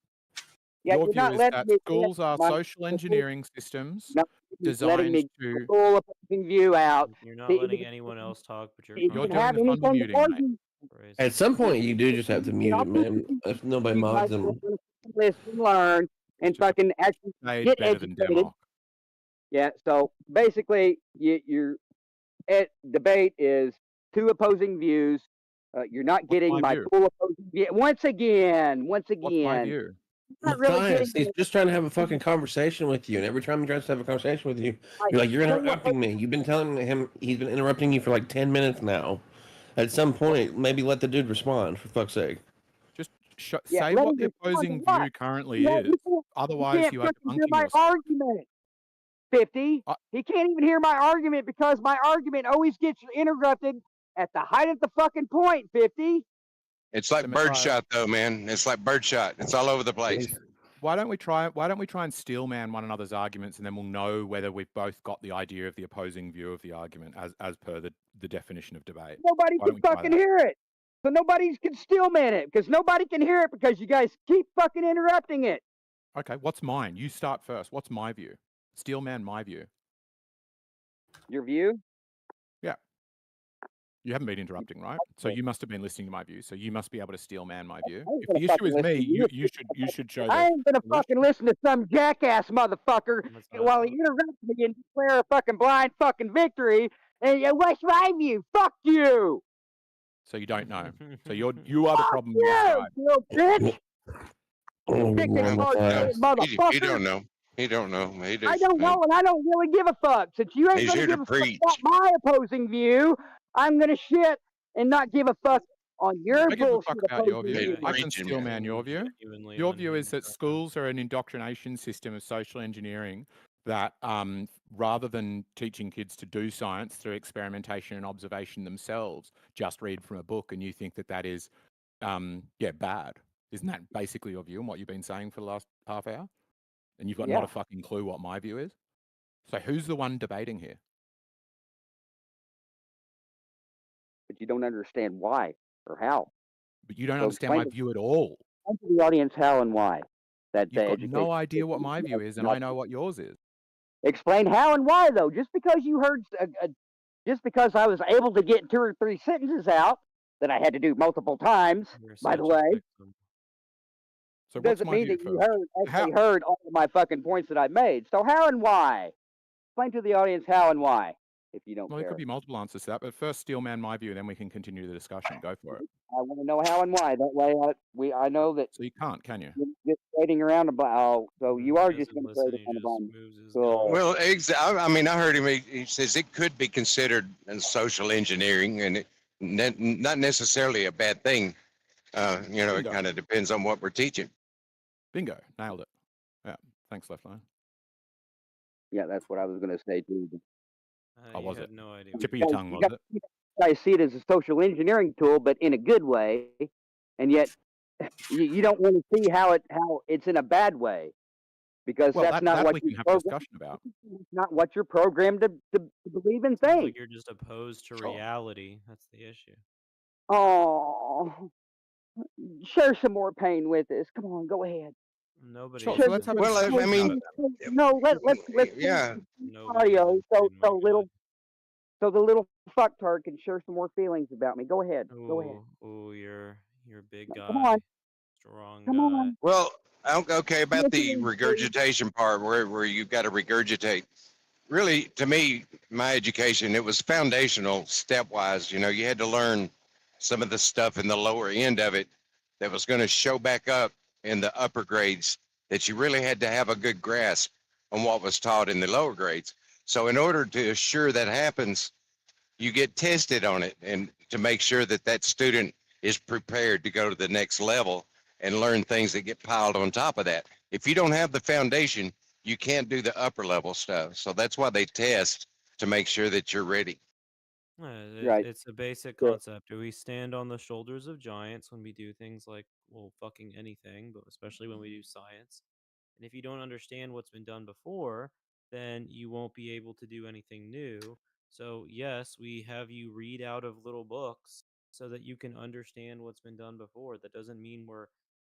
Yeah, your you're view not is letting that me schools are my social engineering systems not letting designed me to. full opposing view out. You're not to letting even- anyone else talk, but you're to You're even doing have the thunder anything to muting, mate. argue. At some point, you do just have to mute it, man. If nobody You mods guys them. are gonna listen, learn, and fucking actually Made get better than educated. Democ. Yeah, so basically, your debate is two opposing views. You're not getting my my view? full opposing view. Once again. What's my view? You're not really Matthias, getting he's just trying to have a fucking conversation with you, and every time he tries to have a conversation with you, you're like, "You're interrupting me." You've been telling him he's been interrupting you for like 10 minutes now. At some point, maybe let the dude respond, for fuck's sake. Just Yeah, say let what him the respond to opposing what? view currently You is. can't Otherwise, you are fucking hear debunking my yourself. argument. 50. He can't even hear my argument because my argument always gets interrupted at the height of the fucking point. 50. It's like birdshot, though, man. It's like birdshot. It's all over the place. Why don't we try and steel man one another's arguments, and then we'll know whether we've both got the idea of the opposing view of the argument as per the definition of debate. Nobody Why don't can we try fucking that? hear it. So nobody can steel man it because nobody can hear it because you guys keep fucking interrupting it. Okay, what's mine? You start first. What's my view? Steel man, my view. Your view? Yeah. You haven't been interrupting, right? So you must have been listening to my view. So you must be able to steel man my view. I ain't If gonna the issue fucking is listen me, to you should show I the ain't gonna fucking listen to some jackass motherfucker while he interrupts me and declare a fucking blind fucking victory. And what's my view? Fuck you. So you don't know. So you are the problem in Yeah, disguise. you little bitch. He don't know. He don't know. He just, I don't know, and I don't really give a fuck. Since you ain't He's gonna here to give a fuck preach. about my opposing view, I'm gonna shit and not give a fuck on your I give a bullshit fuck about your opposing view. view. I can steel man your view. Genuinely Your on view him is that schools are an indoctrination system of social engineering that, rather than teaching kids to do science through experimentation and observation themselves, just read from a book, and you think that is, bad. Isn't that basically your view and what you've been saying for the last half hour? And you've got not Yeah. a fucking clue what my view is. So who's the one debating here? But you don't understand why or how. But you don't So understand my explain view at all. to the audience how and why. That You've got education no idea what system my is view is, and I know what yours is. Explain how and why, though. Just because you heard, just because I was able to get 2 or 3 sentences out that I had to do multiple times, by the way. So doesn't mean that you actually heard all of my fucking points that I made. So how and why? Explain to the audience how and why, if you don't Well, care. there could be multiple answers to that, but first, Steelman, my view, then we can continue the discussion. Go for it. I want to know how and why. That way, I know that. So you can't, can you? You're just waiting around about. Oh, so you are just going to throw this on. Well, I mean, I heard him. He says it could be considered social engineering, and not necessarily a bad thing. You know, it kind of depends on what we're teaching. Bingo, nailed it. Yeah, thanks, Left Line. Yeah, that's what I was going to say too. Oh, was it? No idea. Tip of your tongue, was it? I see it as a social engineering tool, but in a good way, and yet you don't want to see how it's in a bad way, because that's not what we can have a discussion about. It's not what you're programmed to believe and Sounds think. like you're just opposed to reality. That's the issue. Oh, share some more pain with us. Come on, go ahead. Nobody. So let's have a discussion I mean, no, let's yeah. audio so the little fucktard can share some more feelings about me. Go ahead. Go ahead. Oh, you're a big guy. Come on. Strong Come guy. on. Well, okay, about the regurgitation part, where you've got to regurgitate. Really, to me, my education, it was foundational, stepwise. You know, you had to learn some of the stuff in the lower end of it that was going to show back up in the upper grades, that you really had to have a good grasp on what was taught in the lower grades. So in order to assure that happens, you get tested on it, and to make sure that that student is prepared to go to the next level and learn things that get piled on top of that. If you don't have the foundation, you can't do the upper level stuff. So that's why they test, to make sure that you're ready. Right. It's a basic concept. Do we stand on the shoulders of giants when we do things like, well, fucking anything, but especially when we do science? And if you don't understand what's been done before, then you won't be able to do anything new. So, yes, we have you read out of little books so that you can understand what's been done before. That doesn't mean we're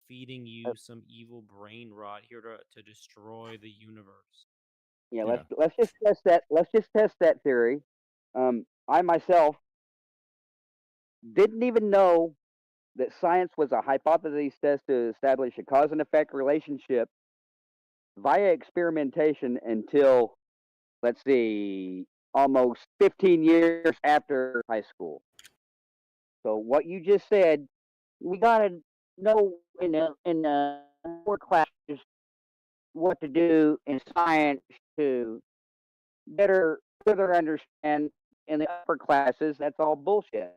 feeding you some evil brain rot here to destroy the universe. Yeah, let's just test that. Let's just test that theory. I myself didn't even know that science was a hypothesis test to establish a cause and effect relationship via experimentation until, let's see, almost 15 years after high school. So what you just said, we gotta know in more classes what to do in science to better further understand in the upper classes. That's all bullshit.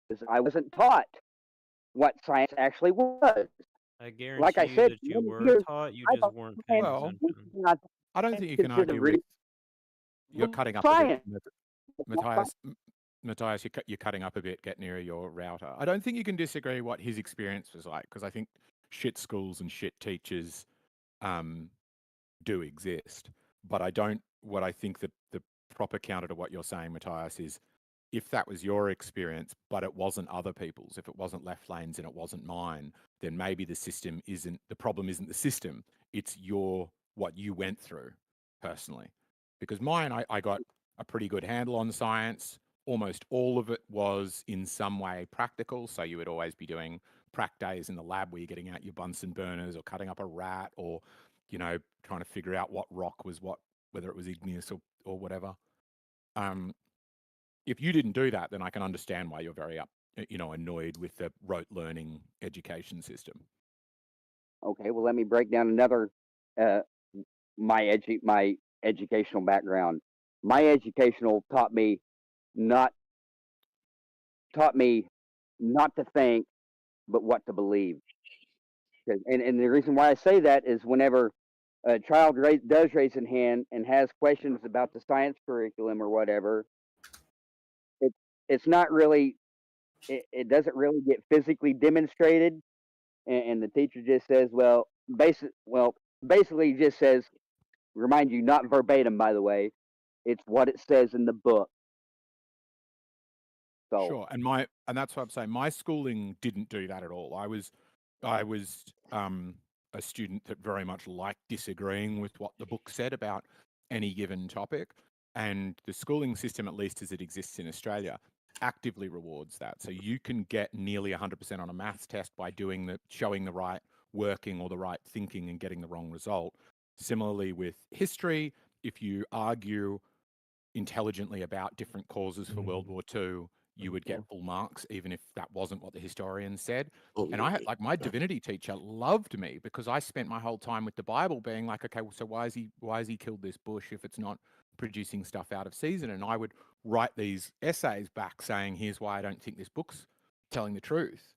Because I wasn't taught what science actually was. I guarantee like I you said, that you were taught, you just weren't paying attention. I don't think you can argue with. You're cutting up a bit, Matthias. You're cutting up a bit. Get near your router. I don't think you can disagree what his experience was like, because I think shit schools and shit teachers do exist. But I don't. What I think that the proper counter to what you're saying, Matthias, is if that was your experience, but it wasn't other people's, if it wasn't Left Lane's and it wasn't mine, then maybe the problem isn't the system. It's what you went through personally. Because mine, I got a pretty good handle on science. Almost all of it was in some way practical. So you would always be doing prac days in the lab where you're getting out your Bunsen burners or cutting up a rat, or, trying to figure out what rock was what, whether it was igneous or whatever. If you didn't do that, then I can understand why you're very annoyed with the rote learning education system. Okay, well, let me break down another my educational background. My educational taught me not to think, but what to believe. And the reason why I say that is whenever a child does raise a hand and has questions about the science curriculum or whatever, it's not really, it doesn't really get physically demonstrated, and the teacher just says, basically just says, remind you, not verbatim, by the way, it's what it says in the book. So sure, and that's what I'm saying. My schooling didn't do that at all. I was a student that very much liked disagreeing with what the book said about any given topic, and the schooling system, at least as it exists in Australia, actively rewards that. So you can get nearly 100% on a maths test by showing the right working or the right thinking and getting the wrong result. Similarly with history, if you argue intelligently about different causes for World War II, you would get full marks, even if that wasn't what the historian said. And I like my divinity teacher loved me because I spent my whole time with the Bible being like, okay, well, so why is he killed this bush if it's not producing stuff out of season? And I would write these essays back saying, here's why I don't think this book's telling the truth,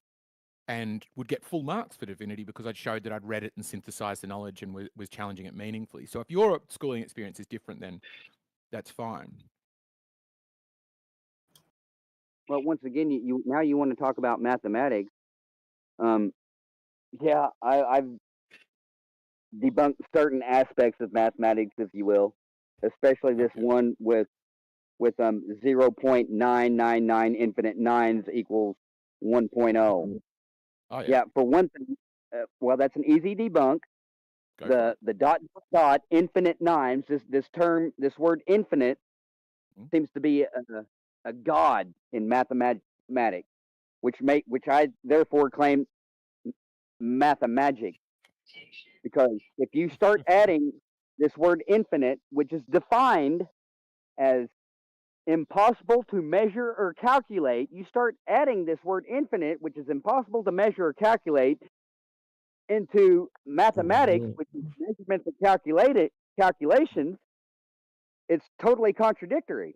and would get full marks for divinity because I'd showed that I'd read it and synthesized the knowledge and was challenging it meaningfully. So if your schooling experience is different, then that's fine. Well, once again, you now you want to talk about mathematics. Yeah, I've debunked certain aspects of mathematics, if you will, especially this one with 0.999 infinite nines equals 1.0. Oh, yeah, for one thing, well, that's an easy debunk. The dot infinite nines. This word infinite seems to be a god in mathematics, which I therefore claim mathemagic. Because if you start adding this word infinite, which is defined as impossible to measure or calculate, you start adding this word infinite, which is impossible to measure or calculate, into mathematics, which is measurements and calculations, it's totally contradictory.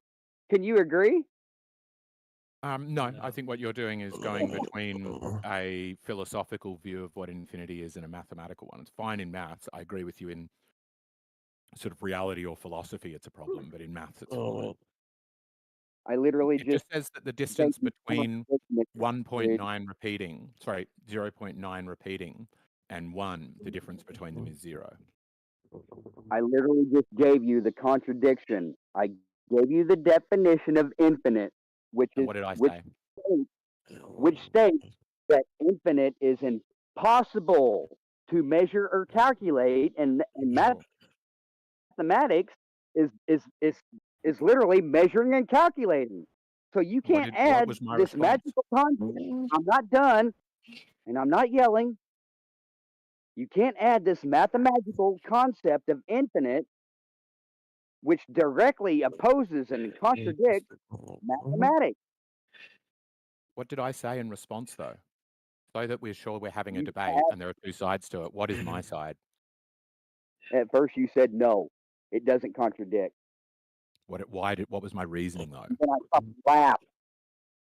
Can you agree? No, I think what you're doing is going between a philosophical view of what infinity is and a mathematical one. It's fine in maths. I agree with you in sort of reality or philosophy, it's a problem, but in maths, it's fine. I literally It just says that the distance between 1.9 repeating, sorry, 0.9 repeating and 1, the difference between them is 0. I literally just gave you the contradiction. I gave you the definition of infinite, which And is what did I say? which states that infinite is impossible to measure or calculate, and mathematics is literally measuring and calculating. So you can't what add was my this response? magical concept. I'm not done, and I'm not yelling. You can't add this mathematical concept of infinite, which directly opposes and contradicts mathematics. What did I say in response, though? So that we're sure we're having a debate and there are two sides to it. What is my side? At first, you said no, it doesn't contradict. What was my reasoning, though? And then I laughed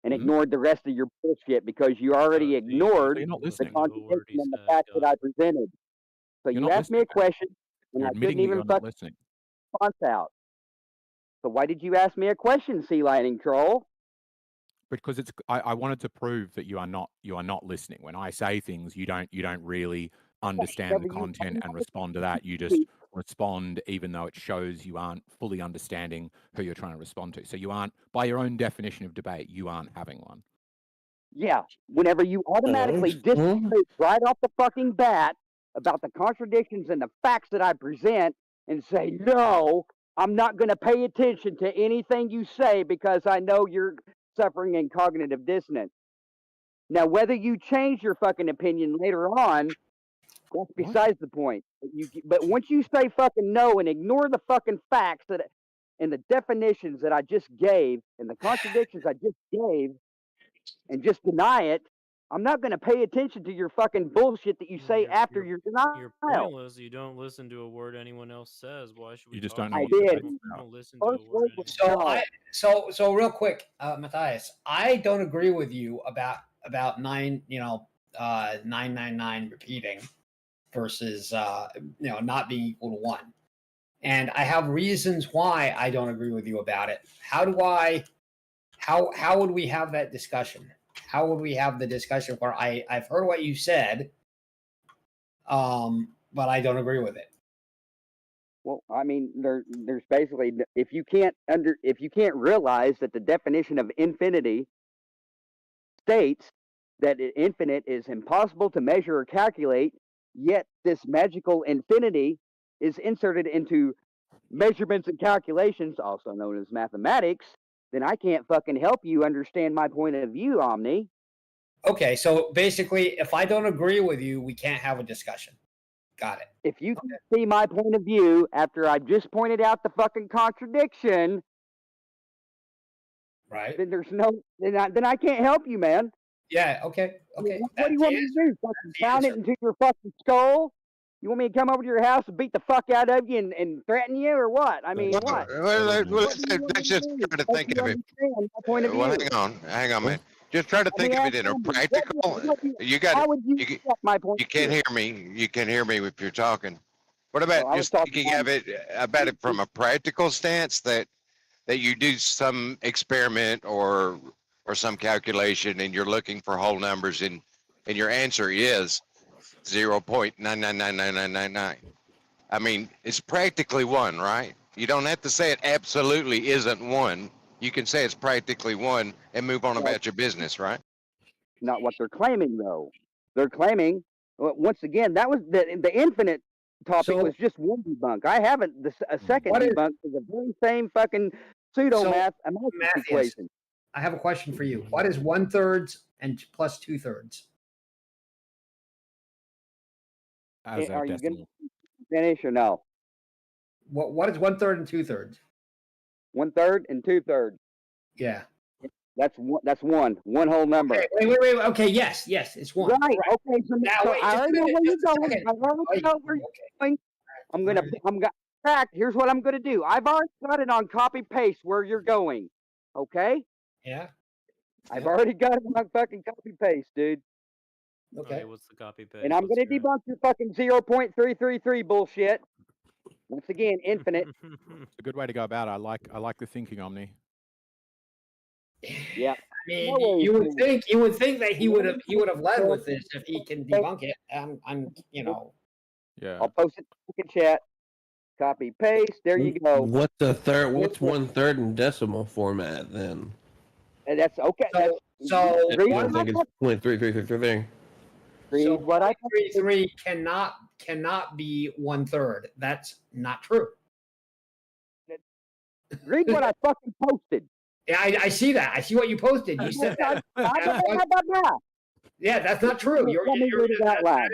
and ignored the rest of your bullshit because you already ignored you're not the listening. contradiction and the facts that I presented. So You're you not asked me a question, and You're I admitting couldn't that even you're not fucking listening. response out. So why did you ask me a question, Sea Lightning Troll? Because I wanted to prove that you are not listening. When I say things, you don't really understand the content and respond to that. You just respond even though it shows you aren't fully understanding who you're trying to respond to. So you aren't, by your own definition of debate, you aren't having one. Yeah, whenever you automatically disagree right off the fucking bat about the contradictions and the facts that I present and say, no, I'm not going to pay attention to anything you say because I know you're suffering in cognitive dissonance. Now, whether you change your fucking opinion later on, that's besides the point. But once you say fucking no and ignore the fucking facts and the definitions that I just gave and the contradictions I just gave and just deny it, I'm not going to pay attention to your fucking bullshit that you say after your denial. You're pointless. You don't listen to a word anyone else says. Why should we? You just talk don't know to what you? you're You talking don't listen to a word. So real quick, Matthias, I don't agree with you about 999 repeating versus not being equal to 1. And I have reasons why I don't agree with you about it. How would we have that discussion? How would we have the discussion where I've heard what you said, but I don't agree with it? Well, I mean, there's basically, if you can't realize that the definition of infinity states that infinite is impossible to measure or calculate, yet this magical infinity is inserted into measurements and calculations, also known as mathematics, then I can't fucking help you understand my point of view, Omni. Okay, so basically, if I don't agree with you, we can't have a discussion. Got it. If you can see my point of view after I just pointed out the fucking contradiction, right? Then there's no, then I can't help you, man. Yeah. Okay. Okay. What do you want me to do? Fucking pound it into your fucking skull? You want me to come over to your house and beat the fuck out of you and threaten you, or what? I mean, what? Let's just try to think of it. Point of view. Well, hang on, man. Just try to think of it in a practical. You got How would you accept my point? You can't hear me. You can't hear me if you're talking. What about just thinking of it about it from a practical stance that you do some experiment or some calculation and you're looking for whole numbers and your answer is 0.9999999. I mean, it's practically one, right? You don't have to say it absolutely isn't one. You can say it's practically one and move on about your business, right? Not what they're claiming, though. They're claiming, once again, that was the infinite topic was just one debunk. I haven't, a second debunk is the very same fucking pseudo-math equation. I have a question for you. What is 1/3 and plus 2/3? Are you going to finish or no? What is 1/3 and 2/3? 1/3 and 2/3. Yeah. That's one. That's one whole number. Okay, wait. Okay, yes, it's one. Right. Okay. So now, so wait, I already know where you're going. I already know where you're going. I'm gonna. In fact, here's what I'm gonna do. I've already got it on copy paste where you're going. Okay. Yeah. I've already got it on fucking copy paste, dude. Okay, what's the copy paste? And I'm gonna debunk your fucking 0.333 bullshit. Once again, infinite. It's a good way to go about it. I like the thinking, Omni. Yeah. I mean, you would think that he would have led with this if he can debunk it. Yeah. I'll post it in the chat. Copy paste. There you go. What's 1/3 in decimal format then? And that's okay. So I think it's 0.3333. So what I 33 cannot be 1/3. That's not true. Read what I fucking posted. Yeah, I see that. I see what you posted. You said that. Yeah, that's not true. That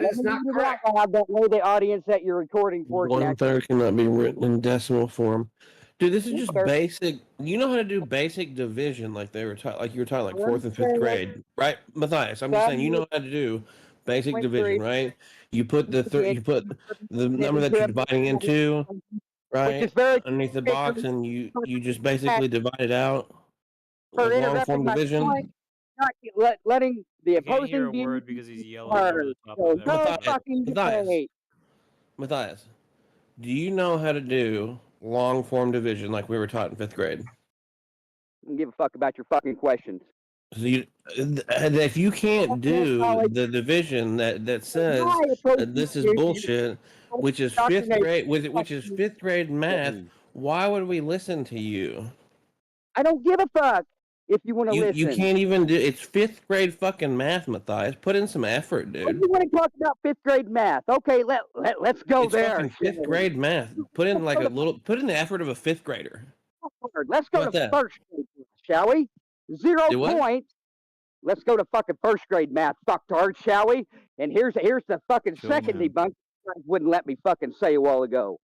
is not correct. That way the audience that you're recording for can 1/3 cannot be written in decimal form. Dude, this is just basic. You know how to do basic division, like they were taught, like you were taught, like 4th and 5th grade, right, Matthias? I'm just saying, you know how to do basic division, right? You put the number that you're dividing into, right, underneath the box, and you just basically divide it out. For Like long form division. Not letting the opposing hear a view word because he's yelling over the top of no everything. fucking debate. Matthias, do you know how to do long form division like we were taught in 5th grade? I don't give a fuck about your fucking questions. So if you can't do the division that says this is bullshit, which is 5th grade, which is 5th grade math, why would we listen to you? I don't give a fuck if you want to listen. You can't even do it's 5th grade fucking math, Matthias. Put in some effort, dude. You want to talk about 5th grade math? Okay, let's go it's there. Fucking 5th grade math. Put in put in the effort of a 5th grader. Let's go to first grade, shall we? 0 points. Let's go to fucking first grade math, fucktard, shall we? And here's the fucking second debunk you guys wouldn't let me fucking say a while ago.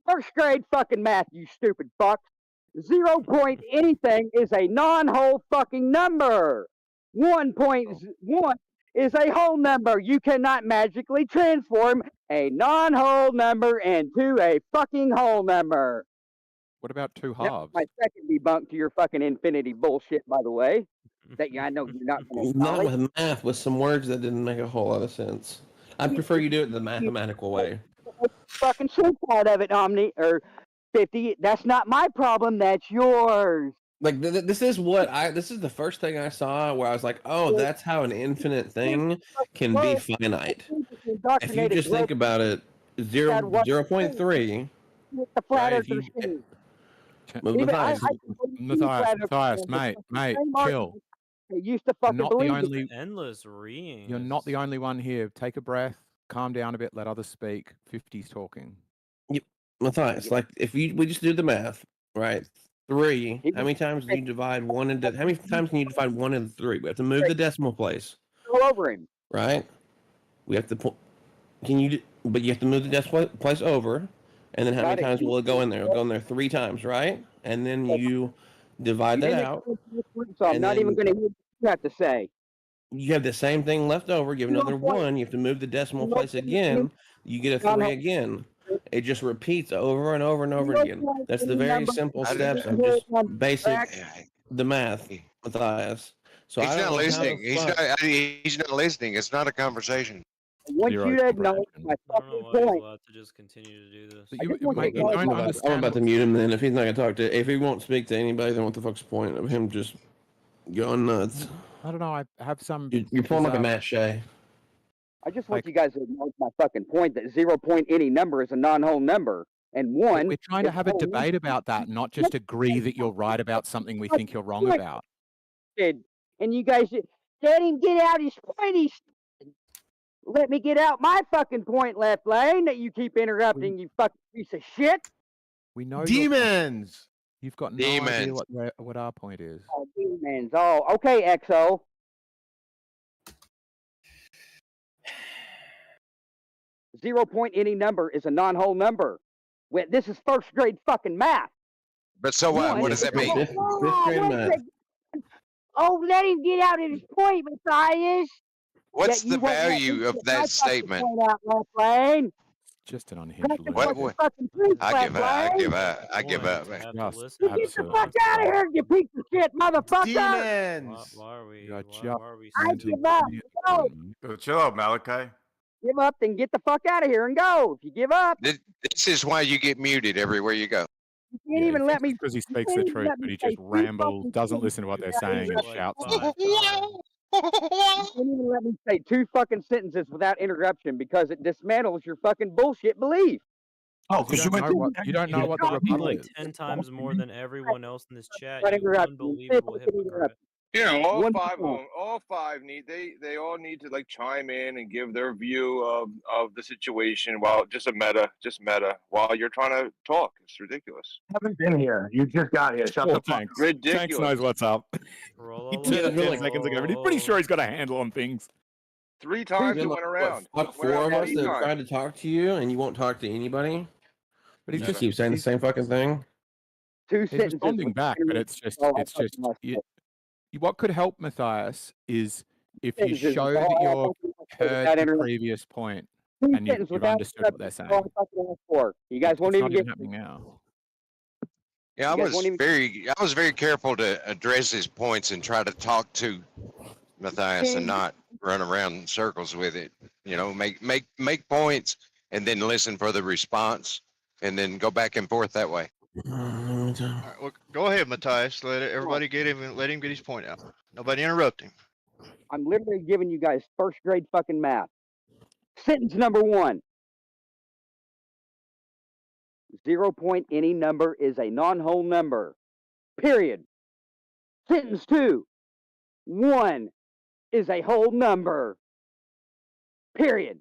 First grade fucking math, you stupid fucks. 0 point anything is a non-whole fucking number. 1.1 is a whole number. You cannot magically transform a non-whole number into a fucking whole number. What about 2 That's halves? my second debunk to your fucking infinity bullshit, by the way. That I know you're not going to Not with math, with some words that didn't make a whole lot of sense. I prefer you do it the mathematical way. Fucking sense out of it, Omni or 50. That's not my problem. That's yours. Like this is the first thing I saw where I was like, oh, that's how an infinite thing can be finite. If you just think about it, 0.3. The flat earthers. Matthias, mate, chill. Used to fucking believe endless reading. You're not the only one here. Take a breath, calm down a bit, let others speak. 50's talking. Yep. Matthias, like if we just do the math, right? 3. How many times do you divide 1 into? How many times can you divide 1 into 3? We have to move the decimal place. All over him. Right. We have to. But you have to move the decimal place over, and then how many times will it go in there? It'll go in there 3 times, right? And then you divide that out. So I'm not even going to hear what you have to say. You have the same thing left over. Give another 1. You have to move the decimal place again. You get a 3 again. It just repeats over and over and over again. That's the very simple steps of just basic the math, Matthias. So He's I don't not know listening. how He's not listening. It's not a conversation. I want you to acknowledge my fucking point. Allowed to just continue to do this. I'm about to mute him then. If he's not gonna if he won't speak to anybody, then what the fuck's the point of him just going nuts? I don't know. I have some. You're pulling like a Matt Shea. I just want you guys to acknowledge my fucking point that 0 point any number is a non-whole number, and 1. We're trying to have a debate about that, not just agree that you're right about something we think you're wrong about. And you guys let him get out his point. Let me get out my fucking point, left lane, that you keep interrupting, you fucking piece of shit. We know demons. You've got no idea what our point is. Oh, demons. Oh, okay, XO. Zero point any number is a non-whole number. This is first grade fucking math. But so what? What does that mean? Oh, let him get out of his point, Matthias. What's the value of that statement? Just an unhinged What? I give up. I give up. Get the fuck out of here, you piece of shit, motherfucker! Demons. Why are we? I give up. Go. Chill out, Malachi. Give up, then get the fuck out of here and go. If you give up, This is why you get muted everywhere you go. you can't even let me. Because he speaks the truth, but he just rambles, doesn't listen to what they're saying, and shouts. You can't even let me say 2 fucking sentences without interruption because it dismantles your fucking bullshit belief. Oh, because you don't know what the rebuttal like is. 10 times more than everyone else in this chat. Not You interrupt me. unbelievable hypocrite. You know, all One five of more. them, all 5 need they all need to like chime in and give their view of the situation while just meta while you're trying to talk. It's ridiculous. Haven't been here. You just got here. Shut the fuck. Tanks. Ridiculous. Tanks knows what's up. He turned 10 seconds ago, but he's pretty sure he's got a handle on things. 3 times it went around. What, 4 of us that have tried to talk to you and you won't talk to anybody? But he just keeps saying the same fucking thing. 2 He's sentences. responding back, but it's just what could help, Matthias, is if you show that you've heard the previous point and you've understood what they're saying. You guys won't It's even not get happening now. Yeah, I was very careful to address his points and try to talk to Matthias and not run around in circles with it. You know, make points and then listen for the response and then go back and forth that way. All right, well, go ahead, Matthias. Let everybody get him and let him get his point out. Nobody interrupt him. I'm literally giving you guys first grade fucking math. Sentence number 1. 0 point any number is a non-whole number. Period. Sentence 2. 1 is a whole number. Period.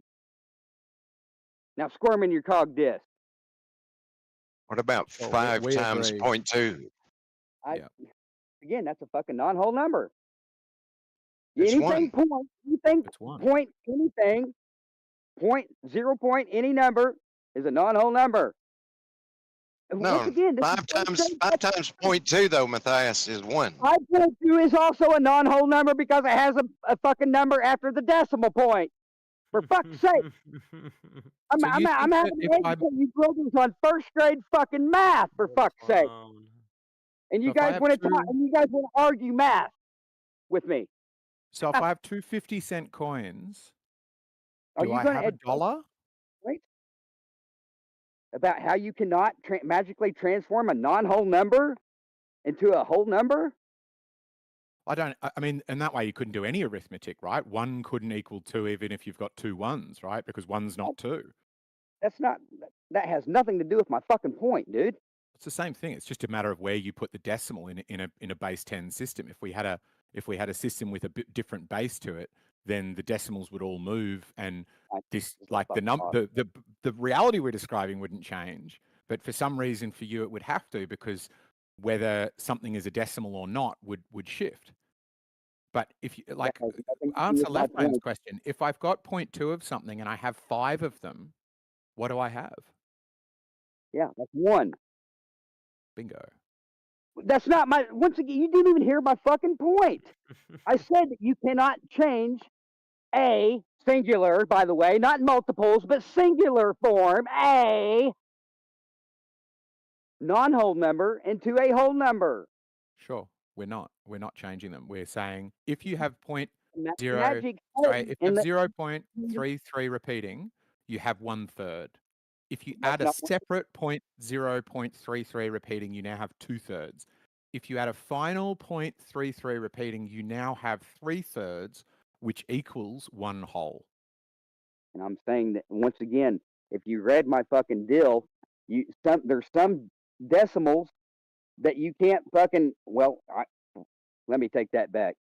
Now squirm in your cog disc. What about 5 times 0.2? Again, that's a fucking non-whole number. It's Anything point, anything point, anything, point, 0 point, any number is a non-whole number. And No, once again, this 5 times 0.2 though, Matthias, is 1. 5.2 is also a non-whole number because it has a fucking number after the decimal point. For fuck's sake. I'm having to educate you brothers on first grade fucking math, for fuck's sake. And you guys want to talk, and you guys want to argue math with me. So if I have 2 50-cent coins, Are do you I gonna have a educate- dollar? Right? About how you cannot magically transform a non-whole number into a whole number? I mean, and that way you couldn't do any arithmetic, right? 1 couldn't equal 2 even if you've got 2 1s, right? Because 1's not 2. That has nothing to do with my fucking point, dude. It's the same thing. It's just a matter of where you put the decimal in a base 10 system. If we had a system with a bit different base to it, then the decimals would all move, and this the reality we're describing wouldn't change. But for some reason, for you, it would have to, because whether something is a decimal or not would shift. But if you like answer Leftman's question, if I've got 0.2 of something and I have 5 of them, what do I have? Yeah, that's 1. Bingo. That's not my. Once again, you didn't even hear my fucking point. I said that you cannot change a singular, by the way, not multiples, but singular form, a non-whole number into a whole number. Sure, we're not changing them. We're saying if you have if you have 0.33 repeating, you have 1/3. If you add a separate 0.33 repeating, you now have 2/3. If you add a final 0.33 repeating, you now have 3/3, which equals 1 whole. And I'm saying that once again, if you read my fucking deal, there's some decimals that you can't fucking. Well, let me take that back.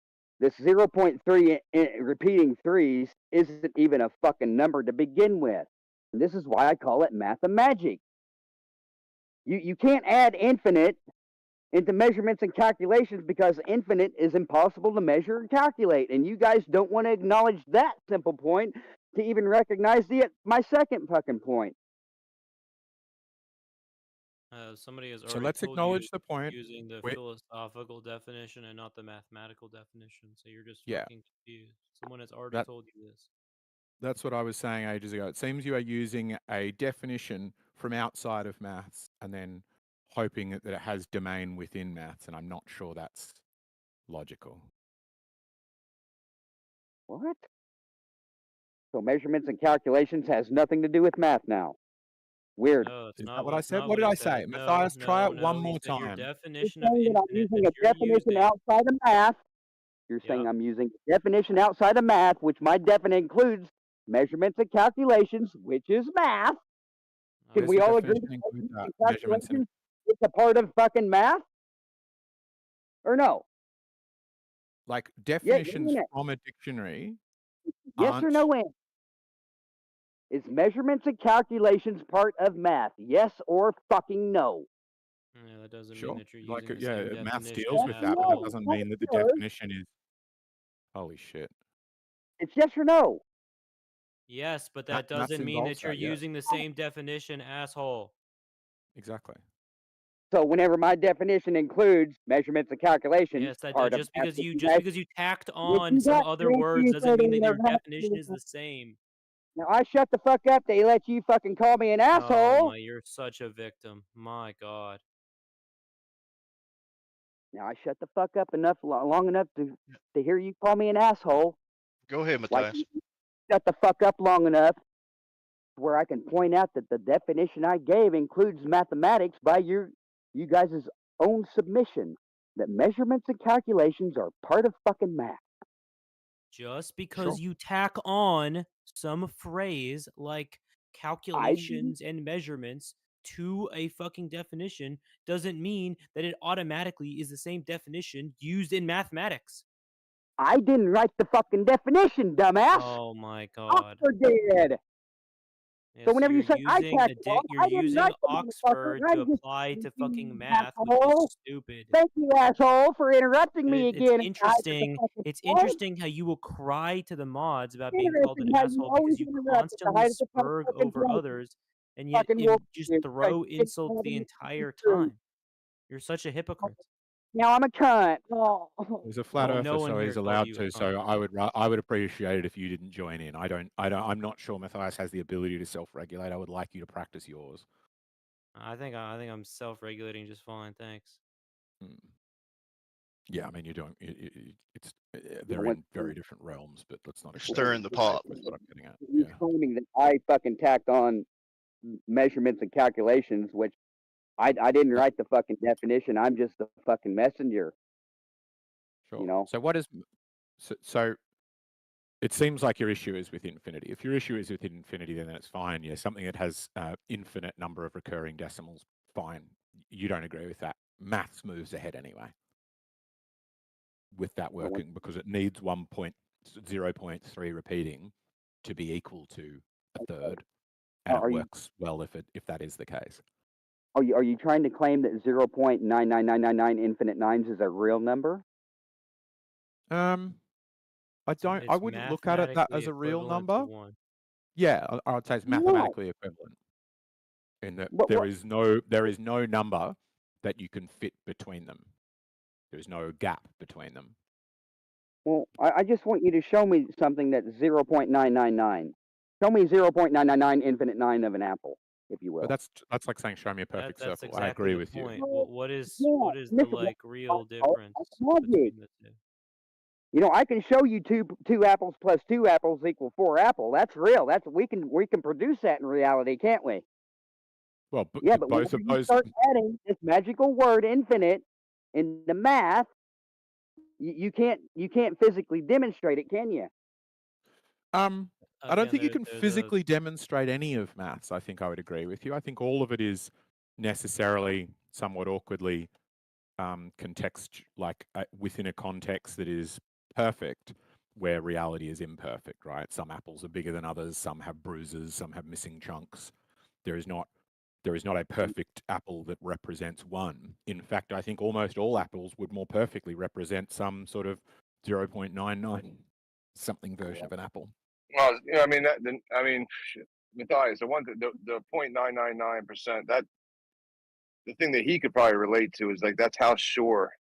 This 0.3 repeating threes isn't even a fucking number to begin with. And this is why I call it mathemagic. You can't add infinite into measurements and calculations because infinite is impossible to measure and calculate. And you guys don't want to acknowledge that simple point to even recognize my second fucking point. Somebody has So already let's told acknowledge you the point. using the philosophical definition and not the mathematical definition. So you're just Yeah. fucking confused. Someone has already told you this. That's what I was saying ages ago. It seems you are using a definition from outside of maths and then hoping that it has domain within maths, and I'm not sure that's logical. What? So measurements and calculations has nothing to do with math now. Weird. No, that's Is not that what I that's said? not What did he I say? said. Matthias, try it one He more said your time. definition You're of saying that I'm infinite using a that you're definition using. outside of math. You're saying I'm using a definition outside of math, which my definition includes measurements and calculations, which is math. Can we all agree that measurements and calculations is a part of fucking math? Or no? like definitions from a dictionary? Yes or no answer. Is measurements and calculations part of math? Yes or fucking no? Yeah, that doesn't Sure. mean that you're Like using the same maths definition deals as with that, but it doesn't mean that the Yes. definition is. Holy shit. It's yes or no. Yes, but Maths that doesn't mean involves that you're that, yes. using the same definition, asshole. Exactly. So whenever my definition includes measurements and calculations, Yes, that part of just because you tacked If on you some got other three words doesn't mean that your things definition is the same. Now I shut the fuck up. They let you fucking call me an Oh asshole. my, you're such a victim. My God. Now I shut the fuck up enough long enough to hear you call me an asshole. Go ahead, Like Matthias. you shut the fuck up long enough where I can point out that the definition I gave includes mathematics by you guys' own submission. That measurements and calculations are part of fucking math. Just because you tack on some phrase like calculations and measurements to a fucking definition doesn't mean that it automatically is the same definition used in mathematics. I didn't write the fucking definition, dumbass. Oh my God. Oxford did. Yeah, So whenever you say I using tacked on, you're I didn't using write the Oxford motherfucker. to I just apply to fucking math, which asshole. is stupid. Thank you, asshole, for interrupting me It's again. interesting. It's interesting how you will cry to the mods about being called an Interesting how you asshole always because you interrupt at the constantly height of the spurg fucking over point. others, and yet Fucking you wolf just here. throw Get insults called the an entire true. time. You're such a hypocrite. Now I'm a cunt. Oh. He's a flat Oh, earther, no one so here he's called allowed you a to. cunt. So I would appreciate it if you didn't join in. I'm not sure Matthias has the ability to self-regulate. I would like you to practice yours. I think I'm self-regulating just fine. Thanks. Yeah, I mean you're doing. They're in very different realms, but let's not Stirring the pot. That's what I'm getting at. He's claiming that I fucking tacked on measurements and calculations, which I didn't write the fucking definition. I'm just the fucking messenger. Sure. You know. So what is? So it seems like your issue is with infinity. If your issue is with infinity, then it's fine. Yeah, something that has infinite number of recurring decimals, fine. You don't agree with that. Maths moves ahead anyway with that working because it needs 0.3 repeating to be equal to a third, and it works well if that is the case. Are you trying to claim that 0.99999 infinite nines is a real number? I don't. I It's wouldn't look at it that mathematically as a real equivalent to number. 1. Yeah, I would say it's Why? mathematically equivalent in that But there what? is no number that you can fit between them. There's no gap between them. Well, I just want you to show me something that's 0.999. Show me 0.999 infinite nine of an apple, if you But will. that's like saying show me a perfect That's circle. I exactly agree the with you. point. Well, What is yeah, the listen, like real that's difference logic. between the two? You know, I can show you two apples plus 2 apples equal 4 apple. That's real. That's we can produce that in reality, can't we? Well, Yeah, but both whenever of you those. start adding this magical word infinite in the math, you can't physically demonstrate it, can you? I don't Again, think you they're can the physically demonstrate any of maths. I think I would agree with you. I think all of it is necessarily somewhat awkwardly within a context that is perfect, where reality is imperfect, right? Some apples are bigger than others, some have bruises, some have missing chunks. There is not a perfect apple that represents one. In fact, I think almost all apples would more perfectly represent some sort of 0.99 something version of an apple. Well, you know, I mean, shit. Matthias, the 0.999%, that the thing that he could probably relate to is like that's how sure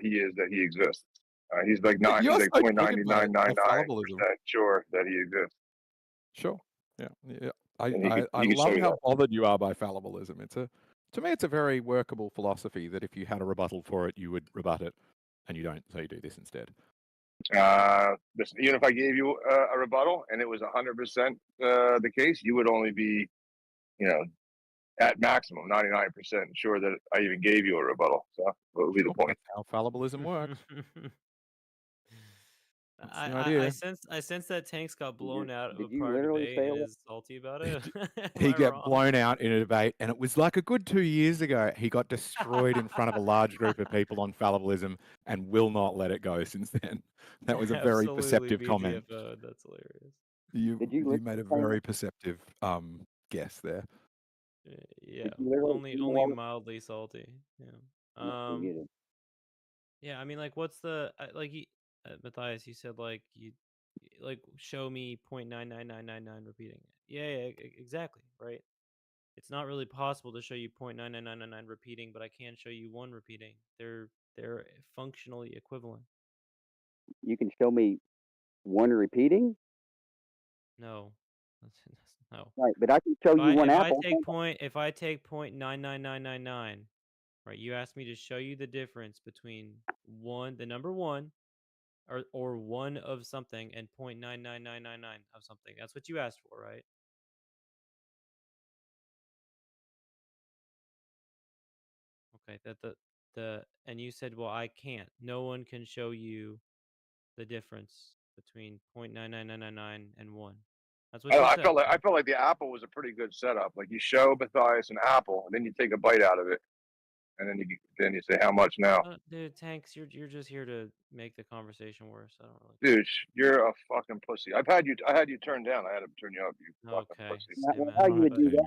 he is that he exists. He's like But not. you're He's so like triggered by 0.9999% fallibilism. sure that he exists. Sure. Yeah. And he I could show love you how that. bothered you are by fallibilism. To me, it's a very workable philosophy that if you had a rebuttal for it, you would rebut it, and you don't, so you do this instead. Listen, even if I gave you a rebuttal and it was 100% the case, you would only be, you know, at maximum 99% sure that I even gave you a rebuttal. So what would be the point? That's how fallibilism works. That's the I idea. sense that Tanks got blown out of a Did you prior literally debate say and what? is salty about it. Am He I got wrong? blown out in a debate, and it was like a good 2 years ago. He got destroyed in front of a large group of people on fallibilism and will not let it go since then. That was a very Absolutely perceptive comment. BTFO. That's hilarious. Did you You made a literally say very perceptive guess there. Yeah, Did you literally say only what? mildly salty. Yeah. You did. Yeah. I mean, like, what's the Matthias? You said like like show me 0.99999 repeating it. Yeah, exactly. Right. It's not really possible to show you 0.99999 repeating, but I can show you 1 repeating. They're functionally equivalent. You can show me 1 repeating? No, no. Right, but I can show you 1 apple. If I take 0.99999, right? You asked me to show you the difference between the number 1, or 1 of something, and 0.99999 of something. That's what you asked for, right? Okay, and you said, well, I can't. No one can show you the difference between 0.99999 and 1. That's what you I said. felt like the apple was a pretty good setup. Like you show Matthias an apple, and then you take a bite out of it, and then you say how much now. Dude, Tanks, you're just here to make the conversation worse. I don't really. Dude, you're a fucking pussy. I had you turned down. I had to turn you up. You fucking pussy. How you would do that?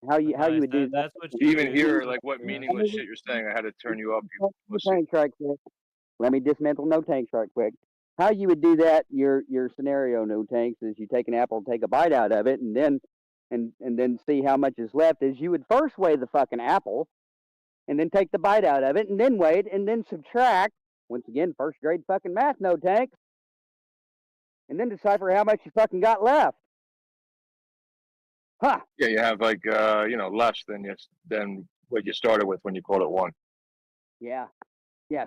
How you would do that? That's what To you even do. hear like what meaningless shit you're saying, I had to turn you up. You pussy. Tanks right quick. Let me dismantle no tanks right quick. How you would do that? Your scenario, no tanks, is you take an apple, take a bite out of it, and then see how much is left. Is you would first weigh the fucking apple, and then take the bite out of it, and then weigh it, and then subtract. Once again, first grade fucking math, no tanks, and then decipher how much you fucking got left. Huh? Yeah, you have like less than what you started with when you called it 1. Yeah.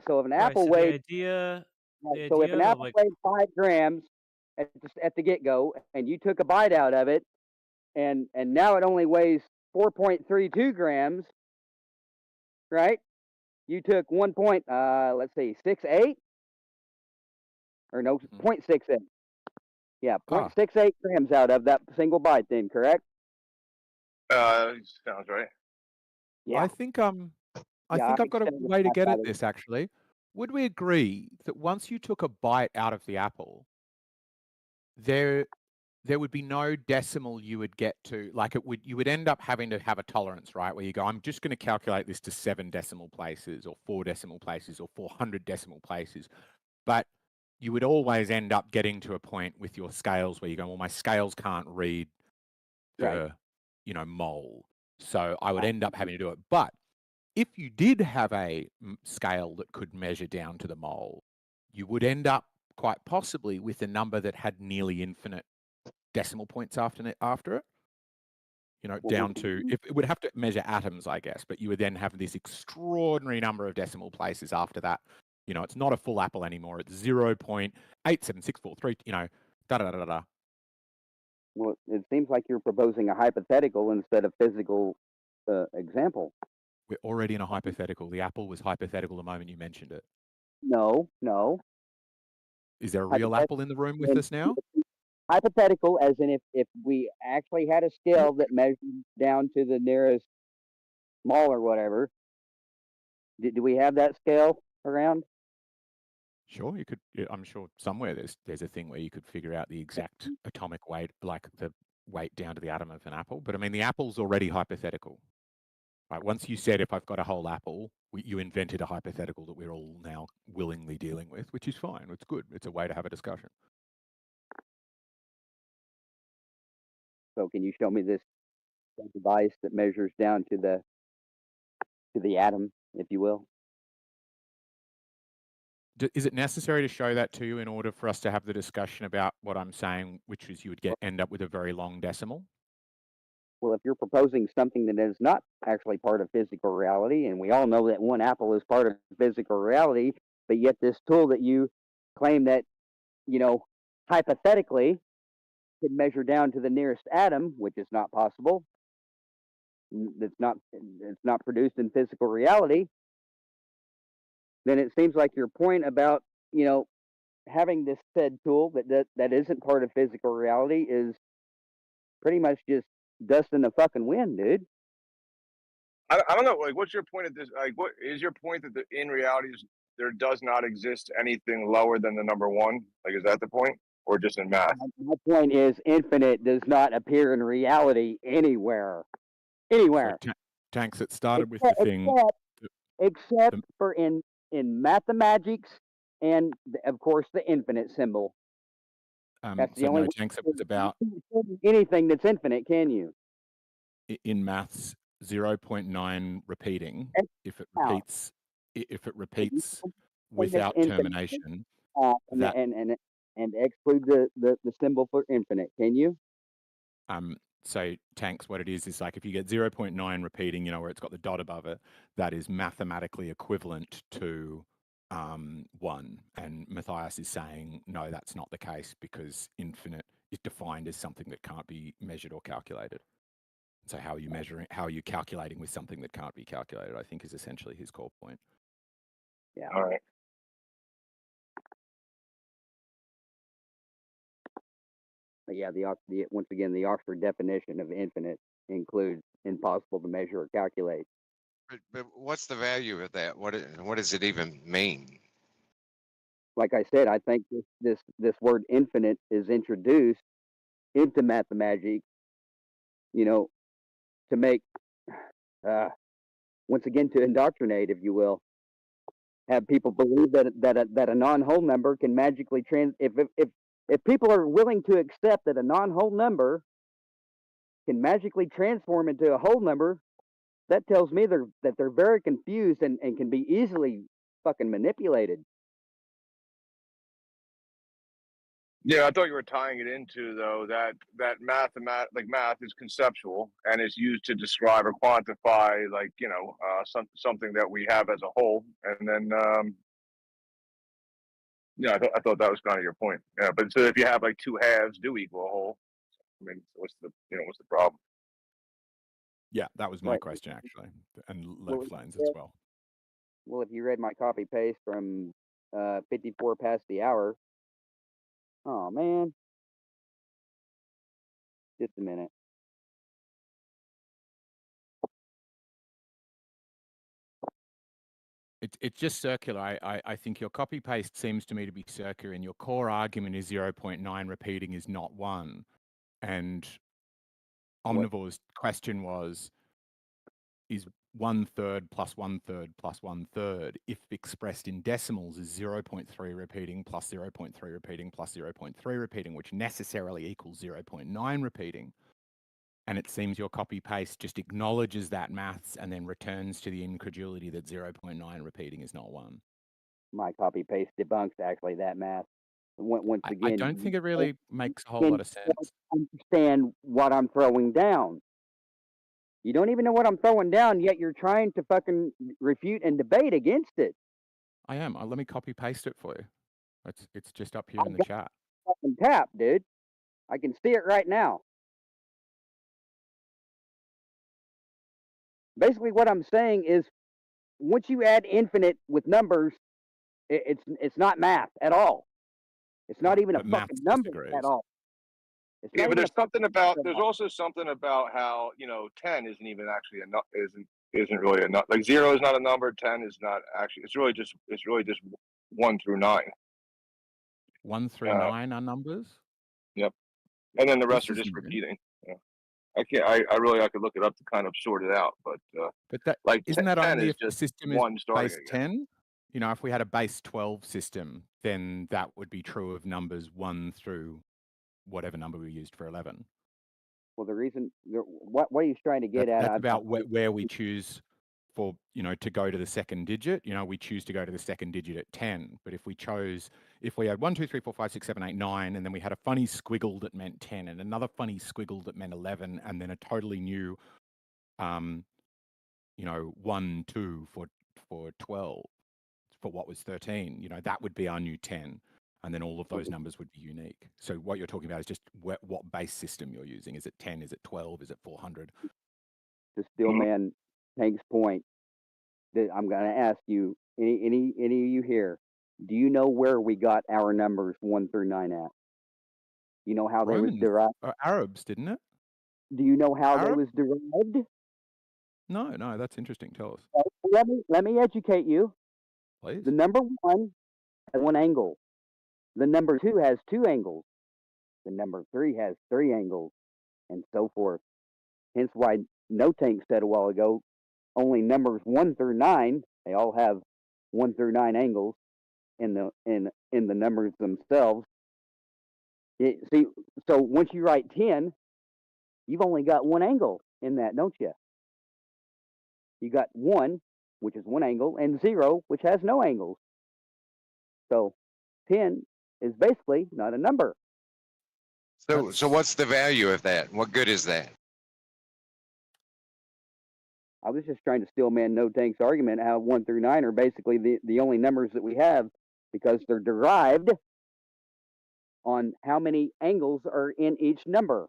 So if an Right, apple so weighed, the so if an idea of apple weighed 5 grams at the get go, and you took a bite out of it, and now it only weighs 4.32 grams, right? You took 1.68 or no 0.68. Yeah, 0.68 grams out of that single bite. Then correct? Sounds right. Yeah. I think I've got a way to get at this actually. Would we agree that once you took a bite out of the apple, there there would be no decimal you would get to, like you would end up having to have a tolerance, right? Where you go, I'm just going to calculate this to 7 decimal places or 4 decimal places or 400 decimal places. But you would always end up getting to a point with your scales where you go, well, my scales can't read per, mole. So I would end up having to do it. But if you did have a scale that could measure down to the mole, you would end up quite possibly with a number that had nearly infinite decimal points after it, down to, if it would have to measure atoms, I guess, but you would then have this extraordinary number of decimal places after that. It's not a full apple anymore. It's 0.87643, da da da da da. Well, it seems like you're proposing a hypothetical instead of physical example. We're already in a hypothetical. The apple was hypothetical the moment you mentioned it. No. Is there a real apple in the room with us now? Hypothetical, as in if we actually had a scale that measured down to the nearest mole or whatever. Do we have that scale around? Sure, you could. I'm sure somewhere there's a thing where you could figure out the exact atomic weight, like the weight down to the atom of an apple. But I mean, the apple's already hypothetical. Right? Once you said, if I've got a whole apple, you invented a hypothetical that we're all now willingly dealing with, which is fine. It's good. It's a way to have a discussion. So can you show me this device that measures down to the atom, if you will? Is it necessary to show that to you in order for us to have the discussion about what I'm saying, which is you would end up with a very long decimal? Well, if you're proposing something that is not actually part of physical reality, and we all know that one apple is part of physical reality, but yet this tool that you claim that, hypothetically could measure down to the nearest atom, which is not possible, it's not produced in physical reality, then it seems like your point about, having this said tool that isn't part of physical reality is pretty much just dust in the fucking wind, dude. I don't know. Like, what's your point of this? Like, what is your point that in reality there does not exist anything lower than the number 1? Like, is that the point, or just in math? My point is, infinite does not appear in reality anywhere. So, Tanks, it started with the thing. Except for in mathematics and, of course, the infinite symbol. That's the only Tanks, it was about anything that's infinite, can you? In maths, 0.9 repeating. If it repeats without termination, and exclude the symbol for infinite, can you? So Tanks, what it is like if you get 0.9 repeating, where it's got the dot above it, that is mathematically equivalent to 1. And Matthias is saying, no, that's not the case because infinite is defined as something that can't be measured or calculated. So how are you calculating with something that can't be calculated, I think is essentially his core point. Yeah. All right. But yeah, once again, the Oxford definition of infinite includes impossible to measure or calculate. But what's the value of that? What does it even mean? Like I said, I think this word infinite is introduced into mathematics, to make, once again, to indoctrinate, if you will, have people believe that a non-whole number can magically if people are willing to accept that a non-whole number can magically transform into a whole number, that tells me that they're very confused and can be easily fucking manipulated. Yeah, I thought you were tying it into though that math is conceptual and is used to describe or quantify something that we have as a whole, and then I thought that was kind of your point. Yeah, but so if you have like 2 halves do equal a whole, I mean, what's the problem? Yeah, that was my question actually, and left lanes as well. Well, if you read my copy paste from 54 past the hour. Oh man. Just a minute. It's just circular. I think your copy paste seems to me to be circular, and your core argument is 0.9 repeating is not 1. And Omnivore's question was, is 1/3 plus 1/3 plus 1/3, if expressed in decimals, is 0.3 repeating plus 0.3 repeating plus 0.3 repeating, which necessarily equals 0.9 repeating. And it seems your copy paste just acknowledges that maths and then returns to the incredulity that 0.9 repeating is not 1. My copy paste debunks actually that math. Once again, I don't think it really makes a whole lot of sense. Understand what I'm throwing down. You don't even know what I'm throwing down, yet you're trying to fucking refute and debate against it. I am. Let me copy paste it for you. It's just up here in the chat. Fucking tap, dude. I can see it right now. Basically, what I'm saying is, once you add infinite with numbers, it's not math at all. It's not even a fucking number at all. It's Yeah, not but even there's a something fucking about number there's at all. also something about how 10 isn't even actually isn't really a number. Like 0 is not a number. 10 is not actually. It's really just 1 through 9. 1 through 9 are numbers. Yep, and then the rest This are is just new. repeating. Yeah. I can't. I could look it up to kind of sort it out, but that like isn't that 10 only is if the just system is 1 starting base again. 10? You know, if we had a base 12 system, then that would be true of numbers 1 through whatever number we used for 11. Well, the reason what he's trying to get at, That's about where we choose for, to go to the second digit. We choose to go to the second digit at 10. But if we had 1, 2, 3, 4, 5, 6, 7, 8, 9, and then we had a funny squiggle that meant 10, and another funny squiggle that meant 11, and then a totally new, 1, 2 for 12, for what was 13, that would be our new 10. And then all of those numbers would be unique. So what you're talking about is just what base system you're using. Is it 10? Is it 12? Is it 400? To Steelman Tank's point, that I'm going to ask you, any of you here, do you know where we got our numbers 1 through 9 at? You know how they was derived? Arabs, didn't it? Do you know how they was derived? No, that's interesting. Tell us. Let me educate you. Please. The number 1 has 1 angle. The number 2 has 2 angles. The number 3 has 3 angles, and so forth. Hence why No Tank said a while ago, only numbers 1 through 9, they all have 1 through 9 angles in the numbers themselves. See, so once you write 10, you've only got 1 angle in that, don't you? You got 1, which is 1 angle, and 0, which has no angles. So 10 is basically not a number. So what's the value of that? What good is that? I was just trying to Steelman No Tank's argument how 1 through 9 are basically the only numbers that we have, because they're derived on how many angles are in each number.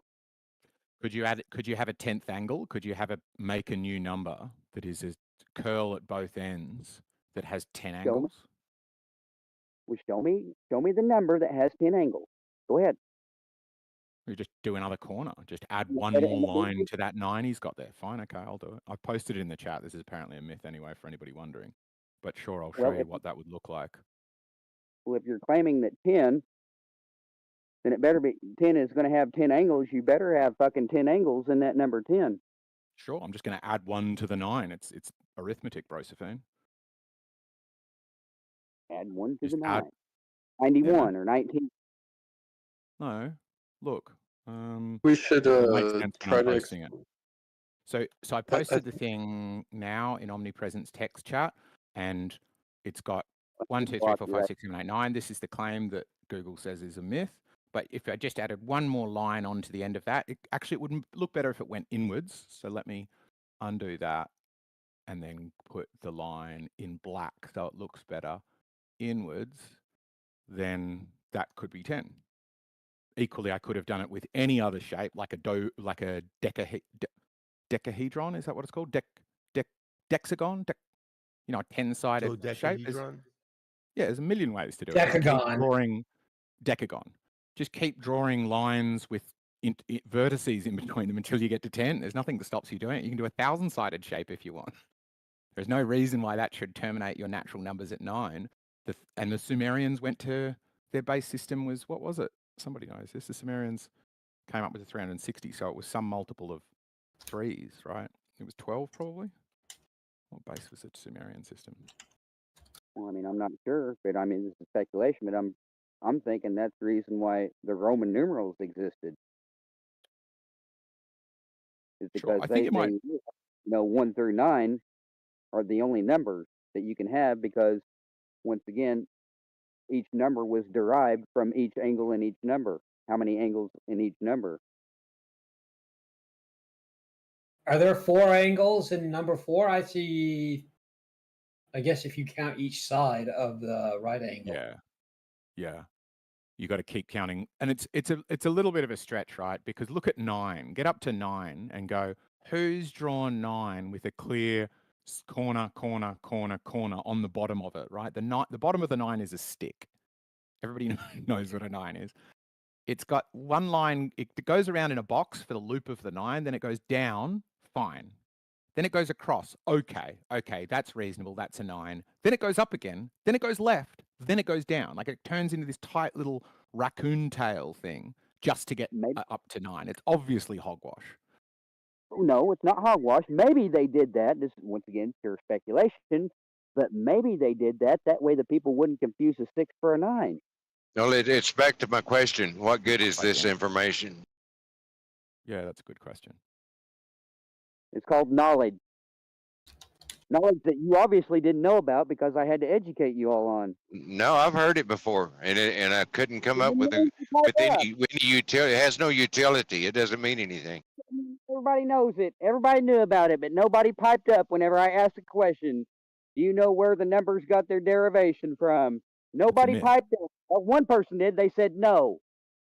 Could you have a 10th angle? Could you make a new number that is a curl at both ends that has 10 angles? Well, show me the number that has 10 angles. Go ahead. You just do another corner. Just add one more line to that 9 he's got there. Fine, okay, I'll do it. I've posted it in the chat. This is apparently a myth anyway for anybody wondering. But sure, I'll show you what that would look like. Well, if you're claiming that 10, then it better be 10 is going to have 10 angles. You better have fucking 10 angles in that number 10. Sure, I'm just going to add 1 to the 9. It's arithmetic, Brosephine. Add 1 to Just the 9. add 91 or 19. No, look. We should it makes sense when try I'm to. posting it. So I posted the thing now in Omnipresence text chat, and it's got 1, 2, 3, 4, 5, 6, 7, 8, 9. This is the claim that Google says is a myth. But if I just added one more line onto the end of that, it would look better if it went inwards. So let me undo that and then put the line in black so it looks better inwards. Then that could be 10. Equally, I could have done it with any other shape, like a decahedron. Is that what it's called? Dexagon? A 10-sided shape. Yeah, there's a million ways to do it. Decagon. Decagon. Just keep drawing lines with vertices in between them until you get to 10. There's nothing that stops you doing it. You can do a 1,000-sided shape if you want. There's no reason why that should terminate your natural numbers at 9. And the Sumerians went to their base system was, what was it? Somebody knows this. The Sumerians came up with a 360. So it was some multiple of 3s, right? It was 12 probably. What base was the Sumerian system? Well, I mean, I'm not sure, but I mean, this is speculation, but I'm thinking that's the reason why the Roman numerals existed. Is because I think it might. 1 through 9 are the only numbers that you can have because, once again, each number was derived from each angle in each number. How many angles in each number? Are there 4 angles in number 4? I see. I guess if you count each side of the right angle. Yeah. You got to keep counting, and it's a little bit of a stretch, right? Because look at 9. Get up to 9 and go. Who's drawn 9 with a clear corner on the bottom of it, right? The bottom of the 9 is a stick. Everybody knows what a 9 is. It's got one line. It goes around in a box for the loop of the 9. Then it goes down. Fine. Then it goes across. Okay, that's reasonable. That's a 9. Then it goes up again. Then it goes left. Then it goes down. Like it turns into this tight little raccoon tail thing just to get up to 9. It's obviously hogwash. No, it's not hogwash. Maybe they did that. This is once again pure speculation, but maybe they did that. That way the people wouldn't confuse a 6 for a 9. No, it's back to my question. What good is this information? Yeah, that's a good question. It's called knowledge. Knowledge that you obviously didn't know about because I had to educate you all on. No, I've heard it before, and I couldn't come up with any utility. It has no utility. It doesn't mean anything. Everybody knows it. Everybody knew about it, but nobody piped up whenever I asked a question. Do you know where the numbers got their derivation from? Nobody piped up. Well, one person did. They said no,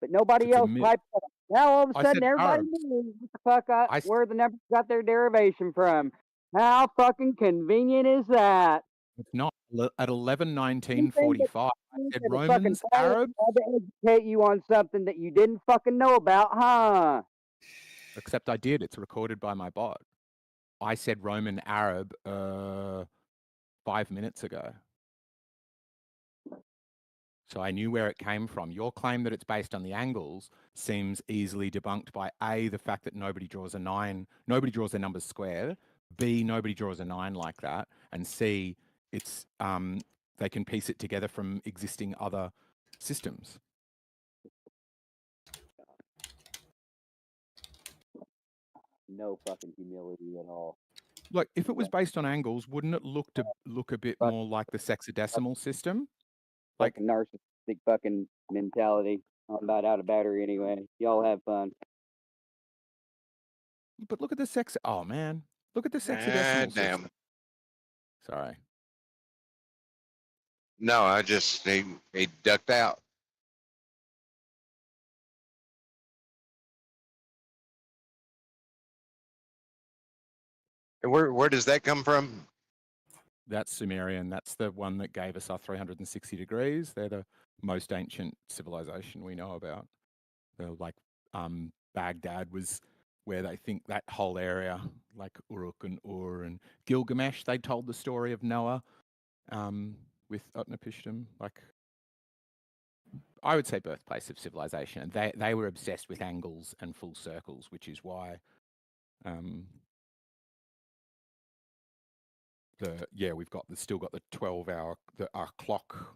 but nobody else piped up. Now all of a sudden everybody knew what the fuck where the numbers got their derivation from. How fucking convenient is that? It's not. At 11/19/45, I said Romans, I Arabs. had to educate you on something that you didn't fucking know about, huh? Except I did. It's recorded by my bot. I said Roman Arab 5 minutes ago. So I knew where it came from. Your claim that it's based on the angles seems easily debunked by A, the fact that nobody draws a 9, nobody draws their numbers square. B, nobody draws a 9 like that. And C, it's they can piece it together from existing other systems. No fucking humility at all. Like, if it was based on angles, wouldn't it look a bit more like the sexadecimal system? Like narcissistic fucking mentality. I'm about out of battery anyway. Y'all have fun. But look at the oh man, look at the sexadecimal system. Sorry. No, I just he ducked out. And where does that come from? That's Sumerian. That's the one that gave us our 360 degrees. They're the most ancient civilization we know about. They're like Baghdad was where they think that whole area, like Uruk and Ur and Gilgamesh, they told the story of Noah with Utnapishtim. Like, I would say birthplace of civilization. They were obsessed with angles and full circles, which is why we've still got the 12-hour our clock,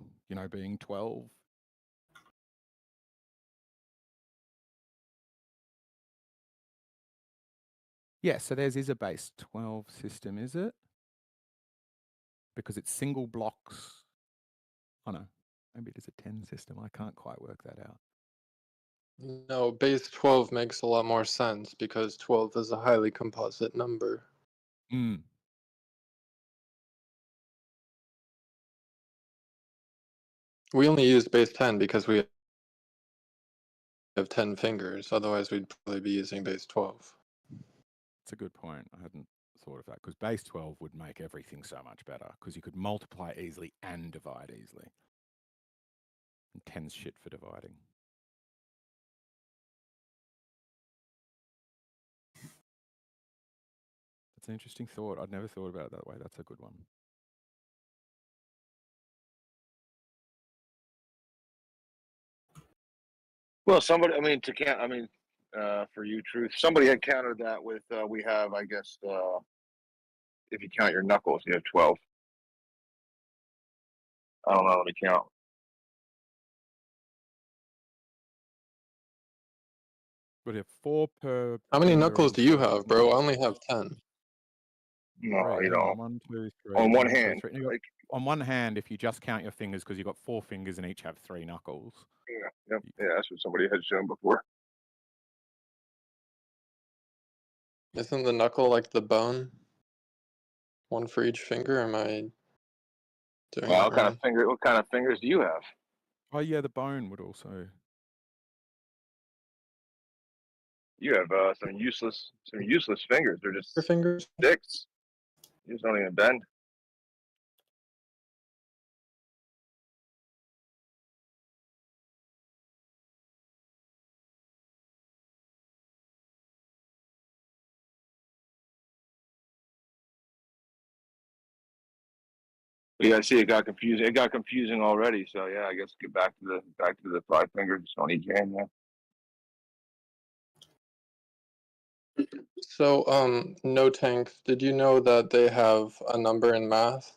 being 12. Yeah, so theirs is a base 12 system, is it? Because it's single blocks. Oh no, maybe it is a 10 system. I can't quite work that out. No, base 12 makes a lot more sense because 12 is a highly composite number. We only use base 10 because we have 10 fingers. Otherwise, we'd probably be using base 12. That's a good point. I hadn't thought of that because base 12 would make everything so much better because you could multiply easily and divide easily. And 10's shit for dividing. That's an interesting thought. I'd never thought about it that way. That's a good one. Well, somebody, I mean, for you, Truth. Somebody had countered that with we have, I guess, if you count your knuckles, you have 12. I don't know. Let me count. But if 4 per. How many finger knuckles and do you 4 have, bro? I only have 10. No, Three, you hang know, on. 1, 2, 3. on one 1, 2, hand. 3. You got- on one hand, if you just count your fingers, because you've got 4 fingers and each have 3 knuckles. Yeah, that's what somebody had shown before. Isn't the knuckle like the bone? One for each finger? Am I doing Well, that wrong? what kind of fingers do you have? Oh yeah, the bone would also. You have some useless fingers. They're just fingers. sticks. You just don't even bend. Yeah, I see. It got confusing. It got confusing already. So yeah, I guess get back to the 5 fingers on each hand. Yeah. So, no tank, did you know that they have a number in math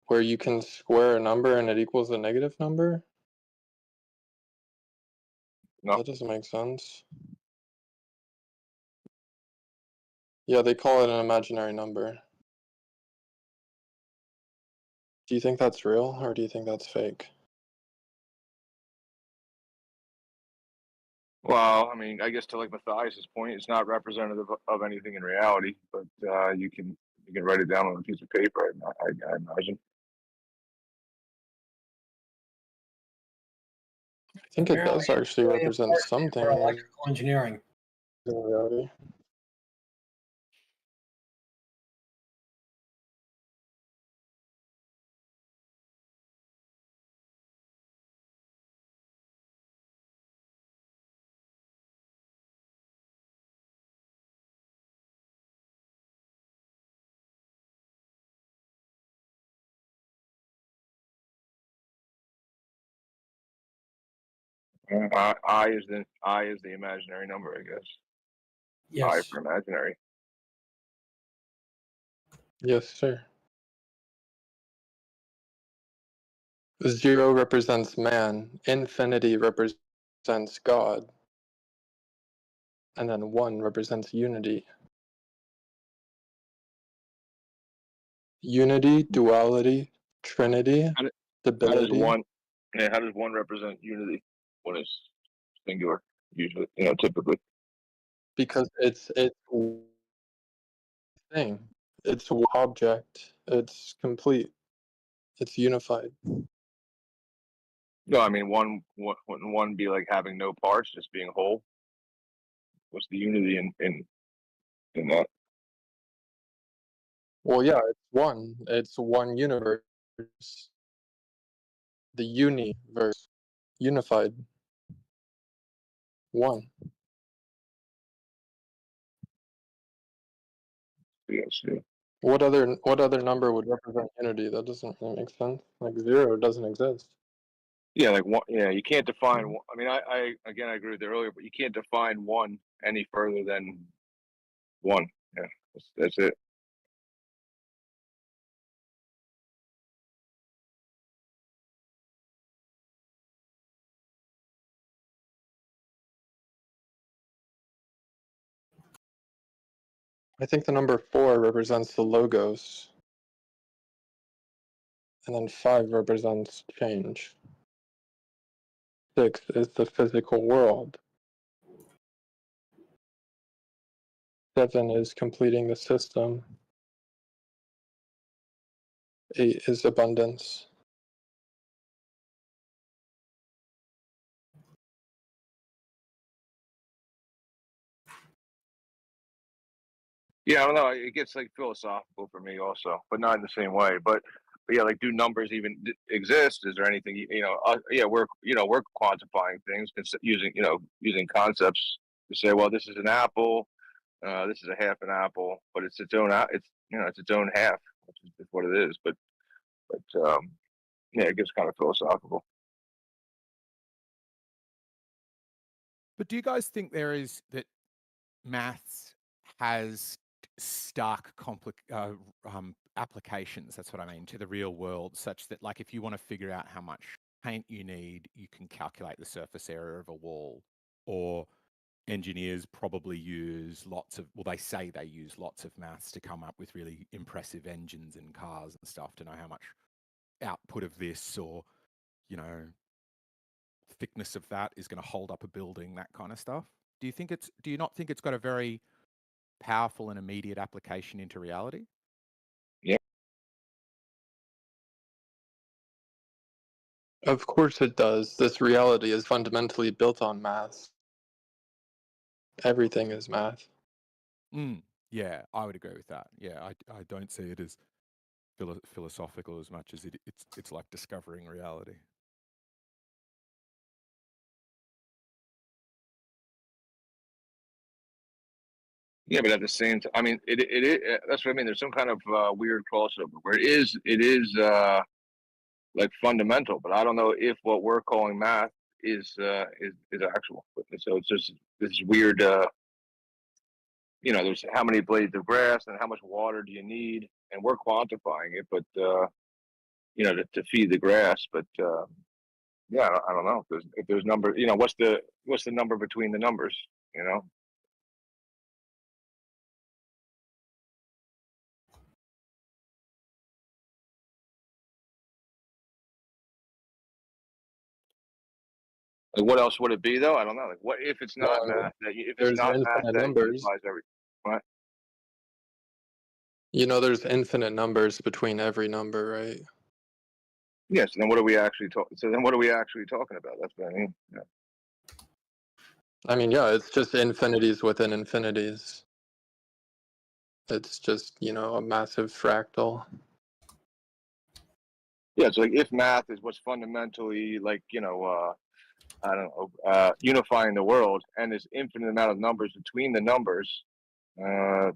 where you can square a number and it equals a negative number? No. That doesn't make sense. Yeah, they call it an imaginary number. Do you think that's real, or do you think that's fake? Well, I mean, I guess to like Matthias's point, it's not representative of anything in reality, but you can write it down on a piece of paper. I imagine. I think it does actually represent something for in electrical engineering. reality. I is the imaginary number, I guess. Yes. I for imaginary. Yes, sir. 0 represents man, infinity represents God, and then 1 represents unity. Unity, duality, trinity, How does stability. one? Yeah, how does 1 represent unity when it's singular? Usually, typically. Because it's thing. It's object. It's complete. It's unified. No, I mean wouldn't one be like having no parts, just being whole? What's the unity in that? Well, yeah, it's one. It's one universe. The universe. Unified. One. Yes, yeah. What other number would represent unity? That doesn't really make sense. Like 0 doesn't exist. Yeah, like one. Yeah, you can't define. I mean, I again, I agree with you earlier, but you can't define 1 any further than 1. Yeah, that's it. I think the number 4 represents the logos. And then 5 represents change. 6 is the physical world. 7 is completing the system. 8 is abundance. Yeah, I don't know. It gets like philosophical for me also, but not in the same way. But yeah, like, do numbers even exist? Is there anything yeah, we're quantifying things using concepts to say, well, this is an apple, this is a half an apple, but it's its own it's its own half, which is what it is. But yeah, it gets kind of philosophical. But do you guys think that maths has stark applications, that's what I mean, to the real world, such that like if you want to figure out how much paint you need, you can calculate the surface area of a wall? Or engineers probably use they say they use lots of maths to come up with really impressive engines and cars and stuff, to know how much output of this or, thickness of that is going to hold up a building, that kind of stuff. Do you not think it's got a very powerful and immediate application into reality? Yeah. Of course it does. This reality is fundamentally built on math. Everything is math. Yeah, I would agree with that. Yeah, I don't see it as philosophical as much as it's like discovering reality. Yeah, but at the same time, I mean, it that's what I mean. There's some kind of weird crossover where it is like fundamental, but I don't know if what we're calling math is actual. So it's just this weird. There's how many blades of grass and how much water do you need, and we're quantifying it, but to feed the grass. But yeah, I don't know if there's number. What's the number between the numbers? Like, what else would it be though? I don't know. Like, what if it's not math? If it's not math, that implies every what? There's infinite numbers between every number, right? Yes. Then what are we actually talking? So then what are we actually talking about? That's what I mean. Yeah. I mean, yeah, it's just infinities within infinities. It's just, a massive fractal. Yeah, it's like if math is what's fundamentally like, I don't know, unifying the world, and there's infinite amount of numbers between the numbers, then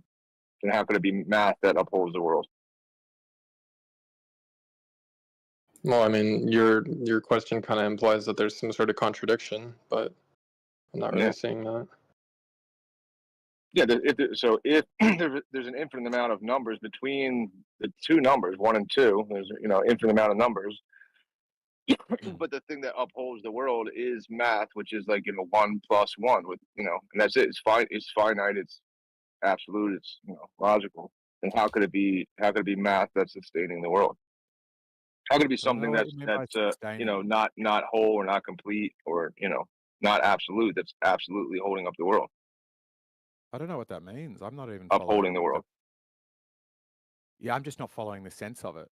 how could it be math that upholds the world? Well, I mean, your question kind of implies that there's some sort of contradiction, but I'm not really seeing that. Yeah, so if there's an infinite amount of numbers between the two numbers, 1 and 2, there's infinite amount of numbers. But the thing that upholds the world is math, which is like 1 plus 1 with and that's it. It's fine. It's finite. It's absolute. It's logical. And how could it be math that's sustaining the world? How could it be something that's not whole or not complete or not absolute? That's absolutely holding up the world. I don't know what that means. I'm not even upholding the world. Yeah, I'm just not following the sense of it.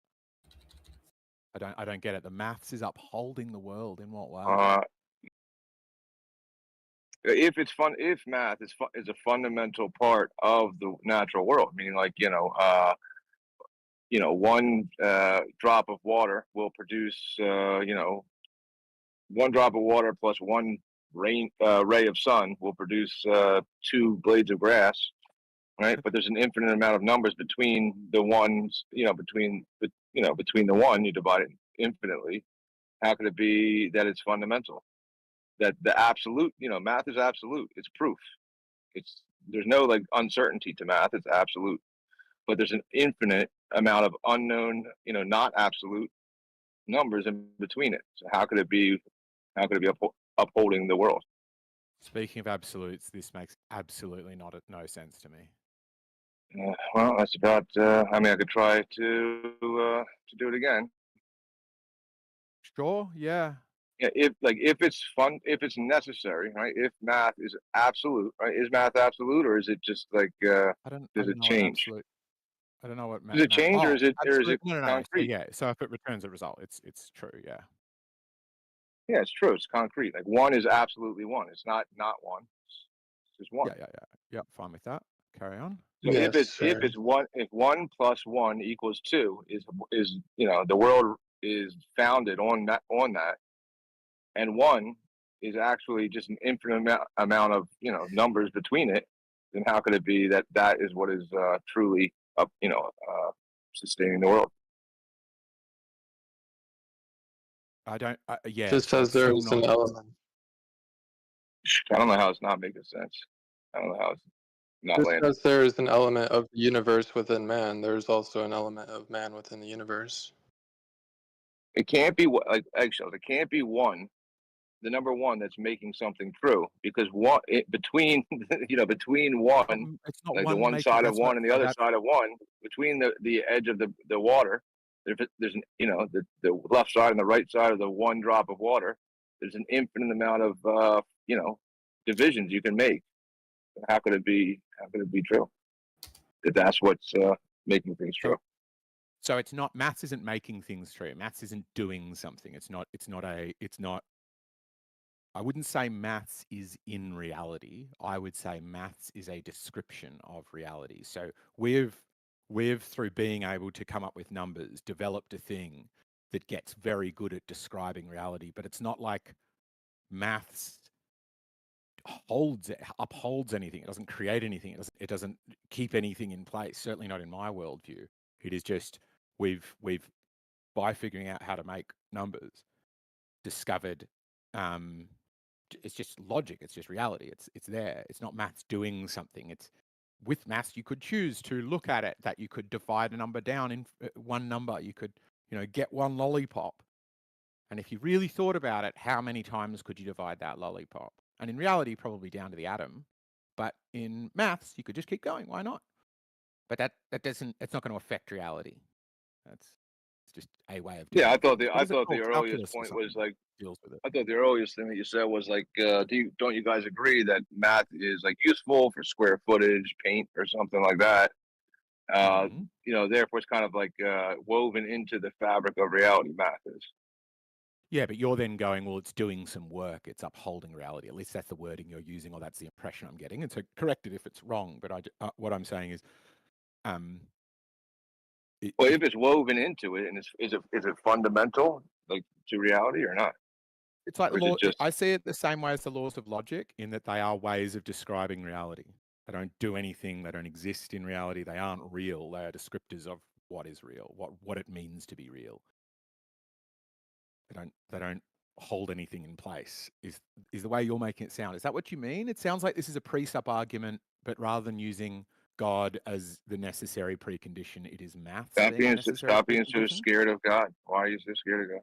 I don't get it. The maths is upholding the world in what way? If math is a fundamental part of the natural world, meaning like one drop of water will produce 1 drop of water plus 1 ray of sun will produce 2 blades of grass, right? But there's an infinite amount of numbers between the ones, between the one, you divide it infinitely. How could it be that it's fundamental? That the absolute, math is absolute. It's proof. There's no like uncertainty to math. It's absolute. But there's an infinite amount of unknown, not absolute numbers in between it. So how could it be upholding the world? Speaking of absolutes, this makes absolutely no sense to me. Well, that's about. I mean, I could try to do it again. Sure. Yeah. Yeah. If it's fun, if it's necessary, right? If math is absolute, right? Is math absolute, or is it just like? Does it change? I don't know what. Does it change, or is it no, concrete? So, yeah. So if it returns a result, it's true. Yeah. Yeah, it's true. It's concrete. Like 1 is absolutely 1. It's not 1. It's just 1. Yeah. Fine with that. Carry on. So if it's 1, if 1 plus 1 equals 2 is the world is founded on that, and 1 is actually just an infinite amount of numbers between it, then how could it be that is what is truly sustaining the world? I don't. Yeah. Just as there is an element. I don't know how it's not making sense. I don't know how it's not Just landing. as there is an element of the universe within man, there's also an element of man within the universe. It can't be like eggshells. It can't be one, the number one that's making something true, because between between one, It's not like the one one making. side of That's not. one and the So other that's side of one, between the edge of the water, there's an the left side and the right side of the one drop of water, there's an infinite amount of divisions you can make. How could it be true? That's what's making things true. So it's not, maths isn't making things true. Maths isn't doing something. It's not, I wouldn't say maths is in reality. I would say maths is a description of reality. So we've through being able to come up with numbers, developed a thing that gets very good at describing reality, but it's not like maths upholds anything. It doesn't create anything. It doesn't keep anything in place. Certainly not in my worldview. It is just we've by figuring out how to make numbers, discovered it's just logic. It's just reality. It's there. It's not maths doing something. It's with maths you could choose to look at it that you could divide a number down in one number. You could get one lollipop, and if you really thought about it, how many times could you divide that lollipop? And in reality, probably down to the atom. But in maths, you could just keep going. Why not? But that doesn't. It's not going to affect reality. It's just a way of doing Yeah, I thought things. the earliest point was like, deals with it. I thought the earliest thing that you said was like, don't you guys agree that math is like useful for square footage, paint, or something like that? Therefore it's kind of like woven into the fabric of reality. Math is. Yeah, but you're then going, well, it's doing some work. It's upholding reality. At least that's the wording you're using, or that's the impression I'm getting. And so correct it if it's wrong. But what I'm saying is, if it's woven into it, and is it fundamental like to reality or not? It's like the law. I see it the same way as the laws of logic, in that they are ways of describing reality. They don't do anything. They don't exist in reality. They aren't real. They are descriptors of what is real, what it means to be real. They don't hold anything in place. Is the way you're making it sound? Is that what you mean? It sounds like this is a pre-sup argument, but rather than using God as the necessary precondition, it is maths. Stop being so scared of God. Why are you so scared of God?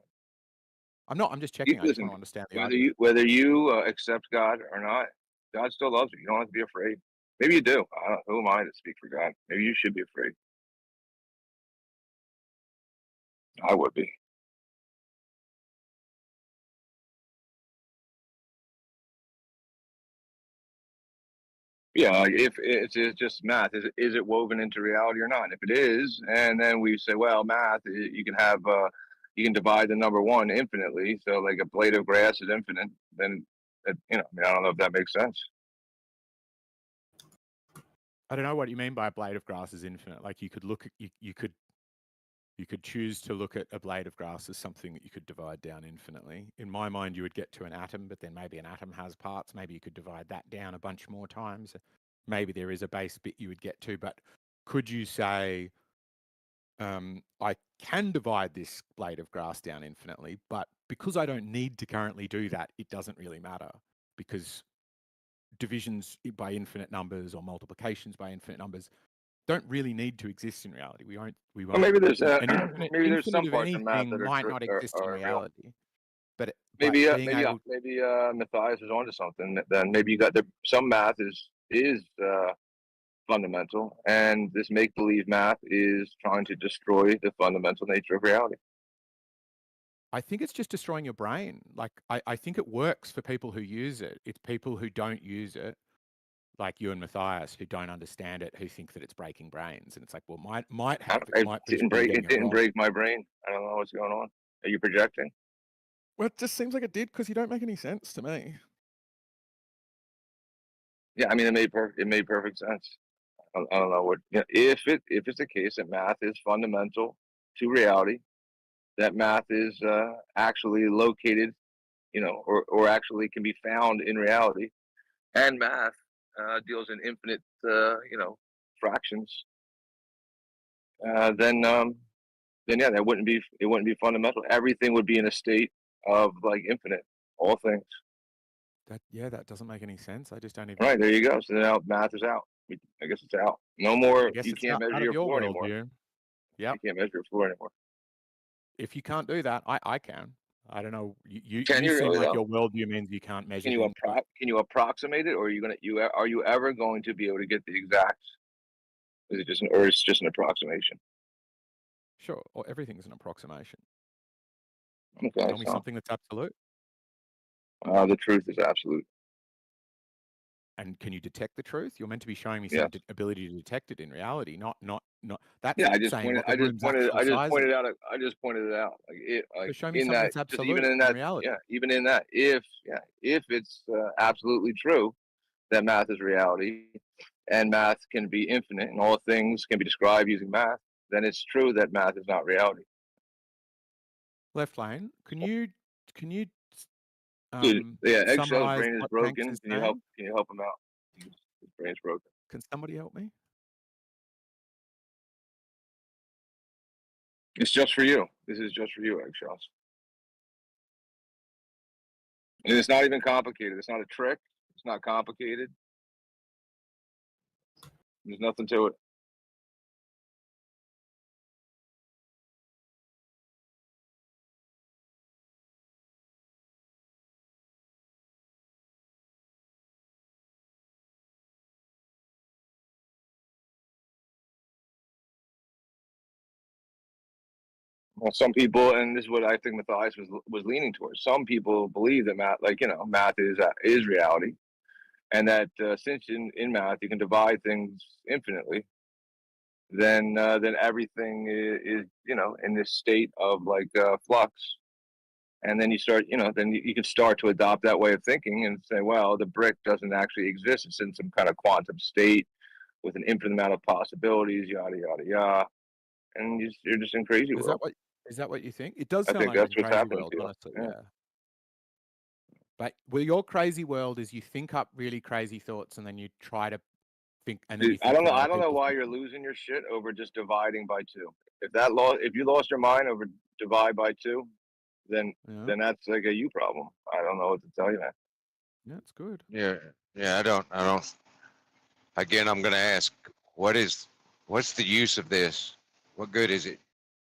I'm not. I'm just checking. I just want to understand the whether you accept God or not. God still loves you. You don't have to be afraid. Maybe you do. Who am I to speak for God? Maybe you should be afraid. I would be. Yeah, if it's just math, is it woven into reality or not? If it is, and then we say, well, math, you can have, you can divide the number one infinitely. So like a blade of grass is infinite. Then, I don't know if that makes sense. I don't know what you mean by a blade of grass is infinite. Like you could look at, you could choose to look at a blade of grass as something that you could divide down infinitely. In my mind, you would get to an atom, but then maybe an atom has parts. Maybe you could divide that down a bunch more times. Maybe there is a base bit you would get to, but could you say, I can divide this blade of grass down infinitely, but because I don't need to currently do that, it doesn't really matter, because divisions by infinite numbers or multiplications by infinite numbers don't really need to exist in reality. We won't. Well, maybe there's maybe there's some parts of math that might not exist in reality. But maybe able... Matthias is onto something. Then maybe you got some math is fundamental, and this make believe math is trying to destroy the fundamental nature of reality. I think it's just destroying your brain. Like I think it works for people who use it. It's people who don't use it, like you and Matthias, who don't understand it, who think that it's breaking brains. And it's like, well, might have. It didn't break my brain. I don't know what's going on. Are you projecting? Well, it just seems like it did, because you don't make any sense to me. Yeah, I mean, it made perfect sense. I don't know what, if it's the case that math is fundamental to reality, that math is actually located, or actually can be found in reality, and math deals in infinite, fractions, then yeah, it wouldn't be fundamental. Everything would be in a state of like infinite, all things. That doesn't make any sense. I just don't even. Right, there you go. So now math is out. I guess it's out. No I more. guess You it's can't out measure of your your floor anymore. worldview. Yep. You can't measure your floor anymore. If you can't do that, I can. I don't know. You Can you seem really, like though? your worldview means you can't measure Can you things. can you approximate it, or are you ever going to be able to get the exact? Is it just or it's just an approximation? Sure, or everything's an approximation. Okay, Tell me so something that's absolute. the truth is absolute. And can you detect the truth? You're meant to be showing me Yes. some ability to detect it in reality, not. That's Yeah, I just saying pointed. what the I just room's pointed. actual I just size pointed is. out. I just pointed it out. So show me in something that, that's just even absolute in that, reality. yeah, even in that, if it's absolutely true that math is reality, and math can be infinite, and all things can be described using math, then it's true that math is not reality. Left lane. Can you Dude, yeah, Eggshell's summarize brain is what broken. Hanks is Can you help? saying? Can you help him out? His brain's broken. Can somebody help me? It's just for you. This is just for you, Eggshells. And it's not even complicated. It's not a trick. It's not complicated. There's nothing to it. Well, some people, and this is what I think Matthias was leaning towards. Some people believe that math is reality, and that since in math you can divide things infinitely, then everything is in this state of flux, and then you start then you can start to adopt that way of thinking and say, well, the brick doesn't actually exist; it's in some kind of quantum state with an infinite amount of possibilities, yada yada yada, and you're just in crazy world. Is that what you think? It does I sound think like you're that's in what's crazy happening world, to you. honestly. Yeah. Yeah. But your crazy world is you think up really crazy thoughts and then you try to think, and then you think I don't know. that I other don't know people why think you're losing your shit over just dividing by two. If you lost your mind over divide by two, then that's like a you problem. I don't know what to tell you, man. Yeah, it's good. Yeah. I don't. Again, I'm going to ask, what's the use of this? What good is it?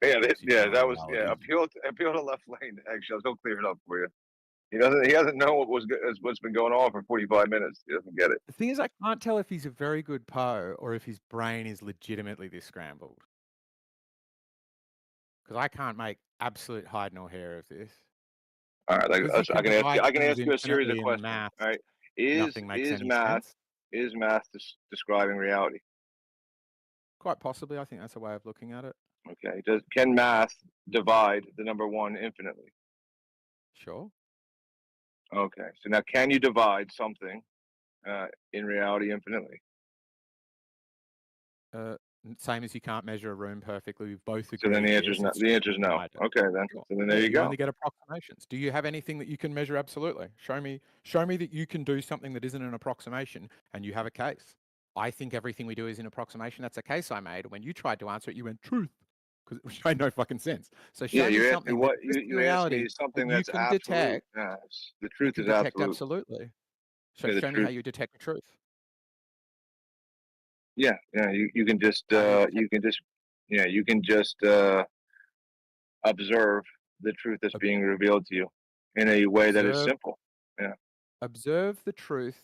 Yeah, that was appeal to left lane. Actually, he'll clear it up for you. He doesn't know what's been going on for 45 minutes. He doesn't get it. The thing is, I can't tell if he's a very good Poe or if his brain is legitimately this scrambled. Because I can't make absolute hide nor hair of this. All right, I can ask you a series of questions. Math, all right, is math sense. is math describing reality? Quite possibly, I think that's a way of looking at it. Okay, can math divide the number 1 infinitely? Sure. Okay, so now can you divide something in reality infinitely? Same as you can't measure a room perfectly. We've both agreed. So then the answer is no. The answer is no. Okay, then. Sure. So then there you go. You only get approximations. Do you have anything that you can measure absolutely? Show me that you can do something that isn't an approximation, and you have a case. I think everything we do is an approximation. That's a case I made. When you tried to answer it, you went truth, because it made no fucking sense. So show me something that you asked me something that you that's can absolute. detect. Yes, the truth you is can detect absolute. Absolutely. So Yeah, show me how you detect the truth. Yeah, you can just observe the truth that's being revealed to you in a way that is simple. Yeah. Observe the truth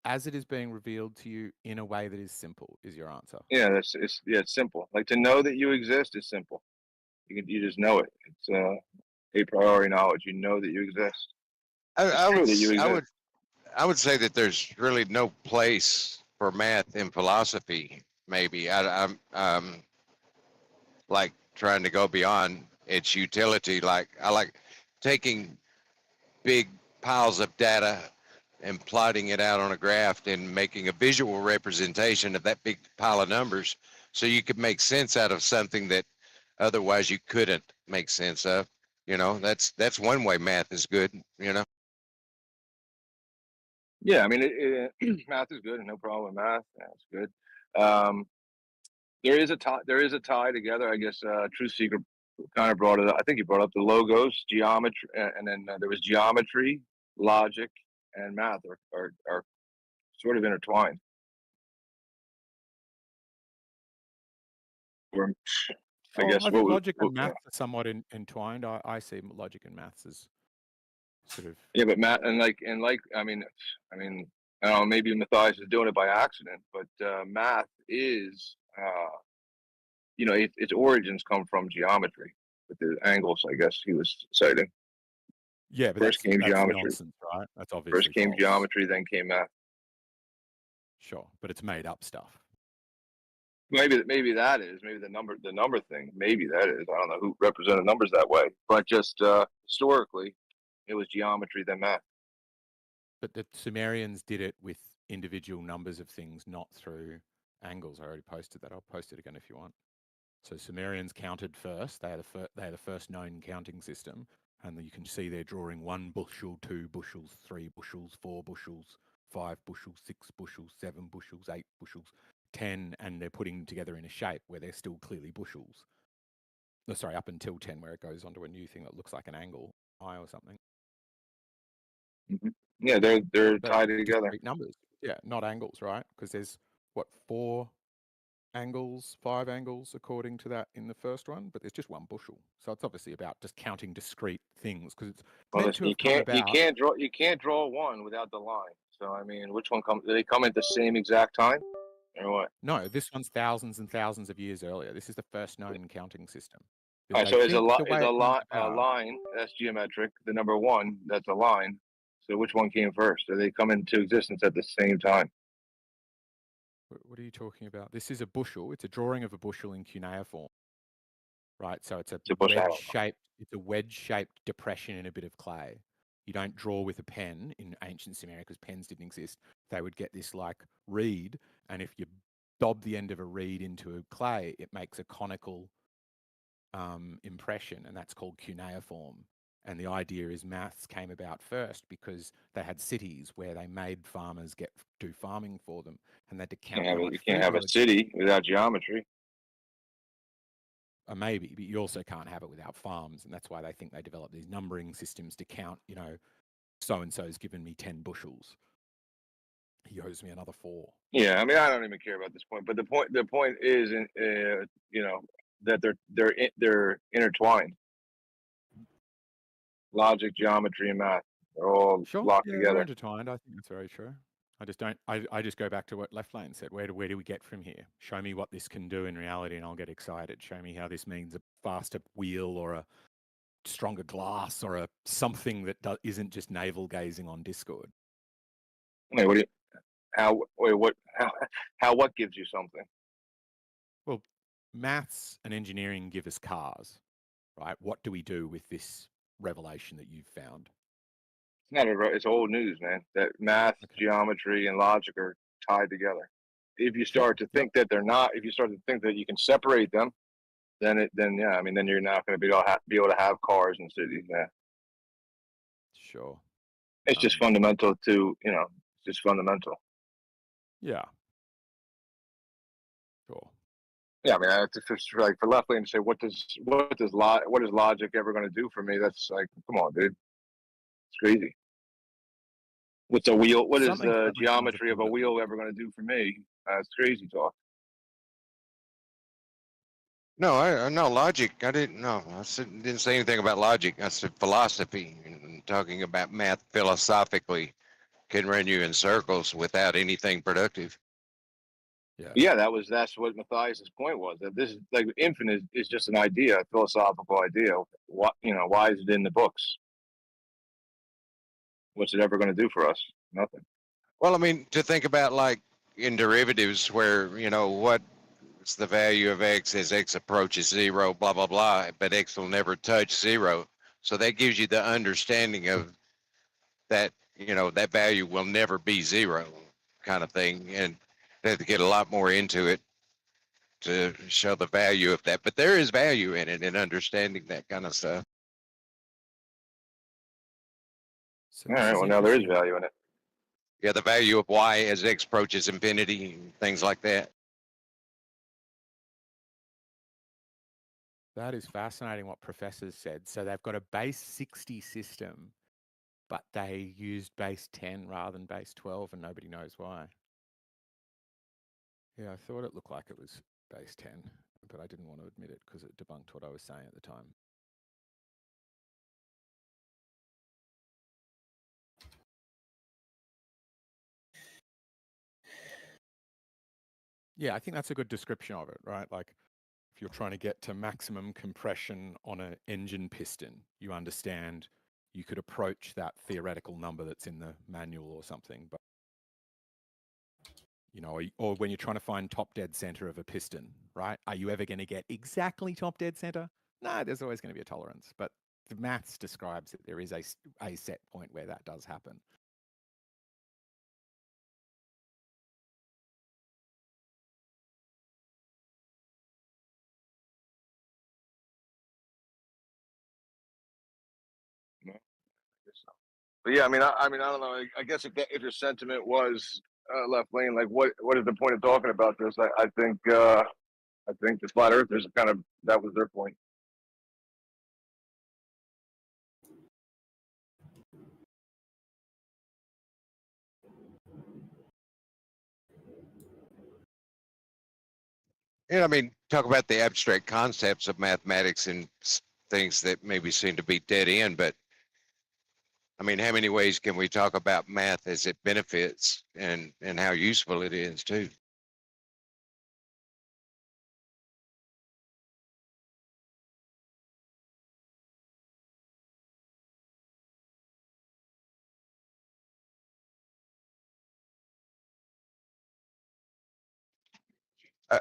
as it is being revealed to you in a way that is simple, is your answer. Yeah, it's simple. Like, to know that you exist is simple. You just know it. It's a priori knowledge. You know that you exist. I would say that there's really no place for math in philosophy. Maybe I'm like trying to go beyond its utility. Like, I like taking big piles of data and plotting it out on a graph and making a visual representation of that big pile of numbers, so you could make sense out of something that otherwise you couldn't make sense of. That's one way math is good. Yeah, I mean, math is good, and no problem with math. That's good. There is a tie together. I guess Truth Seeker kind of brought it up. I think he brought up the logos, geometry, and then there was geometry, logic, and math are sort of intertwined. Or, I guess I think logic and math are somewhat entwined. I see logic and maths as sort of yeah, but math and like I mean, I don't know, maybe Matthias is doing it by accident, but math is you know, its origins come from geometry with the angles. I guess he was citing. Yeah, but first came that's geometry, nonsense, right? That's obviously first came false. geometry, then came math. Sure, but it's made up stuff. Maybe that is maybe the number thing. Maybe that is. I don't know who represented numbers that way, but just historically, it was geometry then math. But the Sumerians did it with individual numbers of things, not through angles. I already posted that. I'll post it again if you want. So Sumerians counted first. They had the first known counting system, and you can see they're drawing 1 bushel, 2 bushels, 3 bushels, 4 bushels, 5 bushels, 6 bushels, 7 bushels, 8 bushels, 10, and they're putting them together in a shape where they're still clearly bushels. No, sorry, up until 10, where it goes onto a new thing that looks like an angle, eye or something. Mm-hmm. Yeah, they're tied together. Numbers, yeah, not angles, right? Because there's what 4 angles, 5 angles according to that in the first one, but there's just 1 bushel. So it's obviously about just counting discrete things because it's meant to have come about. You can't draw one without the line. So I mean, which one do they come at the same exact time, or what? No, this one's thousands and thousands of years earlier. This is the first known counting system. All right, so is a line that's geometric. The number 1, that's a line. So which one came first? Do they come into existence at the same time? What are you talking about? This is a bushel. It's a drawing of a bushel in cuneiform, right? So it's a wedge-shaped depression in a bit of clay. You don't draw with a pen in ancient Sumeria because pens didn't exist. They would get this like reed, and if you bob the end of a reed into a clay, it makes a conical impression, and that's called cuneiform. And the idea is maths came about first because they had cities where they made farmers do farming for them, and they had to count. You can't have a city without geometry. Maybe, but you also can't have it without farms, and that's why they think they developed these numbering systems to count. You know, so and so's given me 10 bushels. He owes me another 4. Yeah, I mean, I don't even care about this point, but the point is, you know, that they're intertwined. Logic, geometry, and math, they're all locked together. They're intertwined. I think that's very true. I just don't. I just go back to what Left Lane said. Where do we get from here? Show me what this can do in reality, and I'll get excited. Show me how this means a faster wheel or a stronger glass or something that isn't just navel gazing on Discord. Wait, what gives you something? Well, maths and engineering give us cars, right? What do we do with this revelation that you've found? It's old news, man. That math, geometry, and logic are tied together. If you start to think that they're not, if you start to think that you can separate them, then yeah, I mean, then you're not going to be able to have cars in cities. Yeah. Sure. It's just fundamental to, you know, it's just fundamental. Yeah. Sure. Yeah, I mean, like for Left Lane to say, what is logic ever going to do for me? That's like, come on, dude, it's crazy. What's a wheel? What is the geometry of a wheel ever going to do for me? It's crazy talk. No, no logic. I didn't didn't say anything about logic. I said philosophy, and talking about math philosophically can run you in circles without anything productive. Yeah, that's what Matthias's point was. That this is like infinite is just an idea, a philosophical idea. What, you know, why is it in the books? What's it ever going to do for us? Nothing. Well, I mean, to think about like in derivatives where, you know, what's the value of x as x approaches 0, blah, blah, blah, but x will never touch 0. So that gives you the understanding of that, you know, that value will never be 0 kind of thing. And they have to get a lot more into it to show the value of that. But there is value in it, in understanding that kind of stuff. All right, well, now there is value in it. Yeah, the value of y as x approaches infinity and things like that. That is fascinating what professors said. So they've got a base 60 system, but they used base 10 rather than base 12, and nobody knows why. Yeah, I thought it looked like it was base 10, but I didn't want to admit it because it debunked what I was saying at the time. Yeah, I think that's a good description of it, right? Like, if you're trying to get to maximum compression on an engine piston, you understand you could approach that theoretical number that's in the manual or something, but you know, or when you're trying to find top dead center of a piston, right? Are you ever going to get exactly top dead center? No, there's always going to be a tolerance, but the maths describes that there is a set point where that does happen. But yeah, I don't know. I guess if your sentiment was left leaning, like what is the point of talking about this? I think the flat earthers kind of, that was their point. Yeah, I mean, talk about the abstract concepts of mathematics and things that maybe seem to be dead end, but I mean, how many ways can we talk about math as it benefits and how useful it is too?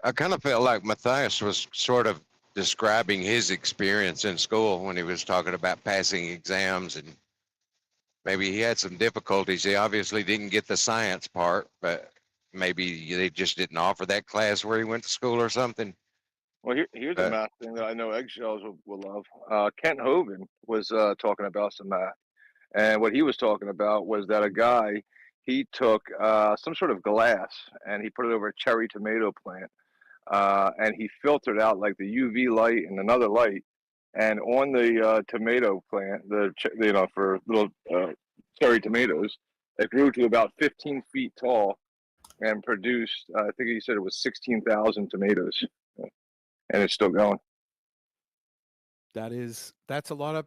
I kind of felt like Matthias was sort of describing his experience in school when he was talking about passing exams, and maybe he had some difficulties. He obviously didn't get the science part, but maybe they just didn't offer that class where he went to school or something. Well, here's a math thing that I know Eggshells will love. Kent Hovind was talking about some math, and what he was talking about was that a guy, he took some sort of glass and he put it over a cherry tomato plant, and he filtered out like the UV light and another light, and on the tomato plant, for little cherry tomatoes, it grew to about 15 feet tall and produced, I think he said it was 16,000 tomatoes, and it's still going. That's a lot of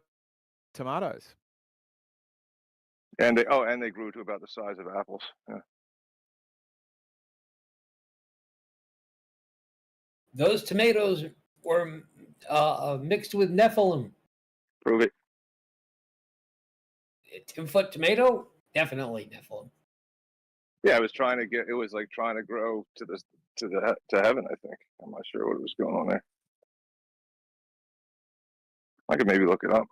tomatoes. And they grew to about the size of apples. Yeah. Those tomatoes were mixed with Nephilim. Prove it. 10-foot tomato? Definitely Nephilim. Yeah, it was trying to grow to heaven, I think. I'm not sure what was going on there. I could maybe look it up.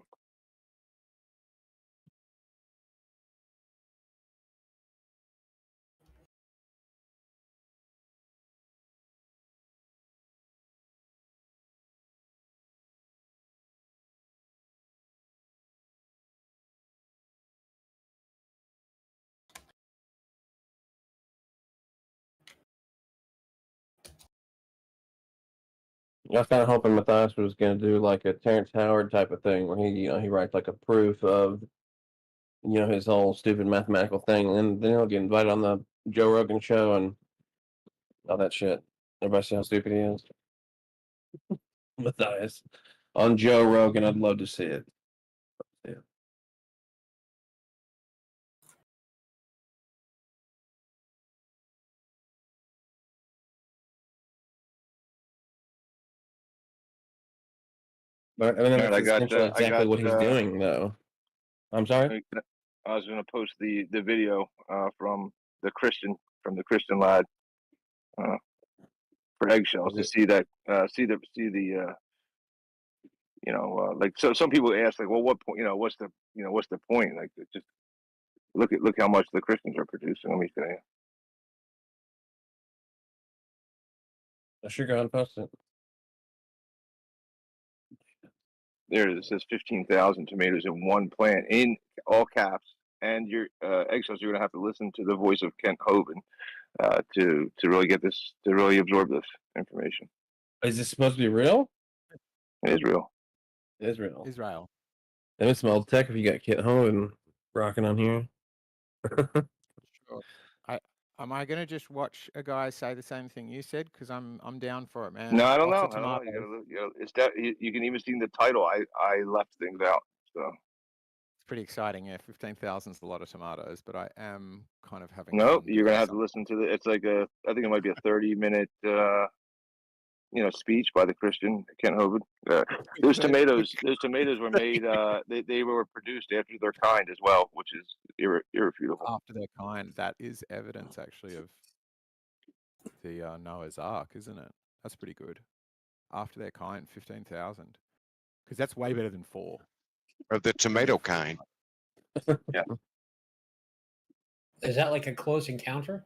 I was kind of hoping Matthias was going to do like a Terrence Howard type of thing where he writes like a proof of, his whole stupid mathematical thing, and then he'll get invited on the Joe Rogan show and all that shit. Everybody see how stupid he is? Matthias on Joe Rogan, I'd love to see it. Yeah. But I mean, that's essentially exactly what he's doing, though. I'm sorry. I was going to post the video from the Christian lad for Eggshells to see that like, so some people ask like, well, what point, what's the point? Like, just look how much the Christians are producing. Let me tell you. I sure go and post it. There it says 15,000 tomatoes in one plant in all caps. And your Eggshells, you're going to have to listen to the voice of Kent Hovind to really get this, to really absorb this information. Is this supposed to be real? It is real. It is real. Israel. That would smell tech if you got Kent Hovind rocking on here. Sure. Am I going to just watch a guy say the same thing you said? Because I'm down for it, man. No, I don't Lots know. of I don't know. tomatoes. It's that you can even see the title. I left things out. So It's pretty exciting. Yeah, 15,000 is a lot of tomatoes, but I am kind of having no, fun you're doing gonna have to something. listen to the. It's like I think it might be a 30-minute speech by the Christian Kent Hovind. Those tomatoes were made. They were produced after their kind as well, which is irrefutable. After their kind, that is evidence actually of the Noah's Ark, isn't it? That's pretty good. After their kind, 15,000, because that's way better than 4. Of the tomato kind. Yeah. Is that like a close encounter?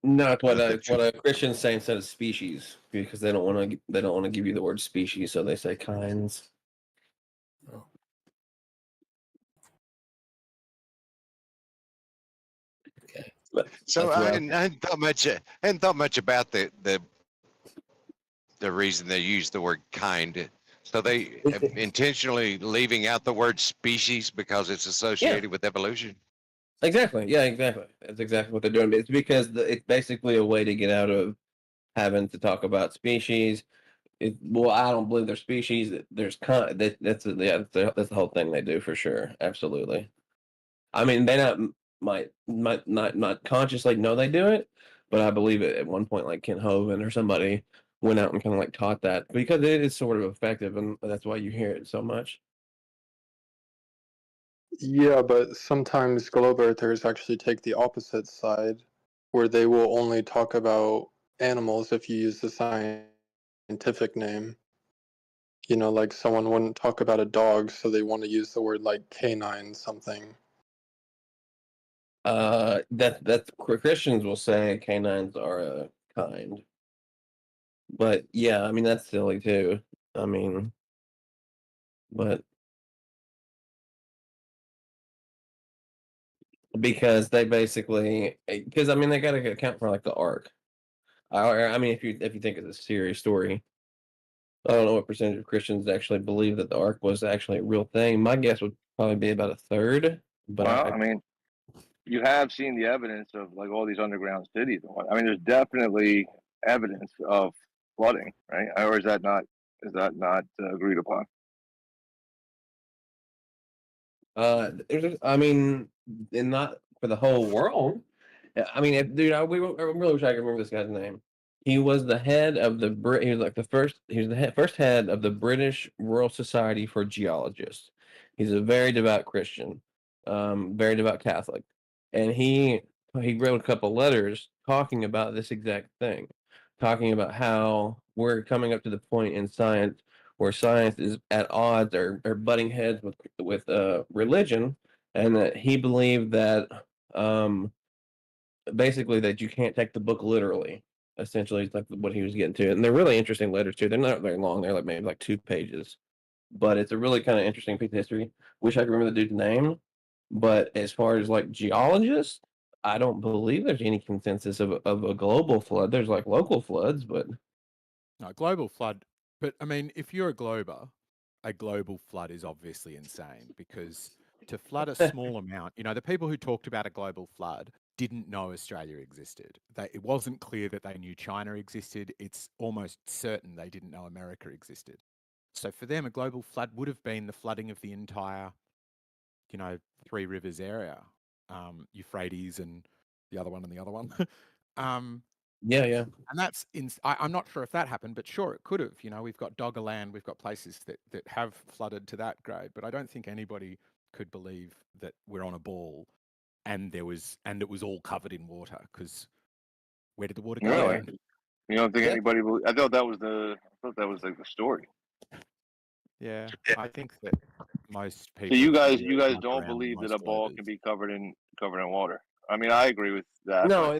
No, it's what a Christian saying instead of species, because they don't want to give you the word species, so they say kinds. Oh. Okay. So I hadn't thought much about the reason they use the word kind. So they intentionally leaving out the word species because it's associated with evolution. Exactly. Yeah, exactly. That's exactly what they're doing. It's because it's basically a way to get out of having to talk about species. Well, I don't believe they're species. There's that's the whole thing they do for sure. Absolutely. I mean, they might not consciously know they do it, but I believe it at one point, like Kent Hovind or somebody went out and kind of like taught that because it is sort of effective, and that's why you hear it so much. Yeah, but sometimes globe earthers actually take the opposite side, where they will only talk about animals if you use the scientific name. You know, like someone wouldn't talk about a dog, so they want to use the word like canine something. That Christians will say canines are a kind, but yeah, I mean that's silly too. I mean, but because they basically, because I mean they got to account for like the ark. I mean, if you think it's a serious story, I don't know what percentage of Christians actually believe that the ark was actually a real thing. My guess would probably be about a third. But Well, I mean, you have seen the evidence of like all these underground cities. I mean, there's definitely evidence of flooding, right? Or is that not agreed upon? I mean, and not for the whole world. I mean, dude, I really wish I could remember this guy's name. He was the head of the He was like the first. He was the first head of the British Royal Society for Geologists. He's a very devout Christian, very devout Catholic, and he wrote a couple letters talking about this exact thing, talking about how we're coming up to the point in science where science is at odds or butting heads with religion, and that he believed that basically that you can't take the book literally. Essentially, it's like what he was getting to, and they're really interesting letters too. They're not very long; they're like maybe like 2 pages, but it's a really kind of interesting piece of history. Wish I could remember the dude's name, but as far as like geologists, I don't believe there's any consensus of a global flood. There's like local floods, but No, global flood. But I mean, if you're a glober, a global flood is obviously insane because to flood a small amount, the people who talked about a global flood didn't know Australia existed. It wasn't clear that they knew China existed. It's almost certain they didn't know America existed. So for them, a global flood would have been the flooding of the entire, Three Rivers area, Euphrates and the other one and the other one. yeah. And that's I'm not sure if that happened, but sure, it could have. We've got Doggerland, we've got places that have flooded to that grade, but I don't think anybody could believe that we're on a ball and it was all covered in water, because where did the water go? Really? You don't think anybody? I thought that was like the story. Yeah, I think that most So people. you guys don't believe that a ball can be covered in water? I mean, I agree with that. no,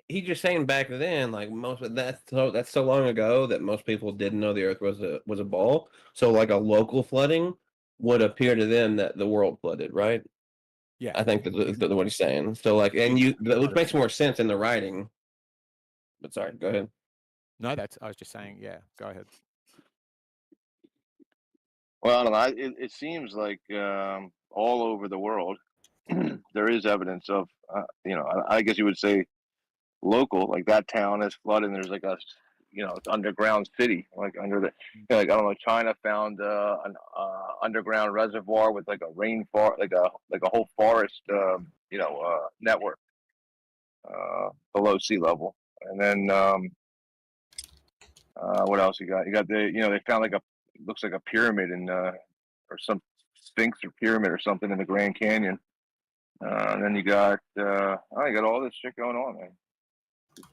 he's just saying back then, like that's so long ago that most people didn't know the Earth was a ball. So like a local flooding would appear to them that the world flooded, right? Yeah, I think that's what he's saying. So like, which makes more sense in the writing. But sorry, go ahead. No, I was just saying. Yeah, go ahead. Well, I don't know. It seems like all over the world there is evidence of, I guess you would say local, like that town is flooded. And there's like a, it's underground city, like under the, like I don't know, China found an underground reservoir with like a rainforest, like a whole forest, network below sea level. And then what else you got? You got they found like looks like a pyramid in or some sphinx or pyramid or something in the Grand Canyon. And then you got all this shit going on, man.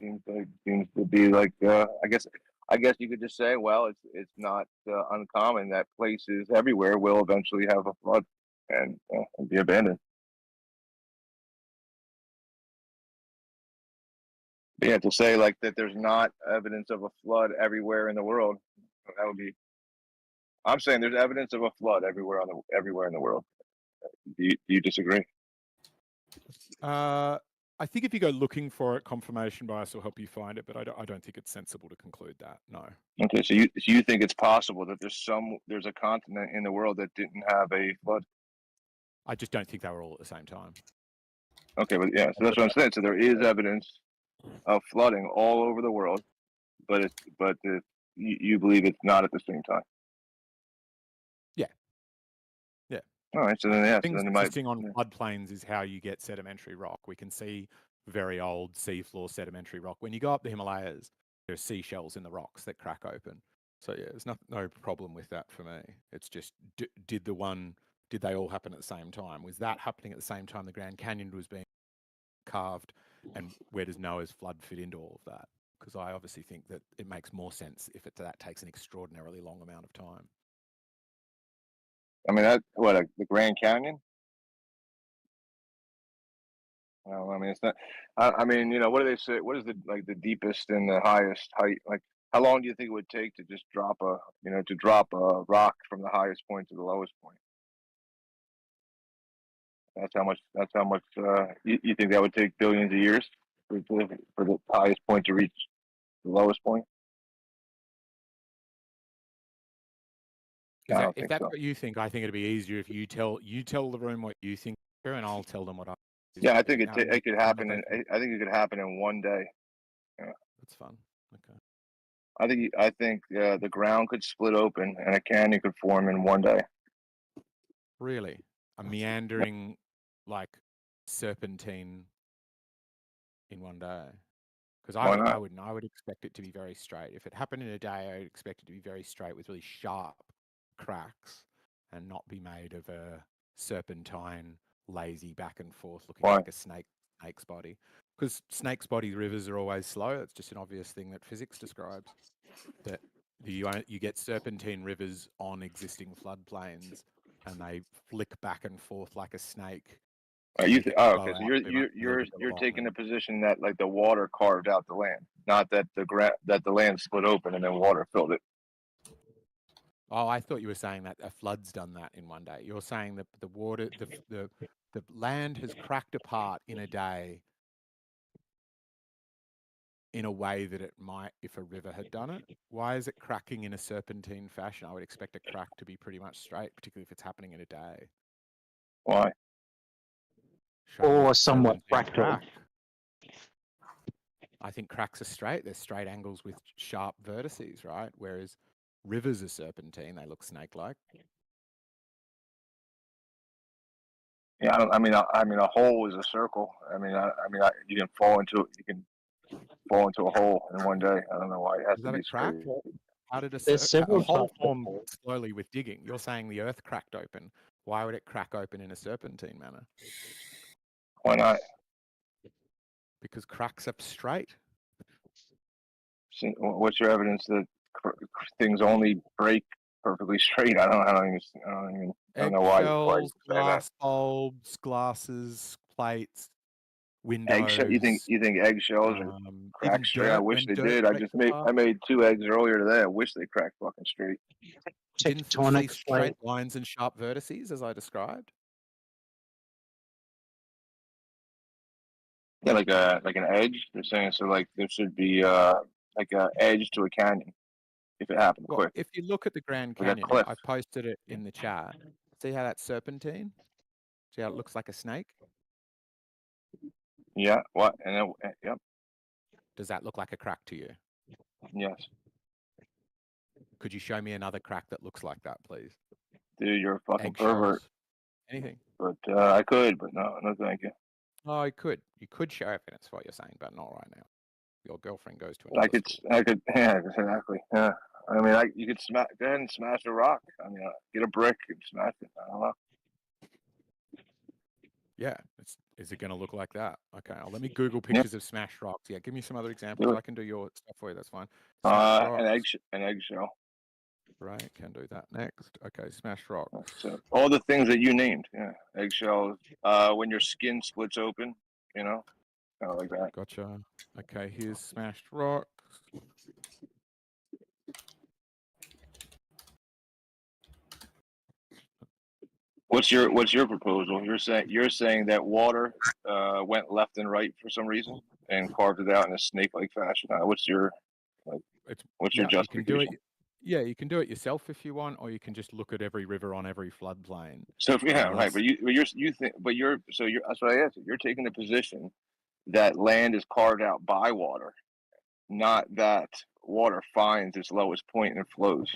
It seems to be like I guess you could just say, well, it's not uncommon that places everywhere will eventually have a flood and be abandoned. But yeah, to say like that there's not evidence of a flood everywhere in the world, that would be. I'm saying there's evidence of a flood everywhere in the world. Do you disagree? I think if you go looking for it, confirmation bias will help you find it, but I don't think it's sensible to conclude that. No. Okay, so you think it's possible that there's a continent in the world that didn't have a flood? I just don't think they were all at the same time. Okay, but yeah, so that's what I'm saying. So there is evidence of flooding all over the world, but you believe it's not at the same time. Yeah. Yeah. All right, so then yeah, things existing on floodplains is how you get sedimentary rock. We can see very old seafloor sedimentary rock. When you go up the Himalayas, there's seashells in the rocks that crack open. So yeah, there's no problem with that for me. It's just did they all happen at the same time? Was that happening at the same time the Grand Canyon was being carved, and where does Noah's flood fit into all of that? Because I obviously think that it makes more sense if that takes an extraordinarily long amount of time. I mean, the Grand Canyon? Well, I mean, it's not. I mean, what do they say? What is the deepest and the highest height? Like, how long do you think it would take to just drop a rock from the highest point to the lowest point? That's how much. You think that would take billions of years for the highest point to reach the lowest point? If that's what you think, I think it'd be easier if you tell the room what you think, and I'll tell them what I. Yeah, I think it could happen. I think it could happen in one day. Yeah, that's fun. Okay. I think the ground could split open and a canyon could form in one day. Really, a meandering like serpentine in one day. Because I would expect it to be very straight. If it happened in a day, I would expect it to be very straight with really sharp cracks and not be made of a serpentine, lazy back and forth looking like a snake's body. Because snake's body rivers are always slow. It's just an obvious thing that physics describes. That you get serpentine rivers on existing floodplains, and they flick back and forth like a snake. Okay. So you're taking the position that like the water carved out the land, not that the land split open and then water filled it. Oh, I thought you were saying that a flood's done that in one day. You're saying that the water, the land has cracked apart in a day in a way that it might if a river had done it. Why is it cracking in a serpentine fashion? I would expect a crack to be pretty much straight, particularly if it's happening in a day. Why? Or somewhat fractal. I think cracks are straight. They're straight angles with sharp vertices, right? Whereas rivers are serpentine. They look snake-like. Yeah, I mean, a hole is a circle. You can fall into a hole in one day. I don't know why it has to be straight. How did a hole form slowly with digging? You're saying the earth cracked open. Why would it crack open in a serpentine manner? Why not? Because cracks are straight. What's your evidence that things only break perfectly straight? I don't know why you say glass bulbs, glasses, plates, windows. Eggshell? You think eggshells are cracked straight? I wish they did. I made 2 eggs earlier today. I wish they cracked fucking straight. Didn't see straight lines and sharp vertices as I described? Yeah, like an edge. They're saying so. Like there should be like an edge to a canyon. if it happened Well, quick. if you look at the Grand Like a Canyon, cliff. I posted it in the chat. See how that's serpentine? See how it looks like a snake? Yeah. What? And then, yep. Does that look like a crack to you? Yes. Could you show me another crack that looks like that, please? Dude, you're a fucking Eggshells? pervert. Anything? But I could, but no, thank you. Oh, you could. You could show evidence for what you're saying, but not right now. Your girlfriend goes to I another could, school. yeah, exactly. Yeah. I mean, you could go ahead and smash a rock. I mean, get a brick and smash it. I don't know. Yeah. Is it going to look like that? Okay. Let me Google pictures of smashed rocks. Yeah. Give me some other examples. I can do your stuff for you. That's fine. Smashed rocks. An eggshell. Right. Can do that next. Okay. Smashed rocks. So all the things that you named. Yeah. Eggshells. When your skin splits open, you know, kind of like that. Gotcha. Okay. Here's smashed rocks. What's your proposal? You're saying that water went left and right for some reason and carved it out in a snake-like fashion. What's your justification? You can do it. Yeah, you can do it yourself if you want, or you can just look at every river on every floodplain. So yeah, right. But that's what I asked. You're taking the position that land is carved out by water, not that water finds its lowest point and flows.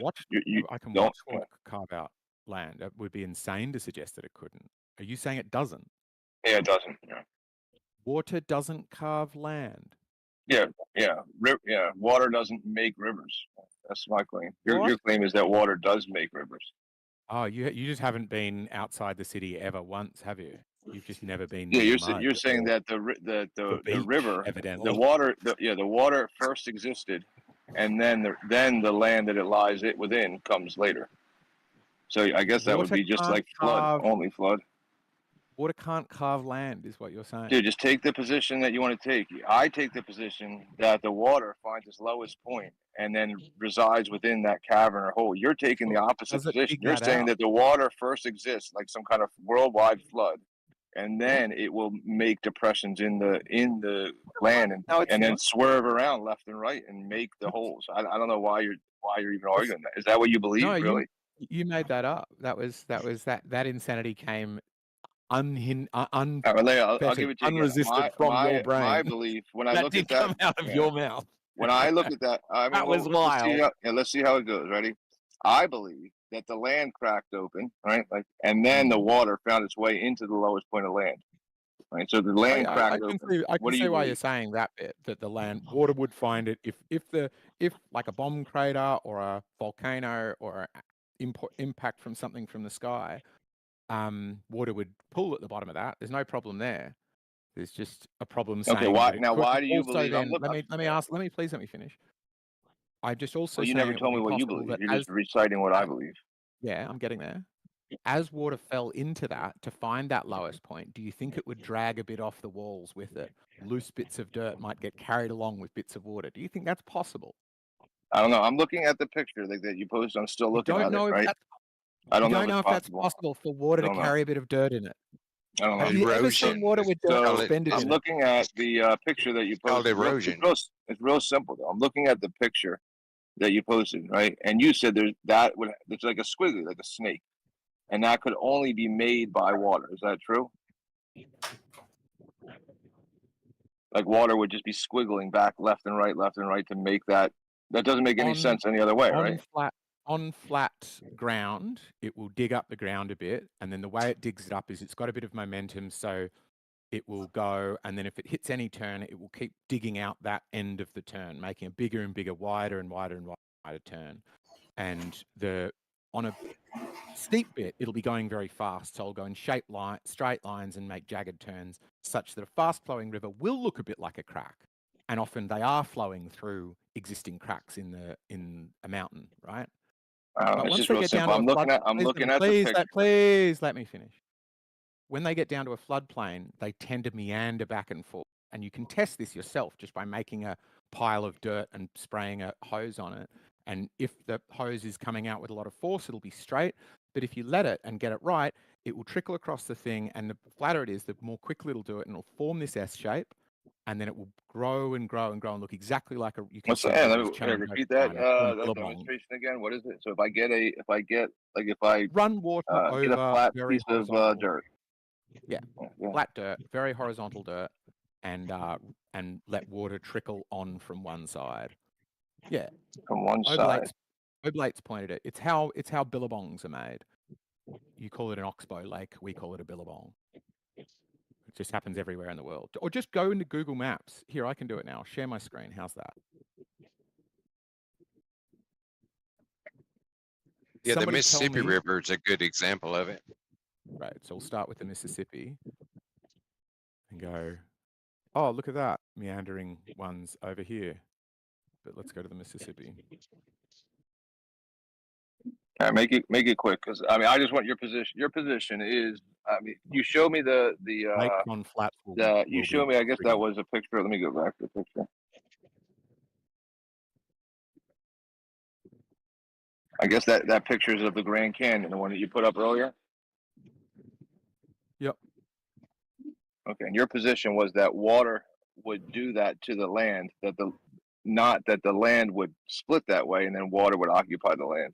I can watch water carve out land. It would be insane to suggest that it couldn't. Are you saying it doesn't? Yeah, it doesn't. Yeah. Water doesn't carve land. Yeah. Water doesn't make rivers. That's my claim. Your claim is that water does make rivers. Oh, you just haven't been outside the city ever once, have you? You've just never been. Yeah, you're saying that the river, evidently. the water first existed, and then the land that it lies within comes later. So I guess that would be just like flood, only flood. Water can't carve land, is what you're saying. Dude, just take the position that you want to take. I take the position that the water finds its lowest point and then resides within that cavern or hole. You're taking the opposite position. You're saying that the water first exists like some kind of worldwide flood, and then it will make depressions in the land and then swerve around left and right and make the holes. I don't know why you're even arguing that. Is that what you believe? No, really? You made that up. That insanity came I'll give it to you. unresisted from your brain. My belief when I that look did at that, come out of your mouth. When I look at that, I mean, that was wild. Let's see how it goes. Ready? I believe that the land cracked open, right? And then the water found its way into the lowest point of land. Right. So the land cracked open. I can see why you're saying that bit, that the water would find it if like a bomb crater or a volcano or impact from something from the sky. Water would pool at the bottom of that. There's no problem there. There's just a problem saying. Okay, why do you believe? Then, let me finish. I just also. Well, you never told me what you believe. You're just reciting what I believe. Yeah, I'm getting there. As water fell into that to find that lowest point, do you think it would drag a bit off the walls with it? Loose bits of dirt might get carried along with bits of water. Do you think that's possible? I don't know. I'm looking at the picture that you posted. I'm still looking at it, right? I don't know if that's possible for water to carry a bit of dirt in it. I don't know. Have you ever seen water with dirt suspended in it? I'm looking at the picture that you posted. Erosion. It's real simple, though. I'm looking at the picture that you posted, right? And you said it's like a squiggly, like a snake, and that could only be made by water. Is that true? Like water would just be squiggling back left and right to make that. That doesn't make any sense any other way, right? On flat ground, it will dig up the ground a bit, and then the way it digs it up is it's got a bit of momentum, so it will go, and then if it hits any turn, it will keep digging out that end of the turn, making a bigger and bigger, wider and wider and wider turn. And on a steep bit, it'll be going very fast, so it'll go in straight lines and make jagged turns, such that a fast-flowing river will look a bit like a crack. And often they are flowing through existing cracks in a mountain, right? It's just real simple. I'm looking at the picture. Please let me finish. When they get down to a floodplain, they tend to meander back and forth. And you can test this yourself just by making a pile of dirt and spraying a hose on it. And if the hose is coming out with a lot of force, it'll be straight. But if you let it and get it right, it will trickle across the thing. And the flatter it is, the more quickly it'll do it. And it'll form this S shape. and then it will grow and grow and grow and look exactly like a. You can What's see that? Hey, rivers let me change repeat over that time. It's called that billabong. demonstration again. What is it? So if I Run water get a over flat very piece of horizontal. dirt. Yeah, Yeah. flat dirt, very horizontal dirt, and let water trickle on from one side. Yeah, From one side. Oblate's pointed it. It's how billabongs are made. You call it an oxbow lake. We call it a billabong. It just happens everywhere in the world. Or just go into Google Maps. Here, I can do it now. Share my screen. How's that? Yeah, the Somebody tell Mississippi me. River is a good example of it. Right. So we'll start with the Mississippi and go, oh, look at that. Meandering ones over here. But let's go to the Mississippi. All right, make it quick, because I mean, I just want your position. Your position is, I mean, you show me Lake on flat you show me. I guess that was a picture. Let me go back to the picture. I guess that picture is of the Grand Canyon, the one that you put up earlier. Yep. Okay, and your position was that water would do that to the land, not that the land would split that way and then water would occupy the land.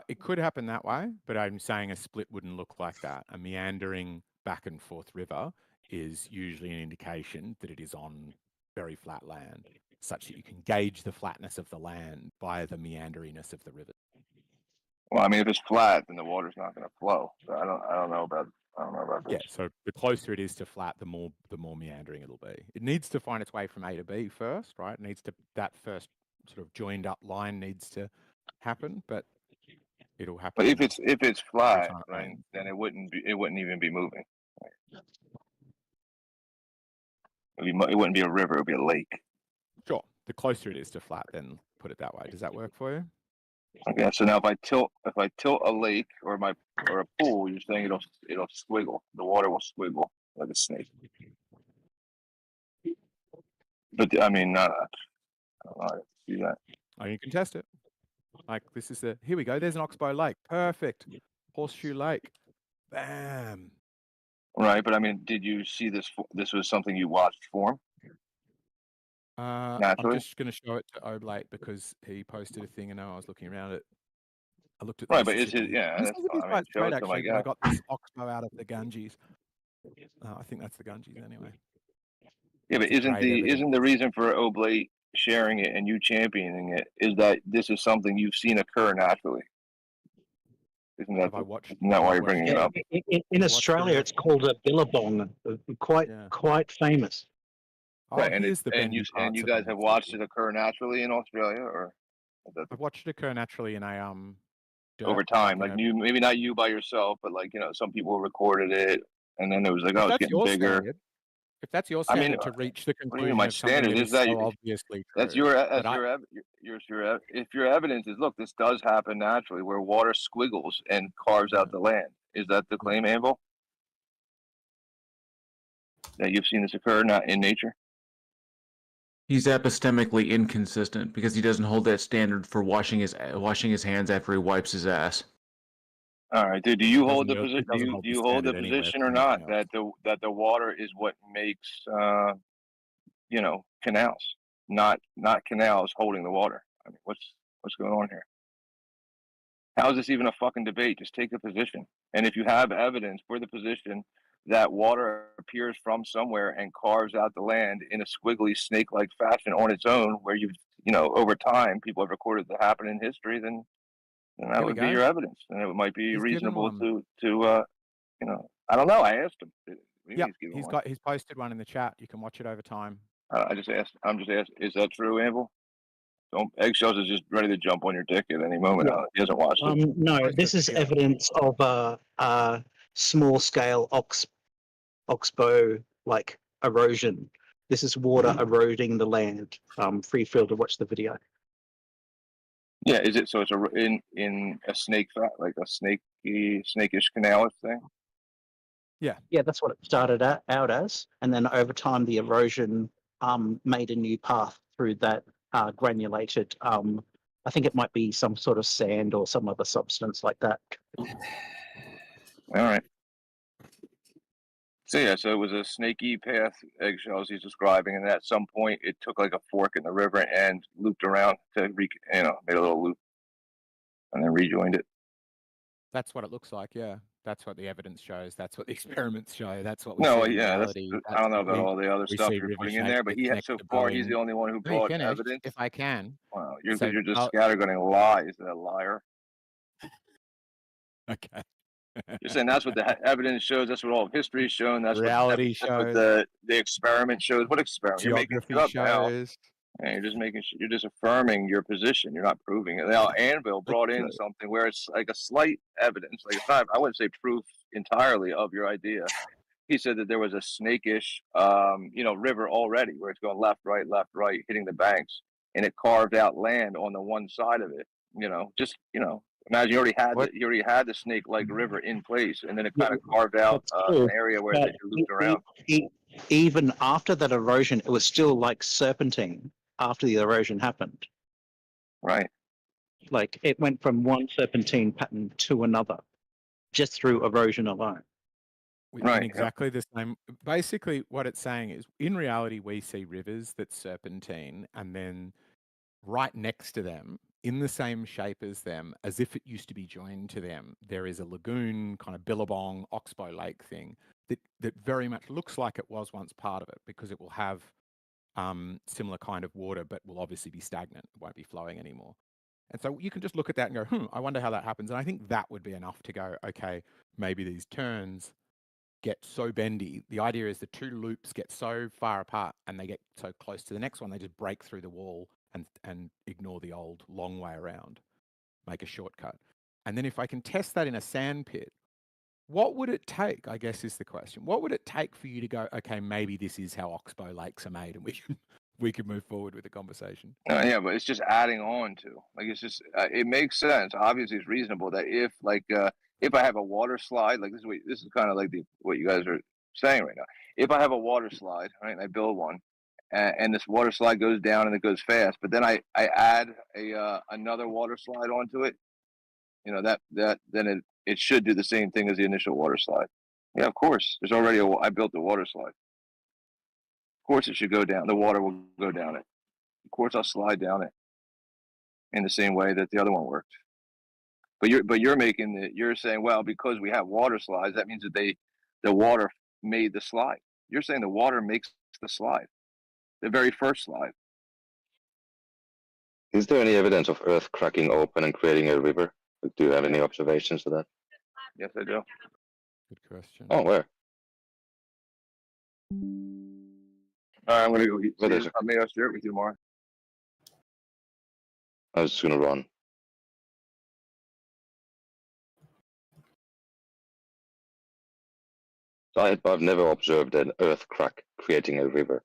It could happen that way, but I'm saying a split wouldn't look like that. A meandering back and forth river is usually an indication that it is on very flat land, such that you can gauge the flatness of the land by the meanderiness of the river. Well, I mean, if it's flat, then the water's not going to flow. So I don't know about this. Yeah, so the closer it is to flat, the more meandering it'll be. It needs to find its way from A to B first, right? It needs to, that first sort of joined up line needs to happen, but it'll happen. But if it's flat, then it wouldn't even be moving. It wouldn't be a river; it would be a lake. Sure. The closer it is to flat, then put it that way. Does that work for you? Okay. So now if I tilt a lake or a pool, you're saying it'll squiggle. The water will squiggle like a snake. But I mean, I don't know how to see that. Oh, you can test it. Like this is here we go. There's an oxbow lake. Perfect. Horseshoe Lake. Bam. Right, but I mean, did you see this? This was something you watched form? I'm Naturally? just going to show it to Oblate because he posted a thing and now I was looking around it. I looked at Right, but is it? Yeah, that's Mississippi's fine. I mean, quite show straight it to my actually, but I guy. got this oxbow out of the Ganges. I think that's the Ganges anyway. Yeah, but It's a great evidence. isn't the reason for Oblate sharing it and you championing it is that this is something you've seen occur naturally? Isn't that why you're bringing it up? In Australia, it's called a billabong. Quite famous. Right, and you guys have watched it occur naturally in Australia, or I've watched it occur naturally in a over time, like maybe not you by yourself, but like some people recorded it, and then it was like, oh, it's getting bigger. Standard, if that's your standard to reach the What do you conclusion mean my of something standard that is is that so obviously true. that's if your evidence is, look, this does happen naturally where water squiggles and carves out the land. Is that the claim, Anvil? That you've seen this occur not in nature? He's epistemically inconsistent because he doesn't hold that standard for washing his hands after he wipes his ass. All right, dude. Do you hold the position? Do you hold the position or not that the water is what makes canals, not canals holding the water? I mean, what's going on here? How is this even a fucking debate? Just take a position. And if you have evidence for the position that water appears from somewhere and carves out the land in a squiggly snake-like fashion on its own, where over time people have recorded that happen in history, then that would be your evidence, and it might be reasonable to I don't know. I asked him. Yeah, he's posted one in the chat. You can watch it over time. I just asked. I'm just asking. Is that true, Anvil? Eggshells is just ready to jump on your dick at any moment. Yeah. He hasn't watched it. No, this is evidence of a small-scale oxbow like erosion. This is water eroding the land. Free feel to watch the video. Yeah, is it so? It's in a snake, like a snakish canalish thing. Yeah, that's what it started out as, and then over time the erosion made a new path through that granulated. I think it might be some sort of sand or some other substance like that. All right. So yeah, so it was a snaky path, eggshells he's describing, and at some point it took like a fork in the river and looped around to made a little loop, and then rejoined it. That's what it looks like. Yeah, that's what the evidence shows. That's what the experiments show. That's what we No, see in yeah, reality. I That's don't know what about all the other we stuff see you're river putting in shapes there, but that connect so to far he's the Boeing. only one who Let me brought finish, evidence. if I can. Wow, So you're just I'll- scattergunning lies, that liar. Okay. You're saying that's what the evidence shows. That's what all of history is shown. That's Reality what that's what shows. the experiment shows. What experiment? You're making Geography it up now. shows. And you're just affirming your position. You're not proving it. Now Anvil brought in something where it's like a slight evidence, like it's not, I wouldn't say proof entirely of your idea. He said that there was a snakish, river already where it's going left, right, hitting the banks, and it carved out land on the one side of it. Imagine you already had the snake-like river in place, and then it kind of carved out an area where But they looped around. Even after that erosion, it was still like serpentine after the erosion happened. Right. Like it went from one serpentine pattern to another just through erosion alone. In exactly the same. Basically, what it's saying is, in reality, we see rivers that serpentine, and then right next to them, in the same shape as them, as if it used to be joined to them, there is a lagoon, kind of Billabong, Oxbow Lake thing that very much looks like it was once part of it, because it will have similar kind of water, but will obviously be stagnant. It won't be flowing anymore. And so you can just look at that and go, I wonder how that happens. And I think that would be enough to go, okay, maybe these turns get so bendy. The idea is the two loops get so far apart and they get so close to the next one, they just break through the wall and ignore the old long way around, make a shortcut. And then if I can test that in a sand pit, what would it take, I guess, is the question. What would it take for you to go, okay, maybe this is how Oxbow Lakes are made, and we could move forward with the conversation? Yeah, but it's just adding on to, like, it's just it makes sense. Obviously, it's reasonable that if I have a water slide, like this is kind of like what you guys are saying right now. If I have a water slide, right, and I build one, and this water slide goes down and it goes fast, but then I add another water slide onto it, then it should do the same thing as the initial water slide. Yeah, of course. I built the water slide. Of course, it should go down. The water will go down it. Of course, I'll slide down it in the same way that the other one worked. But you're saying, well, because we have water slides, that means that the water made the slide. You're saying the water makes the slide, the very first slide. Is there any evidence of Earth cracking open and creating a river? Do you have any observations of that? Yes, I do. Good question. Oh, where? All right, I'm gonna go eat. Where is it? Maybe I'll share it with you tomorrow. I was just gonna run. I've never observed an earth crack creating a river.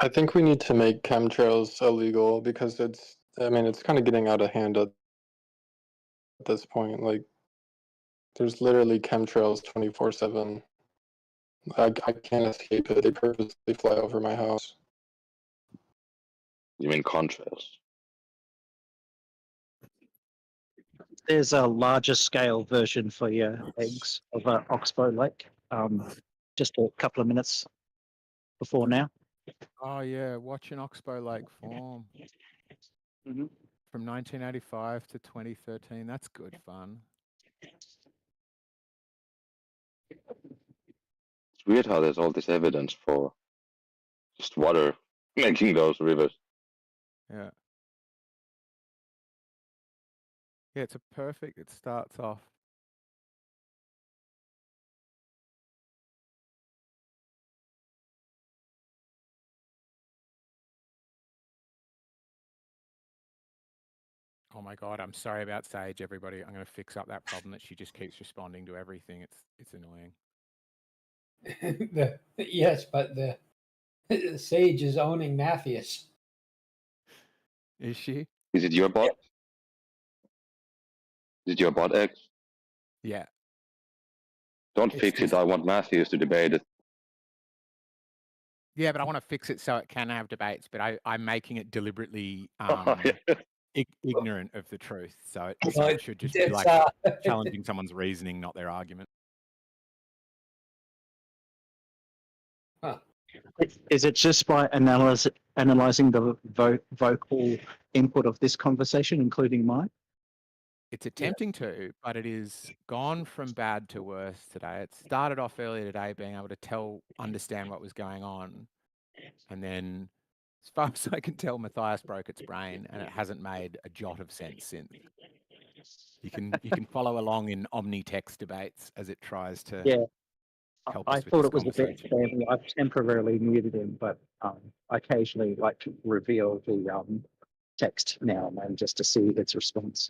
I think we need to make chemtrails illegal because it's kind of getting out of hand at this point. Like, there's literally chemtrails 24/7. I can't escape it. They purposely fly over my house. You mean contrails? There's a larger scale version for your eggs of Oxbow Lake. Just a couple of minutes before now. Oh yeah, watching Oxbow Lake form. From 1985 to 2013. That's good fun. It's weird how there's all this evidence for just water making those rivers. Yeah. Yeah, it's a perfect. It starts off Oh my God, I'm sorry about Sage, everybody. I'm going to fix up that problem that she just keeps responding to everything. It's annoying. Yes, but the Sage is owning Matthias. Is she? Is it your bot? Is it your bot, X? Yeah. Don't It's fix just- it. I want Matthews to debate it. Yeah, but I want to fix it so it can have debates, but I'm making it deliberately ignorant of the truth. So it should just be like challenging someone's reasoning, not their argument. Is it just by analyzing the vocal input of this conversation, including mine? It's attempting to, but it is gone from bad to worse today. It started off earlier today being able to understand what was going on. And then, as far as I can tell, Matthias broke its brain and it hasn't made a jot of sense since. You can follow along in OmniTalk debates as it tries to help us I with thought this it was a bit conversation. family. I've temporarily muted him, but I occasionally like to reveal the text now and then just to see its response.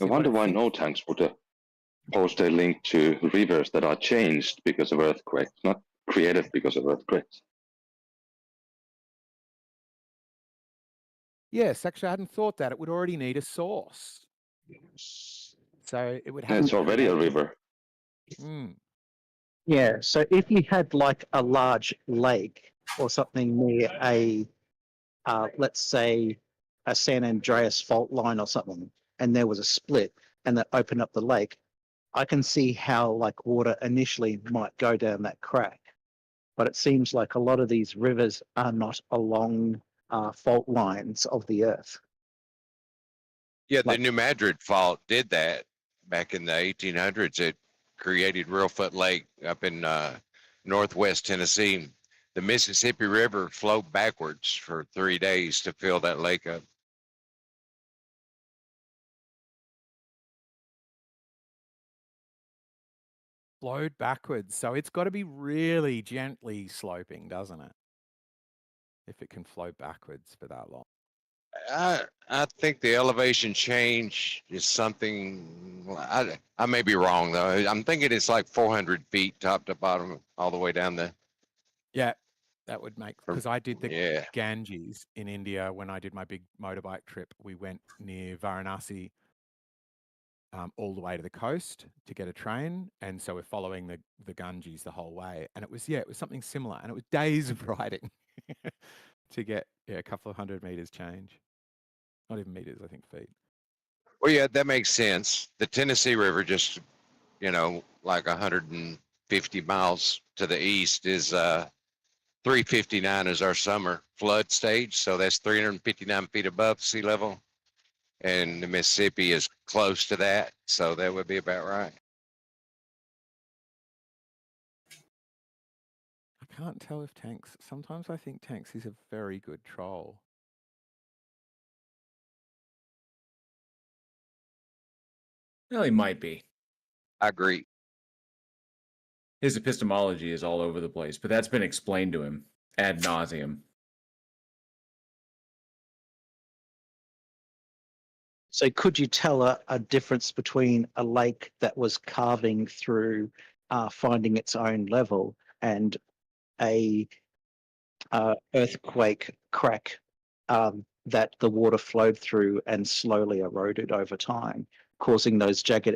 I wonder why no tanks would post a link to rivers that are changed because of earthquakes, not created because of earthquakes. Yes, actually, I hadn't thought that. It would already need a source. So it would have It's to already a create- river. Yeah, so if you had like a large lake or something near a, let's say, a San Andreas fault line or something, and there was a split and that opened up the lake, I can see how like water initially might go down that crack. But it seems like a lot of these rivers are not along fault lines of the earth. Yeah, the New Madrid fault did that back in the 1800s. It created Reelfoot Lake up in northwest Tennessee. The Mississippi River flowed backwards for 3 days to fill that lake up. Flowed backwards. So it's got to be really gently sloping, doesn't it? If it can flow backwards for that long. I think the elevation change is something. I may be wrong though. I'm thinking it's like 400 feet top to bottom, all the way down there. Yeah, that would make, because I did the Ganges in India when I did my big motorbike trip. We went near Varanasi all the way to the coast to get a train, and so we're following the Ganges the whole way. And it was something similar, and it was days of riding to get a couple of 100 meters change. Not even meters, I think feet. Well, yeah, that makes sense. The Tennessee River, just like 150 miles to the east, is 359 is our summer flood stage, so that's 359 feet above sea level, and the Mississippi is close to that, so that would be about right. I can't tell if Tanks. Sometimes I think Tanks is a very good troll. Well, he might be. I agree. His epistemology is all over the place, but that's been explained to him ad nauseum. So could you tell a difference between a lake that was carving through, finding its own level, and a earthquake crack that the water flowed through and slowly eroded over time, causing those jagged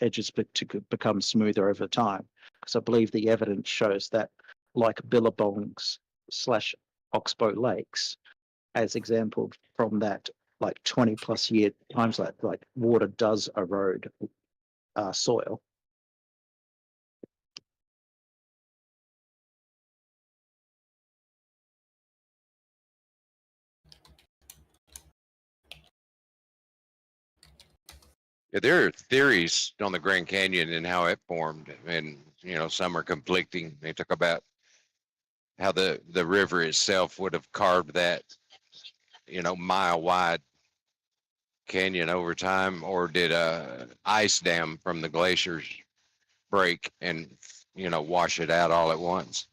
edges to become smoother over time? Because I believe the evidence shows that, like Billabongs / Oxbow Lakes, as example from that like 20+ year times, like water does erode soil. Yeah, there are theories on the Grand Canyon and how it formed, and some are conflicting. They talk about how the river itself would have carved that mile wide canyon over time, or did a ice dam from the glaciers break and wash it out all at once?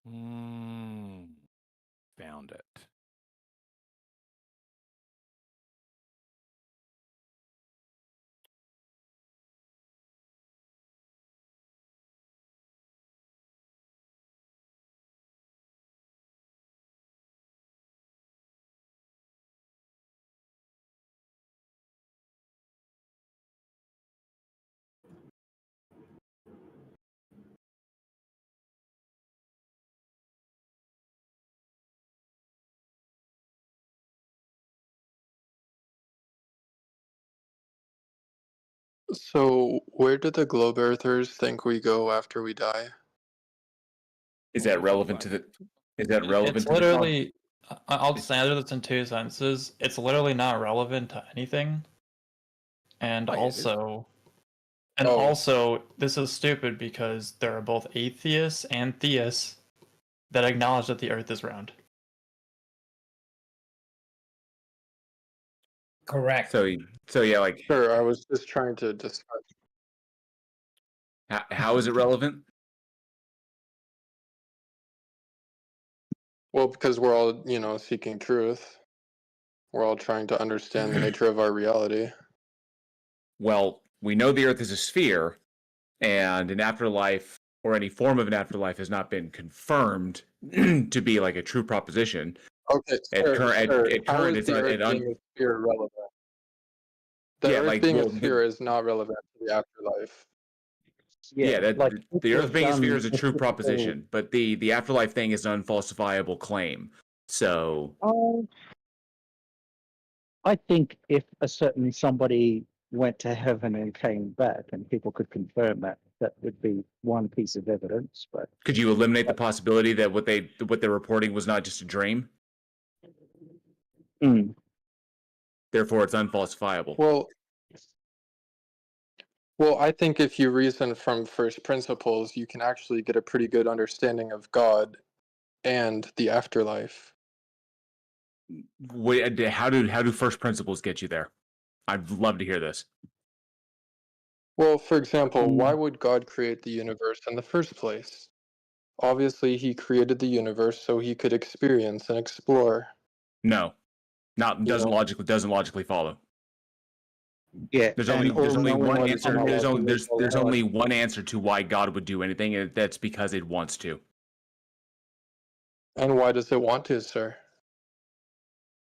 Found it. So, where do the globe earthers think we go after we die? Is that relevant to the? Is that relevant It's to the? literally. I'll just answer this in two sentences. It's literally not relevant to anything, and also, this is stupid because there are both atheists and theists that acknowledge that the Earth is round. Correct. So yeah, like. Sure, I was just trying to discuss. How is it relevant? Well, because we're all, seeking truth. We're all trying to understand the nature of our reality. Well, we know the Earth is a sphere, and an afterlife or any form of an afterlife has not been confirmed to be like a true proposition. Okay, how is the Earth being a sphere relevant? The Earth being a sphere is not relevant to the afterlife. Yeah, the Earth being a sphere is a true proposition, but the afterlife thing is an unfalsifiable claim. So I think if a certain somebody went to heaven and came back, and people could confirm that, that would be one piece of evidence. But could you eliminate the possibility that what they're reporting was not just a dream? Therefore, it's unfalsifiable. Well, I think if you reason from first principles, you can actually get a pretty good understanding of God and the afterlife. Wait, how do first principles get you there? I'd love to hear this. Well, for example, why would God create the universe in the first place? Obviously, he created the universe so he could experience and explore. No, doesn't logically follow. Yeah, there's only one answer. There's only one answer to why God would do anything, and that's because it wants to. And why does it want to, sir?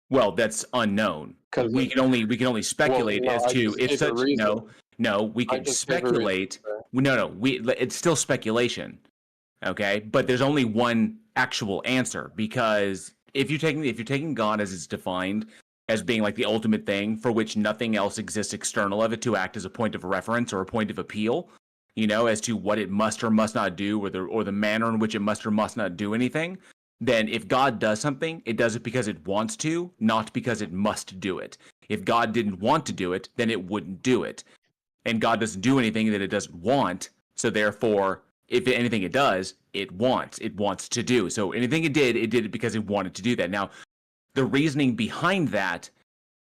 Well, that's unknown. We can only speculate as to if such. No, we can speculate. It's still speculation. Okay, but there's only one actual answer, because if you're taking God as it's defined, as being like the ultimate thing for which nothing else exists external of it to act as a point of reference or a point of appeal, as to what it must or must not do, or the manner in which it must or must not do anything, then if God does something, it does it because it wants to, not because it must do it. If God didn't want to do it, then it wouldn't do it. And God doesn't do anything that it doesn't want, so therefore, if anything it does, it wants to do. So anything it did it because it wanted to do that. Now, the reasoning behind that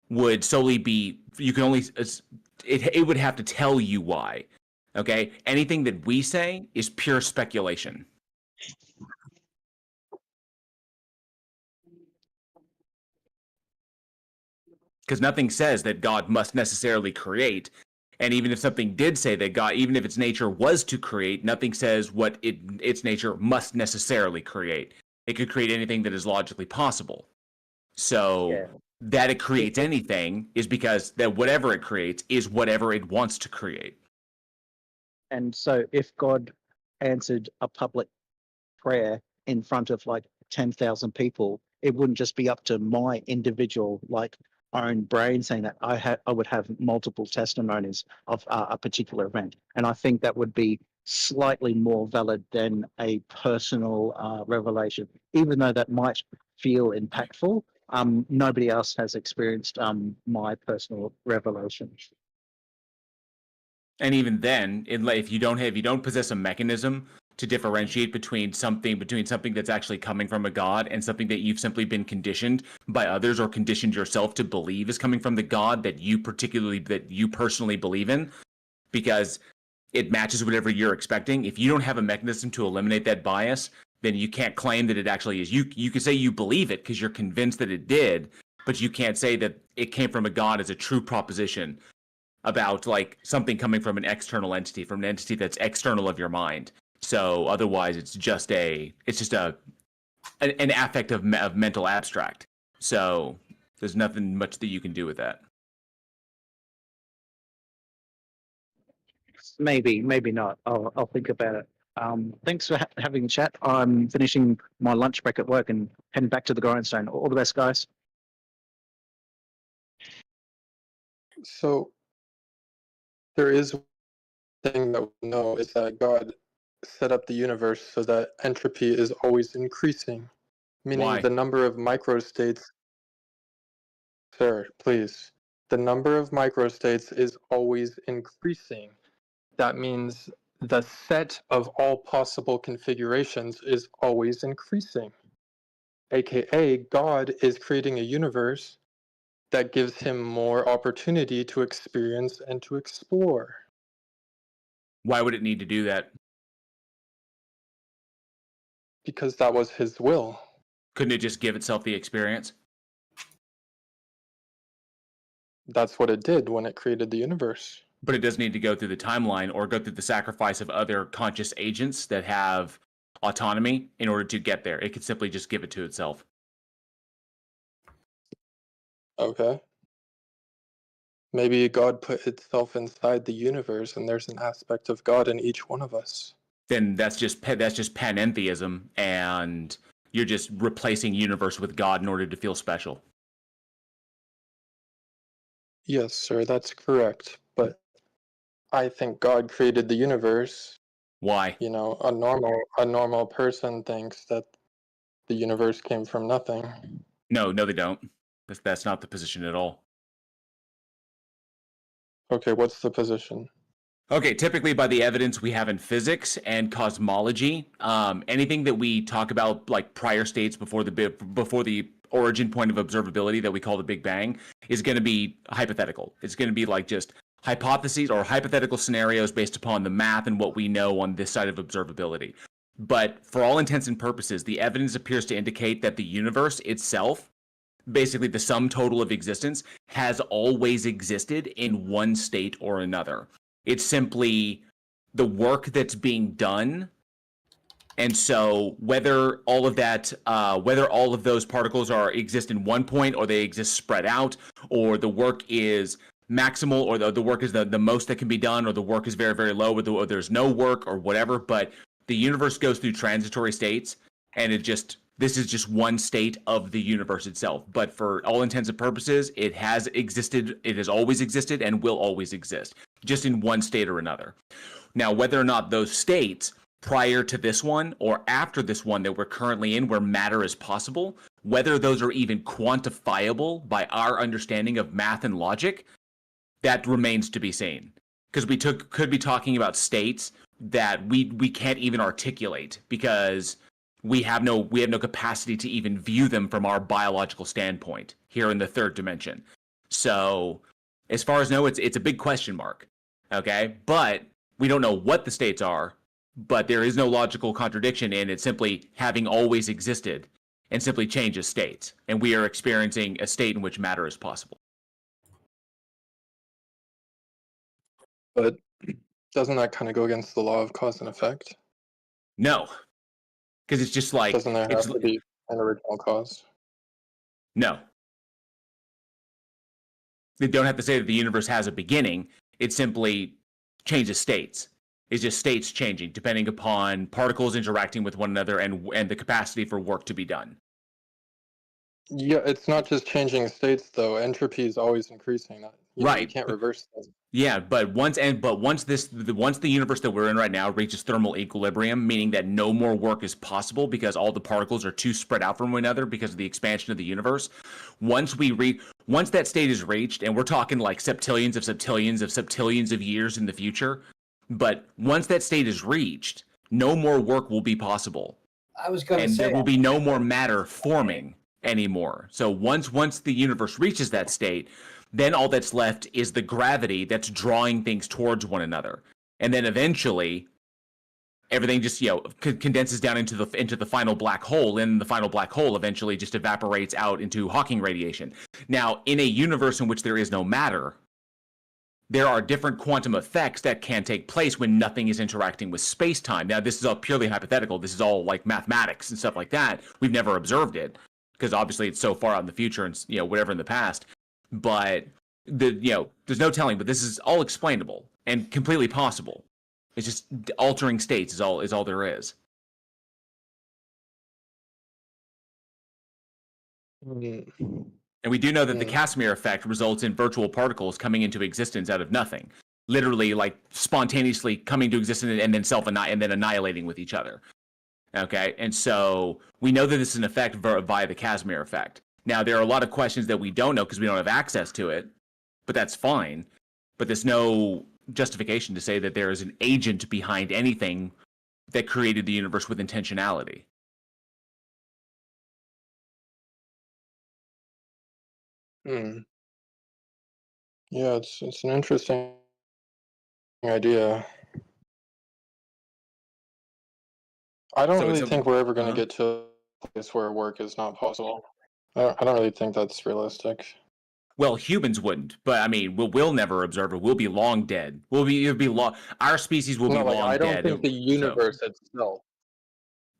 would solely be, it would have to tell you why. Okay? Anything that we say is pure speculation. Because nothing says that God must necessarily create. And even if something did say that God, even if its nature was to create, nothing says what its nature must necessarily create. It could create anything that is logically possible. So that it creates anything is because that whatever it creates is whatever it wants to create. And so if God answered a public prayer in front of like 10,000 people, it wouldn't just be up to my individual own brain saying that. I would have multiple testimonies of a particular event, and I think that would be slightly more valid than a personal revelation, even though that might feel impactful. Nobody else has experienced my personal revelation. And even then, if you don't possess a mechanism to differentiate between something that's actually coming from a God and something that you've simply been conditioned by others or conditioned yourself to believe is coming from the God that you personally believe in, because it matches whatever you're expecting. If you don't have a mechanism to eliminate that bias, then you can't claim that it actually is. You can say you believe it because you're convinced that it did, but you can't say that it came from a god as a true proposition about like something coming from an external entity, from an entity that's external of your mind. So otherwise, it's just an affect of mental abstract. So there's nothing much that you can do with that. Maybe not. I'll think about it. Thanks for having the chat. I'm finishing my lunch break at work and heading back to the grindstone. All the best, guys. So there is one thing that we know is that God set up the universe so that entropy is always increasing, meaning Why? the number of microstates. Sir, please. The number of microstates is always increasing. That means the set of all possible configurations is always increasing. AKA, God is creating a universe that gives him more opportunity to experience and to explore. Why would it need to do that? Because that was his will. Couldn't it just give itself the experience? That's what it did when it created the universe. But it doesn't need to go through the timeline or go through the sacrifice of other conscious agents that have autonomy in order to get there. It could simply just give it to itself. Okay. Maybe God put itself inside the universe and there's an aspect of God in each one of us. Then that's just panentheism, and you're just replacing universe with God in order to feel special. Yes, sir, that's correct. But I think God created the universe. Why? You know, a normal person thinks that the universe came from nothing. No, they don't. That's not the position at all. Okay, what's the position? Okay, typically by the evidence we have in physics and cosmology, anything that we talk about like prior states before the origin point of observability that we call the Big Bang is going to be hypothetical. It's going to be like just hypotheses or hypothetical scenarios based upon the math and what we know on this side of observability. But for all intents and purposes, the evidence appears to indicate that the universe itself, basically the sum total of existence, has always existed in one state or another. It's simply the work that's being done. And so whether all of those particles exist in one point or they exist spread out, or the work is maximal, or the work is the most that can be done, or the work is very, very low, or there's no work or whatever, but the universe goes through transitory states, and this is just one state of the universe itself. But for all intents and purposes, it has existed, it has always existed, and will always exist, just in one state or another. Now, whether or not those states, prior to this one or after this one that we're currently in, where matter is possible, whether those are even quantifiable by our understanding of math and logic, that remains to be seen. Because we could be talking about states that we can't even articulate, because we have no capacity to even view them from our biological standpoint here in the third dimension. So as far as I know, it's a big question mark. Okay, but we don't know what the states are, but there is no logical contradiction in it simply having always existed and simply changes states. And we are experiencing a state in which matter is possible. But doesn't that kind of go against the law of cause and effect? No, because it's just like... Doesn't there have to be an original cause? No. They don't have to say that the universe has a beginning. It simply changes states. It's just states changing depending upon particles interacting with one another and the capacity for work to be done. Yeah, it's not just changing states though. Entropy is always increasing. Right. You can't reverse that. Yeah, but once the universe that we're in right now reaches thermal equilibrium, meaning that no more work is possible because all the particles are too spread out from one another because of the expansion of the universe. Once that state is reached, and we're talking like septillions of septillions of septillions of years in the future, but once that state is reached, no more work will be possible. I was going to say, and there will be no more matter forming anymore. So once the universe reaches that state, then all that's left is the gravity that's drawing things towards one another. And then eventually everything just condenses down into the final black hole, and the final black hole eventually just evaporates out into Hawking radiation. Now, in a universe in which there is no matter, there are different quantum effects that can take place when nothing is interacting with space-time. Now, this is all purely hypothetical. This is all like mathematics and stuff like that. We've never observed it because obviously it's so far out in the future and whatever in the past. But there's no telling. But this is all explainable and completely possible. It's just altering states is all there is. And we do know that the Casimir effect results in virtual particles coming into existence out of nothing, literally like spontaneously coming to existence and then annihilating with each other. Okay, and so we know that this is an effect via the Casimir effect. Now there are a lot of questions that we don't know because we don't have access to it, but that's fine. But there's no justification to say that there is an agent behind anything that created the universe with intentionality. Yeah, it's an interesting idea. I don't really think we're ever going to get to a place where work is not possible. I don't really think that's realistic. Well, humans wouldn't, but I mean, we'll never observe it. We'll be long dead. Our species will be long dead. I don't think the universe itself.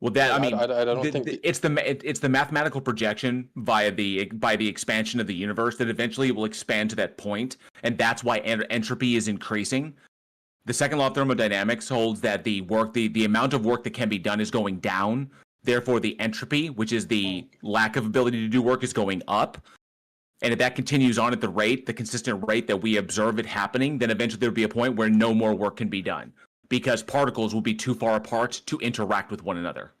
Well, that I don't think it's the mathematical projection by the expansion of the universe that eventually will expand to that point, and that's why entropy is increasing. The second law of thermodynamics holds that the amount of work that can be done is going down. Therefore, the entropy, which is the lack of ability to do work, is going up. And if that continues on at the consistent rate that we observe it happening, then eventually there'll be a point where no more work can be done because particles will be too far apart to interact with one another.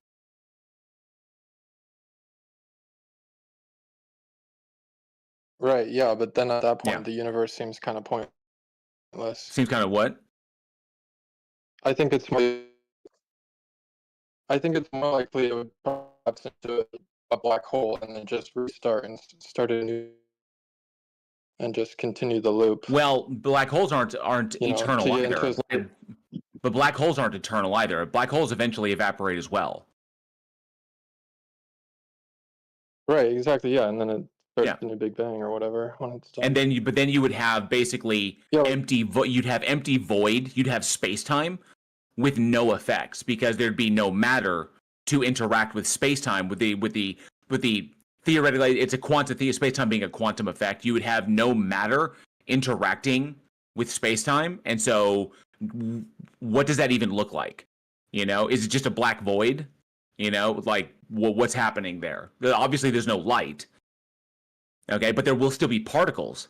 Right, yeah, but then at that point, the universe seems kind of pointless. Seems kind of what? I think it's more likely it would collapse into a black hole and then just restart and start a new and just continue the loop. Well, black holes aren't eternal either. But black holes aren't eternal either. Black holes eventually evaporate as well. Right, exactly, yeah, and then it starts the new Big Bang or whatever when it's done. And then you would have basically you'd have empty void, you'd have space-time with no effects because there'd be no matter to interact with space-time with the theoretically it's a quantum space-time being a quantum effect. You would have no matter interacting with space-time, and so what does that even look like? Is it just a black void? Like what's happening there? Obviously, there's no light. Okay, but there will still be particles,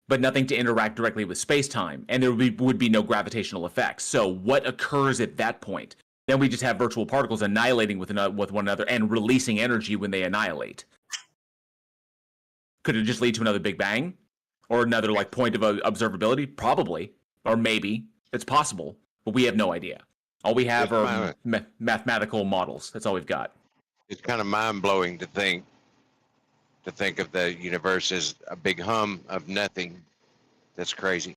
but nothing to interact directly with space-time, and there would be no gravitational effects. So what occurs at that point? Then we just have virtual particles annihilating with one another and releasing energy when they annihilate. Could it just lead to another Big Bang? Or another point of observability? Probably. Or maybe. It's possible. But we have no idea. All we have are mathematical models. That's all we've got. It's kind of mind-blowing to think of the universe as a big hum of nothing. That's crazy.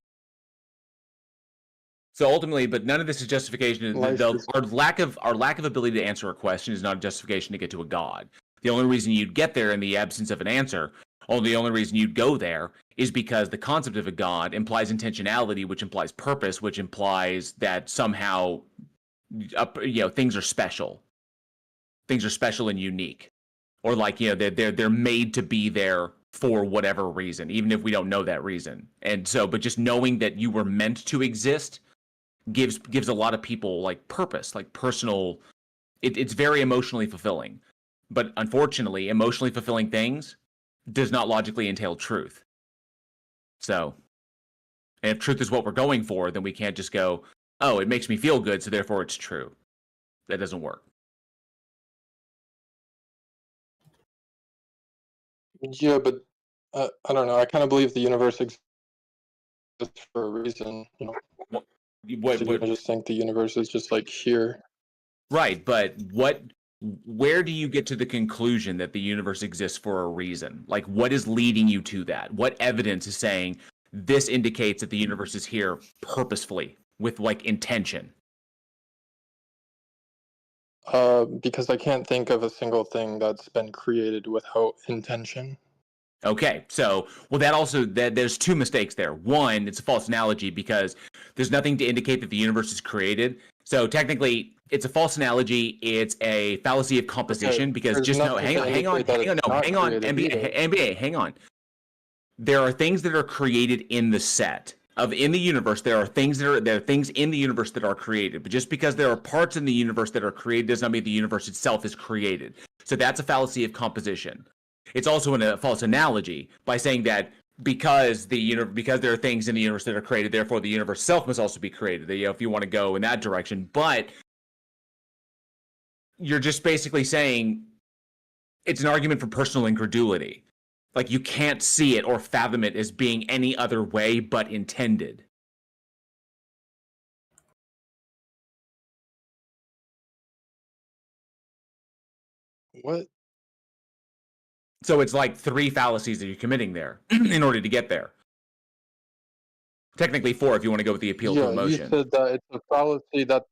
So ultimately, but none of this is justification. Our lack of ability to answer a question is not a justification to get to a god. The only reason you'd get there in the absence of an answer, or the only reason you'd go there, is because the concept of a god implies intentionality, which implies purpose, which implies that somehow, things are special. Things are special and unique, or they're made to be there for whatever reason, even if we don't know that reason. And so, but just knowing that you were meant to exist gives a lot of people purpose, personal. It's very emotionally fulfilling, but unfortunately, emotionally fulfilling things does not logically entail truth. So, and if truth is what we're going for, then we can't just go, oh, it makes me feel good, so therefore it's true. That doesn't work. Yeah, but I don't know. I kind of believe the universe exists for a reason. I just think the universe is just here. Right, but where do you get to the conclusion that the universe exists for a reason? What is leading you to that? What evidence is saying this indicates that the universe is here purposefully with intention? Because I can't think of a single thing that's been created without intention. Okay, so there's two mistakes there. One, it's a false analogy because there's nothing to indicate that the universe is created. So technically, it's a false analogy. It's a fallacy of composition because just no, hang on, NBA, hang on. There are things that are created in the set in the universe. There are things in the universe that are created, but just because there are parts in the universe that are created does not mean the universe itself is created. So that's a fallacy of composition. It's also a false analogy by saying that because there are things in the universe that are created, therefore the universe itself must also be created. If you want to go in that direction, but you're just basically saying it's an argument for personal incredulity. Like you can't see it or fathom it as being any other way but intended. What? So it's like 3 fallacies that you're committing there in order to get there. Technically 4 if you want to go with the appeal to emotion. You said that it's a fallacy that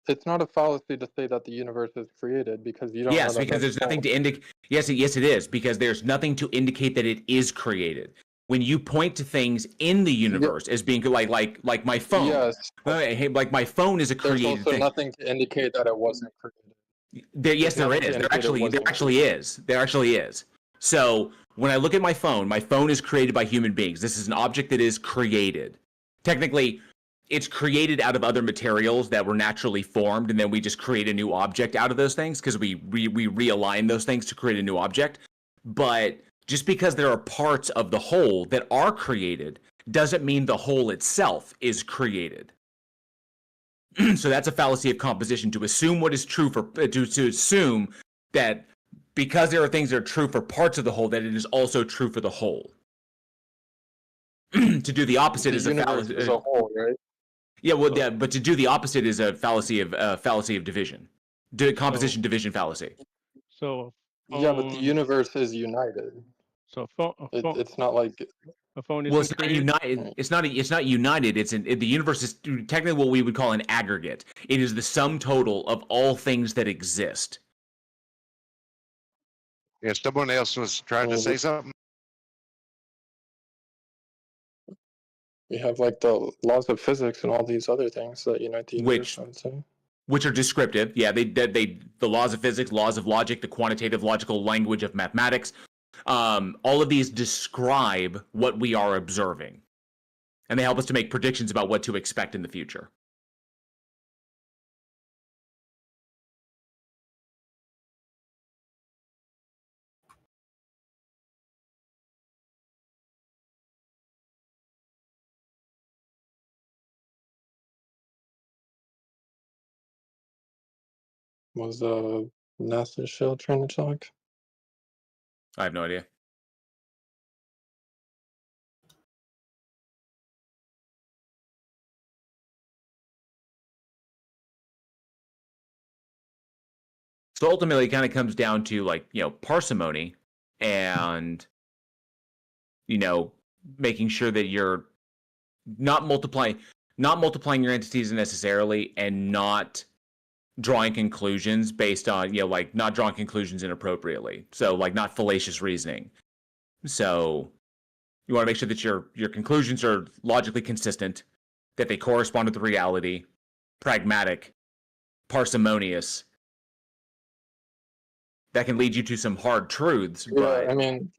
it's not a fallacy to say that the universe is created because you don't. Yes, because there's nothing to indicate. Yes, it is because there's nothing to indicate that it is created. When you point to things in the universe as being like my phone. Yes. Like my phone is a created thing. There's also nothing to indicate that it wasn't created. There actually is. So when I look at my phone is created by human beings. This is an object that is created. Technically, it's created out of other materials that were naturally formed, and then we just create a new object out of those things because we realign those things to create a new object. But just because there are parts of the whole that are created doesn't mean the whole itself is created. So that's a fallacy of composition to assume what is true to assume that because there are things that are true for parts of the whole, that it is also true for the whole. To do the opposite is a fallacy. As a whole, right? Yeah, well, yeah, but to do the opposite is a fallacy of division, composition division fallacy. So yeah, but the universe is united. So it's not like a phone is. Well, it's not united. It's not united. The universe is technically what we would call an aggregate. It is the sum total of all things that exist. Yeah, someone else was trying to say something. We have like the laws of physics and all these other things that unite the universe. I would say. Which are descriptive. Yeah, the laws of physics, laws of logic, the quantitative logical language of mathematics. All of these describe what we are observing, and they help us to make predictions about what to expect in the future. Was NASA show trying to talk? I have no idea. So ultimately, it kind of comes down to parsimony and making sure that you're not multiplying your entities necessarily, and not drawing conclusions based on not drawing conclusions inappropriately. So not fallacious reasoning. So you want to make sure that your conclusions are logically consistent, that they correspond with reality, pragmatic, parsimonious. That can lead you to some hard truths. Yeah, but, I mean,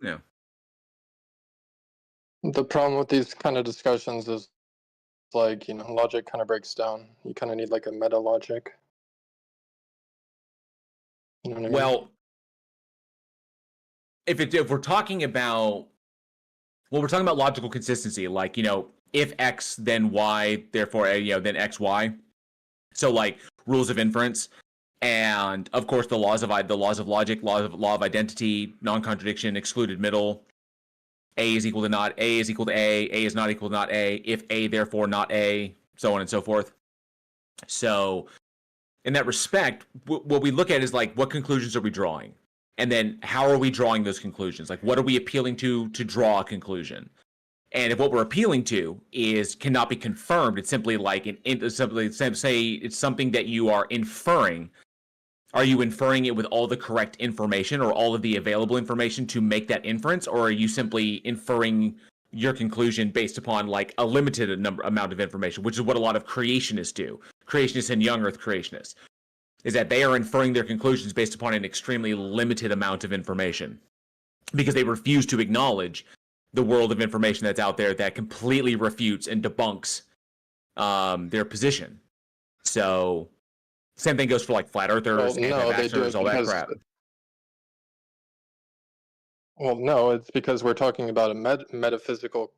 the problem with these kind of discussions is logic kind of breaks down. You kind of need like a meta logic. You know what I mean? Well, if we're talking about logical consistency, if X then Y, therefore then XY. So rules of inference, and of course the laws of logic, law of identity, non-contradiction, excluded middle. A is equal to not A is equal to A is not equal to not A, if A therefore not A, so on and so forth. So in that respect, what we look at is what conclusions are we drawing? And then how are we drawing those conclusions? What are we appealing to draw a conclusion? And if what we're appealing to cannot be confirmed, it's simply say it's something that you are inferring. Are you inferring it with all the correct information or all of the available information to make that inference, or are you simply inferring your conclusion based upon like a limited amount of information, which is what a lot of creationists do. Creationists and young Earth creationists is that they are inferring their conclusions based upon an extremely limited amount of information because they refuse to acknowledge the world of information that's out there that completely refutes and debunks their position. So same thing goes for like flat earthers, anti-vaxxers, all that crap. Well, no, it's because we're talking about a metaphysical,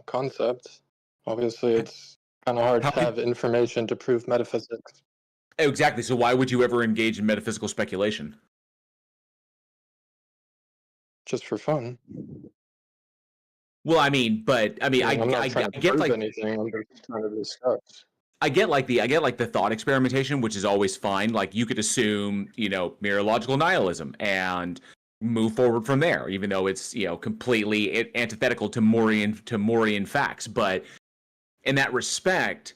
concept. Obviously, it's kind of hard to have information to prove metaphysics. Exactly. So why would you ever engage in metaphysical speculation? Just for fun. Well, I get like anything. I'm just trying to discuss. I get like the thought experimentation, which is always fine. Like you could assume, mereological nihilism and move forward from there, even though it's completely antithetical to Morian facts. But in that respect,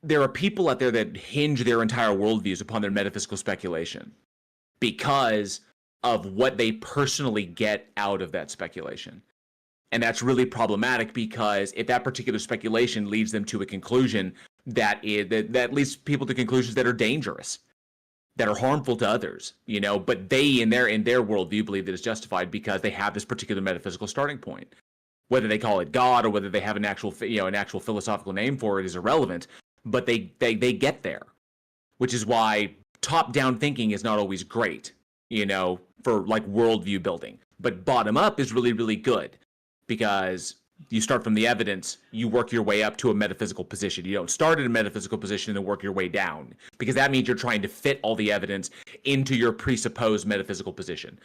there are people out there that hinge their entire worldviews upon their metaphysical speculation because of what they personally get out of that speculation. And that's really problematic because if that particular speculation leads them to a conclusion that leads people to conclusions that are dangerous, that are harmful to others, but they in their worldview believe that it's justified because they have this particular metaphysical starting point. Whether they call it God or whether they have an actual philosophical name for it is irrelevant, but they get there, which is why top-down thinking is not always great, for like worldview building. But bottom up is really, really good. Because you start from the evidence, you work your way up to a metaphysical position. You don't start at a metaphysical position and work your way down, because that means you're trying to fit all the evidence into your presupposed metaphysical position.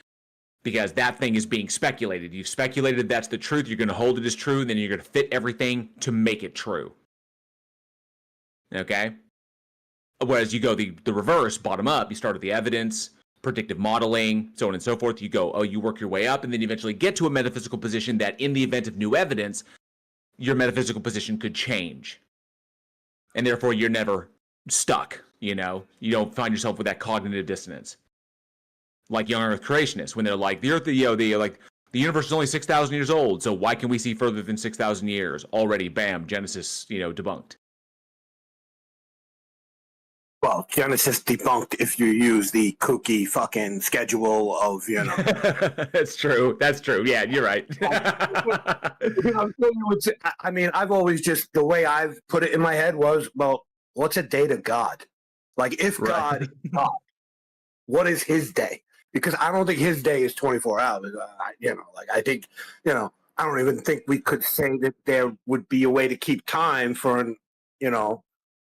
Because that thing is being speculated. You've speculated that's the truth, you're going to hold it as true, and then you're going to fit everything to make it true. Okay? Whereas you go the reverse, bottom up, you start at the evidence, predictive modeling, so on and so forth. You work your way up and then you eventually get to a metaphysical position that in the event of new evidence, your metaphysical position could change. And therefore you're never stuck, you don't find yourself with that cognitive dissonance. Like young Earth creationists, when they're like, the Earth, the universe is only 6,000 years old, so why can we see further than 6,000 years? Already, bam, Genesis, debunked. Well, Genesis debunked if you use the kooky fucking schedule of, That's true. Yeah, you're right. I mean, I've always just, the way I've put it in my head was, well, what's a day to God? Like, if God is God, what is his day? Because I don't think his day is 24 hours. I think, I don't even think we could say that there would be a way to keep time for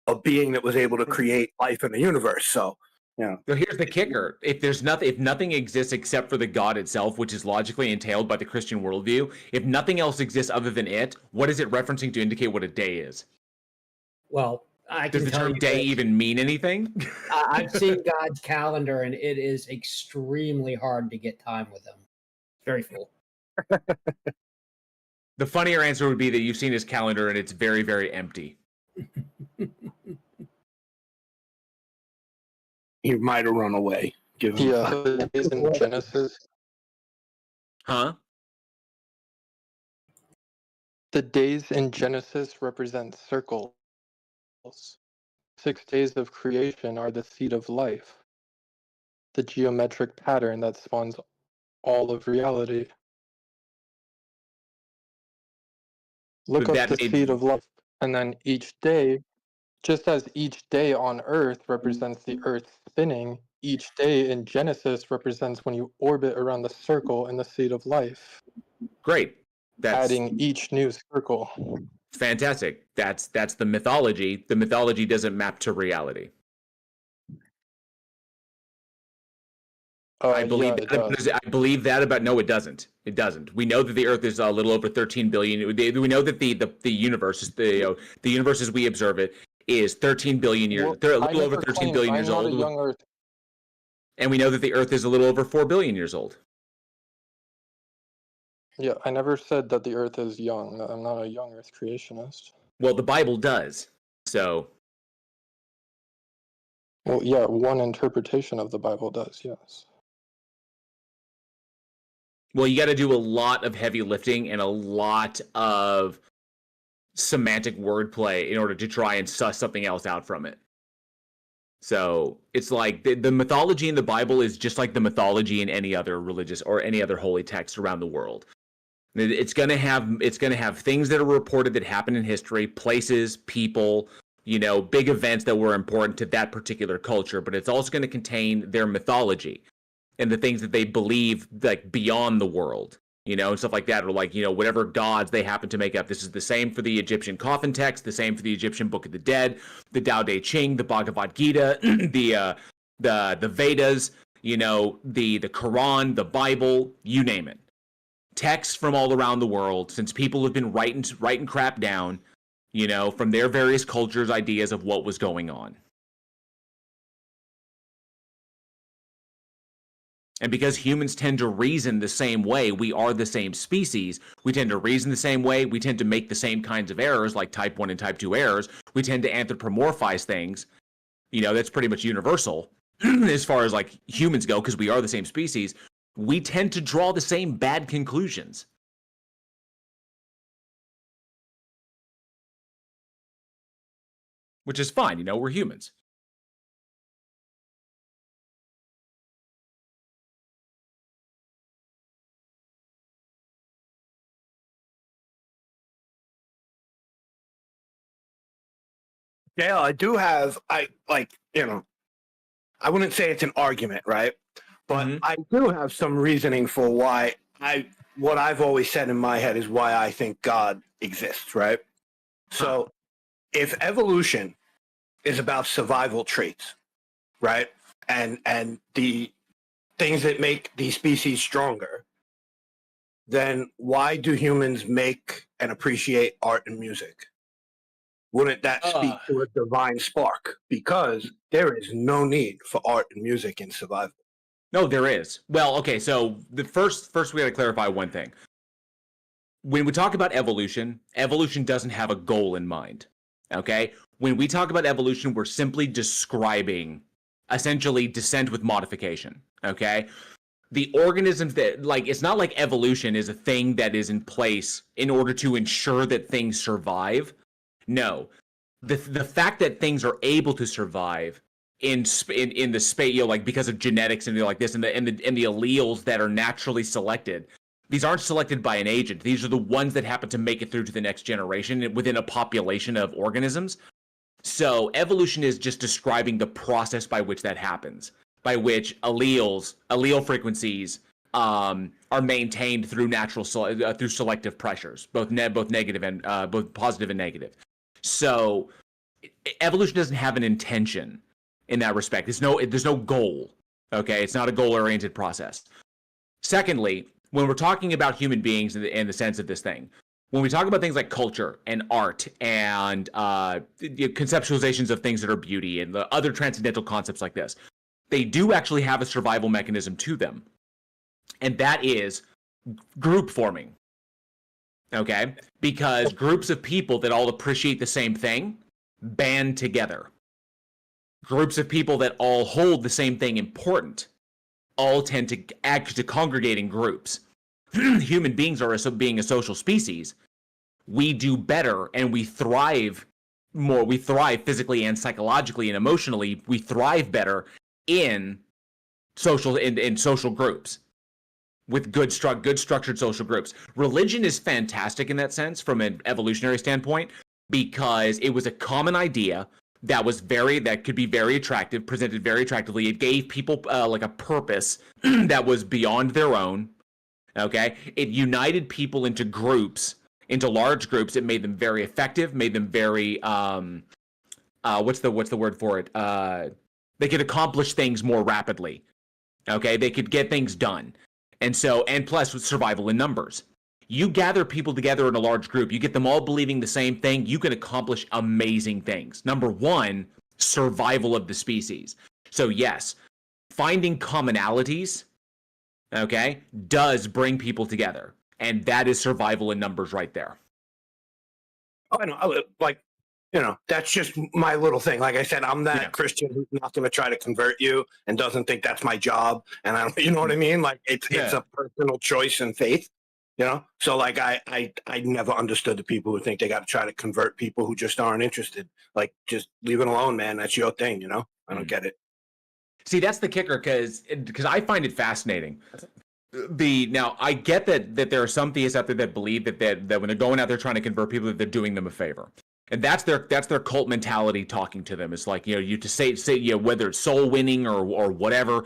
a being that was able to create life in the universe. So here's the kicker: if nothing exists except for the God itself, which is logically entailed by the Christian worldview, if nothing else exists other than it, what is it referencing to indicate what a day is? Well, does the term day even mean anything? I've seen God's calendar, and it is extremely hard to get time with him. Very full. The funnier answer would be that you've seen his calendar and it's very, very empty. He might have run away. The days in Genesis. Huh? The days in Genesis represent circles. 6 days of creation are the seed of life, the geometric pattern that spawns all of reality. Look up the seed of life, and then each day, just as each day on Earth represents the Earth spinning, each day in Genesis represents when you orbit around the circle in the seed of life. Great. That's adding each new circle. Fantastic. That's the mythology. The mythology doesn't map to reality. I believe that about no, it doesn't. It doesn't. We know that the Earth is a little over 13 billion. We know that the universe is the universe as we observe it is 13 billion years. They're a little over 13 billion years old. Young Earth. And we know that the Earth is a little over 4 billion years old. Yeah, I never said that the Earth is young. I'm not a young Earth creationist. Well, the Bible does. So Well, yeah, one interpretation of the Bible does, yes. Well, you got to do a lot of heavy lifting and a lot of semantic wordplay in order to try and suss something else out from it. So it's like the mythology in the Bible is just like the mythology in any other religious or any other holy text around the world. It's gonna have things that are reported that happened in history, places, people, big events that were important to that particular culture. But it's also going to contain their mythology and the things that they believe like beyond the world, and stuff like that, or like, whatever gods they happen to make up. This is the same for the Egyptian coffin text, the same for the Egyptian Book of the Dead, the Tao Te Ching, the Bhagavad Gita, the Vedas, the Quran, the Bible, you name it. Texts from all around the world, since people have been writing crap down, from their various cultures' ideas of what was going on. And because humans tend to reason the same way, we are the same species. We tend to reason the same way. We tend to make the same kinds of errors, like type 1 and type 2 errors. We tend to anthropomorphize things. That's pretty much universal as far as like humans go, because we are the same species. We tend to draw the same bad conclusions. Which is fine, we're humans. Yeah, I do have, I wouldn't say it's an argument, right? But I do have some reasoning for why what I've always said in my head is why I think God exists, right? So if evolution is about survival traits, right? And the things that make the species stronger, then why do humans make and appreciate art and music? Wouldn't that speak to a divine spark? Because there is no need for art and music in survival. No, there is. Well, okay, so the first we got to clarify one thing. When we talk about evolution doesn't have a goal in mind. Okay? When we talk about evolution, we're simply describing essentially descent with modification. Okay? The organisms that, like, it's not like evolution is a thing that is in place in order to ensure that things survive. No, the fact that things are able to survive in the space, like because of genetics and like this, and the alleles that are naturally selected. These aren't selected by an agent. These are the ones that happen to make it through to the next generation within a population of organisms. So evolution is just describing the process by which that happens, by which allele frequencies are maintained through through selective pressures, both negative and both positive and negative. So evolution doesn't have an intention in that respect. There's no goal. Okay, it's not a goal-oriented process. Secondly, when we're talking about human beings in the sense of this thing, when we talk about things like culture and art and conceptualizations of things that are beauty and the other transcendental concepts like this, they do actually have a survival mechanism to them, and that is group forming. Okay, because groups of people that all appreciate the same thing band together. Groups of people that all hold the same thing important all tend to act to congregate in groups. Human beings are being a social species. We do better and we thrive more. We thrive physically and psychologically and emotionally. We thrive better in social groups with good structured social groups. Religion is fantastic in that sense from an evolutionary standpoint because it was a common idea that could be very attractive, presented very attractively. It gave people like a purpose that was beyond their own. Okay, it united people into groups, into large groups. It made them very effective, made them very what's the word for it? They could accomplish things more rapidly. Okay, they could get things done, and plus with survival in numbers. You gather people together in a large group, you get them all believing the same thing, you can accomplish amazing things. Number one, survival of the species. So yes, finding commonalities, okay, does bring people together. And that is survival in numbers right there. I know, like, that's just my little thing. Like I said, I'm that Christian who's not going to try to convert you and doesn't think that's my job. And I don't, you know what I mean? Like it's a personal choice and faith, So like I never understood the people who think they got to try to convert people who just aren't interested. Like just leave it alone, man. That's your thing, I don't get it. See, that's the kicker, because I find it fascinating. Now I get that there are some theists out there that believe that when they're going out there trying to convert people, that they're doing them a favor. And that's their cult mentality talking to them. It's like, you to say whether it's soul winning or whatever.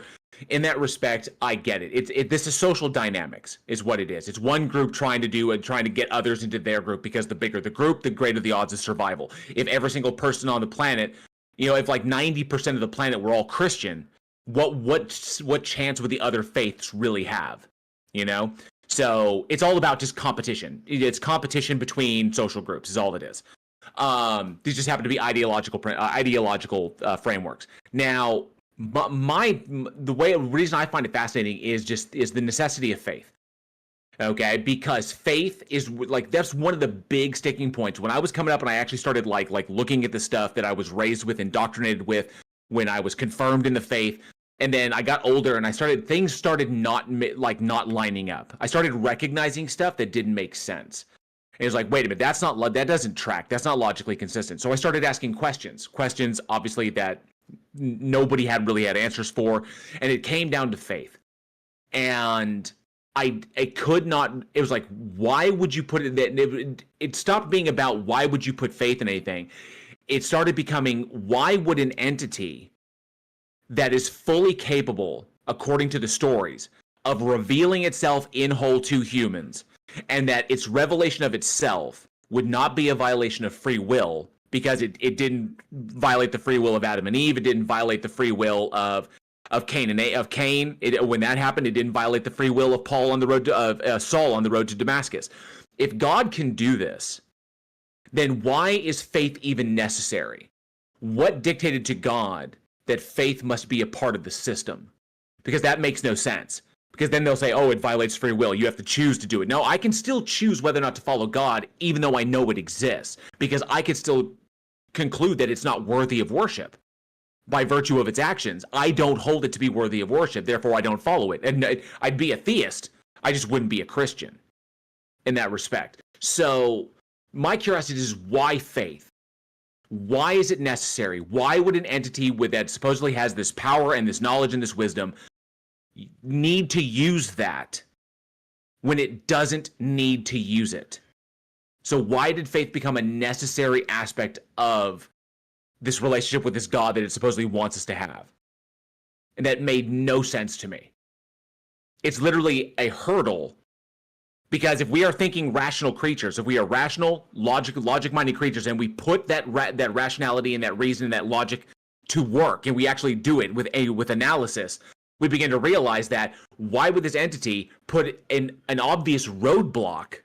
In that respect, I get it. This is social dynamics, is what it is. It's one group trying to get others into their group, because the bigger the group, the greater the odds of survival. If every single person on the planet, if like 90% of the planet were all Christian, what chance would the other faiths really have? So it's all about just competition. It's competition between social groups is all it is. These just happen to be ideological frameworks. Now, the reason I find it fascinating is the necessity of faith. Okay, because faith is like, that's one of the big sticking points. When I was coming up and I actually started like looking at the stuff that I was raised with, indoctrinated with, when I was confirmed in the faith, and then I got older and things started not lining up. I started recognizing stuff that didn't make sense. It was like, wait a minute, that doesn't track. That's not logically consistent. So I started asking questions, obviously that nobody really had answers for, and it came down to faith. And I could not. It was like, why would you put it? It stopped being about why would you put faith in anything. It started becoming, why would an entity that is fully capable, according to the stories, of revealing itself in whole to humans, and that its revelation of itself would not be a violation of free will, because it didn't violate the free will of Adam and Eve, it didn't violate the free will of Cain when that happened, it didn't violate the free will of Saul on the road to Damascus. If God can do this, then why is faith even necessary? What dictated to God that faith must be a part of the system? Because that makes no sense. Because then they'll say, oh, it violates free will. You have to choose to do it. No, I can still choose whether or not to follow God, even though I know it exists. Because I could still conclude that it's not worthy of worship by virtue of its actions. I don't hold it to be worthy of worship, therefore I don't follow it. And I'd be a theist. I just wouldn't be a Christian in that respect. So my curiosity is, why faith? Why is it necessary? Why would an entity that supposedly has this power and this knowledge and this wisdom need to use that when it doesn't need to use it? So why did faith become a necessary aspect of this relationship with this God that it supposedly wants us to have? And that made no sense to me. It's literally a hurdle, because if we are thinking rational creatures, if we are rational, logic-minded creatures, and we put that rationality and that reason and that logic to work, and we actually do it with analysis, we begin to realize that why would this entity put an obvious roadblock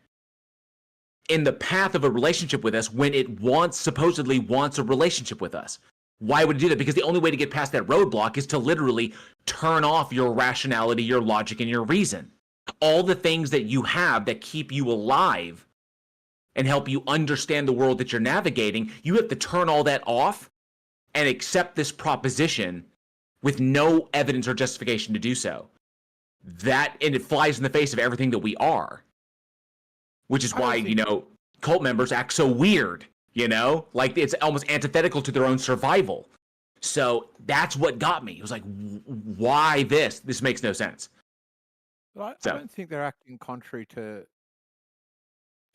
in the path of a relationship with us when it supposedly wants a relationship with us? Why would it do that? Because the only way to get past that roadblock is to literally turn off your rationality, your logic, and your reason. All the things that you have that keep you alive and help you understand the world that you're navigating, you have to turn all that off and accept this proposition with no evidence or justification to do so. And it flies in the face of everything that we are. Which is why, cult members act so weird, like it's almost antithetical to their own survival. So that's what got me. It was like, why this? This makes no sense. I don't think they're acting contrary to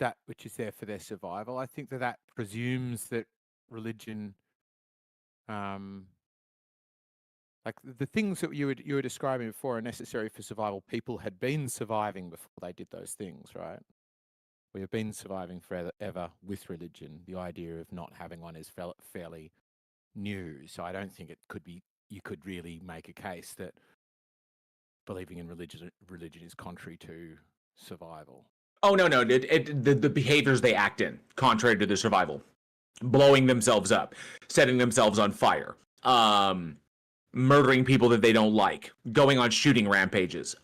that which is there for their survival. I think that presumes that religion, like the things that you were describing before, are necessary for survival. People had been surviving before they did those things, right? We have been surviving forever with religion. The idea of not having one is fairly new. So I don't think you could really make a case that believing in religion is contrary to survival. Oh, no. The behaviors they act in, contrary to their survival. Blowing themselves up, setting themselves on fire. murdering people that they don't like, going on shooting rampages,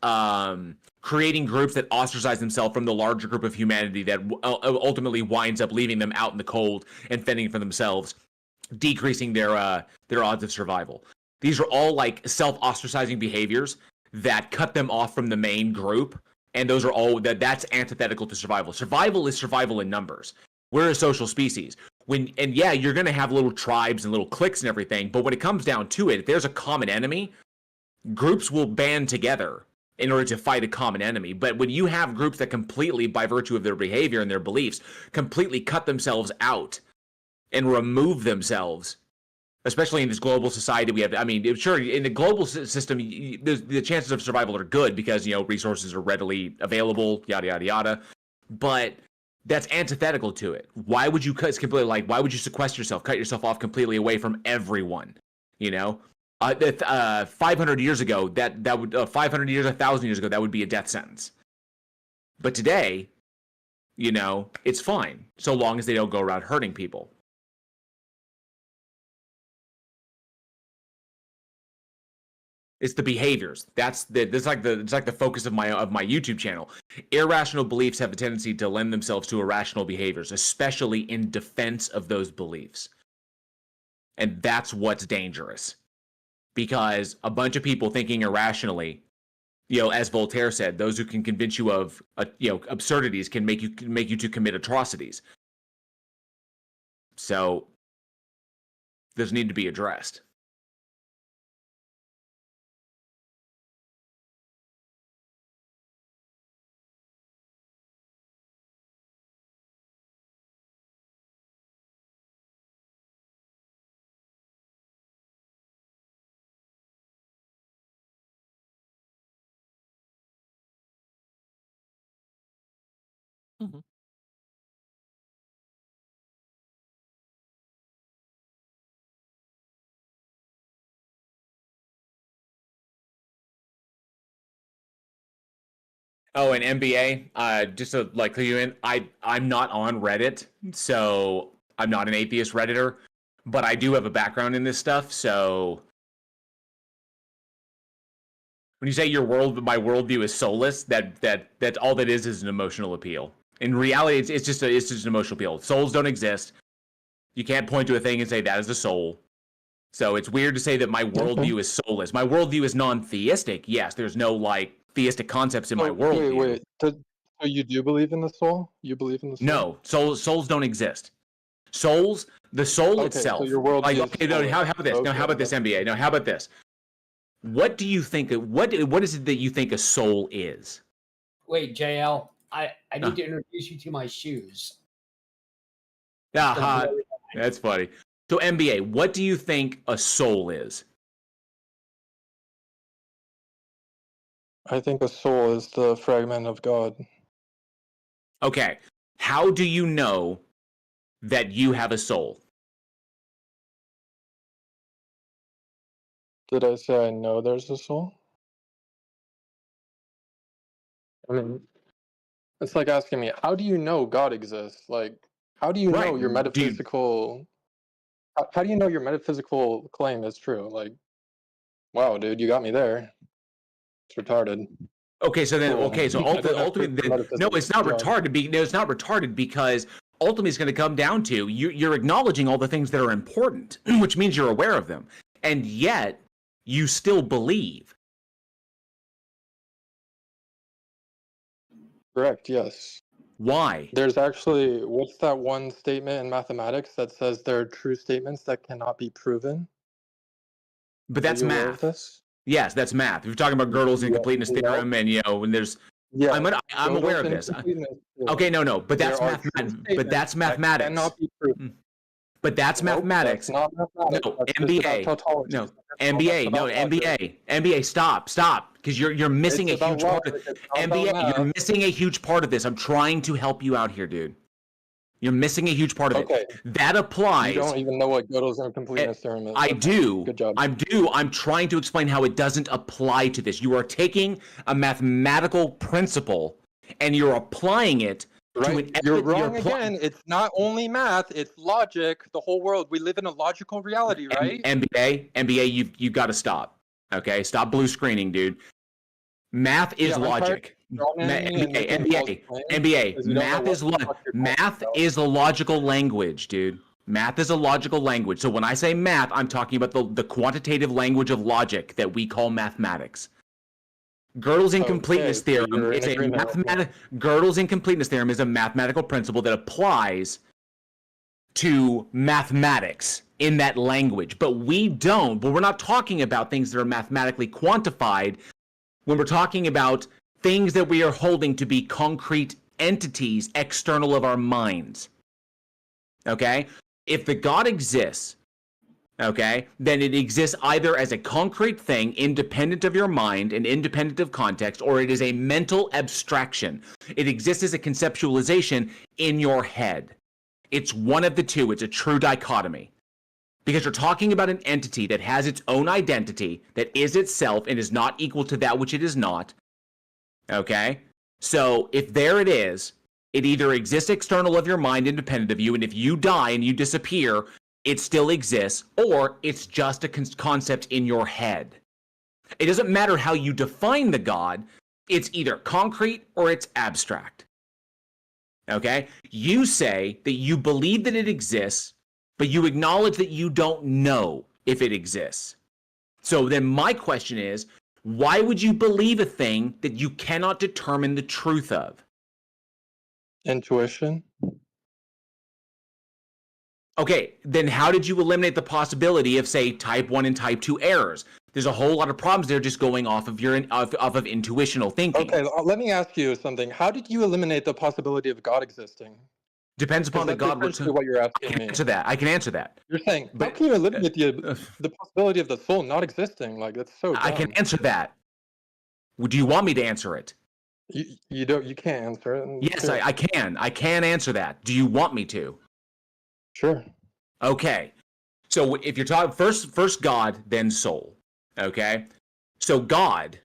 creating groups that ostracize themselves from the larger group of humanity that ultimately winds up leaving them out in the cold and fending for themselves, decreasing their odds of survival. These are all like self-ostracizing behaviors that cut them off from the main group, and those are all that's antithetical to survival. Survival is survival in numbers. We're a social species. Yeah, you're going to have little tribes and little cliques and everything, but when it comes down to it, if there's a common enemy, groups will band together in order to fight a common enemy. But when you have groups that completely, by virtue of their behavior and their beliefs, completely cut themselves out and remove themselves, especially in this global society we have, I mean, sure, in the global system, the chances of survival are good because, resources are readily available, yada, yada, yada. But that's antithetical to it. Why would you why would you sequester yourself, cut yourself off completely away from everyone? 500 years ago, that would 500 years, 1,000 years ago, that would be a death sentence. But today, it's fine so long as they don't go around hurting people. It's the behaviors. It's like the focus of my YouTube channel. Irrational beliefs have a tendency to lend themselves to irrational behaviors, especially in defense of those beliefs. And that's what's dangerous. Because a bunch of people thinking irrationally, as Voltaire said, those who can convince you of absurdities can make you to commit atrocities. So those need to be addressed. Mm-hmm. Oh, and MBA, just to clue you in, I'm not on Reddit, so I'm not an atheist Redditor, but I do have a background in this stuff, so when you say my worldview is soulless, that all that is an emotional appeal. In reality, it's just an emotional appeal. Souls don't exist. You can't point to a thing and say that is a soul. So it's weird to say that my worldview is soulless. My worldview is non-theistic. Yes, there's no theistic concepts in my worldview. Wait. So you do believe in the soul? You believe in the soul? No, souls don't exist. The soul itself. So your worldview how about this? Now, how about this, MBA? Now, how about this? What do you think? What is it that you think a soul is? Wait, JL, I need to introduce you to my shoes. That's funny. So, MBA, what do you think a soul is? I think a soul is the fragment of God. Okay. How do you know that you have a soul? Did I say I know there's a soul? I mean, it's like asking me, how do you know God exists? How do you know your metaphysical... How do you know your metaphysical claim is true? Wow, dude, you got me there. It's retarded. Okay, so ultimately, no, it's not retarded. No, it's not retarded because ultimately it's going to come down to you're acknowledging all the things that are important, which means you're aware of them, and yet you still believe. Correct, yes. Why? There's actually, what's that one statement in mathematics that says there are true statements that cannot be proven? But that's math. Yes, that's math. We're talking about Gödel's incompleteness theorem, and when there's, I'm aware of this. Okay, no, but that's mathematics. But that's mathematics. Cannot be proven. But that's mathematics. That's not mathematics. No, MBA. No, MBA. No, MBA. MBA. Stop. Because you're missing a huge part of it. MBA. You're missing a huge part of this. I'm trying to help you out here, dude. You're missing a huge part of it. That applies. You don't even know what Gödel's incompleteness theorem is. I do. Good job. I'm trying to explain how it doesn't apply to this. You are taking a mathematical principle and you're applying it Right? You're wrong again. It's not only math, it's logic. The whole world. We live in a logical reality, right? NBA, you've got to stop. Okay, stop blue screening, dude. Math is logic. NBA, math is a logical language, dude. Math is a logical language. So when I say math, I'm talking about the quantitative language of logic that we call mathematics. Gödel's incompleteness theorem is a Gödel's incompleteness theorem is a mathematical principle that applies to mathematics in that language. But we're not talking about things that are mathematically quantified when we're talking about things that we are holding to be concrete entities external of our minds. Okay? If the God exists, okay, then it exists either as a concrete thing, independent of your mind and independent of context, or it is a mental abstraction. It exists as a conceptualization in your head. It's one of the two. It's a true dichotomy. Because you're talking about an entity that has its own identity, that is itself and is not equal to that which it is not. Okay? So if there it is, it either exists external of your mind, independent of you, and if you die and you disappear, it still exists, or it's just a concept in your head. It doesn't matter how you define the God, it's either concrete or it's abstract. Okay? You say that you believe that it exists, but you acknowledge that you don't know if it exists. So then my question is, why would you believe a thing that you cannot determine the truth of? Intuition. Okay, then how did you eliminate the possibility of, say, type 1 and type 2 errors? There's a whole lot of problems there just going off of your off of intuitional thinking. Okay, let me ask you something. How did you eliminate the possibility of God existing? Depends upon the God. What you're asking me. I can answer that. You're saying, how can you eliminate the possibility of the soul not existing? Like, that's so dumb. I can answer that. Do you want me to answer it? You don't. You can't answer it. Yes, I can. I can answer that. Do you want me to? Sure. Okay. So if you're talking first God, then soul. Okay. So God,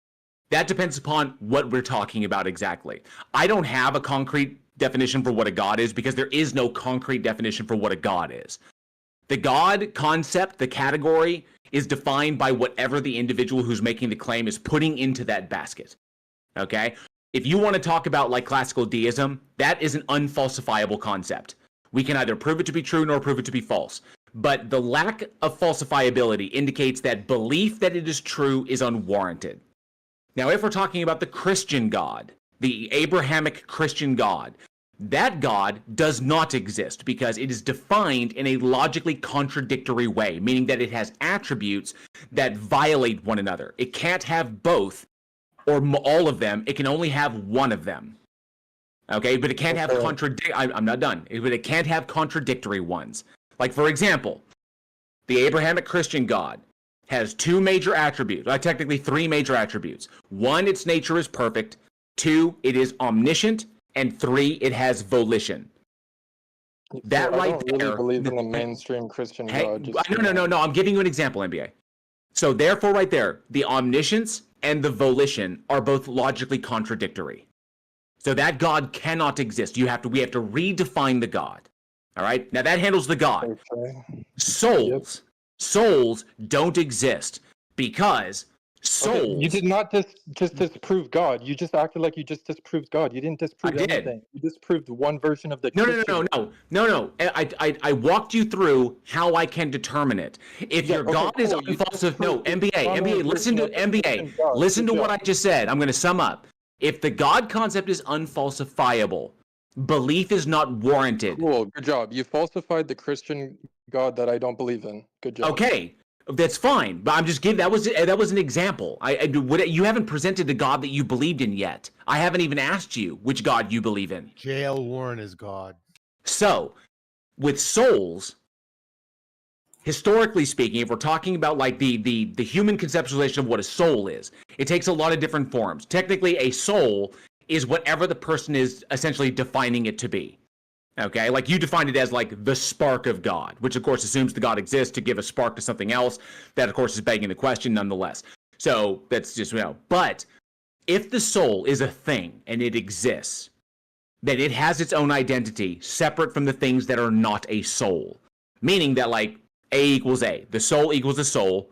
that depends upon what we're talking about exactly. I don't have a concrete definition for what a God is because there is no concrete definition for what a God is. The God concept, the category, is defined by whatever the individual who's making the claim is putting into that basket. Okay? If you want to talk about like classical deism, that is an unfalsifiable concept. We can either prove it to be true nor prove it to be false. But the lack of falsifiability indicates that belief that it is true is unwarranted. Now, if we're talking about the Christian God, the Abrahamic Christian God, that God does not exist because it is defined in a logically contradictory way, meaning that it has attributes that violate one another. It can't have both or all of them. It can only have one of them. Okay, but it can't have I'm not done. But it can't have contradictory ones. Like, for example, the Abrahamic Christian God has two major attributes, technically three major attributes. One, its nature is perfect. Two, it is omniscient. And three, it has volition. That I right don't there. really believe in the mainstream Christian God. No. I'm giving you an example, NBA. So therefore, right there, the omniscience and the volition are both logically contradictory. So that God cannot exist. We have to redefine the God. All right. Now that handles the God. Okay. Souls don't exist because souls. Okay, you did not just disprove God. You just acted like you just disproved God. You didn't disprove anything. You disproved one version of the No. I walked you through how I can determine it. If your God is unfalsifiable, NBA, listen to what I just said. I'm going to sum up. If the God concept is unfalsifiable, belief is not warranted. Cool, good job. You falsified the Christian God that I don't believe in. Good job. Okay. That's fine, but I'm just giving that was an example. You haven't presented the God that you believed in yet. I haven't even asked you which God you believe in. J.L. Warren is God. So, with souls, historically speaking, if we're talking about like the human conceptualization of what a soul is, it takes a lot of different forms. Technically, a soul is whatever the person is essentially defining it to be. Okay, like you defined it as like the spark of God, which of course assumes the God exists to give a spark to something else. That of course is begging the question nonetheless. So that's just, but if the soul is a thing and it exists, that it has its own identity separate from the things that are not a soul. Meaning that like A equals A, the soul equals the soul,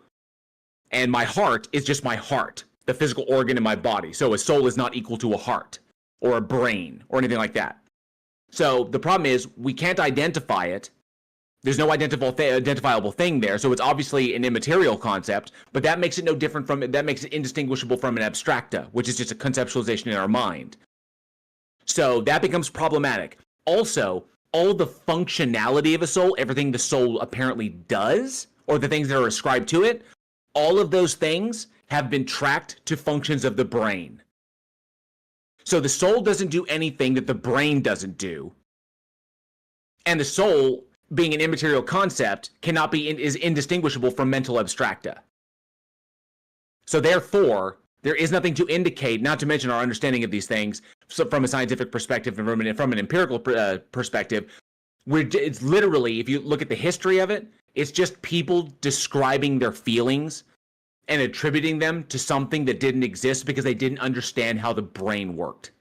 and my heart is just my heart, the physical organ in my body. So a soul is not equal to a heart or a brain or anything like that. So the problem is we can't identify it. There's no identifiable thing there, so it's obviously an immaterial concept, but that makes it no different from, that makes it indistinguishable from an abstracta, which is just a conceptualization in our mind. So that becomes problematic. Also, all the functionality of a soul, everything the soul apparently does, or the things that are ascribed to it, all of those things have been tracked to functions of the brain. So the soul doesn't do anything that the brain doesn't do. And the soul, being an immaterial concept, cannot be is indistinguishable from mental abstracta. So therefore, there is nothing to indicate, not to mention our understanding of these things, so from a scientific perspective and from an empirical perspective, it's literally, if you look at the history of it, it's just people describing their feelings and attributing them to something that didn't exist because they didn't understand how the brain worked.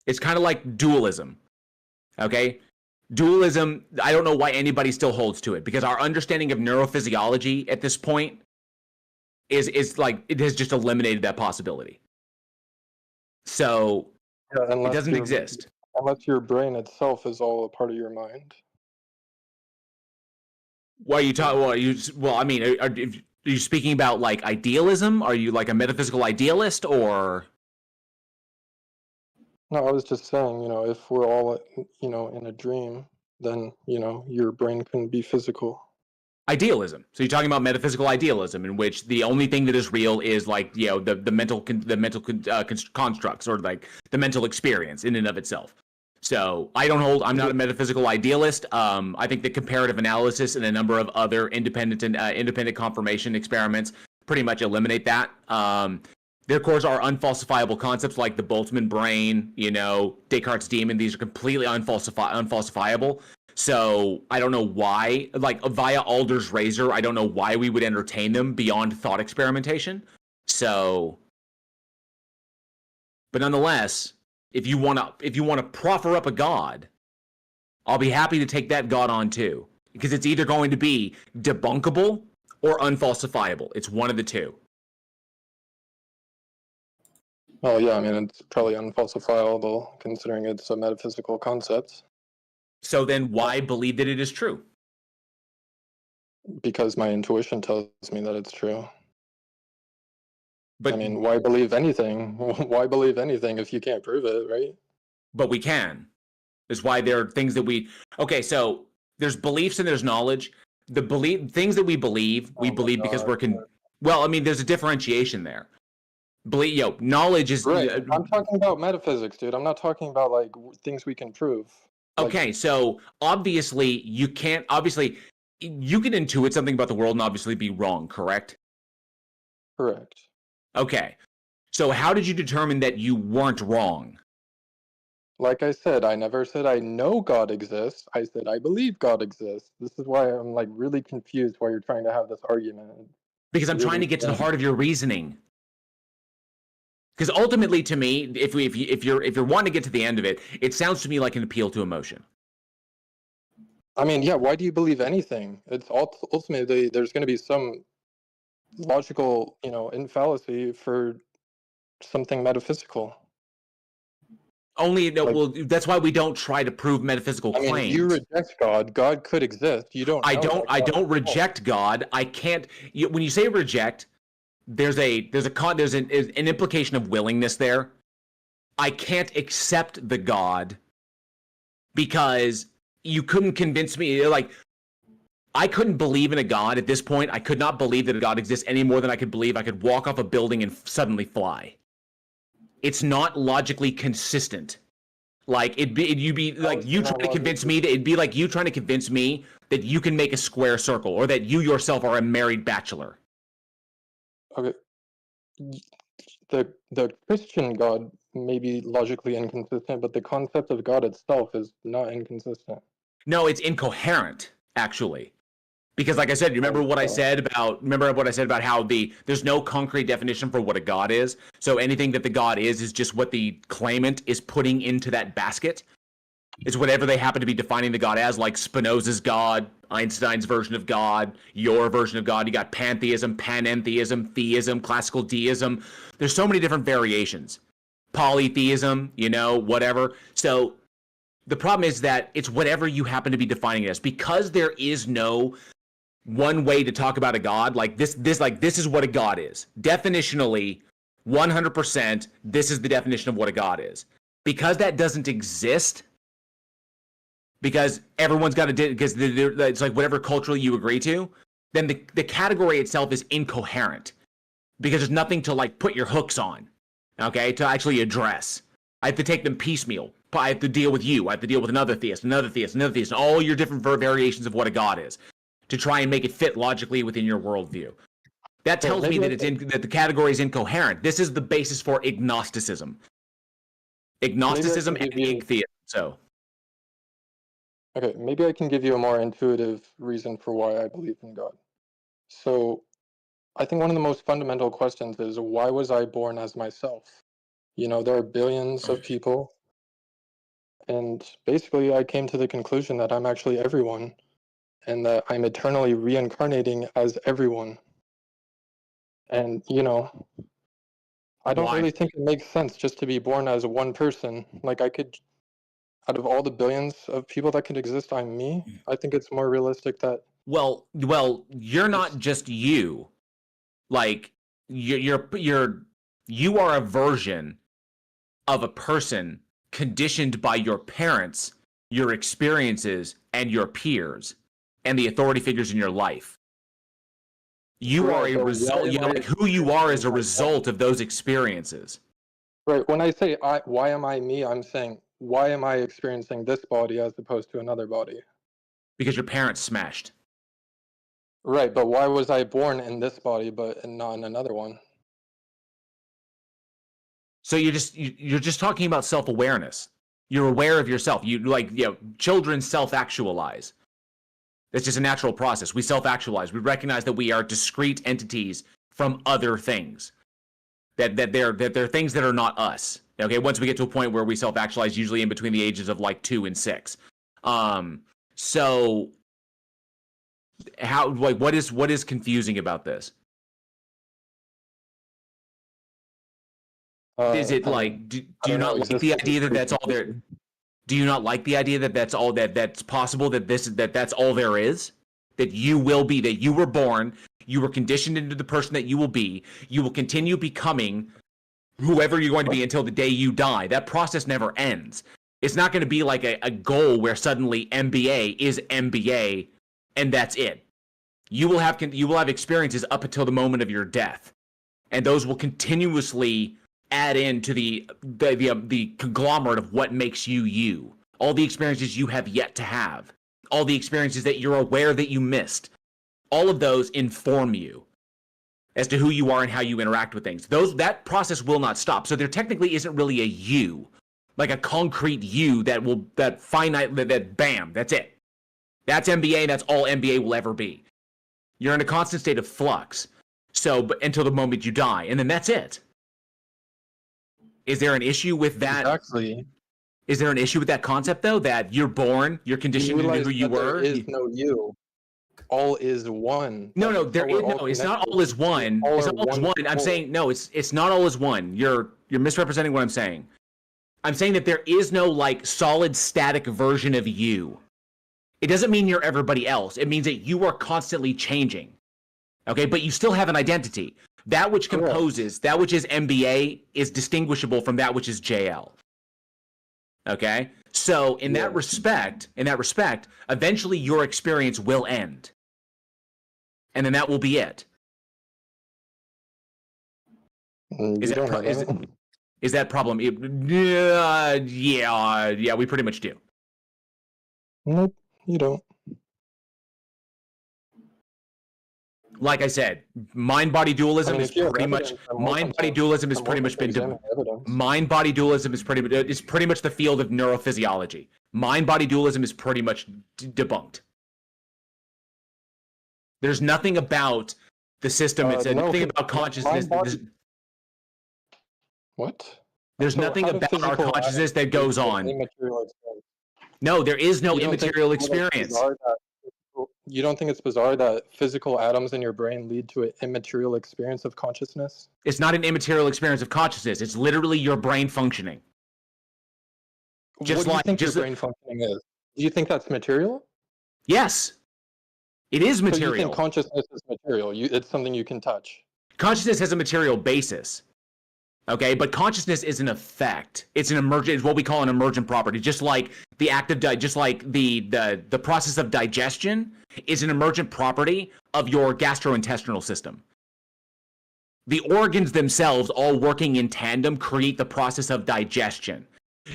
It's kind of like dualism. Okay? Dualism, I don't know why anybody still holds to it, because our understanding of neurophysiology at this point is like, it has just eliminated that possibility. So it doesn't exist. Unless your brain itself is all a part of your mind. Why are you talking? Well, I mean, are you speaking about like idealism? Are you like a metaphysical idealist, or? No, I was just saying, if we're all, in a dream, then, your brain couldn't be physical. Idealism. So you're talking about metaphysical idealism, in which the only thing that is real is like, the mental constructs, or like the mental experience in and of itself. So I'm not a metaphysical idealist. I think that comparative analysis and a number of other independent confirmation experiments pretty much eliminate that. There, of course, are unfalsifiable concepts like the Boltzmann brain, Descartes' demon. These are completely unfalsifiable. So I don't know why, like via Alder's razor, I don't know why we would entertain them beyond thought experimentation. So, but nonetheless, if you want to proffer up a god, I'll be happy to take that god on too, because it's either going to be debunkable or unfalsifiable. It's one of the two. Well, yeah, I mean, it's probably unfalsifiable considering it's a metaphysical concept. So then why believe that it is true? Because my intuition tells me that it's true. But I mean, why believe anything? Why believe anything if you can't prove it, right? But we can. That's why there are things that we... Okay, so there's beliefs and there's knowledge. Things that we believe because we're... Well, I mean, there's a differentiation there. Knowledge is... Right. I'm talking about metaphysics, dude. I'm not talking about, like, things we can prove. Okay, so obviously you can't... Obviously, you can intuit something about the world and obviously be wrong, correct? Correct. Okay. So how did you determine that you weren't wrong? Like I said, I never said I know God exists. I said I believe God exists. This is why I'm, like, really confused why you're trying to have this argument. Because I'm trying to get to the heart of your reasoning. Because ultimately, to me, if you're wanting to get to the end of it, it sounds to me like an appeal to emotion. I mean, yeah. Why do you believe anything? It's ultimately there's going to be some logical, infallacy for something metaphysical. Well, that's why we don't try to prove metaphysical claims. Mean, you reject God. God could exist. You don't. I don't reject God. I can't. When you say reject, there's an implication of willingness there. I can't accept the God because you couldn't convince me. Like, I couldn't believe in a God at this point. I could not believe that a God exists any more than I could believe I could walk off a building and suddenly fly. It's not logically consistent. Like it'd be like you trying to convince me that it'd be like you trying to convince me that you can make a square circle or that you yourself are a married bachelor. Okay. The Christian God may be logically inconsistent, but the concept of God itself is not inconsistent. No, it's incoherent, actually. Because, like I said, remember what I said about how there's no concrete definition for what a god is. So anything that the god is just what the claimant is putting into that basket. It's whatever they happen to be defining the god as, like Spinoza's God, Einstein's version of God, your version of God. You got pantheism, panentheism, theism, classical deism. There's so many different variations. Polytheism, whatever. So the problem is that it's whatever you happen to be defining it as. Because there is no one way to talk about a god, like this is what a god is. Definitionally, 100%, this is the definition of what a god is. Because that doesn't exist, because everyone's got to, because it's like whatever culturally you agree to, then the category itself is incoherent. Because there's nothing to like put your hooks on, okay, to actually address. I have to take them piecemeal. I have to deal with you. I have to deal with another theist, and all your different variations of what a god is, to try and make it fit logically within your worldview. That tells me that that the category is incoherent. This is the basis for agnosticism. Agnosticism and atheism. So. Okay, maybe I can give you a more intuitive reason for why I believe in God. So, I think one of the most fundamental questions is, why was I born as myself? There are billions of people, and basically I came to the conclusion that I'm actually everyone, and that I'm eternally reincarnating as everyone. And, I don't really think it makes sense just to be born as one person. Like, out of all the billions of people that could exist, I'm me. I think it's more realistic that... Well, you're not just you. Like, you are a version of a person conditioned by your parents, your experiences, and your peers, and the authority figures in your life. You are a result. Like who you are is a result of those experiences. Right. When I say why am I me, I'm saying, why am I experiencing this body as opposed to another body? Because your parents smashed. Right, but why was I born in this body but not in another one? So you're just talking about self-awareness. You're aware of yourself. Children self-actualize. It's just a natural process. We self-actualize. We recognize that we are discrete entities from other things. That they're things that are not us. Okay, once we get to a point where we self-actualize, usually in between the ages of like 2 and 6. So how, like, what is confusing about this? Is it like, do you not like the idea that that's all there? Do you not like the idea that that's all that's possible, that's all there is? That you will be, that you were born, you were conditioned into the person that you will be, you will continue becoming whoever you're going to be until the day you die. That process never ends. It's not going to be like a goal where suddenly MBA is MBA and that's it. You will have experiences up until the moment of your death, and those will continuously add into the conglomerate of what makes you you. All the experiences you have yet to have, all the experiences that you're aware that you missed, all of those inform you as to who you are and how you interact with things. That process will not stop. So there technically isn't really a you, like a concrete you that bam, that's it. That's MBA, that's all MBA will ever be. You're in a constant state of flux. So, until the moment you die, and then that's it. Is there an issue with that? Exactly. Is there an issue with that concept, though, that you're born, you're conditioned to know who you were? There is no you. All is one. No, there is no. It's not all is one. It's not all is one. I'm saying no. It's not all is one. You're misrepresenting what I'm saying. I'm saying that there is no like solid static version of you. It doesn't mean you're everybody else. It means that you are constantly changing. Okay, but you still have an identity. That which composes, that which is MBA, is distinguishable from that which is JL. Okay? So in that respect, eventually your experience will end. And then that will be it. Is that problem? Yeah, we pretty much do. Nope, you don't. Like I said, mind-body dualism is pretty much mind-body dualism has pretty much been mind-body dualism is pretty much the field of neurophysiology. Mind-body dualism is pretty much debunked. There's nothing about the system. It's nothing about consciousness. What? There's nothing about our consciousness that goes on. No, there is no immaterial experience. You don't think it's bizarre that physical atoms in your brain lead to an immaterial experience of consciousness? It's not an immaterial experience of consciousness. It's literally your brain functioning. What do you think your brain functioning is? Do you think that's material? Yes, it is material. So you think consciousness is material? It's something you can touch. Consciousness has a material basis. Okay, but consciousness is an effect. It's an emergent. It's what we call an emergent property. Just like the act of just like the process of digestion is an emergent property of your gastrointestinal system. The organs themselves, all working in tandem, create the process of digestion.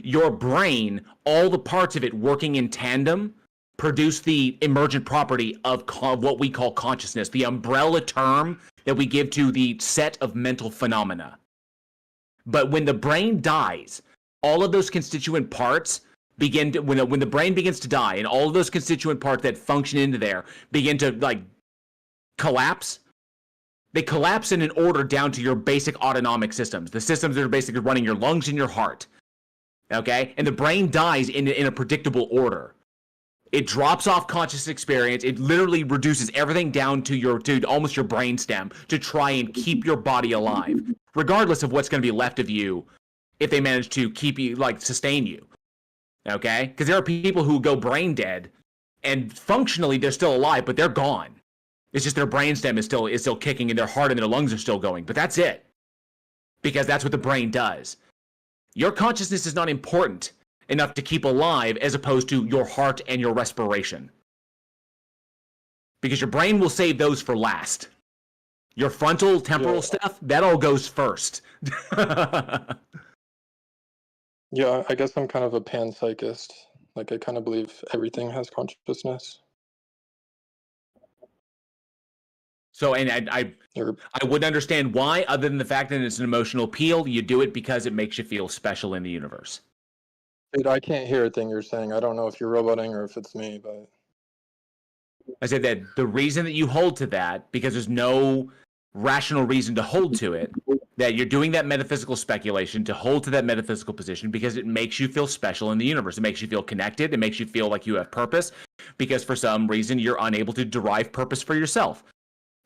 Your brain, all the parts of it working in tandem, produce the emergent property of what we call consciousness, the umbrella term that we give to the set of mental phenomena. But when the brain dies, all of those constituent parts begin to, when the brain begins to die, and all of those constituent parts that function into there begin to like collapse. They collapse in an order down to your basic autonomic systems, the systems that are basically running your lungs and your heart. Okay, and the brain dies in a predictable order. It drops off conscious experience. It literally reduces everything down to almost your brainstem to try and keep your body alive, regardless of what's going to be left of you if they manage to keep you, like, sustain you. Okay? Because there are people who go brain dead, and functionally they're still alive, but they're gone. It's just their brainstem is still kicking, and their heart and their lungs are still going. But that's it. Because that's what the brain does. Your consciousness is not important enough to keep alive as opposed to your heart and your respiration. Because your brain will save those for last. Your frontal, temporal stuff, that all goes first. Yeah, I guess I'm kind of a panpsychist. Like, I kind of believe everything has consciousness. So, and I wouldn't understand why, other than the fact that it's an emotional appeal. You do it because it makes you feel special in the universe. Dude, I can't hear a thing you're saying. I don't know if you're roboting or if it's me, but... I said that the reason that you hold to that, because there's no rational reason to hold to it, that you're doing that metaphysical speculation to hold to that metaphysical position because it makes you feel special in the universe. It makes you feel connected. It makes you feel like you have purpose because for some reason you're unable to derive purpose for yourself.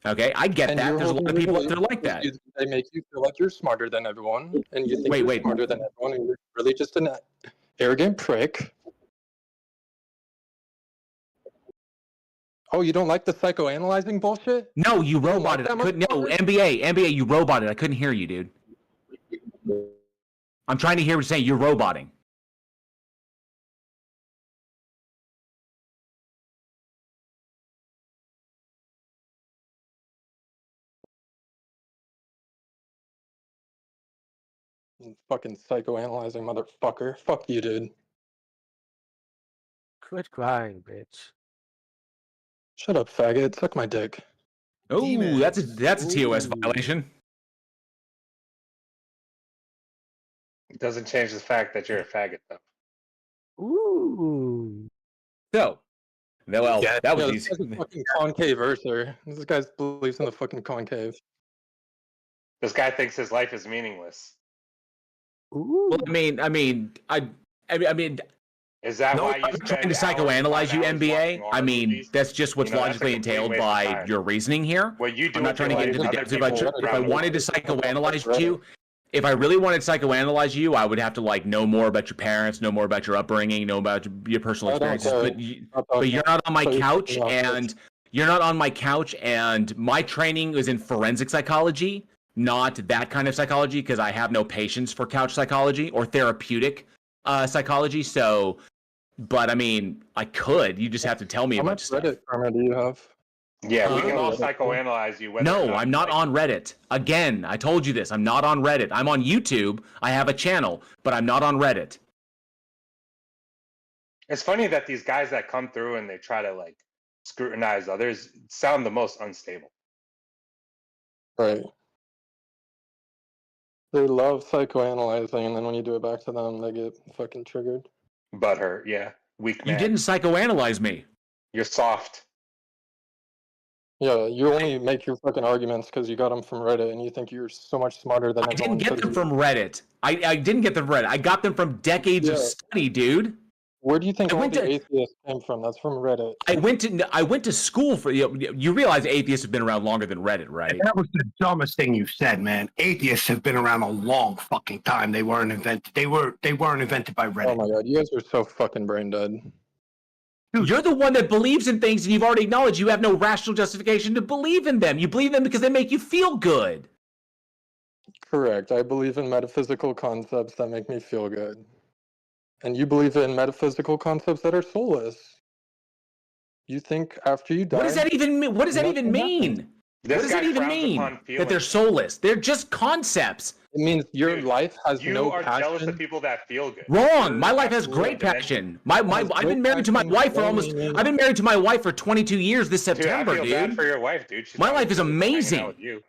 Okay, I get that. There's a lot of people that are like that. They make you feel like you're smarter than everyone, and you think you're smarter than everyone, and you're really just an arrogant prick. Oh, you don't like the psychoanalyzing bullshit? No, you roboted. I couldn't. No, NBA, you roboted. I couldn't hear you, dude. I'm trying to hear what you're saying. You're roboting. Fucking psychoanalyzing motherfucker. Fuck you, dude. Quit crying, bitch. Shut up, faggot. Suck my dick. Oh, that's a TOS violation. It doesn't change the fact that you're a faggot, though. Ooh. So, well, that was easy. This guy's a fucking concave earther. This guy believes in the fucking concave. This guy thinks his life is meaningless. Ooh. Well, I mean, is that why you I'm trying to psychoanalyze you, NBA? I mean, that's just what's logically entailed by your reasoning here. What you do I'm not trying to get into the depths. If I wanted to psychoanalyze you, if I really wanted to psychoanalyze you, I would have to like know more about your parents, know more about your upbringing, know about your personal experiences. But you're not on my couch, and you're not on my couch. And my training is in forensic psychology, not that kind of psychology, because I have no patience for couch psychology or therapeutic psychology. So, but I mean, I could. You just have to tell me How about much stuff. Reddit karma do you have? Yeah, we can all psychoanalyze you. No, I'm not on Reddit. Again, I told you this. I'm not on Reddit. I'm on YouTube. I have a channel, but I'm not on Reddit. It's funny that these guys that come through and they try to like scrutinize others sound the most unstable. Right. They love psychoanalyzing, and then when you do it back to them, they get fucking triggered. Butthurt, yeah. Weak man. You didn't psychoanalyze me. You're soft. Yeah, you only make your fucking arguments because you got them from Reddit, and you think you're so much smarter than I everyone. didn't get them from Reddit. I didn't get them from Reddit. I got them from decades of study, dude. Where do you think all the atheists came from? That's from Reddit. I went to school for you realize atheists have been around longer than Reddit, right? That was the dumbest thing you said, man. Atheists have been around a long fucking time. They weren't invented. They weren't invented by Reddit. Oh my god, you guys are so fucking brain dead. Dude, you're the one that believes in things, and you've already acknowledged you have no rational justification to believe in them. You believe them because they make you feel good. Correct. I believe in metaphysical concepts that make me feel good. And you believe in metaphysical concepts that are soulless. You think after you die... What does that even mean? What does that even mean? What does that even mean? That they're soulless? They're just concepts. It means your life has no passion. You are jealous of people that feel good. Wrong. My life has great passion. I've been married to my wife for I've been married to my wife for 22 years this September, dude. I feel bad for your wife, dude. My life is amazing.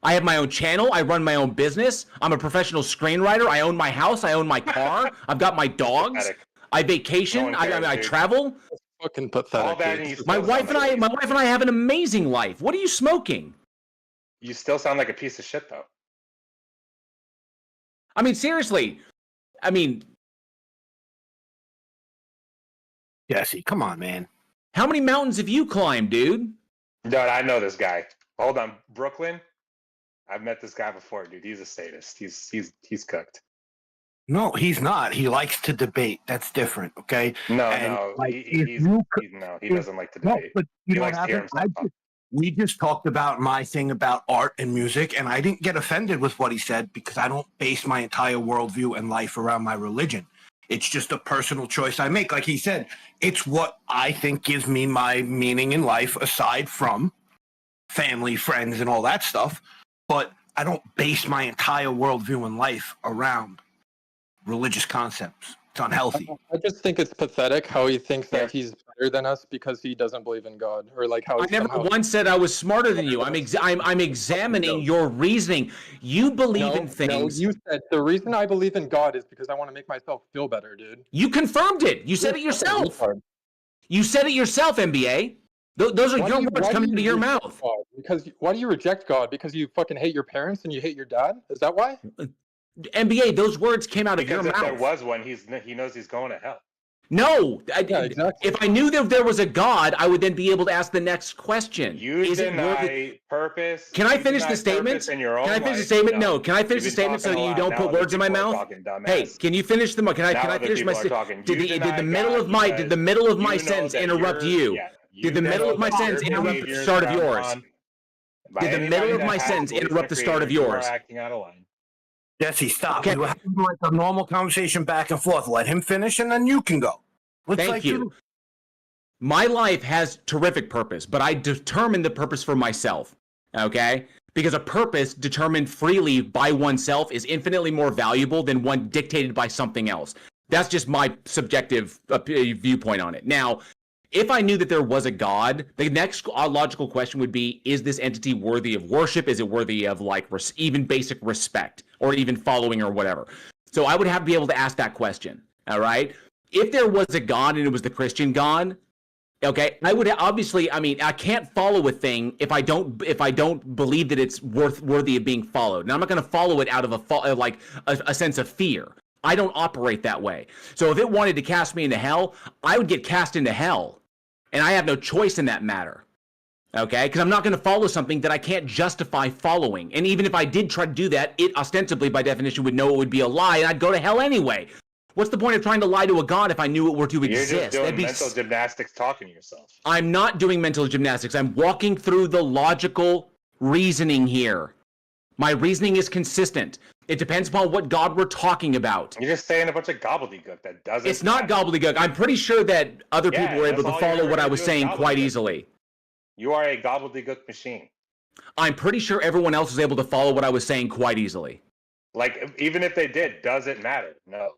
I have my own channel. I run my own business. I'm a professional screenwriter. I own my house. I own my car. I've got my dogs. I vacation. I travel. It's fucking pathetic. My wife and I have an amazing life. What are you smoking? You still sound like a piece of shit, though. I mean, seriously. I mean, Jesse, come on, man. How many mountains have you climbed, dude? Dude, I know this guy. Hold on, Brooklyn. I've met this guy before, dude. He's a sadist. He's cooked. No, he's not. He likes to debate. That's different, okay? No, like, he doesn't like to debate. But you know what happened? We just talked about my thing about art and music, and I didn't get offended with what he said because I don't base my entire worldview and life around my religion. It's just a personal choice I make. Like he said, it's what I think gives me my meaning in life aside from family, friends, and all that stuff. But I don't base my entire worldview in life around religious concepts. It's unhealthy. I just think it's pathetic how he thinks that he's better than us because he doesn't believe in God, or like how I never once said I was smarter than you. I'm examining your reasoning. You believe in things. No, you said the reason I believe in God is because I want to make myself feel better, dude. You confirmed it. You said it yourself. You said it yourself, NBA. Those are your words coming out of your mouth. Because why do you reject God? Because you fucking hate your parents and you hate your dad? Is that why? NBA, those words came out of your mouth. If there was one, he knows he's going to hell. No, exactly. If I knew that there was a God, I would then be able to ask the next question. You deny purpose. Can I finish the statement? Can I finish the statement? No. Can I finish the statement so you don't put words in my mouth? Hey, can you finish the? Can I finish my statement? Did the middle of my sentence interrupt you? Did the middle of my sentence interrupt the start of yours? Did the middle of my sentence interrupt the start of yours? Acting out of line. Jesse, stop. Okay. We're having like a normal conversation back and forth. Let him finish, and then you can go. Thank you. My life has terrific purpose, but I determine the purpose for myself, okay? Because a purpose determined freely by oneself is infinitely more valuable than one dictated by something else. That's just my subjective viewpoint on it. Now, if I knew that there was a God, the next logical question would be, is this entity worthy of worship? Is it worthy of like even basic respect or even following or whatever? So I would have to be able to ask that question, all right? If there was a God and it was the Christian God, okay, I would obviously, I mean, I can't follow a thing if I don't believe that it's worthy of being followed. Now, I'm not going to follow it out of a sense of fear. I don't operate that way. So if it wanted to cast me into hell, I would get cast into hell. And I have no choice in that matter, okay? Because I'm not going to follow something that I can't justify following. And even if I did try to do that, it ostensibly, by definition, would know it would be a lie, and I'd go to hell anyway. What's the point of trying to lie to a god if I knew it were to exist? You're just doing mental gymnastics talking to yourself. I'm not doing mental gymnastics. I'm walking through the logical reasoning here. My reasoning is consistent. It depends upon what God we're talking about. You're just saying a bunch of gobbledygook that doesn't... It's not gobbledygook. I'm pretty sure that other people were able to follow what I was saying quite easily. You are a gobbledygook machine. I'm pretty sure everyone else was able to follow what I was saying quite easily. Like, even if they did, does it matter? No.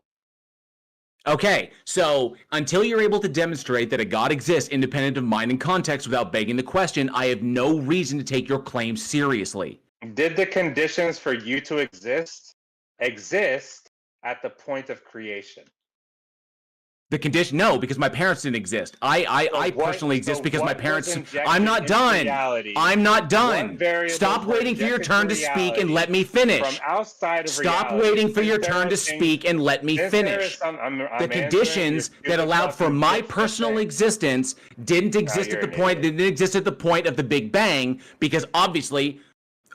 Okay, so until you're able to demonstrate that a God exists independent of mind and context without begging the question, I have no reason to take your claim seriously. Did the conditions for you to exist at the point of creation? The condition? No, because my parents didn't exist. I personally exist because my parents. I'm not done. I'm not done. Stop waiting for your turn to speak and let me finish. From outside of Stop reality. waiting for your Is there turn a to thing- speak and let me Since there finish. is some- I'm The answering conditions your that allowed for fucking my bitch personal thing. existence didn't exist you're at the an point. idiot. Didn't exist at the point of the Big Bang because obviously.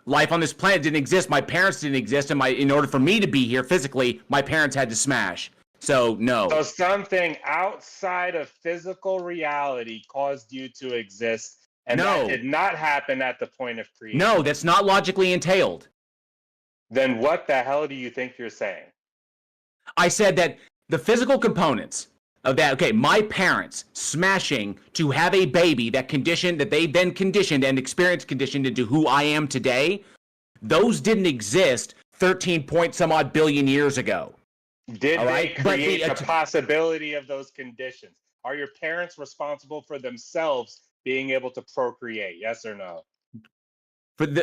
Life on this planet didn't exist. My parents didn't exist, and in order for me to be here physically, my parents had to smash. So no. So something outside of physical reality caused you to exist, and that did not happen at the point of creation. No, that's not logically entailed. Then what the hell do you think you're saying? I said that the physical components of that, okay, my parents smashing to have a baby that they then conditioned and experienced conditioned into who I am today, those didn't exist 13 point some odd billion years ago. Did All they right? create the possibility of those conditions? Are your parents responsible for themselves being able to procreate? Yes or no?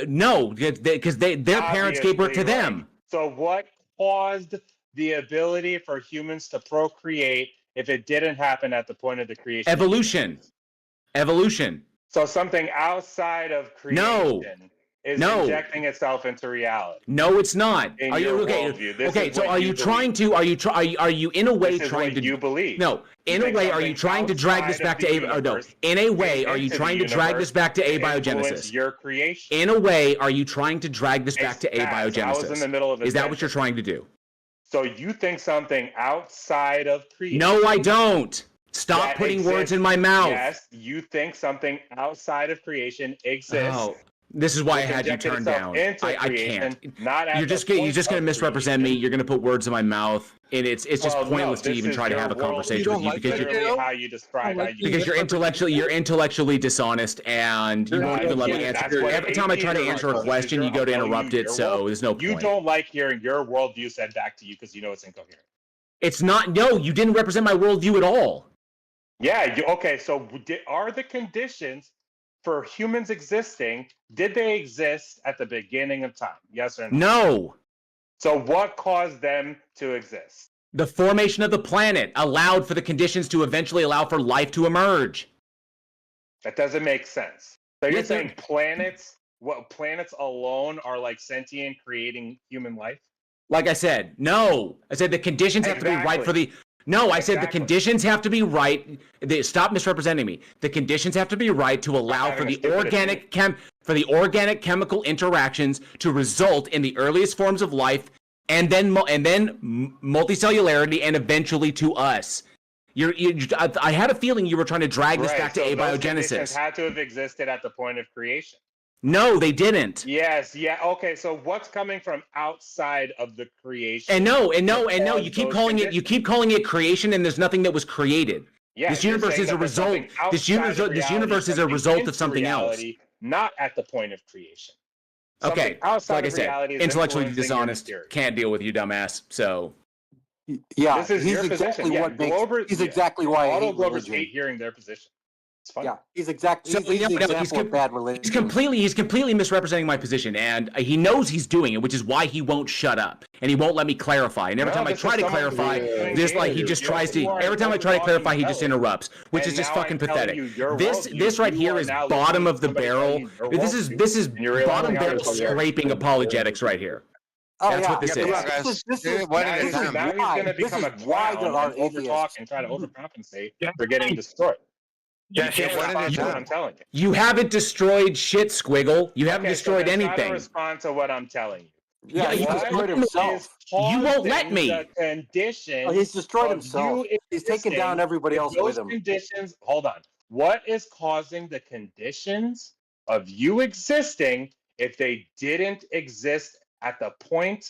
No, because their parents gave birth to Obviously, them. right? So what caused the ability for humans to procreate if it didn't happen at the point of the creation? Evolution. Evolution. So something outside of creation is injecting itself into reality. No, it's not. In Are you your okay? worldview. This Okay, is so what are you trying to? Are you in a way This is trying what to? you believe. No, in a think way, are you something trying to drag this outside back of to the a? No, universe in a way, came are you into trying the to drag this universe back to to influence abiogenesis? your creation. In a way, are you trying to drag this back to Spaz, I was in abiogenesis? the middle of a Is that what sentence. you're trying to do? So you think something outside of creation? No, I don't. Stop that putting words exists- in my mouth. Yes, you think something outside of creation exists. Oh, this is why I which had you injected turned itself down. into I creation, can't. Not at You're the just point going to of misrepresent me. You're going to put words in my mouth, and it's just Well, pointless no, to even this try is to your have a world. conversation with you because literally how you describe how you because you're intellectually dishonest, and you won't even let me That's answer. what Every time I try to atheism answer a is. question, you go to interrupt it. So there's no You point. don't like hearing your worldview said back to you because you know it's incoherent. It's not. No, you didn't represent my worldview at all. Yeah. Okay. So are the conditions for humans existing? Did they exist at the beginning of time? Yes or no? No. So what caused them to exist? The formation of the planet allowed for the conditions to eventually allow for life to emerge. That doesn't make sense. So you're Yes, saying planets alone are like sentient, creating human life? Like I said, no. I said the conditions have to be right for the. No, I said the conditions have to be right. Stop misrepresenting me. The conditions have to be right to allow for the organic chemical interactions to result in the earliest forms of life, and then multicellularity, and eventually to us. I had a feeling you were trying to drag this back to Those conditions abiogenesis. had to have existed at the point of creation. No, they didn't. Yes, yeah. Okay, so what's coming from outside of the creation? And no. You keep calling it creation, and there's nothing that was created. Yeah, this you're universe saying is a that there's result. something This outside of universe is a reality result coming of something into else. reality, not at the point of creation. Okay, Something outside like I of said, reality is intellectually influencing your dishonest. material. Can't deal with you, dumbass. So Yeah, This is he's your exactly position. Yeah, what makes. Globers, He's exactly why I auto hate Globers religion. hate hearing their position. It's fine. Yeah, he's exactly. So, He's the example of bad religion. He's completely misrepresenting my position, and he knows he's doing it, which is why he won't shut up, and he won't let me clarify. And every time I try to clarify, he just tries to. Every time I try to clarify, he just interrupts, which is just fucking pathetic. This right here is bottom of the barrel. This is bottom barrel scraping apologetics right here. Oh, That's yeah. what this is. This is now he's going to become a clown and overtalk and try to overcompensate for getting destroyed. You can't respond to what I'm telling you. You haven't destroyed shit, Squiggle. You haven't destroyed Try to anything. respond to what I'm telling you. Yeah, he destroyed himself. You won't let me. The condition. Oh, he's destroyed himself. He's taken down everybody else with him. Conditions. Hold on. What is causing the conditions of you existing if they didn't exist at the point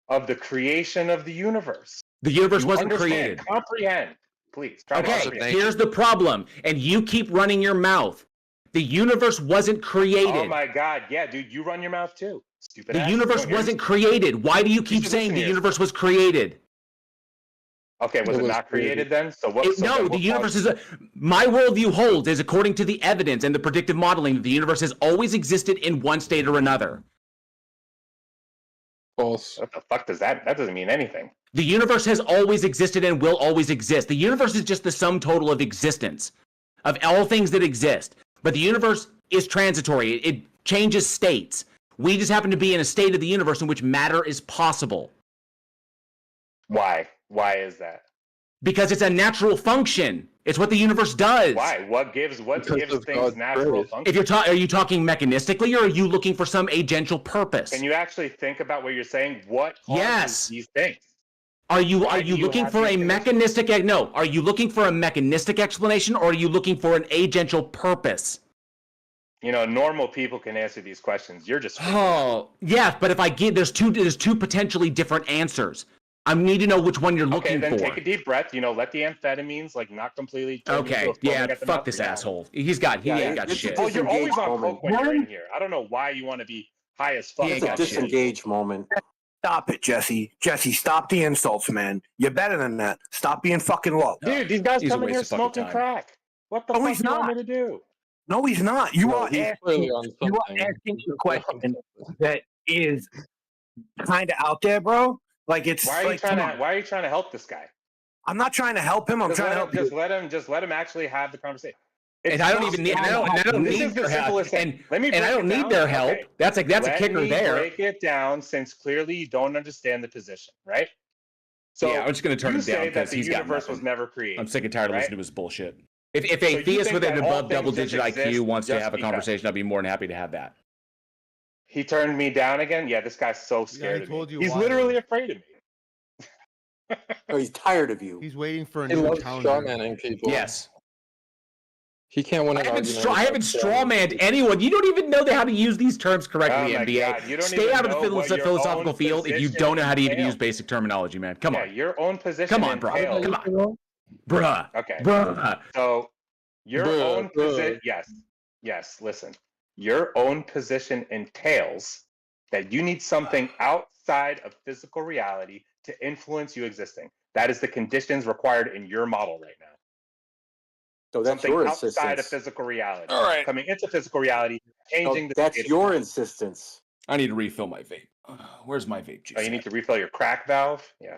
of the creation of the universe? The universe wasn't created. Comprehend, please. Try to Okay, comprehend. here's the problem, and you keep running your mouth. The universe wasn't created. Oh my God, yeah, dude, you run your mouth too. Stupid. The ass. universe wasn't created. Why do you keep saying the universe was created? Okay, was it not created then? So what? No, the universe is. My worldview holds is according to the evidence and the predictive modeling that the universe has always existed in one state or another. False. What the fuck does that? That doesn't mean anything. The universe has always existed and will always exist. The universe is just the sum total of existence, of all things that exist. But the universe is transitory. It changes states. We just happen to be in a state of the universe in which matter is possible. Why? Why is that? Because it's a natural function. It's what the universe does. Why? What gives things natural function? If you're are you talking mechanistically, or are you looking for some agential purpose? Can you actually think about what you're saying? What causes these things? Are you looking for a mechanistic? No. Are you looking for a mechanistic explanation, or are you looking for an agential purpose? You know, normal people can answer these questions. You're just yeah, but if I give there's two potentially different answers. I need to know which one you're looking for. Okay, then take a deep breath. You know, let the amphetamines not completely. Okay, fuck this asshole. He ain't got shit. Oh, you're always on coke when you're in here. I don't know why you want to be high as fuck. It's a disengaged moment. Stop it, Jesse. Jesse, stop the insults, man. You're better than that. Stop being fucking low. Dude, these guys come in here smoking crack. What the fuck do you want me to do? No, he's not. You are asking a question that is kind of out there, bro. Like it's. Why are you trying to help this guy? I'm not trying to help him. I'm trying to help you. Just let him actually have the conversation. And I don't even need. I don't need their help. And I don't need their help. That's a kicker there. Break it down, since clearly you don't understand the position, right? So yeah, I'm just going to turn him down because the universe was never created. I'm sick and tired of listening to his bullshit. If a theist with an above double-digit IQ wants to have a conversation, I'd be more than happy to have that. He turned me down again. Yeah, this guy's so scared of me. He's literally afraid of me. Oh, he's tired of you. He's waiting for a He new loves counter. strawmanning people. Yes. He can't win an argument. I haven't strawmanned anyone. You don't even know how to use these terms correctly, NBA. Stay out of the philosophical field if you don't know how to even use basic terminology, man. Come on. Your own position. Come on, bro. Come on. Bruh. Okay. Bruh. So your own position. Yes. Listen. Your own position entails that you need something outside of physical reality to influence you existing. That is the conditions required in your model right now. So that's something your outside insistence. of physical reality. All right. Coming into physical reality, changing the. That's your insistence. I need to refill my vape. Where's my vape juice? Oh, you need to refill your crack valve? Yeah.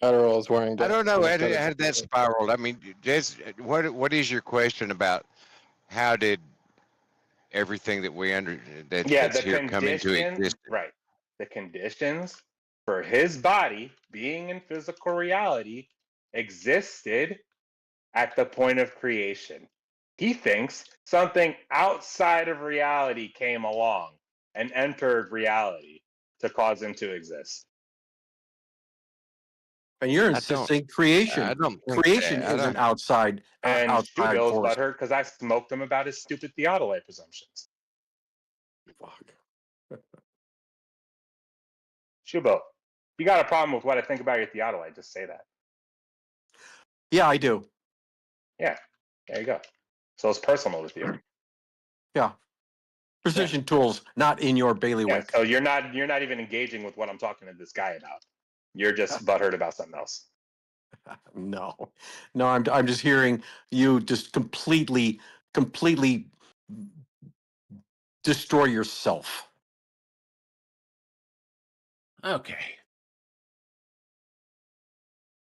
Adderall's wearing. I don't know how that spiraled. I mean, what is your question about how did everything that that's here come into existence? Right. The conditions for his body being in physical reality existed at the point of creation. He thinks something outside of reality came along and entered reality to cause him to exist. And you're insisting creation. Creation isn't outside. And outside Shoebill's force. butthurt because I smoked him about his stupid theodolite presumptions. Fuck. Shubo, you got a problem with what I think about your theodolite? Just say that. Yeah, I do. Yeah, there you go. So it's personal with you. Yeah. Precision tools, not in your bailiwick. So you're not even engaging with what I'm talking to this guy about. You're just butthurt about something else. No, I'm just hearing you just completely destroy yourself. Okay.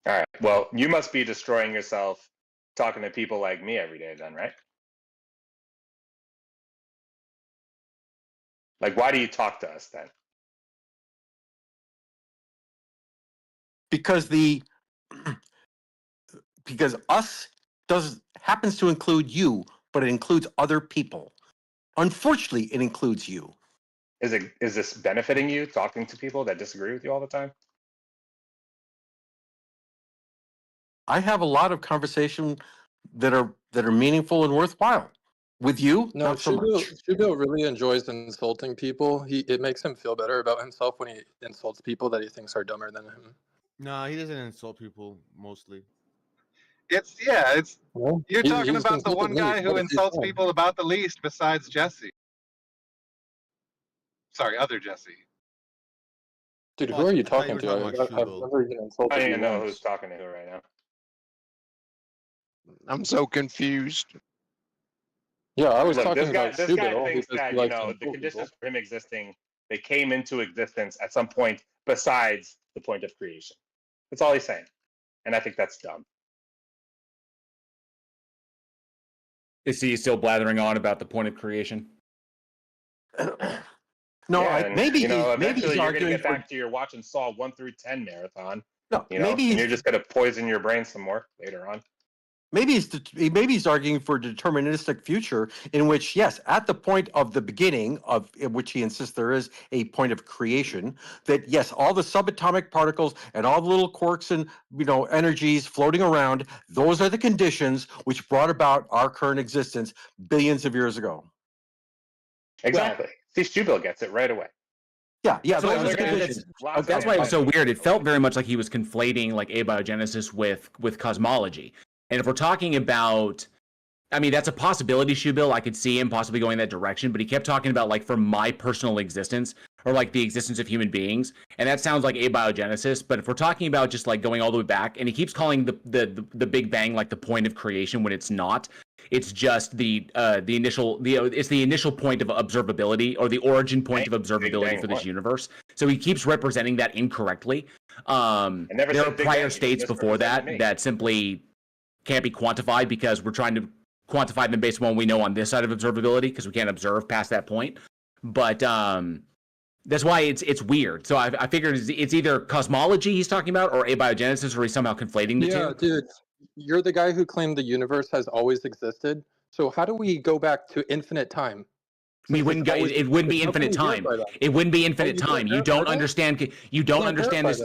All right. Well, you must be destroying yourself talking to people like me every day then, right? Like, why do you talk to us then? Because us happens to include you, but it includes other people. Unfortunately, it includes you. Is this benefiting you, talking to people that disagree with you all the time? I have a lot of conversation that are meaningful and worthwhile. With you, no, not so much. Shubo really enjoys insulting people. It makes him feel better about himself when he insults people that he thinks are dumber than him. No, he doesn't insult people mostly. You're talking about the one guy who insults people about the least besides Jesse. Sorry, other Jesse. Dude, who are you talking to? I've never even insulted I don't you even know once. who's talking to who right now. I'm so confused. Yeah, I was Look, talking this guy, about this guy Shubil thinks because that, he you likes know, to the insult conditions people. for him existing, they came into existence at some point besides the point of creation. That's all he's saying. And I think that's dumb. Is he still blathering on about the point of creation? No, Yeah, maybe you know, he's maybe eventually he's you're going to arguing get for back to your watching Saw 1 through 10 marathon. no. You know, Maybe and you're he's just going to poison your brain some more later on. maybe he's arguing for a deterministic future in which, yes, at the point of the beginning of in which he insists there is a point of creation, that yes, all the subatomic particles and all the little quarks and energies floating around, those are the conditions which brought about our current existence billions of years ago. Exactly. See, Shubil gets it right away. Yeah, That's those are the guys, conditions. That's why it was so weird. It felt very much like he was conflating like abiogenesis with cosmology. And if we're talking about, I mean, that's a possibility, Shubil. I could see him possibly going that direction, but he kept talking about like for my personal existence or like the existence of human beings, and that sounds like abiogenesis. But if we're talking about just like going all the way back, and he keeps calling the Big Bang like the point of creation when it's not. It's just the initial it's the initial point of observability or the origin point of observability for this universe. So he keeps representing that incorrectly. There are prior states before that simply can't be quantified because we're trying to quantify them based on what we know on this side of observability because we can't observe past that point. But that's why it's weird. So I figured it's either cosmology he's talking about or abiogenesis, or he's somehow conflating the two. Yeah, dude, you're the guy who claimed the universe has always existed. So how do we go back to infinite time? We wouldn't go. It wouldn't be infinite time. It wouldn't be infinite time. You don't understand. You don't understand this.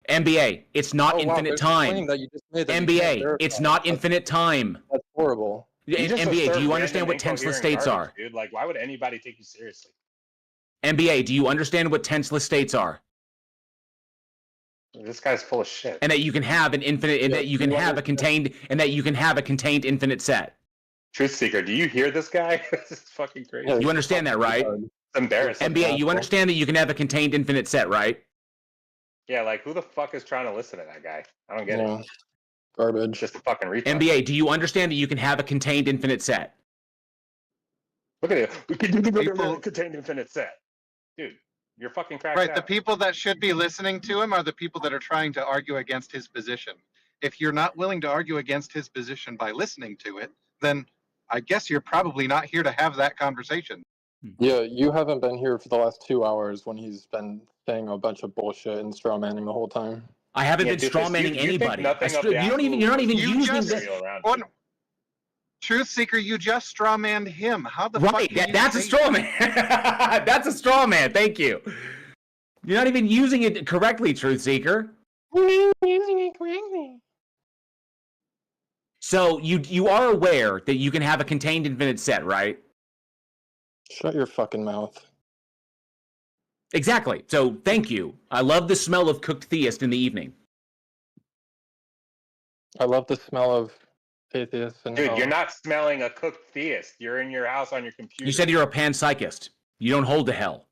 NBA, it's not infinite time. NBA, it's not infinite time. That's horrible. NBA, do you understand what tenseless states are? Dude, like, why would anybody take you seriously? NBA, do you understand what tenseless states are? This guy's full of shit. And that you can have an infinite, and that you can have a contained, infinite set. Truth Seeker, do you hear this guy? This is fucking crazy. You understand that, right? It's embarrassing. NBA, you understand that you can have a contained infinite set, right? Yeah, like who the fuck is trying to listen to that guy? I don't get it. Garbage. Just a fucking retard. NBA, do you understand that you can have a contained infinite set? Look at it. We can do the contained infinite set. Dude, you're fucking cracked Right, out. the people that should be listening to him are the people that are trying to argue against his position. If you're not willing to argue against his position by listening to it, then I guess you're probably not here to have that conversation. Yeah, you haven't been here for the last 2 hours when he's been saying a bunch of bullshit and straw manning the whole time. I haven't been straw manning anybody. You're not even using this. Truth Seeker, you just straw manned him. How the fuck? That's a straw man. That's a straw man. Thank you. You're not even using it correctly, Truth Seeker. Using it correctly. So you are aware that you can have a contained infinite set, right? Shut your fucking mouth. Exactly. So thank you. I love the smell of cooked theist in the evening. I love the smell of atheists. And dude, you're not smelling a cooked theist. You're in your house on your computer. You said you're a panpsychist. You don't hold to hell.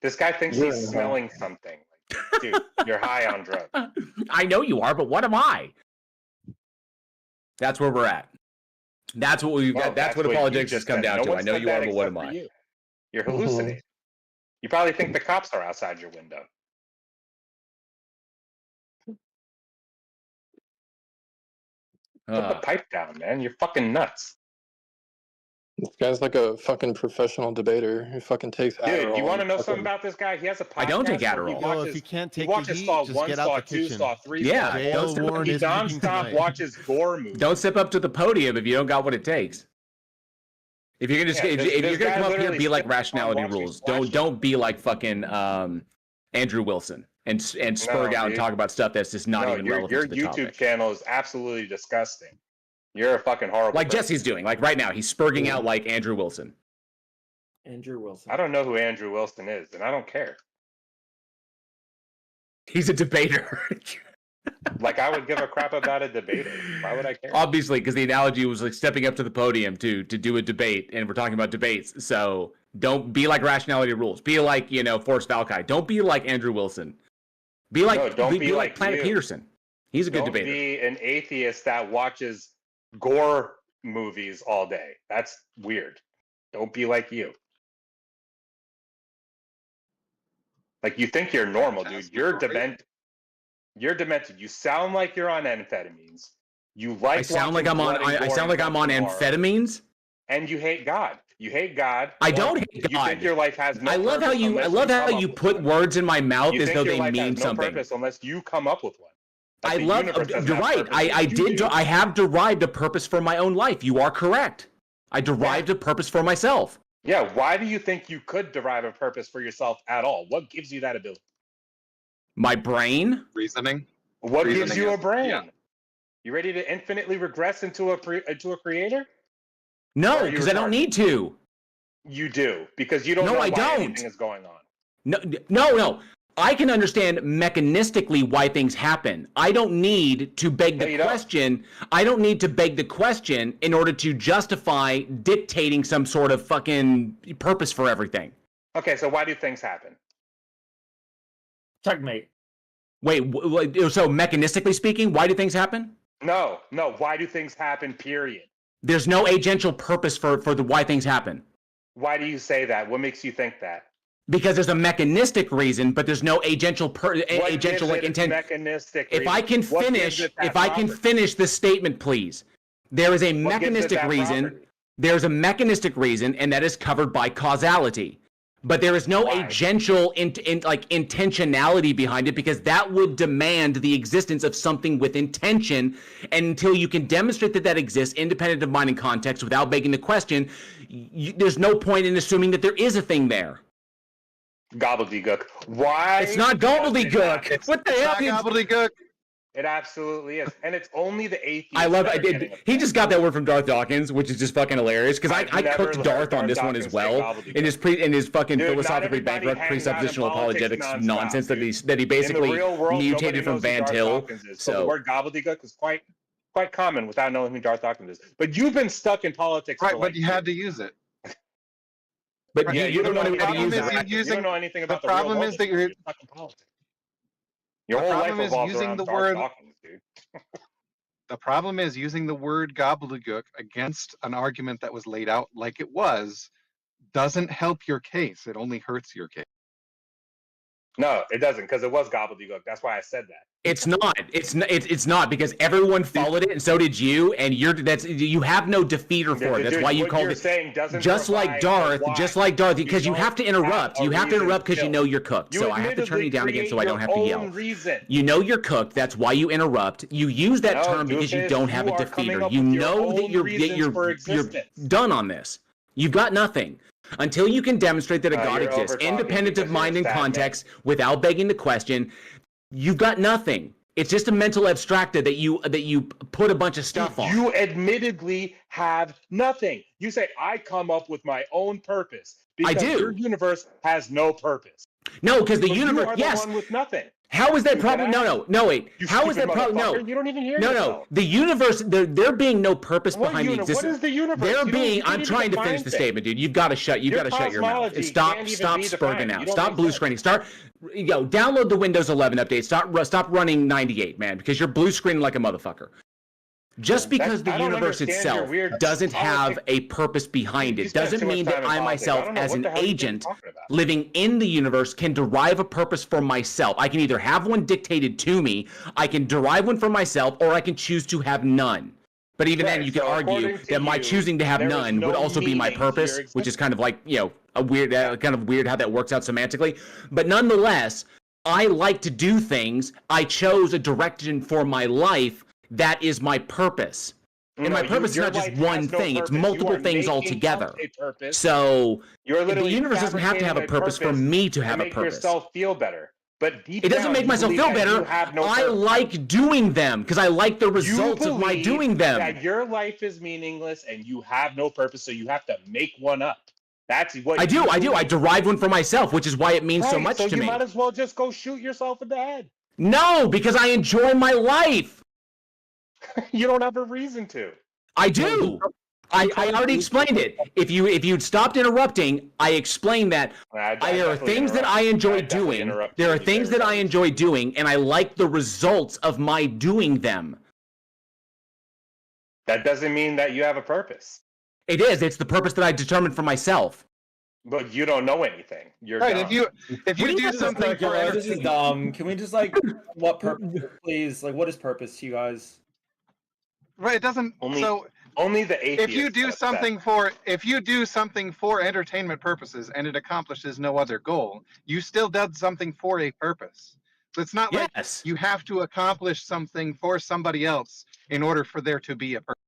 This guy thinks he's smelling something. Like, dude, you're high on drugs. I know you are, but what am I? That's where we're at. That's what we've got. That's what apologetics has come down to. I know you are, but what am I? You're hallucinating. You probably think the cops are outside your window. Put the pipe down, man. You're fucking nuts. This guy's like a fucking professional debater who fucking takes Adderall. Dude, you want to know something about this guy? He has a podcast. I don't take Adderall. Well, if you can't take the heat, Saw 1, Saw 2, Saw 3, yeah, he nonstop watches gore movies. Don't step up to the podium if you don't got what it takes. If you're gonna if you're gonna come up here, be like Rationality Rules. Don't be like fucking Andrew Wilson and spurg out and talk about stuff that's just not even relevant to the topic. Your YouTube channel is absolutely disgusting. You're a fucking horrible. Like Jesse's doing. Like right now, he's spurging out like Andrew Wilson. Andrew Wilson. I don't know who Andrew Wilson is, and I don't care. He's a debater. Like I would give a crap about a debater. Why would I care? Obviously, because the analogy was like stepping up to the podium to do a debate, and we're talking about debates. So don't be like Rationality Rules. Be like Forrest Valkai. Don't be like Andrew Wilson. Be like be like Planet Peterson. He's a good debater. Don't be an atheist that watches gore movies all day. That's weird. Don't be like you. Like you think you're normal, dude. You're demented. You're demented. You sound like you're on amphetamines. You like. I sound like I'm on. I sound like I'm on amphetamines. And you hate God. You hate God. I don't hate God. You think your life has no I love how you. I love how you put words in my mouth as though they mean something. Purpose unless you come up with one. I love. You're right. I did. I have derived a purpose for my own life. You are correct. I derived a purpose for myself. Yeah. Why do you think you could derive a purpose for yourself at all? What gives you that ability? My brain. Reasoning. What gives you a brain? Yeah. You ready to infinitely regress into a creator? No, because I don't need to. You do, because you don't know why anything is going on. No. I can understand mechanistically why things happen. I don't need to beg the question. I don't need to beg the question in order to justify dictating some sort of fucking purpose for everything. Okay, so why do things happen? Checkmate. Wait, so mechanistically speaking, why do things happen? No. Why do things happen, period? There's no agential purpose for the why things happen. Why do you say that? What makes you think that? Because there's a mechanistic reason, but there's no agential intent. Mechanistic if I can finish this statement, please. There is a mechanistic reason. There's a mechanistic reason, and that is covered by causality. But there is no agential intentionality behind it, because that would demand the existence of something with intention. And until you can demonstrate that exists, independent of mind and context, without begging the question, there's no point in assuming that there is a thing there. Gobbledygook. Why? It's not gobbledygook. What the hell? Gobbledygook. It absolutely is, and it's only the atheists. I love it. He just got that word from Darth Dawkins, which is just fucking hilarious. Because I cooked Darth on this one as well, in his fucking philosophically bankrupt presuppositional apologetics nonsense that he basically mutated from Van Til. So the word gobbledygook is quite common without knowing who Darth Dawkins is. But you've been stuck in politics, right? But you had to use it. But you don't know how to use it. You don't know anything about the problem is that you're stuck in politics. Your whole life revolves around Darth Dawkins, dude. The problem is using the word gobbledygook against an argument that was laid out like it was doesn't help your case. It only hurts your case. No, it doesn't, because it was gobbledygook. That's why I said that. It's not. It's not, because everyone followed it, and so did you. And you have no defeater for it. That's why you called it. Just like Darth, because you have to interrupt. You have to interrupt because you know you're cooked. So I have to turn you down again, so I don't have to yell. You know you're cooked. That's why you interrupt. You use that term because you don't have a defeater. You know that you're done on this. You've got nothing. Until you can demonstrate that a God exists, independent of mind and context, without begging the question, you've got nothing. It's just a mental abstracta that you put a bunch of stuff on. You admittedly have nothing. You say, I come up with my own purpose. Because I do. Your universe has no purpose. No, because the universe, you are the one with nothing. How is that problem? No, wait. How is that problem? No. You don't even hear yourself. No. The universe, there being no purpose behind the existence. What is the universe? I'm trying to finish the statement, dude. You've got to shut your mouth. And stop spurting out. Stop blue screening. Download the Windows 11 update. Stop running 98, man, because you're blue screening like a motherfucker. Just because the universe itself doesn't have a purpose behind it doesn't mean that I myself, as an agent living in the universe, can derive a purpose for myself. I can either have one dictated to me, I can derive one for myself, or I can choose to have none. But even then, you can argue that my choosing to have none would also be my purpose, which is kind of like, a weird, kind of weird how that works out semantically. But nonetheless, I like to do things. I chose a direction for my life. That is my purpose. And my purpose is not just one thing, it's multiple things altogether. So the universe doesn't have to have a purpose for me to have a purpose. Make yourself feel better. But it doesn't make myself feel better. I like doing them because I like the results of my doing them. That your life is meaningless and you have no purpose, so you have to make one up. That's what I do. I derive one for myself, which is why it means so much to me. So you might as well just go shoot yourself in the head. No, because I enjoy my life. You don't have a reason to. I do. I already explained it. If you'd stopped interrupting, I explained that there are things that I enjoy doing. There are things that I enjoy doing, and I like the results of my doing them. That doesn't mean that you have a purpose. It is. It's the purpose that I determined for myself. But you don't know anything. You're right. dumb. If you do something for this is dumb. Can we just like what purpose, please? Like, what is purpose to you guys? right, it doesn't. Only the atheists. If you do something for entertainment purposes and it accomplishes no other goal, you still did something for a purpose. So it's not like you have to accomplish something for somebody else in order for there to be a purpose.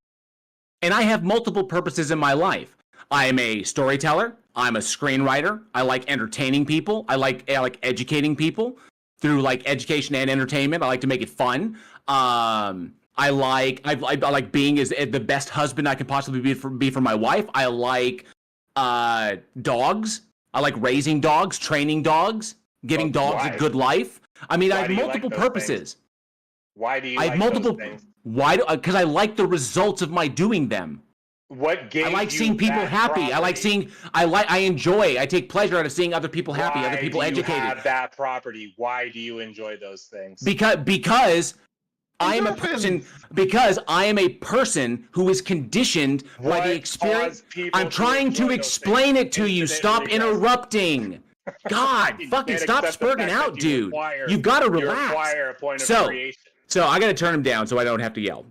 And I have multiple purposes in my life. I am a storyteller. I'm a screenwriter. I like entertaining people. I like educating people through like education and entertainment. I like to make it fun. I like being as the best husband I could possibly be for my wife. I like dogs. I like raising dogs, training dogs, giving dogs a good life. I mean, I have multiple purposes. Why do you I have multiple things? Why? Because I like the results of my doing them. What gave I like you seeing people that happy. property? I like seeing. I take pleasure out of seeing other people happy, other people educated. Why do you have that property? Why do you enjoy those things? Because I am a person. Because I am a person who is conditioned by the experience. I'm trying to explain it to you. Stop interrupting. God, fucking stop spurting out, dude. You've got to relax. So I got to turn him down so I don't have to yell.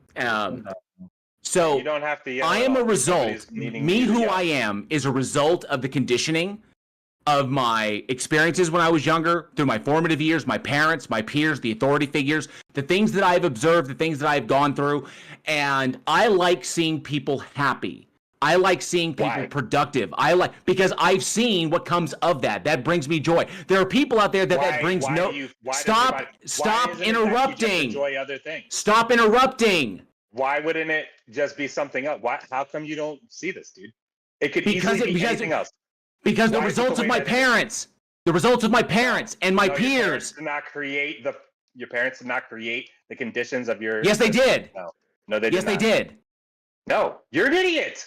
So you don't have to yell I am a result. Me, who I am, is a result of the conditioning of my experiences when I was younger, through my formative years, my parents, my peers, the authority figures, the things that I've observed, the things that I've gone through. And I like seeing people happy. I like seeing people productive. Because I've seen what comes of that. That brings me joy. There are people out there that brings Stop interrupting. Enjoy other things. Stop interrupting. Why wouldn't it just be something else? How come you don't see this, dude? It could easily be anything else. Because the results of my parents, the results of my parents and my peers. Your parents did not create the conditions of your. Yes, they did. No, they did. Yes, they did. No, you're an idiot.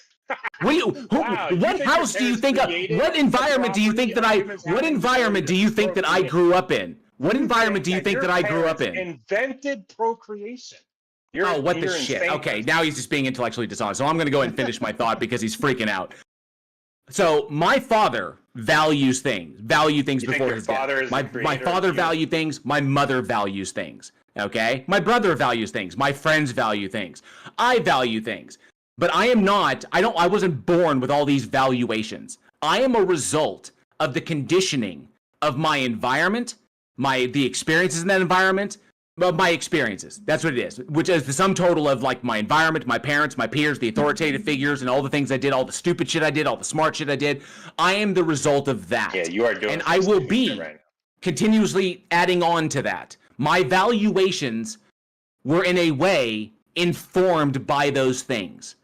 What house do you think? What environment do you think that I? What environment do you think that I grew up in? What environment do you think that I grew up in? Invented procreation. What the shit? Okay, now he's just being intellectually dishonest. So I'm going to go ahead and finish my thought because he's freaking out. So my father value things before his death. My father valued things. My mother values things. Okay, my brother values things. My friends value things. I value things. But I wasn't born with all these valuations. I am a result of the conditioning of my environment, the experiences in that environment, my experiences. That's what it is, which is the sum total of like my environment, my parents, my peers, the authoritative figures, and all the things I did, all the stupid shit I did, all the smart shit I did. I am the result of that. Yeah, you are doing. And I will be continuously adding on to that. My valuations were in a way informed by those things.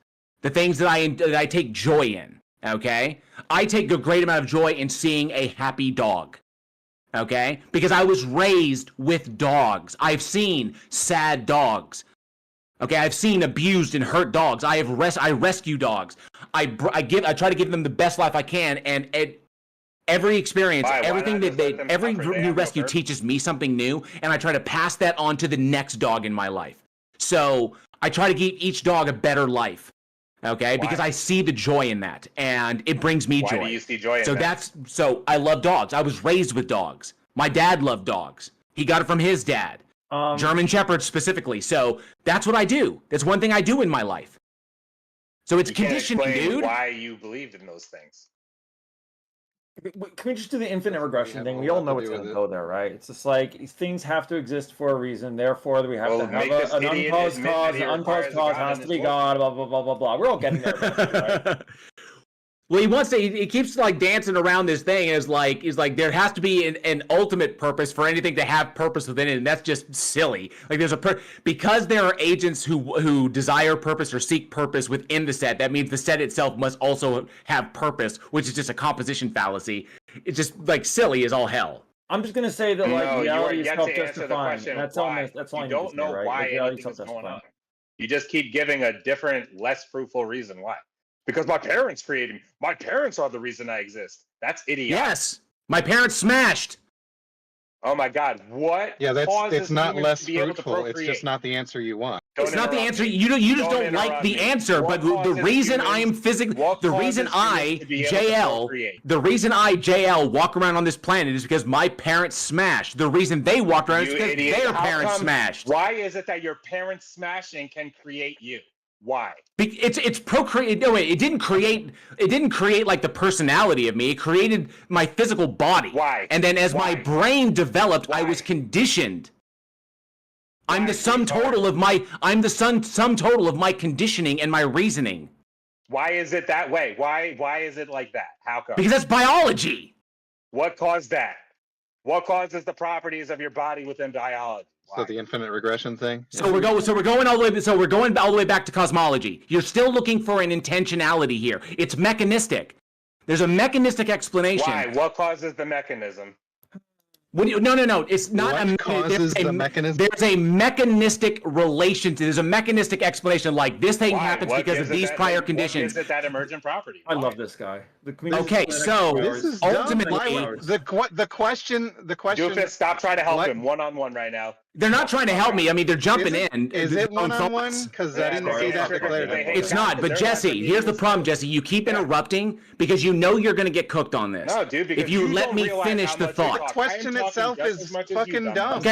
The things that I take joy in, okay? I take a great amount of joy in seeing a happy dog, okay? Because I was raised with dogs. I've seen sad dogs, okay? I've seen abused and hurt dogs. I rescue dogs. I try to give them the best life I can, and every experience, everything every new rescue teaches me something new, and I try to pass that on to the next dog in my life. So I try to give each dog a better life. Okay, because I see the joy in that, and it brings me joy. Why do you see joy in that? So I love dogs. I was raised with dogs. My dad loved dogs. He got it from his dad, German Shepherds specifically. So that's what I do. That's one thing I do in my life. So it's conditioning, dude. Why you believed in those things? Can we just do the infinite regression thing? We all know it's going to go there, right? It's just like things have to exist for a reason. Therefore, we have to have an uncaused cause. An uncaused cause has to be God. Blah blah blah blah blah. We're all getting there, right? Well, he keeps like dancing around this thing. He's like there has to be an ultimate purpose for anything to have purpose within it, and that's just silly. Like there's because there are agents who desire purpose or seek purpose within the set. That means the set itself must also have purpose, which is just a composition fallacy. It's just like silly as all hell. I'm just gonna say that reality is self-justifying. That's all. You don't know why anything is going on. You just keep giving a different, less fruitful reason why. Because my parents created me. My parents are the reason I exist. That's idiotic. Yes. My parents smashed. Oh my God! What? Yeah, causes it's not humans less to be able to fruitful. It's procreate? just not the answer you want. It's not the answer. You just don't like the answer. But the reason I am physically, the reason I, JL, walk around on this planet is because my parents smashed. The reason they walked around is because their parents smashed. Why is it that your parents smashing can create you? Why? It's procreate. No, it didn't create. It didn't create like the personality of me. It created my physical body. Why? And then as my brain developed, I was conditioned. I'm the sum total of my. I'm the sum total of my conditioning and my reasoning. Why is it that way? Why is it like that? How come? Because that's biology. What caused that? What causes the properties of your body within biology? So the infinite regression thing. So we're going all the way back to cosmology. You're still looking for an intentionality here. It's mechanistic. There's a mechanistic explanation. Why? What causes the mechanism? No. It's not. What causes the mechanism? There's a mechanistic relation to. There's a mechanistic explanation. Like this thing happens because of these prior conditions. What gives it that emergent property? I love this guy. Okay, so this is ultimately, the question. Doofus, stop trying to help him one-on-one right now. They're not trying to help me. I mean, they're jumping in. Is it one-on-one? Because I didn't see that clearly. It's not. But Jesse, here's the problem, Jesse. You keep interrupting because you know you're going to get cooked on this. No, dude. Because if you let me finish the thought. The question itself is fucking dumb.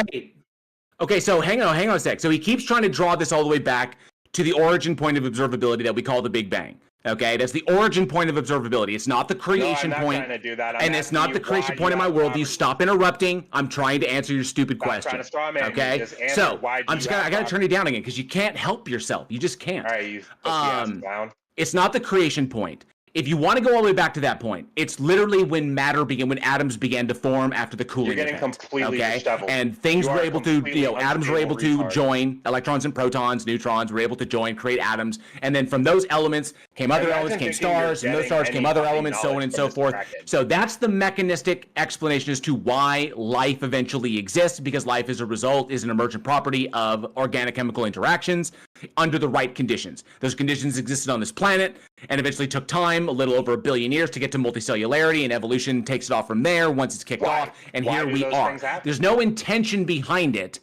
Okay. So hang on a sec. So he keeps trying to draw this all the way back to the origin point of observability that we call the Big Bang. Okay, that's the origin point of observability. It's not the creation point. Trying to do that. And it's not the creation point of my world. You stop interrupting. I'm trying to answer your stupid question. Okay, so I gotta turn you down again because you can't help yourself. You just can't. All right, you down. It's not the creation point. If you want to go all the way back to that point, it's literally when when atoms began to form after the cooling event. You're getting completely disheveled. And things were able to, atoms were able to join, electrons and protons, neutrons were able to join, create atoms. And then from those elements came other elements, came stars, and those stars came other elements, so on and so forth. So that's the mechanistic explanation as to why life eventually exists, because life is an emergent property of organic chemical interactions under the right conditions. Those conditions existed on this planet and eventually took time, a little over 1 billion years, to get to multicellularity, and evolution takes it off from there once it's kicked off, and here we are. There's no intention behind it,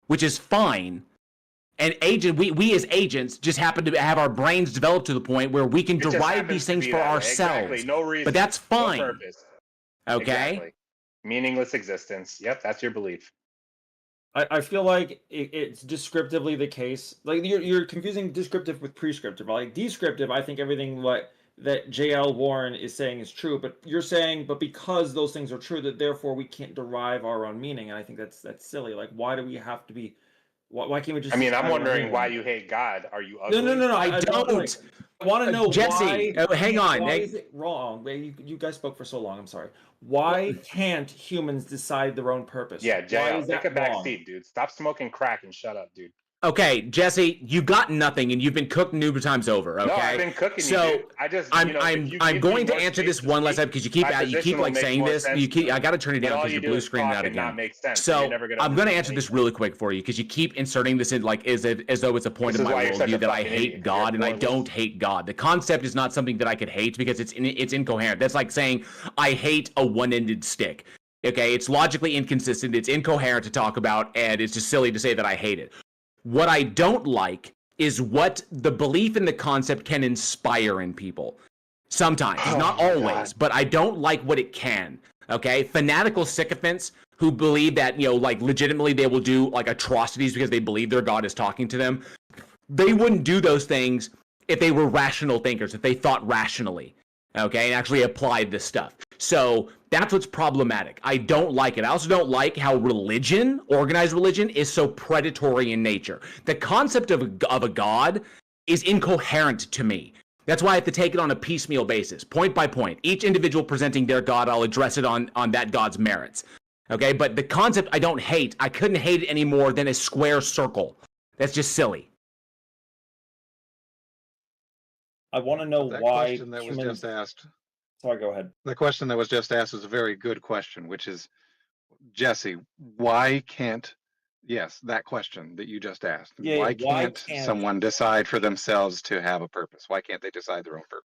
which is fine. And we as agents just happen to have our brains developed to the point where we can derive these things for ourselves. Exactly. No reason. But that's fine. No purpose. Okay? Exactly. Meaningless existence. Yep, that's your belief. I feel like it's descriptively the case. Like you're confusing descriptive with prescriptive. Like descriptive, I think everything that J.L. Warren is saying is true, but you're saying, but because those things are true, that therefore we can't derive our own meaning. And I think that's silly. Like, why do we have to be? Why can't we just? I mean, I'm wondering why you hate God. Are you ugly? No. I don't. I want to know Jesse, why. Hang on. Why is it wrong? You guys spoke for so long. I'm sorry. Why can't humans decide their own purpose? Yeah, JL, take a back seat, dude. Stop smoking crack and shut up, dude. Okay, Jesse, you got nothing, and you've been cooked numerous times over. Okay, no, I've been cooking. So you, dude. I just, I'm going to answer this one last time because you keep like saying this. I got to turn it down because you're blue screening out again. So I'm going to answer this really quick for you because you keep inserting this in like as though it's a point of my worldview that I hate God, and I don't hate God. The concept is not something that I could hate because it's incoherent. That's like saying I hate a one-ended stick. Okay, it's logically inconsistent. It's incoherent to talk about, and it's just silly to say that I hate it. What I don't like is what the belief in the concept can inspire in people. Sometimes, not always, but I don't like what it can. Okay, fanatical sycophants who believe that, like legitimately they will do like atrocities because they believe their God is talking to them. They wouldn't do those things if they were rational thinkers, if they thought rationally, okay, and actually applied this stuff. So that's what's problematic. I don't like it. I also don't like how religion, organized religion, is so predatory in nature. The concept of a God is incoherent to me. That's why I have to take it on a piecemeal basis, point by point. Each individual presenting their God, I'll address it on that God's merits. Okay, but the concept I don't hate. I couldn't hate it any more than a square circle. That's just silly. I want to know why question that was just asked. Sorry, go ahead. The question that was just asked is a very good question, which is, Jesse, why can't, that question that you just asked, why can't someone decide for themselves to have a purpose? Why can't they decide their own purpose?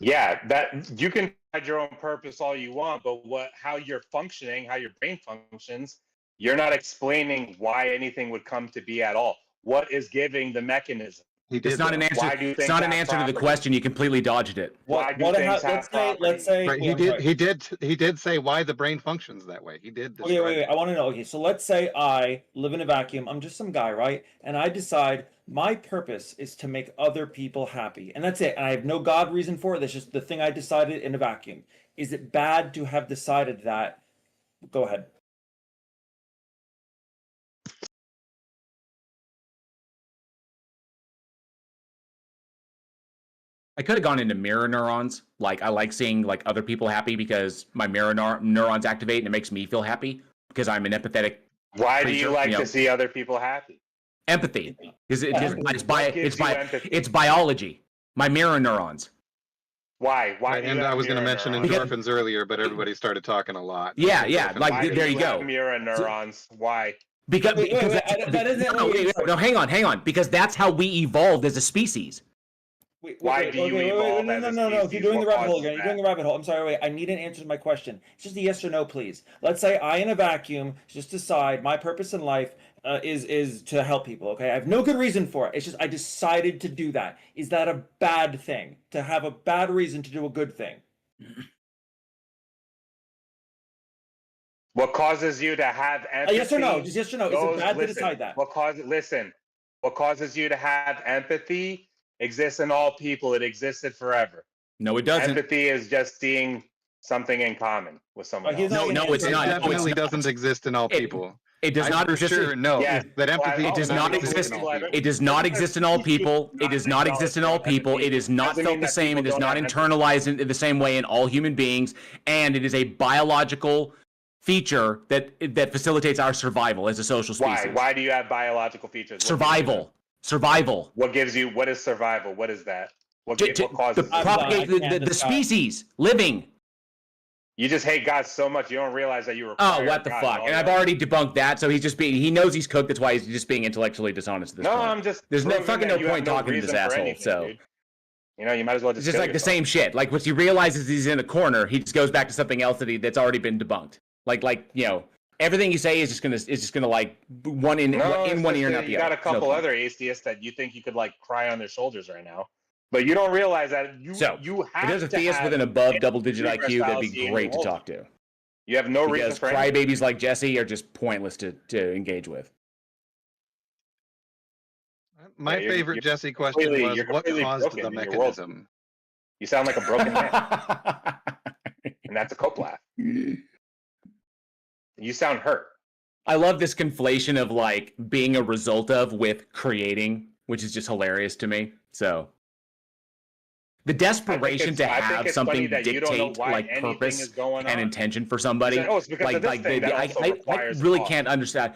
Yeah, that you can find your own purpose all you want, but how you're functioning, how your brain functions, you're not explaining why anything would come to be at all. What is giving the mechanism? It's not an answer. It's not an answer to the question. You completely dodged it. Let's say right, he did say why the brain functions that way. He did describe wait. I want to know. Okay, so let's say I live in a vacuum. I'm just some guy, right? And I decide my purpose is to make other people happy, and that's it. And I have no God reason for it. That's just the thing I decided in a vacuum. Is it bad to have decided that? Go ahead. I could have gone into mirror neurons. Like I like seeing like other people happy because my mirror neurons activate and it makes me feel happy because I'm an empathetic. Why do you like to see other people happy? Empathy. It's biology. My mirror neurons. Why? Right, and I was going to mention endorphins earlier, but everybody started talking a lot. Yeah. Like there you go. Mirror neurons. Why? Because hang on. Because that's how we evolved as a species. Why do you evolve as a No. species? You're doing the What rabbit hole causes again. You're that? doing the rabbit hole. I'm sorry. Wait. I need an answer to my question. It's just a yes or no, please. Let's say I, in a vacuum, just decide my purpose in life is to help people. Okay. I have no good reason for it. It's just I decided to do that. Is that a bad thing? To have a bad reason to do a good thing? What causes you to have empathy? Yes or no? Just yes or no. Is it bad to decide that? What causes you to have empathy exists in all people. It existed forever. No, it doesn't. Empathy is just seeing something in common with someone else. No, it's not. It definitely doesn't exist in all people. It does not exist. Sure, no. Yeah, that empathy It does not exist. It does not exist in all people. It does not exist in all people. It is not felt the same. It is not internalized in the same way in all human beings, and it is a biological feature that facilitates our survival as a social species. Why do you have biological features? Survival. What is survival? What is that? What causes the species living? You just hate God so much you don't realize that you were. Oh, what the fuck! And I've already debunked that, so he knows he's cooked. That's why he's just being intellectually dishonest at this point. I'm just. There's no point talking to this asshole. Anything, so. Dude. You know, you might as well just. It's just like the same shit. Like once he realizes he's in a corner, he just goes back to something else that's already been debunked. Like everything you say is just gonna like one in one ear and out the other. You got a couple other atheists that you think you could like cry on their shoulders right now, but you don't realize that you have. If there's a theist with an above double-digit IQ, that'd be great to talk to. You have no reason for crybabies like Jesse are just pointless to engage with. My favorite Jesse question was, what caused the mechanism? You sound like a broken man. And that's a cope laugh. You sound hurt. I love this conflation of like being a result of with creating, which is just hilarious to me. So the desperation to have something dictate like purpose and intention for somebody, I really can't understand.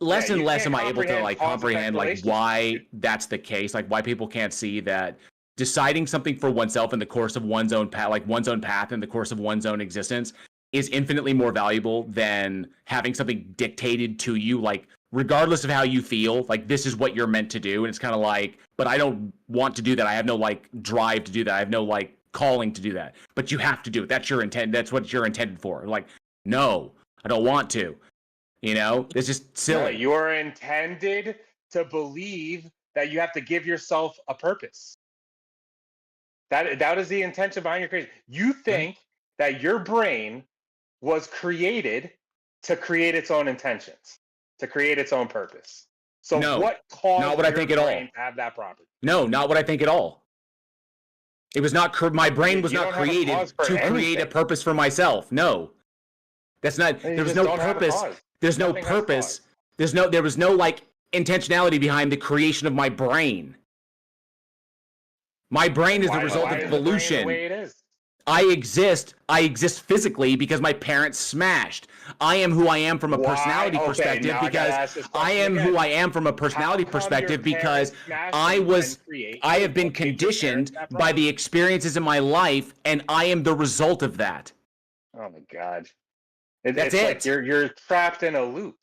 Less and less am I able to like comprehend like why that's the case, like why people can't see that deciding something for oneself in the course of one's own path, like one's own path in the course of one's own existence, is infinitely more valuable than having something dictated to you, like regardless of how you feel, like this is what you're meant to do. And it's kind of like, but I don't want to do that. I have no like drive to do that. I have no like calling to do that, but you have to do it. That's your intent. That's what you're intended for. Like, no, I don't want to, it's just silly. No, you're intended to believe that you have to give yourself a purpose. That is the intention behind your creation. You think that your brain was created to create its own intentions, to create its own purpose. So what caused not what I think at all. To have that property? No, not what I think at all. It was not. My brain was not created to create a purpose for myself. No, that's not. There was no purpose. There's no purpose. There was no like intentionality behind the creation of my brain. My brain is the result of evolution. The way it is? I exist physically because my parents smashed. I am who I am from a personality perspective because I am who I am from a personality perspective because I have been conditioned by the experiences in my life and I am the result of that. Oh my God. That's it. Like you're trapped in a loop.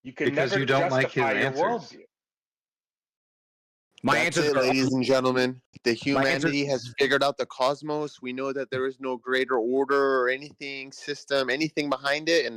You can because never you don't like his your answers. worldview. That's it, ladies and gentlemen. The humanity has figured out the cosmos. We know that there is no greater order or anything, system, anything behind it, and